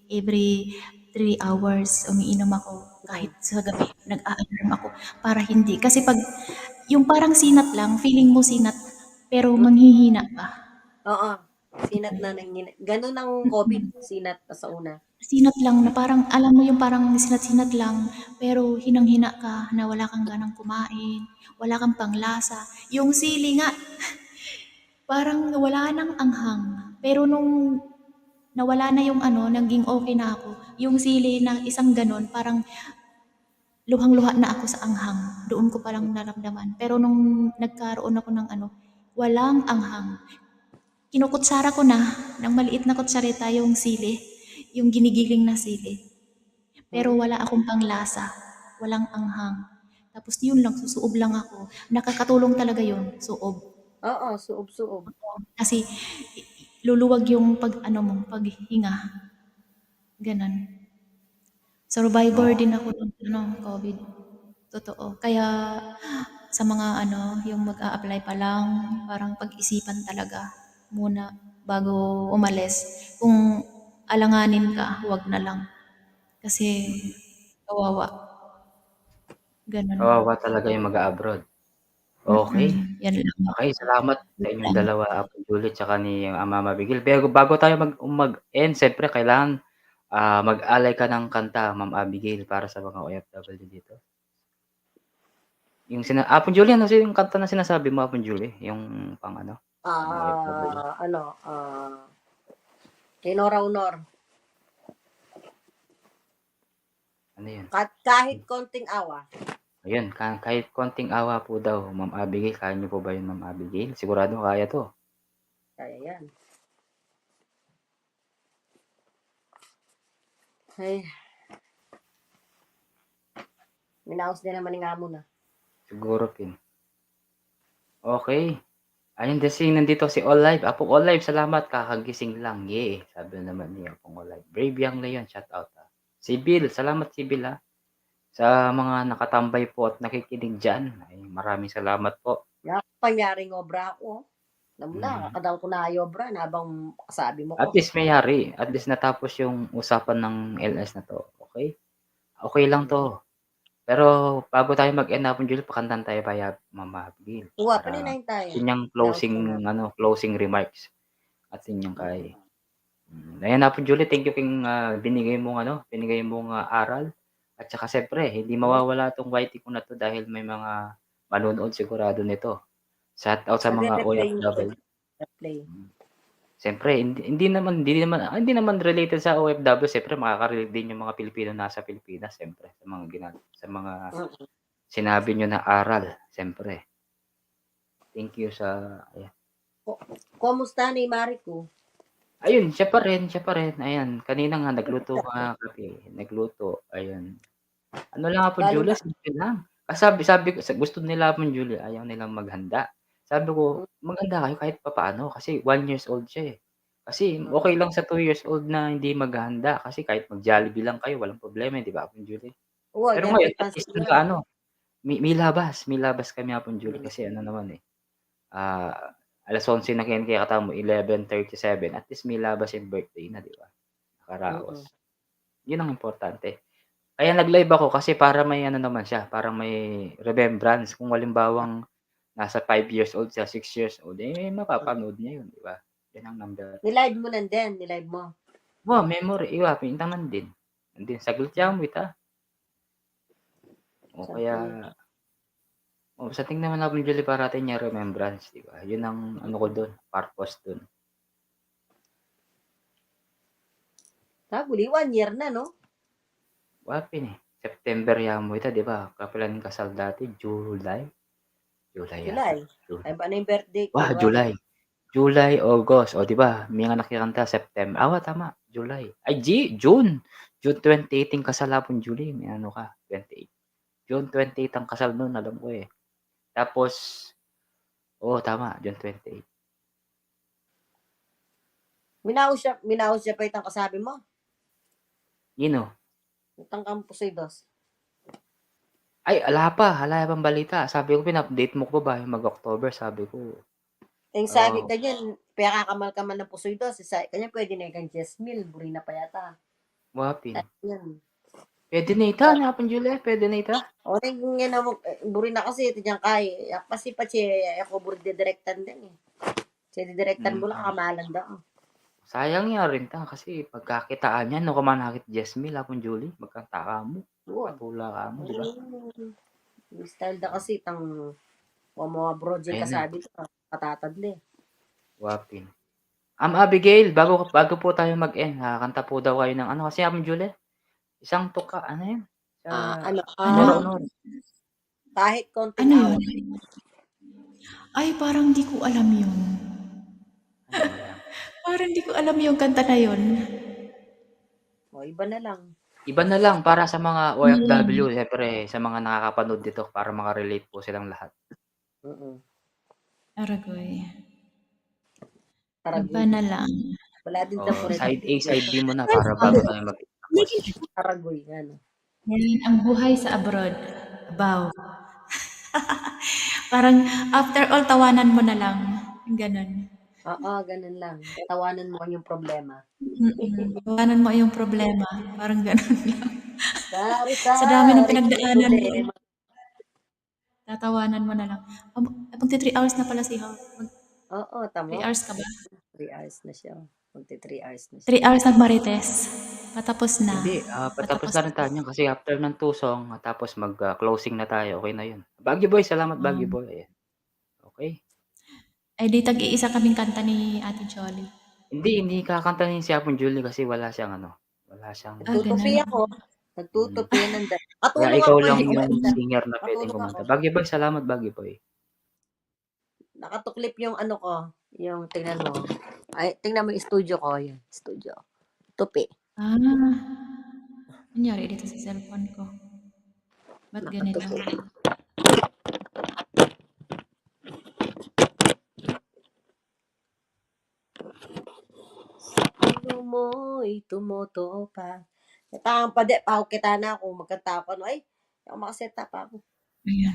Speaker 4: 3 hours umiinom ako. Kahit sa gabi, nag-a-alarm ako para hindi. Kasi pag yung parang sinat lang, feeling mo sinat, pero manghihina ka.
Speaker 3: Oo. Sinat na nangyina. Ganun ang COVID. Sinat pa sa una.
Speaker 4: Sinat lang na parang, alam mo yung parang sinat-sinat lang, pero hinang-hina ka na wala kang ganang kumain, wala kang panglasa. Yung sili nga, parang wala nang anghang. Pero nung nawala na yung naging okay na ako, yung sili na isang ganon, parang luhang-luha na ako sa anghang. Doon ko palang naramdaman. Pero nung nagkaroon ako ng walang anghang. Kinukutsara ko na, ng maliit na kutsarita yung sili, yung ginigiling na sili. Pero wala akong panglasa, walang anghang. Tapos yun lang, susuob lang ako. Nakakatulong talaga yun, suob.
Speaker 3: Oo, suob-suob.
Speaker 4: Kasi luluwag yung paghinga. Ganon. Survivor din ako ng COVID. Totoo. Kaya sa mga yung mag-a-apply pa lang, parang pag-isipan talaga muna bago umalis. Kung alanganin ka, huwag na lang. Kasi kawawa. Ganon.
Speaker 2: Kawawa talaga yung mag-a-abroad. Okay.
Speaker 4: Yan lang.
Speaker 2: Okay, salamat sa inyong dalawa, Apo Julie tsaka ni Mama Abigail. Pero bago tayo mag-end, siyempre kailangan mag-alay ka ng kanta, Ma'am Abigail, para sa mga OFW dito. Yung Apo Julie, ano yung kanta na sinasabi mo, Apo Julie? Yung pang mga OFW.
Speaker 3: Honor.
Speaker 2: Ano yun?
Speaker 3: Kahit konting awa.
Speaker 2: Ayun, kahit konting awa po daw, Ma'am Abigail. Kaya niyo po ba yun, Ma'am Abigail? Sigurado kaya to.
Speaker 3: Kaya yan. Ay. Minaos din naman ng amo na.
Speaker 2: Siguro pin. Okay. Ayun, nandito si Olive. Apong Olive, salamat. Kakagising lang. Yeah. Sabi naman niya, Apong Olive. Brave Young Leon, shout out. Si Bill, salamat si Bill sa mga nakatambay po at nakikinig dyan. Ay, maraming salamat po.
Speaker 3: Pangyaring obra ako. Nakadaw ko na ayobra na habang kasabi mo ko.
Speaker 2: At least mayari. At least natapos yung usapan ng LS na to. Okay? Okay lang to. Pero bago tayo mag-end na po, Julie, pakantan tayo pa Mama Abigail.
Speaker 3: Uwa, paninayin tayo.
Speaker 2: Sinyang closing remarks. At sinyang kay. Ayan na po, Julie, thank you king binigay mong aral. At saka siyempre, hindi mawawala tong YT ko na to dahil may mga manunood sigurado nito. Shout out sa mga OFW. Siyempre, hindi naman related sa OFW, siyempre makaka-relate din yung mga Pilipino nasa Pilipinas, siyempre sa mga sinabi nyo na aral, siyempre. Thank you sa
Speaker 3: Kumusta ni Mariko?
Speaker 2: Ayun, siya pa rin. Ayan, kanina nga nagluto nga kape, ayun. Ano lang po, Julia, simple lang. Sabi ko, gusto nila po, Julia, ayaw nilang maghanda. Sabi ko, maghanda kayo kahit papaano kasi 1 years old siya eh. Kasi okay lang sa 2 years old na hindi maghahanda kasi kahit mag-Jollibee lang kayo, walang problema, di ba po, Julia? Pero ngayon, at least May labas kami hapon, Julie, kasi ano naman eh, 11:00 na kinakita mo, 11:37, at least may labas yung birthday na, di ba? Nakaraos. Yun ang importante. Kaya nag-live ako kasi para may ano naman siya, parang may remembrance. Kung halimbawang nasa 5 years old siya, 6 years old, eh mapapanood niya yun, di ba? Yan ang number.
Speaker 3: Nilive mo nandun, nilive mo.
Speaker 2: Memory, iwa, pintangan din. Andin, saglit yan, wait O kaya, sa tingin naman namin, Julie, para atin yung remembrance, di ba? Yun ang ano ko doon, purpose doon.
Speaker 3: Huli, 1 year na, no?
Speaker 2: Wapin eh. September yan mo ito, di ba? Kapilan kasal dati, July.
Speaker 3: July. Ay ba na yung birthday ko?
Speaker 2: July. July, August. O, di ba? May nga nakikanta, September. Tama. July. Ay, June. June 28 ang kasal hapon, Julie. May ano ka, 28. June 28 ang kasal noon, alam ko eh. Tapos, tama, June 28.
Speaker 3: Minaos siya pa itang kasabi mo?
Speaker 2: Yino?
Speaker 3: Itang Campusoy dos.
Speaker 2: Ay, ala pang balita. Sabi ko, pin-update mo ko ba yung mag-October? Sabi ko.
Speaker 3: Sabi kanyan, kaya kakamal ka man ng pusoy dos. Kanya pwede na ikan Jesmil, buri na pa yata.
Speaker 2: Wapin.
Speaker 3: Yan.
Speaker 2: Pwede na ita, hapon, Julie. Pwede na ita.
Speaker 3: O, nga na mo, buri na kasi ito dyan kay. Kasi pa siya, ako buri didirektan din eh. Siya didirektan mo lang, kamalan daw.
Speaker 2: Sayang nga rin ta kasi pagkakitaan niya, no ka man nakit Jesmil, hapon, Julie, magkanta ka mo. Patula ka mo, di ba?
Speaker 3: Style da kasi itang mga project kasabi ito, katatadli.
Speaker 2: Wapin. Abigail, bago po tayo mag-end, kanta po daw kayo ng ano kasi hapon, Julie? Isang tuka, ano yun?
Speaker 3: Kahit konting
Speaker 4: Ano yun? Ay, parang di ko alam yun. Parang di ko alam yung kanta na yun.
Speaker 3: O, iba na lang.
Speaker 2: Iba na lang para sa mga OFW, siyempre sa mga nakakapanood dito para makarelate po silang lahat.
Speaker 4: Aragoy. Iba na lang.
Speaker 3: Wala din sa
Speaker 2: side A, side B mo na para bago tayo mag-tapos.
Speaker 3: Aragoy, ano.
Speaker 4: Ngayon, ang buhay sa abroad. Abaw. Parang after all, tawanan mo na lang. Ganon.
Speaker 3: Oo, ganun lang. Tawanan mo yung problema.
Speaker 4: Tawanan mo yung problema. Parang ganon lang. Sa dami ng pinagdaanan mo. Tatawanan mo na lang. Magti 3 hours na pala si Haw.
Speaker 3: Oo, tama.
Speaker 4: 3 hours ka ba?
Speaker 3: 3 hours na siya. Magti 3 hours na siya.
Speaker 4: 3 hours nagmarites. Patapos na.
Speaker 2: Hindi, patapos na rin tayo niyan kasi after ng 2 song, tapos mag-closing na tayo. Okay na yun. Baguio Boy, salamat Baguio Boy. Ayan. Okay.
Speaker 4: Ay, di tag-iisa kaming kanta ni Ate Jolly.
Speaker 2: Hindi kakanta ni si Hapon Julie kasi wala siyang ano. Wala siyang...
Speaker 3: Nagtutupi ako. Nagtutupi ng
Speaker 2: Kaya ikaw lang yung singer na pwedeng kumanta. Baguio Boy, salamat Baguio Boy.
Speaker 3: Nakatuklip yung ano ko. Yung tingnan mo. Ay, tingnan mo yung studio ko. Yan, studio. Tupi.
Speaker 4: Nangyari dito sa cellphone ko. Ba't ganito?
Speaker 3: Ano mo'y tumuto pa. Natang pa de, pao kita na ako. Magkanta ako. Ay, ako makaseta pa ako.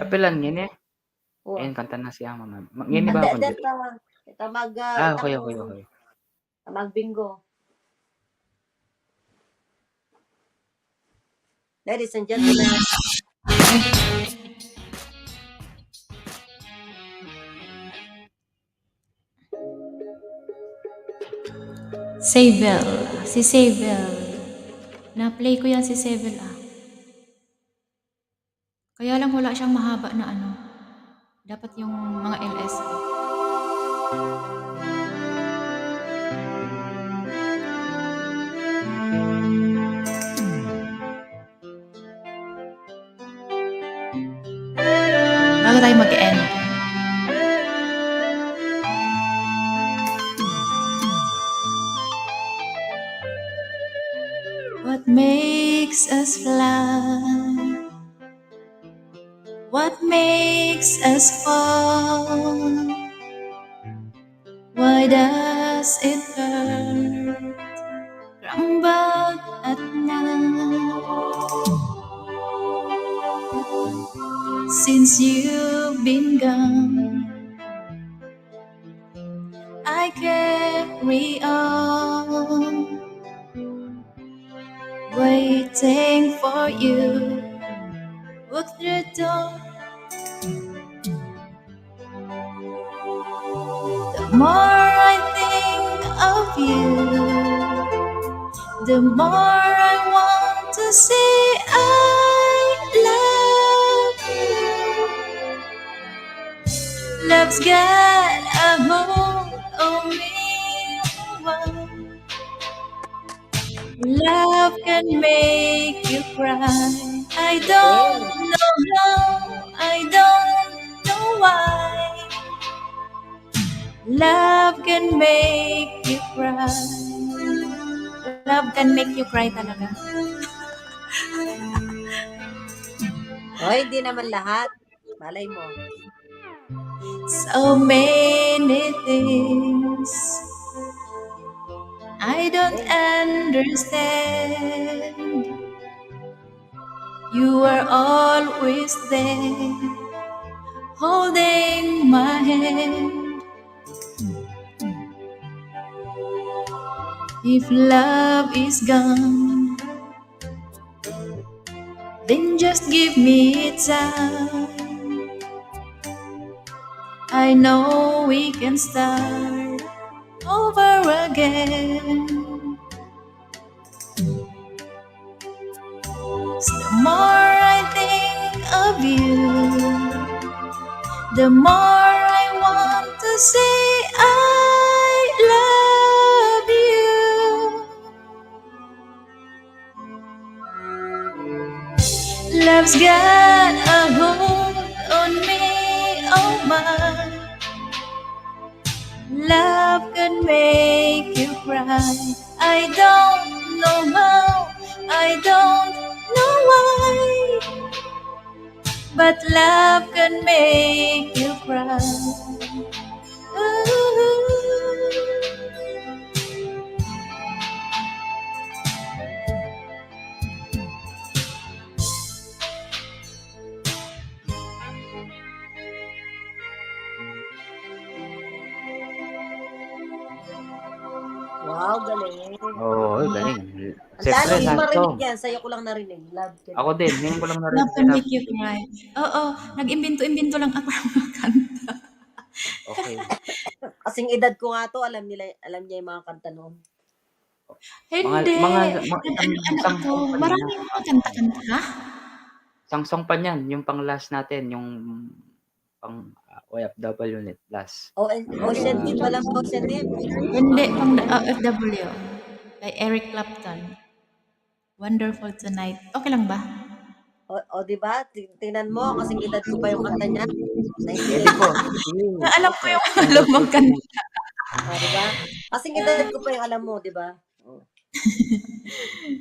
Speaker 2: Kapilan yun eh. Ayun, kanta na siya mama. Ngayon ba ako dito?
Speaker 3: Ito
Speaker 2: okay.
Speaker 3: Magbingo. Ladies and gentlemen.
Speaker 4: Sable. Si Sable. Na-play ko yan si Sable Kaya lang wala siyang mahaba na ano. Dapat yung mga LS. Bago tayo mag-end. What makes us fly? What makes us fall? Why does it hurt? Rambag at night. since you've been gone. I carry on, waiting for you. Walk through the door. The more I think of you, the more I want to say I love you. Love's got a hold on me. Love can make you cry. I don't know how, I don't know why. Love can make you cry. Love can make you cry talaga.
Speaker 3: Hoy, hindi naman lahat. Malay mo.
Speaker 4: So many things I don't understand. You are always there, holding my hand. If love is gone, then just give me time. I know we can start over again. So the more I think of you, the more I want to say I love you. Love's got a hold on me, oh my. Love can make you cry. I don't know how, I don't know why, but love can make you cry. Ooh.
Speaker 3: Wow, galing.
Speaker 2: Oo, galing.
Speaker 3: Ang
Speaker 2: Siyempre,
Speaker 3: dami
Speaker 2: last
Speaker 3: marinig
Speaker 2: song.
Speaker 3: yan. Sa'yo ko lang narinig. Love can
Speaker 2: Ako din, ngayon ko lang
Speaker 4: Love
Speaker 2: narinig
Speaker 4: can
Speaker 2: na.
Speaker 4: make you cry. Oo, nag-imbento-imbento lang ako ng mga kanta.
Speaker 2: Okay.
Speaker 3: Kasing edad ko nga to, alam niya yung mga kanta noon.
Speaker 4: Hindi.
Speaker 2: Isang
Speaker 4: Ako,
Speaker 2: song pa
Speaker 4: maraming
Speaker 2: niya.
Speaker 4: mga kanta-kanta ka.
Speaker 2: Isang song pa niyan, yung pang last natin, yung pang OFW net last.
Speaker 3: Ocean Deep, wala mo Ocean Deep.
Speaker 4: Hindi, pang OFW. By Eric Clapton. Wonderful Tonight. Okay lang ba?
Speaker 3: O di ba? Tingnan mo, kasing edad ko pa yung kanta niya.
Speaker 2: Pwede po.
Speaker 4: Alam ko yung mga lumang kanta.
Speaker 3: Di ba? Kasing edad ko pa yung alam mo, di ba?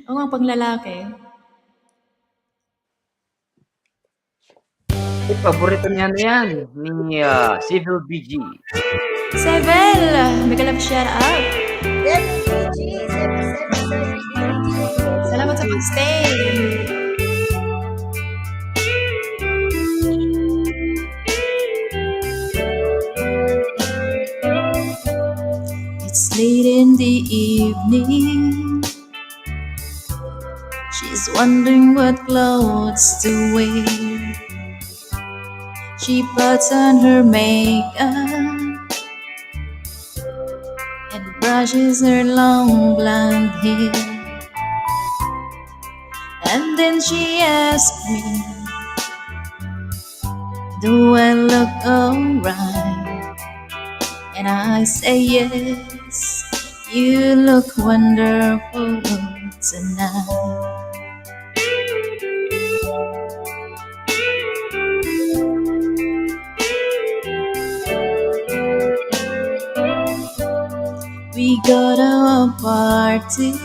Speaker 4: Oo nga, pang lalaki.
Speaker 2: Paborito niya na yan, ni Civil BG.
Speaker 4: Sevel! Mega love shout out. Salamat sa pag-stay. It's late in the evening. She's wondering what clothes to wear. She puts on her makeup and brushes her long blonde hair. And then she asks me, do I look alright? And I say yes, you look wonderful tonight. We go to a party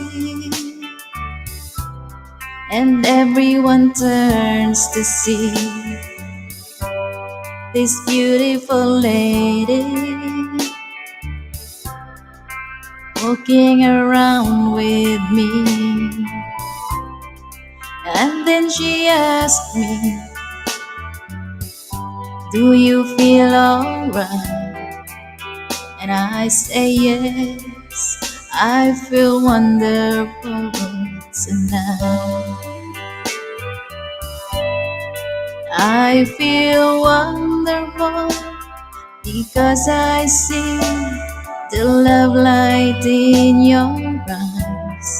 Speaker 4: and everyone turns to see this beautiful lady walking around with me. And then she asked me, Do you feel alright? And I say yes. I feel wonderful tonight. I feel wonderful because I see the love light in your eyes,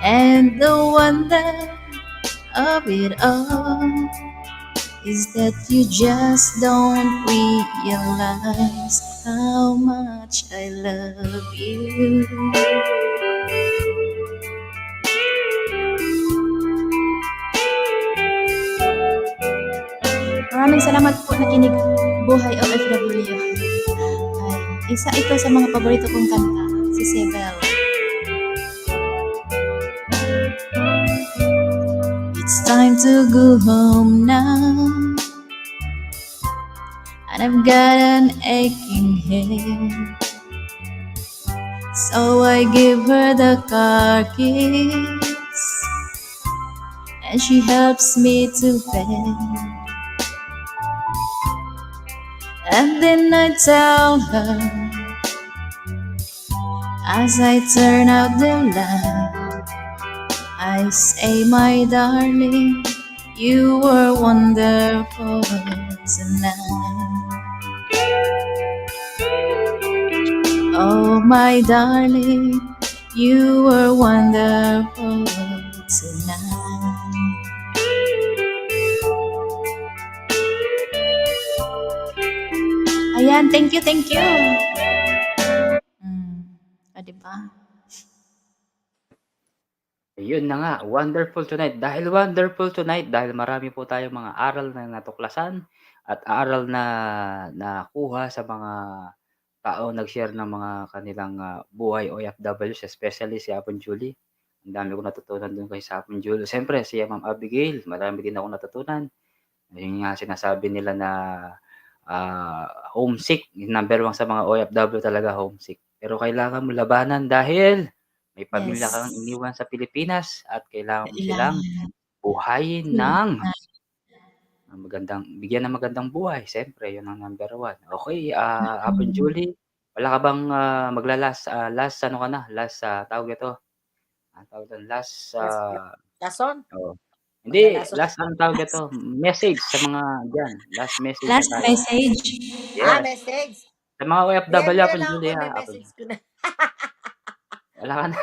Speaker 4: and the wonder of it all is that you just don't realize how much I love you. Maraming salamat po nakinig, Buhay OFW. Ay, isa ito sa mga paborito kong kanta, si Sebel. It's time to go home now, and I've got an aching head. So I give her the car keys, and she helps me to bed. And then I tell her, as I turn out the light, I say, my darling, you were wonderful tonight. Oh, my darling, you were wonderful tonight. Ayan, thank you, thank you. Diba?
Speaker 2: Yun na nga, wonderful tonight. Dahil wonderful tonight, dahil marami po tayong mga aral na natuklasan at aral na nakuha sa mga tao nag-share ng mga kanilang buhay OFWs, especially si Apon Julie. Ang dami kong natutunan doon kay Apon Julie. Siyempre, si Ma'am Abigail, marami din ako natutunan. Yung nga sinasabi nila na homesick, number 1 sa mga OFW talaga homesick. Pero kailangan mo labanan dahil may pamilya kang
Speaker 4: Yes.
Speaker 2: iniwan sa Pilipinas at kailangan mo
Speaker 4: Kailangan.
Speaker 2: silang buhayin ng bigyan ng magandang buhay. Siyempre, yun ang number 1. Okay, Apon Julie, wala ka bang last ano ka na, last tawag ito, tawag doon, last
Speaker 3: Lason?
Speaker 2: oo. Hindi,
Speaker 3: Maglalason.
Speaker 2: last ano tawag ito, message sa mga diyan, last message
Speaker 4: Last
Speaker 2: na tayo.
Speaker 4: message.
Speaker 2: Yes.
Speaker 3: Message.
Speaker 2: Sa mga OFW, Apon
Speaker 3: Yan
Speaker 2: Julie,
Speaker 3: ako, may
Speaker 2: Apon.
Speaker 3: message ko na.
Speaker 2: Wala ka na.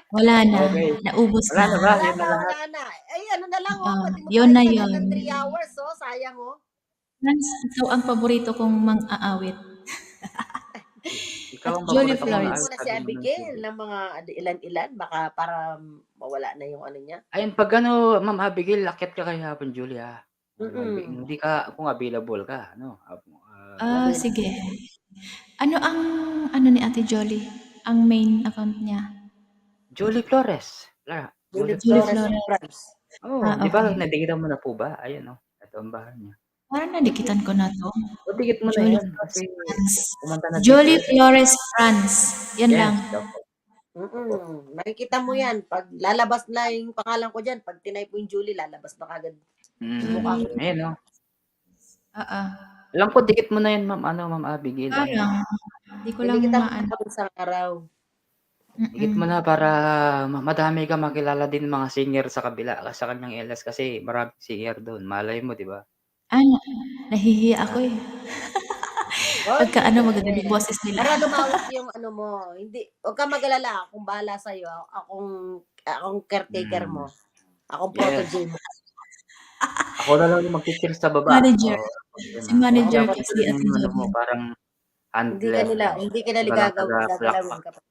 Speaker 4: Wala na.
Speaker 2: Okay.
Speaker 4: Naubos
Speaker 2: Wala na ba?
Speaker 4: na.
Speaker 2: Yun na lahat.
Speaker 3: Wala na. Ay, ano na lang, pati mo
Speaker 4: Yun na
Speaker 3: kahit
Speaker 4: yun.
Speaker 3: ng 3 hours, sayang,
Speaker 4: Friends, ikaw ang paborito kong mang-aawit.
Speaker 2: Ikaw ang
Speaker 4: Julie
Speaker 2: paborito kong
Speaker 4: Flores.
Speaker 3: Sabi mo na si Abigail ng mga ilan-ilan, baka para mawala na yung ano niya.
Speaker 2: Ayun, pag ano, Ma'am Abigail, akyat ka kay Hapon Julie, ha?
Speaker 3: Mm-mm.
Speaker 2: Hindi ka, kung available ka, ano?
Speaker 4: Sige. Ano ang ano ni Ate Jolly? Ang main account niya?
Speaker 2: Julie Flores.
Speaker 3: Julie
Speaker 4: Julie
Speaker 3: Flores.
Speaker 4: Flores.
Speaker 2: Oo, di ba
Speaker 4: Okay.
Speaker 2: nadikitan mo na po ba? Ayan, ito ang bahay niya.
Speaker 4: Parang nadikitan ko na to.
Speaker 2: O, dikit mo na
Speaker 4: Julie
Speaker 2: yan.
Speaker 4: Flores
Speaker 2: Kasi
Speaker 4: France.
Speaker 2: pumunta na dito.
Speaker 4: Julie Flores France. Yan lang.
Speaker 3: Makikita mo yan. Pag lalabas na yung pangalan ko dyan, pag tinype mo yung Julie, lalabas na kagad. Mukha ko.
Speaker 2: Ayan, no?
Speaker 4: Oo.
Speaker 2: Alam ko, dikit mo na yan, Ma'am Abigail.
Speaker 4: Parang, hindi ko lang
Speaker 3: Kinikita
Speaker 4: maano.
Speaker 3: ko sa araw.
Speaker 2: Dikit mo na para madami ka makilala din mga singer sa kabila sa kanyang LS kasi maraming singer doon. Malay mo, di ba?
Speaker 4: Nahihiya ako eh. Pagka magaganda yung boses nila.
Speaker 3: Para lumawak yung ano mo. Hindi, huwag ka mag-alala. Akong bahala sa'yo. Akong caretaker mo. Akong protege mo.
Speaker 2: Ako na lang yung mag-cheers sa baba.
Speaker 4: Manager. Si manager
Speaker 2: Dapat
Speaker 4: kasi Ate
Speaker 2: ano mo,
Speaker 4: Jolly.
Speaker 2: parang handler.
Speaker 3: Hindi ka nila gagalawin kapag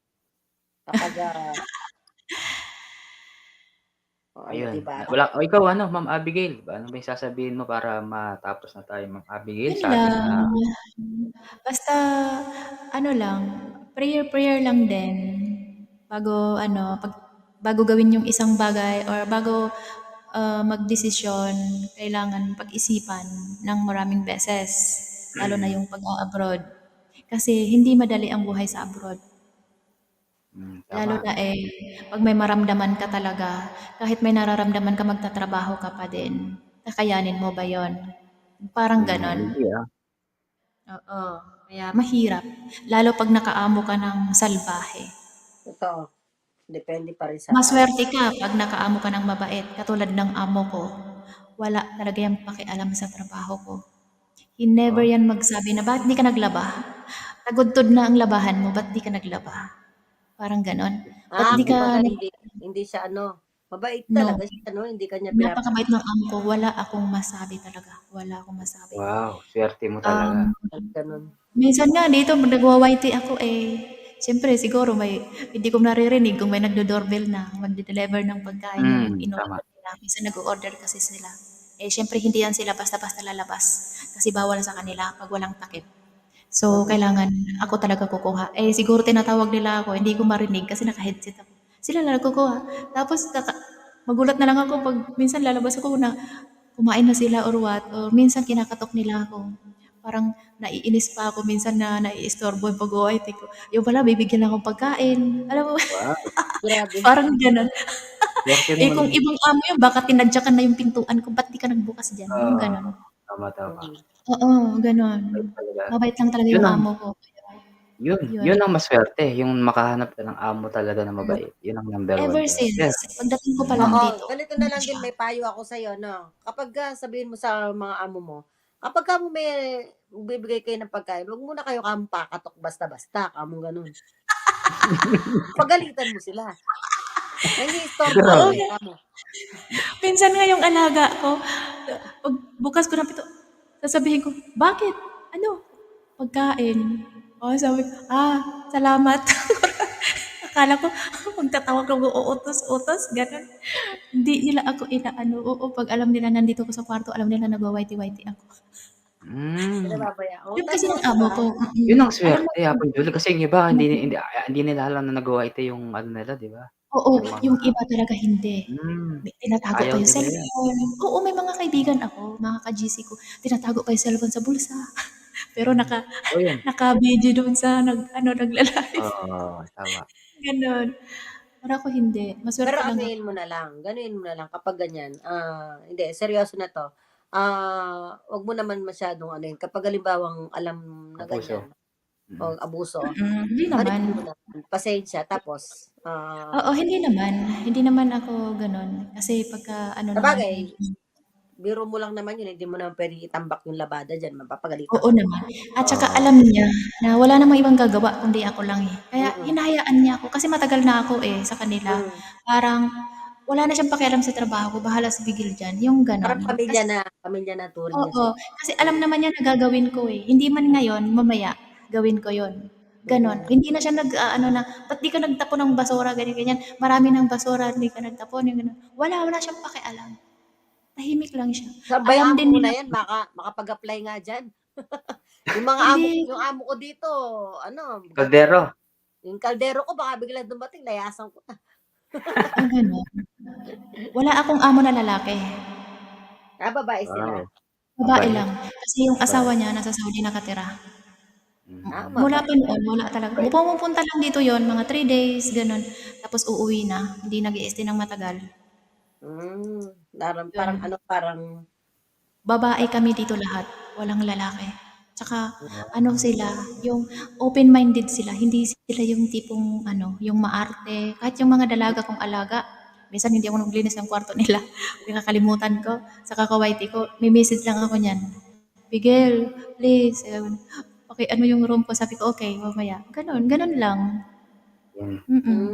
Speaker 2: ayun.
Speaker 3: diba?
Speaker 2: Ikaw Ma'am Abigail, ano ba yung sasabihin mo para matapos na tayo, Ma'am Abigail?
Speaker 4: Yun lang. Basta, lang, prayer lang din. Bago gawin yung isang bagay or bago magdesisyon, kailangan pag-isipan ng maraming beses. Lalo na yung pag-abroad. Kasi hindi madali ang buhay sa abroad. Lalo na pag may maramdaman ka talaga, kahit may nararamdaman ka, magtatrabaho ka pa din. Kakayanin mo ba yon? Parang ganon.
Speaker 2: Hindi
Speaker 4: Oo. Kaya mahirap. Lalo pag nakaamo ka ng salbahe.
Speaker 3: Totoo. Depende pa rin sa tao.
Speaker 4: Maswerte ka pag nakaamo ka ng mabait. Katulad ng amo ko. Wala talaga yung pakialam sa trabaho ko. He never
Speaker 2: Oh,
Speaker 4: yan magsabi na, bakit di ka naglaba? Tagudtod na ang labahan mo, ba't di ka naglaba? Parang ganon. Ba't di
Speaker 3: Kumbaga
Speaker 4: ka,
Speaker 3: hindi siya mabait
Speaker 4: no.
Speaker 3: talaga siya, hindi kanya
Speaker 4: Napakabait ng amo ko. Wala akong masabi talaga. Wala akong masabi.
Speaker 2: wow, swerte mo talaga.
Speaker 3: ganun.
Speaker 4: Minsan nga dito, pag nagwa-YT ako siyempre siguro hindi ko naririnig kung may nagdo-doorbell na, magde-deliver ng pagkain yung
Speaker 2: Tama.
Speaker 4: in-order nila. Minsan nag-order kasi sila. Siyempre hindi yan sila basta-basta lalabas. Kasi bawal sa kanila pag walang takip. So, kailangan ako talaga kukuha. Siguro tinatawag nila ako, hindi ko marinig kasi naka-headset ako. Sila lang kukuha. Tapos, magulat na lang ako pag minsan lalabas ako na kumain na sila or what. Or minsan kinakatok nila ako. Parang naiinis pa ako minsan na naiistorbo yung pag-OIT ko. Yung pala, bibigyan lang akong pagkain. Alam mo,
Speaker 2: Wow,
Speaker 3: Grabe.
Speaker 4: parang ganun.
Speaker 2: swerte mo
Speaker 4: Kung
Speaker 2: naman.
Speaker 4: ibang amo yun, baka tinadyakan na yung pintuan ko, ba't di ka nagbukas dyan? Yung
Speaker 2: Ah,
Speaker 4: ganun.
Speaker 2: tama.
Speaker 3: Mm.
Speaker 4: Oo, ganun.
Speaker 2: Bait talaga.
Speaker 4: Mabait lang talaga
Speaker 2: Yun
Speaker 4: yung
Speaker 2: ang
Speaker 4: amo ko. Yun.
Speaker 2: yun ang maswerte, yung makahanap ka ng amo talaga na mabait. Yun ang number one
Speaker 4: Ever
Speaker 2: talaga.
Speaker 4: since,
Speaker 2: Yes.
Speaker 4: pagdating ko pa lang
Speaker 3: Oo,
Speaker 4: dito,
Speaker 3: ganito na
Speaker 4: ganun
Speaker 3: lang din
Speaker 4: siya.
Speaker 3: may payo ako sa iyo, no. Kapag sabihin mo sa mga amo mo, kapag ka mo may bibigay kayo ng pagkain, huwag muna kayo pakatok basta-basta, kamong ganun. Pagalitan mo sila. Nangi-istorbo
Speaker 4: Oo,
Speaker 2: Grabe.
Speaker 3: kayo, kamo.
Speaker 4: minsan nga yung alaga ko, pag bukas ko ng pito, sasabihin ko, bakit? Ano? Pagkain. Sabi ko, salamat. Akala ko, magtatawag ako uutos-utos, gano'n. Hindi nila ako inaano. Oo, pag alam nila nandito ko sa kwarto, alam nila nagwa-whitey-whitey ako.
Speaker 3: Sila
Speaker 2: Hmm,
Speaker 3: babaya. O,
Speaker 4: Alam kasi
Speaker 3: tama,
Speaker 4: ng
Speaker 3: di
Speaker 4: amo
Speaker 3: ba?
Speaker 4: ko.
Speaker 2: yun ang
Speaker 4: Alam mo,
Speaker 2: swerte, Apple Julie, kasi yung iba hindi nila alam na nagawa ito yung ano nila, 'di ba?
Speaker 4: oo,
Speaker 2: Yung mga
Speaker 4: yung iba talaga hindi.
Speaker 2: hmm,
Speaker 4: May tinatago pa
Speaker 2: ayaw
Speaker 4: yung
Speaker 2: nila yan.
Speaker 4: cellphone. Oo, may mga kaibigan ako, mga ka-GC ko, tinatago pa yung cellphone sa bulsa. Pero
Speaker 2: Totoo yan.
Speaker 4: naka-video doon sa nagla-live.
Speaker 2: Oo, tama.
Speaker 4: Gano'n. Pero ako hindi.
Speaker 3: Pero
Speaker 4: Maswerte lang ako.
Speaker 3: ganuin mo na lang kapag ganyan. Hindi, seryoso na to. Wag mo naman masyadong yun. Kapag halimbawang alam na
Speaker 2: Kapuso.
Speaker 3: ganyan, o
Speaker 2: Mm.
Speaker 3: abuso,
Speaker 4: Hindi naman.
Speaker 3: mo na, pasensya, tapos,
Speaker 4: Oo, hindi naman. Hindi naman ako gano'n. Kasi pagka ano naman
Speaker 3: sabagay, biro mo lang naman yun, hindi mo naman pwedeng itambak yung labada dyan, mapapagalitan
Speaker 4: oo
Speaker 3: ka.
Speaker 4: naman. At saka
Speaker 2: Oo.
Speaker 4: alam niya na wala namang ibang gagawa kundi ako lang Kaya
Speaker 3: Mm,
Speaker 4: hinahayaan niya ako. Kasi matagal na ako sa kanila.
Speaker 3: mm.
Speaker 4: Parang wala na siyang pakialam sa trabaho ko. Bahala sa bigil dyan. Yung
Speaker 3: Parang
Speaker 4: gano'n.
Speaker 3: pamilya na turing niya
Speaker 4: Oo,
Speaker 3: sa'yo.
Speaker 4: kasi alam naman niya na gagawin ko Hindi man ngayon, mamaya gawin ko 'yon. Gano'n.
Speaker 3: Mm.
Speaker 4: Hindi na siya nag-aano na, "Ba't di ka nagtapon ng basura?" ganyan, ganyan. "Marami ng basura, hindi ka nagtapon." Yung gano'n. Wala siyang pakialam. Tahimik lang siya.
Speaker 3: Saan ba yung
Speaker 4: Alam
Speaker 3: amo
Speaker 4: din
Speaker 3: mo na
Speaker 4: nila
Speaker 3: yan? Makapag-apply nga dyan.
Speaker 4: hindi
Speaker 3: Yung amo ko dito,
Speaker 2: Kaldero.
Speaker 3: yung kaldero ko baka biglang dumating, layasan ko na.
Speaker 4: gano'n. Wala akong amo na lalaki.
Speaker 3: Babae sila.
Speaker 2: Wow,
Speaker 4: Babae
Speaker 2: mabait.
Speaker 4: lang. Kasi yung asawa niya nasa Saudi nakatira. Mula
Speaker 3: Mabait.
Speaker 4: pa noon, wala talaga. Pumupunta lang dito 'yon, mga 3 days, gano'n. Tapos uuwi na. Hindi nag-i-stay ng matagal.
Speaker 3: Parang
Speaker 4: 'Yun.
Speaker 3: parang
Speaker 4: Babae kami dito lahat, walang lalaki. Tsaka sila, yung open-minded sila, hindi sila yung tipong yung maarte. Kahit yung mga dalaga kong alaga, minsan hindi ako naglinis ng kwarto nila. Nakakalimutan ko, sa kakawaiti ko, may message lang ako niyan. Bigel, please. Okay, ano yung room ko? Sabi ko, okay, mamaya. Ganon lang.
Speaker 2: Yan.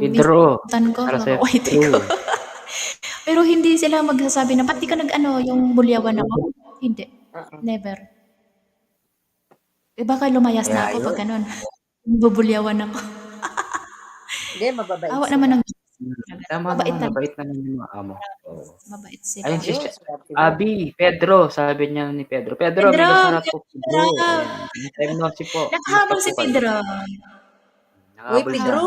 Speaker 4: Minsan
Speaker 2: Pedro,
Speaker 4: kalimutan ko,
Speaker 2: para
Speaker 4: sa
Speaker 2: sa'yo,
Speaker 4: kakawaiti ko.
Speaker 2: Pedro.
Speaker 4: Pero hindi sila magsasabi na, ba't di ka yung bulyawan ako? Hindi.
Speaker 3: oo.
Speaker 4: Never. Baka lumayas na
Speaker 2: Kaya
Speaker 4: ako pag
Speaker 2: yun.
Speaker 4: ganun. Bubulyawan ako.
Speaker 3: Hindi, mababait
Speaker 4: Awa
Speaker 3: sila.
Speaker 4: naman ng
Speaker 2: Tama
Speaker 4: mabait
Speaker 2: naman,
Speaker 4: talaga.
Speaker 2: mabait naman yung mga amo. Oo.
Speaker 4: Mabait sila.
Speaker 2: Ayun si
Speaker 3: Yun, swerte mo.
Speaker 2: Abi, Pedro, sabi niya ni Pedro. Pedro,
Speaker 4: Pedro!
Speaker 2: mega shoutout po
Speaker 4: Pedro!
Speaker 2: Pedro. Ayan. Long time no see po. Kumusta
Speaker 4: Nakahabol
Speaker 2: po
Speaker 4: si
Speaker 2: kayo?
Speaker 4: Pedro.
Speaker 3: Uy,
Speaker 2: Nakahabol siya.
Speaker 3: Pedro!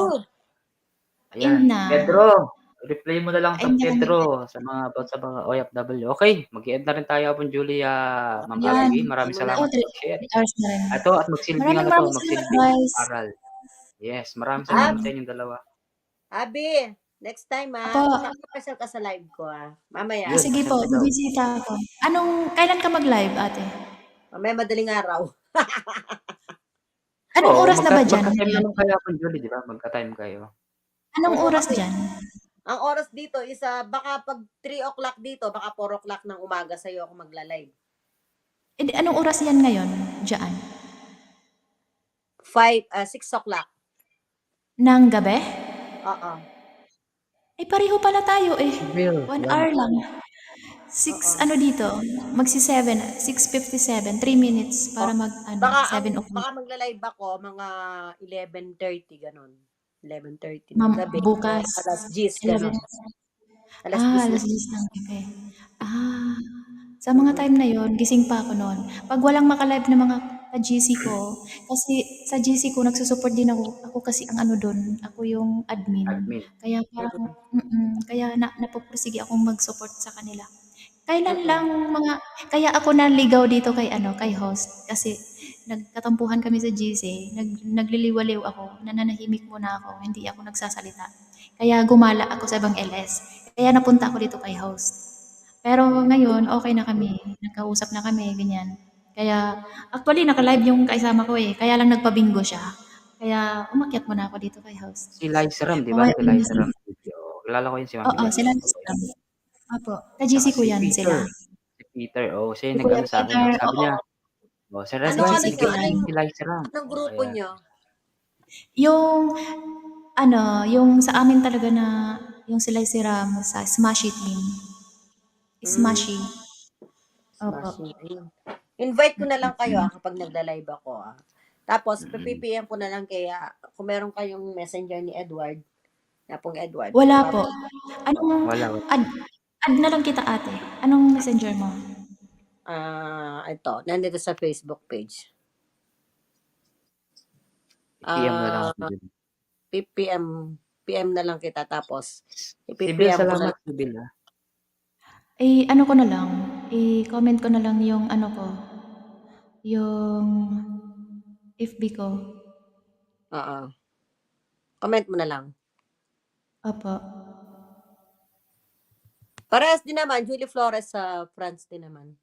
Speaker 4: Kain
Speaker 2: Ayan.
Speaker 4: na.
Speaker 2: Pedro, reply mo na lang to
Speaker 4: Kain na kami.
Speaker 2: Pedro sa mga OFW. Okay, mag-i-end na rin tayo Apon Julia, Ma'am
Speaker 4: Yan.
Speaker 2: Abi. Maraming
Speaker 3: Muna.
Speaker 2: salamat
Speaker 4: Oo,
Speaker 2: sa
Speaker 4: 3
Speaker 2: pag-share.
Speaker 4: hours na rin.
Speaker 2: Ito at magsilbing
Speaker 4: Maraming
Speaker 2: ano to,
Speaker 4: maraming salamat,
Speaker 2: magsilbing
Speaker 4: guys.
Speaker 2: aral. Yes, maraming
Speaker 3: Ab,
Speaker 2: salamat sa inyong dalawa.
Speaker 3: Abi, next time
Speaker 4: Apo.
Speaker 3: papasyal ka sa live ko Mamaya.
Speaker 2: Yun,
Speaker 4: Sige
Speaker 2: pasyal
Speaker 4: po,
Speaker 2: ka daw.
Speaker 4: bibisita ako. Kailan ka mag-live, ate?
Speaker 3: May madaling araw.
Speaker 4: Anong
Speaker 2: Oo,
Speaker 4: oras na ba dyan?
Speaker 2: magka-time naman kayo Hapon Julie, di ba? Magka-time kayo.
Speaker 4: Anong
Speaker 3: Oo,
Speaker 4: oras
Speaker 3: kasi
Speaker 4: dyan?
Speaker 3: ang oras dito is baka pag 3 o'clock dito, baka 4 o'clock ng umaga sa'yo ako magla-live.
Speaker 4: Eh, anong oras yan ngayon dyan?
Speaker 3: 6 o'clock.
Speaker 4: Ng gabi?
Speaker 3: Oo.
Speaker 4: Eh, pareho pala tayo eh.
Speaker 2: Sibyl,
Speaker 4: 1
Speaker 2: salamat.
Speaker 4: hour lang.
Speaker 3: Oo.
Speaker 4: 6, ano dito? Magsi-7. 6:57. 3 minutes para mag,
Speaker 3: Baka
Speaker 4: 7 o'clock.
Speaker 3: magla-live ako mga 11:30 ganun. 11:30 ng
Speaker 4: Ma'am,
Speaker 3: gabi.
Speaker 4: bukas.
Speaker 3: Alas 10
Speaker 4: 11.
Speaker 3: ganun. Alas 10 na.
Speaker 4: Alas 10 ng gabi. Sa mga time na yon, gising pa ako noon. Pag walang maka-live na mga ka-GC ko, kasi sa GC ko nagsusupport din ako. Ako kasi ang ano doon, ako yung admin.
Speaker 2: Admin.
Speaker 4: Kaya parang, kaya napupursige akong mag-support sa kanila. Kailan lang kaya ako naligaw dito kay kay host kasi nagkatampuhan kami sa GC, nagliliwaliw ako, nananahimik muna ako, hindi ako nagsasalita. Kaya gumala ako sa ibang LS. Kaya napunta ako dito kay host. Pero ngayon, okay na kami. Nagkausap na kami, ganyan. Kaya, actually, naka-live yung kaisama ko eh. Kaya lang nagpabingo siya. Kaya, umakyat muna ako dito kay host.
Speaker 2: Si Liza Ram, di ba?
Speaker 4: Okay,
Speaker 2: Si Liza Ram. Oo, kilala ko yun si Ma'am
Speaker 4: oo,
Speaker 2: Liza.
Speaker 4: sila.
Speaker 2: Okay.
Speaker 4: Opo,
Speaker 2: Tsaka
Speaker 4: ka-GC ko
Speaker 2: si
Speaker 4: yan
Speaker 2: Peter.
Speaker 4: sila.
Speaker 2: Si Peter, siya
Speaker 4: Si
Speaker 2: yung
Speaker 4: Kuya
Speaker 2: nag-ano sa akin.
Speaker 4: Peter,
Speaker 2: Sabi
Speaker 4: oo.
Speaker 2: niya, Sir
Speaker 4: Sa
Speaker 2: Edward,
Speaker 3: Ano
Speaker 4: GC ko
Speaker 3: nyo?
Speaker 2: bigyan
Speaker 4: yan.
Speaker 2: mo si Liza Ram.
Speaker 3: Anong grupo
Speaker 2: Kaya,
Speaker 3: nyo?
Speaker 4: Yung, yung sa amin talaga na, yung sila si Ram sa Smashy team. Smashy. Opo.
Speaker 3: Smashing. Invite ko na lang kayo kapag nagla-live ako. Tapos, PPM ko na lang kaya kung meron kayong messenger ni Edward, na pong Edward.
Speaker 4: Wala po. Anong,
Speaker 2: wala.
Speaker 4: add na lang kita ate. Anong messenger mo?
Speaker 3: Ito, nandito sa Facebook page.
Speaker 2: PM na lang ako dun.
Speaker 3: PM na lang kita tapos
Speaker 2: Sibyl,
Speaker 3: ipipm ko na
Speaker 2: salamat,
Speaker 3: lang.
Speaker 2: Sibyl.
Speaker 4: Ano ko na lang, i-comment ko na lang yung ano ko, yung FB ko.
Speaker 3: Oo. Comment mo na lang.
Speaker 4: Opo.
Speaker 3: Parehas din naman, Julie Flores sa France din naman.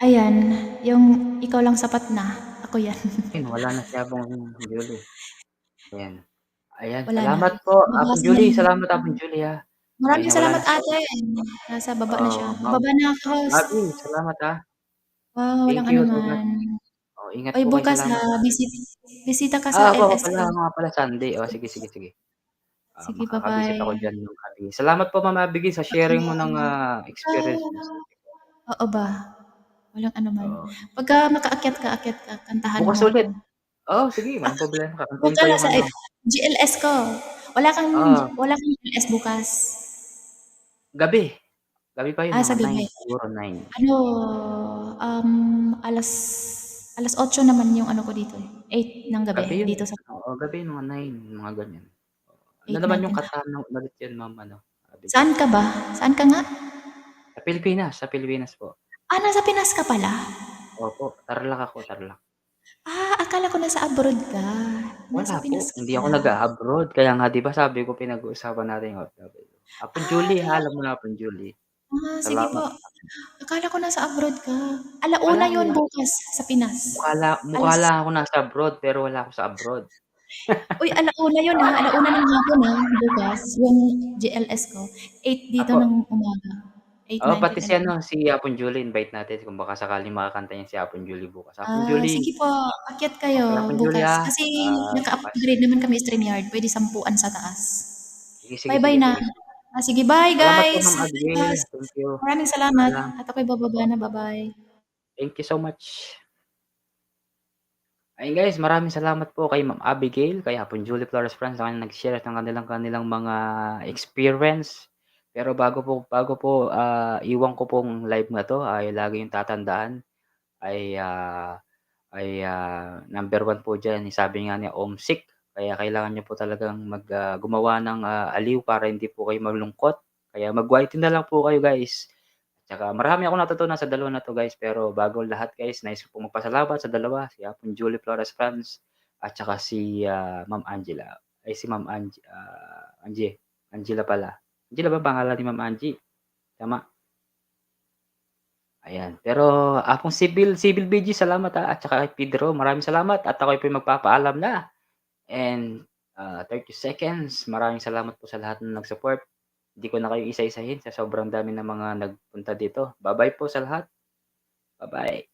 Speaker 4: Ayan, yung ikaw lang sapat na. Ako yan.
Speaker 2: Ayun, wala na si Apong Julie. Ayan. Ayan,
Speaker 4: Wala na.
Speaker 2: salamat po. Apong
Speaker 4: Mabasa na
Speaker 2: Julie,
Speaker 4: yun.
Speaker 2: salamat Apong Julie ha. Ay,
Speaker 4: Maraming
Speaker 2: nawala
Speaker 4: salamat
Speaker 2: na siya.
Speaker 4: ate. Nasa baba na siya.
Speaker 2: Ma'am.
Speaker 4: Baba na ako, host.
Speaker 2: Abby, salamat ha.
Speaker 4: Wow, walang
Speaker 2: Thank you so
Speaker 4: anuman.
Speaker 2: much. Ingat
Speaker 4: Oy,
Speaker 2: po kayo,
Speaker 4: bukas
Speaker 2: salamat.
Speaker 4: bisita ka sa
Speaker 2: Ako
Speaker 4: LS
Speaker 2: pala,
Speaker 4: ko.
Speaker 2: mga pala Sunday. Sige.
Speaker 4: Sige,
Speaker 2: Makakabisit ako
Speaker 4: bye-bye.
Speaker 2: dyan ng Abby. Salamat po, Ma'am Abby, sa sharing mo ng experience mo.
Speaker 4: Oo ba? Walang anuman.
Speaker 2: Oo.
Speaker 4: Pagka makaakyat ka, kantahan
Speaker 2: Bukas
Speaker 4: mo
Speaker 2: ulit.
Speaker 4: ako.
Speaker 2: Sige, walang problema. Kakantahin
Speaker 4: Huwag ka
Speaker 2: ko
Speaker 4: lang
Speaker 2: yung
Speaker 4: sa
Speaker 2: ano.
Speaker 4: GLS ko. Wala kang
Speaker 2: Ah,
Speaker 4: GLS bukas.
Speaker 2: gabi. Gabi pa yun,
Speaker 4: Sa
Speaker 2: mga 9.
Speaker 4: gabi.
Speaker 2: Siguro 9.
Speaker 4: Ano, alas 8 naman yung ano ko dito eh. 8 ng gabi
Speaker 2: Gabi yun.
Speaker 4: dito sa
Speaker 2: Oo, gabi, mga 9. Mga ganyan. Ano
Speaker 4: 8
Speaker 2: naman yung
Speaker 4: natin.
Speaker 2: katanong ulit yun, Ma'am, Abby?
Speaker 4: Saan ka ba? Saan ka nga?
Speaker 2: Sa Pilipinas po.
Speaker 4: Nasa Pinas ka pala?
Speaker 2: Opo, Tarlac ako, Tarlac.
Speaker 4: Akala ko nasa abroad ka.
Speaker 2: Wala
Speaker 4: Nasa
Speaker 2: po,
Speaker 4: Pinas ka
Speaker 2: hindi ako
Speaker 4: pala.
Speaker 2: nag-a-abroad. Kaya nga 'di ba sabi ko pinag-uusapan natin yung OFW. Apon Julie ha,
Speaker 4: Kaya
Speaker 2: alam mo na Apon Julie.
Speaker 4: sige
Speaker 2: Salamat.
Speaker 4: po. Akala ko nasa abroad ka. Alauna
Speaker 2: Wala.
Speaker 4: yun bukas sa Pinas.
Speaker 2: Mukha
Speaker 4: Alas,
Speaker 2: lang ako nasa abroad, pero wala ako sa abroad.
Speaker 4: uy, alauna yun alauna ng hapon bukas, yung GLS ko. 8 dito
Speaker 2: Apo,
Speaker 4: ng umaga. 8, 9,
Speaker 2: pati
Speaker 4: 10,
Speaker 2: si
Speaker 4: 11.
Speaker 2: si Apon Julie invite natin kung baka sakaling makakanta niya si Apon Julie bukas. Apon Julie,
Speaker 4: Sige po, akyat kayo
Speaker 2: okey Apon Julie
Speaker 4: bukas.
Speaker 2: ha.
Speaker 4: Kasi
Speaker 2: Bukas.
Speaker 4: naka-upgrade naman kami StreamYard, pwede 10 sa taas.
Speaker 2: Sige.
Speaker 4: Bye-bye na. Sige, bye
Speaker 2: Salamat po
Speaker 4: guys.
Speaker 2: Ma'am Abigail. Thank you.
Speaker 4: Maraming salamat.
Speaker 2: Paalam.
Speaker 4: At ako'y bababa na. Bye-bye.
Speaker 2: Thank you so much. Ayun guys, maraming salamat po kay Ma'am Abigail, kay Hapon Julie Flores Friends sa kanilang nag-share ng kanilang mga experience. Pero bago po iwan ko pong live na 'to ay lagi yung tatandaan ay number 1 po diyan, sabi nga niya homesick. Kaya kailangan niyo po talagang gumawa ng aliw para hindi po kayo malungkot. Kaya mag-white na lang po kayo guys. Tsaka marami akong natutunan sa dalawa na 'to guys, pero bago lahat guys, nais ko pong magpasalamat sa dalawa, si Apon Julie Flores Franz at saka si Ma'am Angela. Ay si Ma'am Angela pala. Angela ba pangalan ni Ma'am Angie? Tama? Ayan. Pero akong Civil BG, salamat at saka kay Pedro, maraming salamat at ako'y po'y magpapaalam na. And 30 seconds, maraming salamat po sa lahat ng nag-support. Hindi ko na kayo isa-isahin sa sobrang dami ng mga nagpunta dito. Bye-bye po sa lahat. Bye-bye.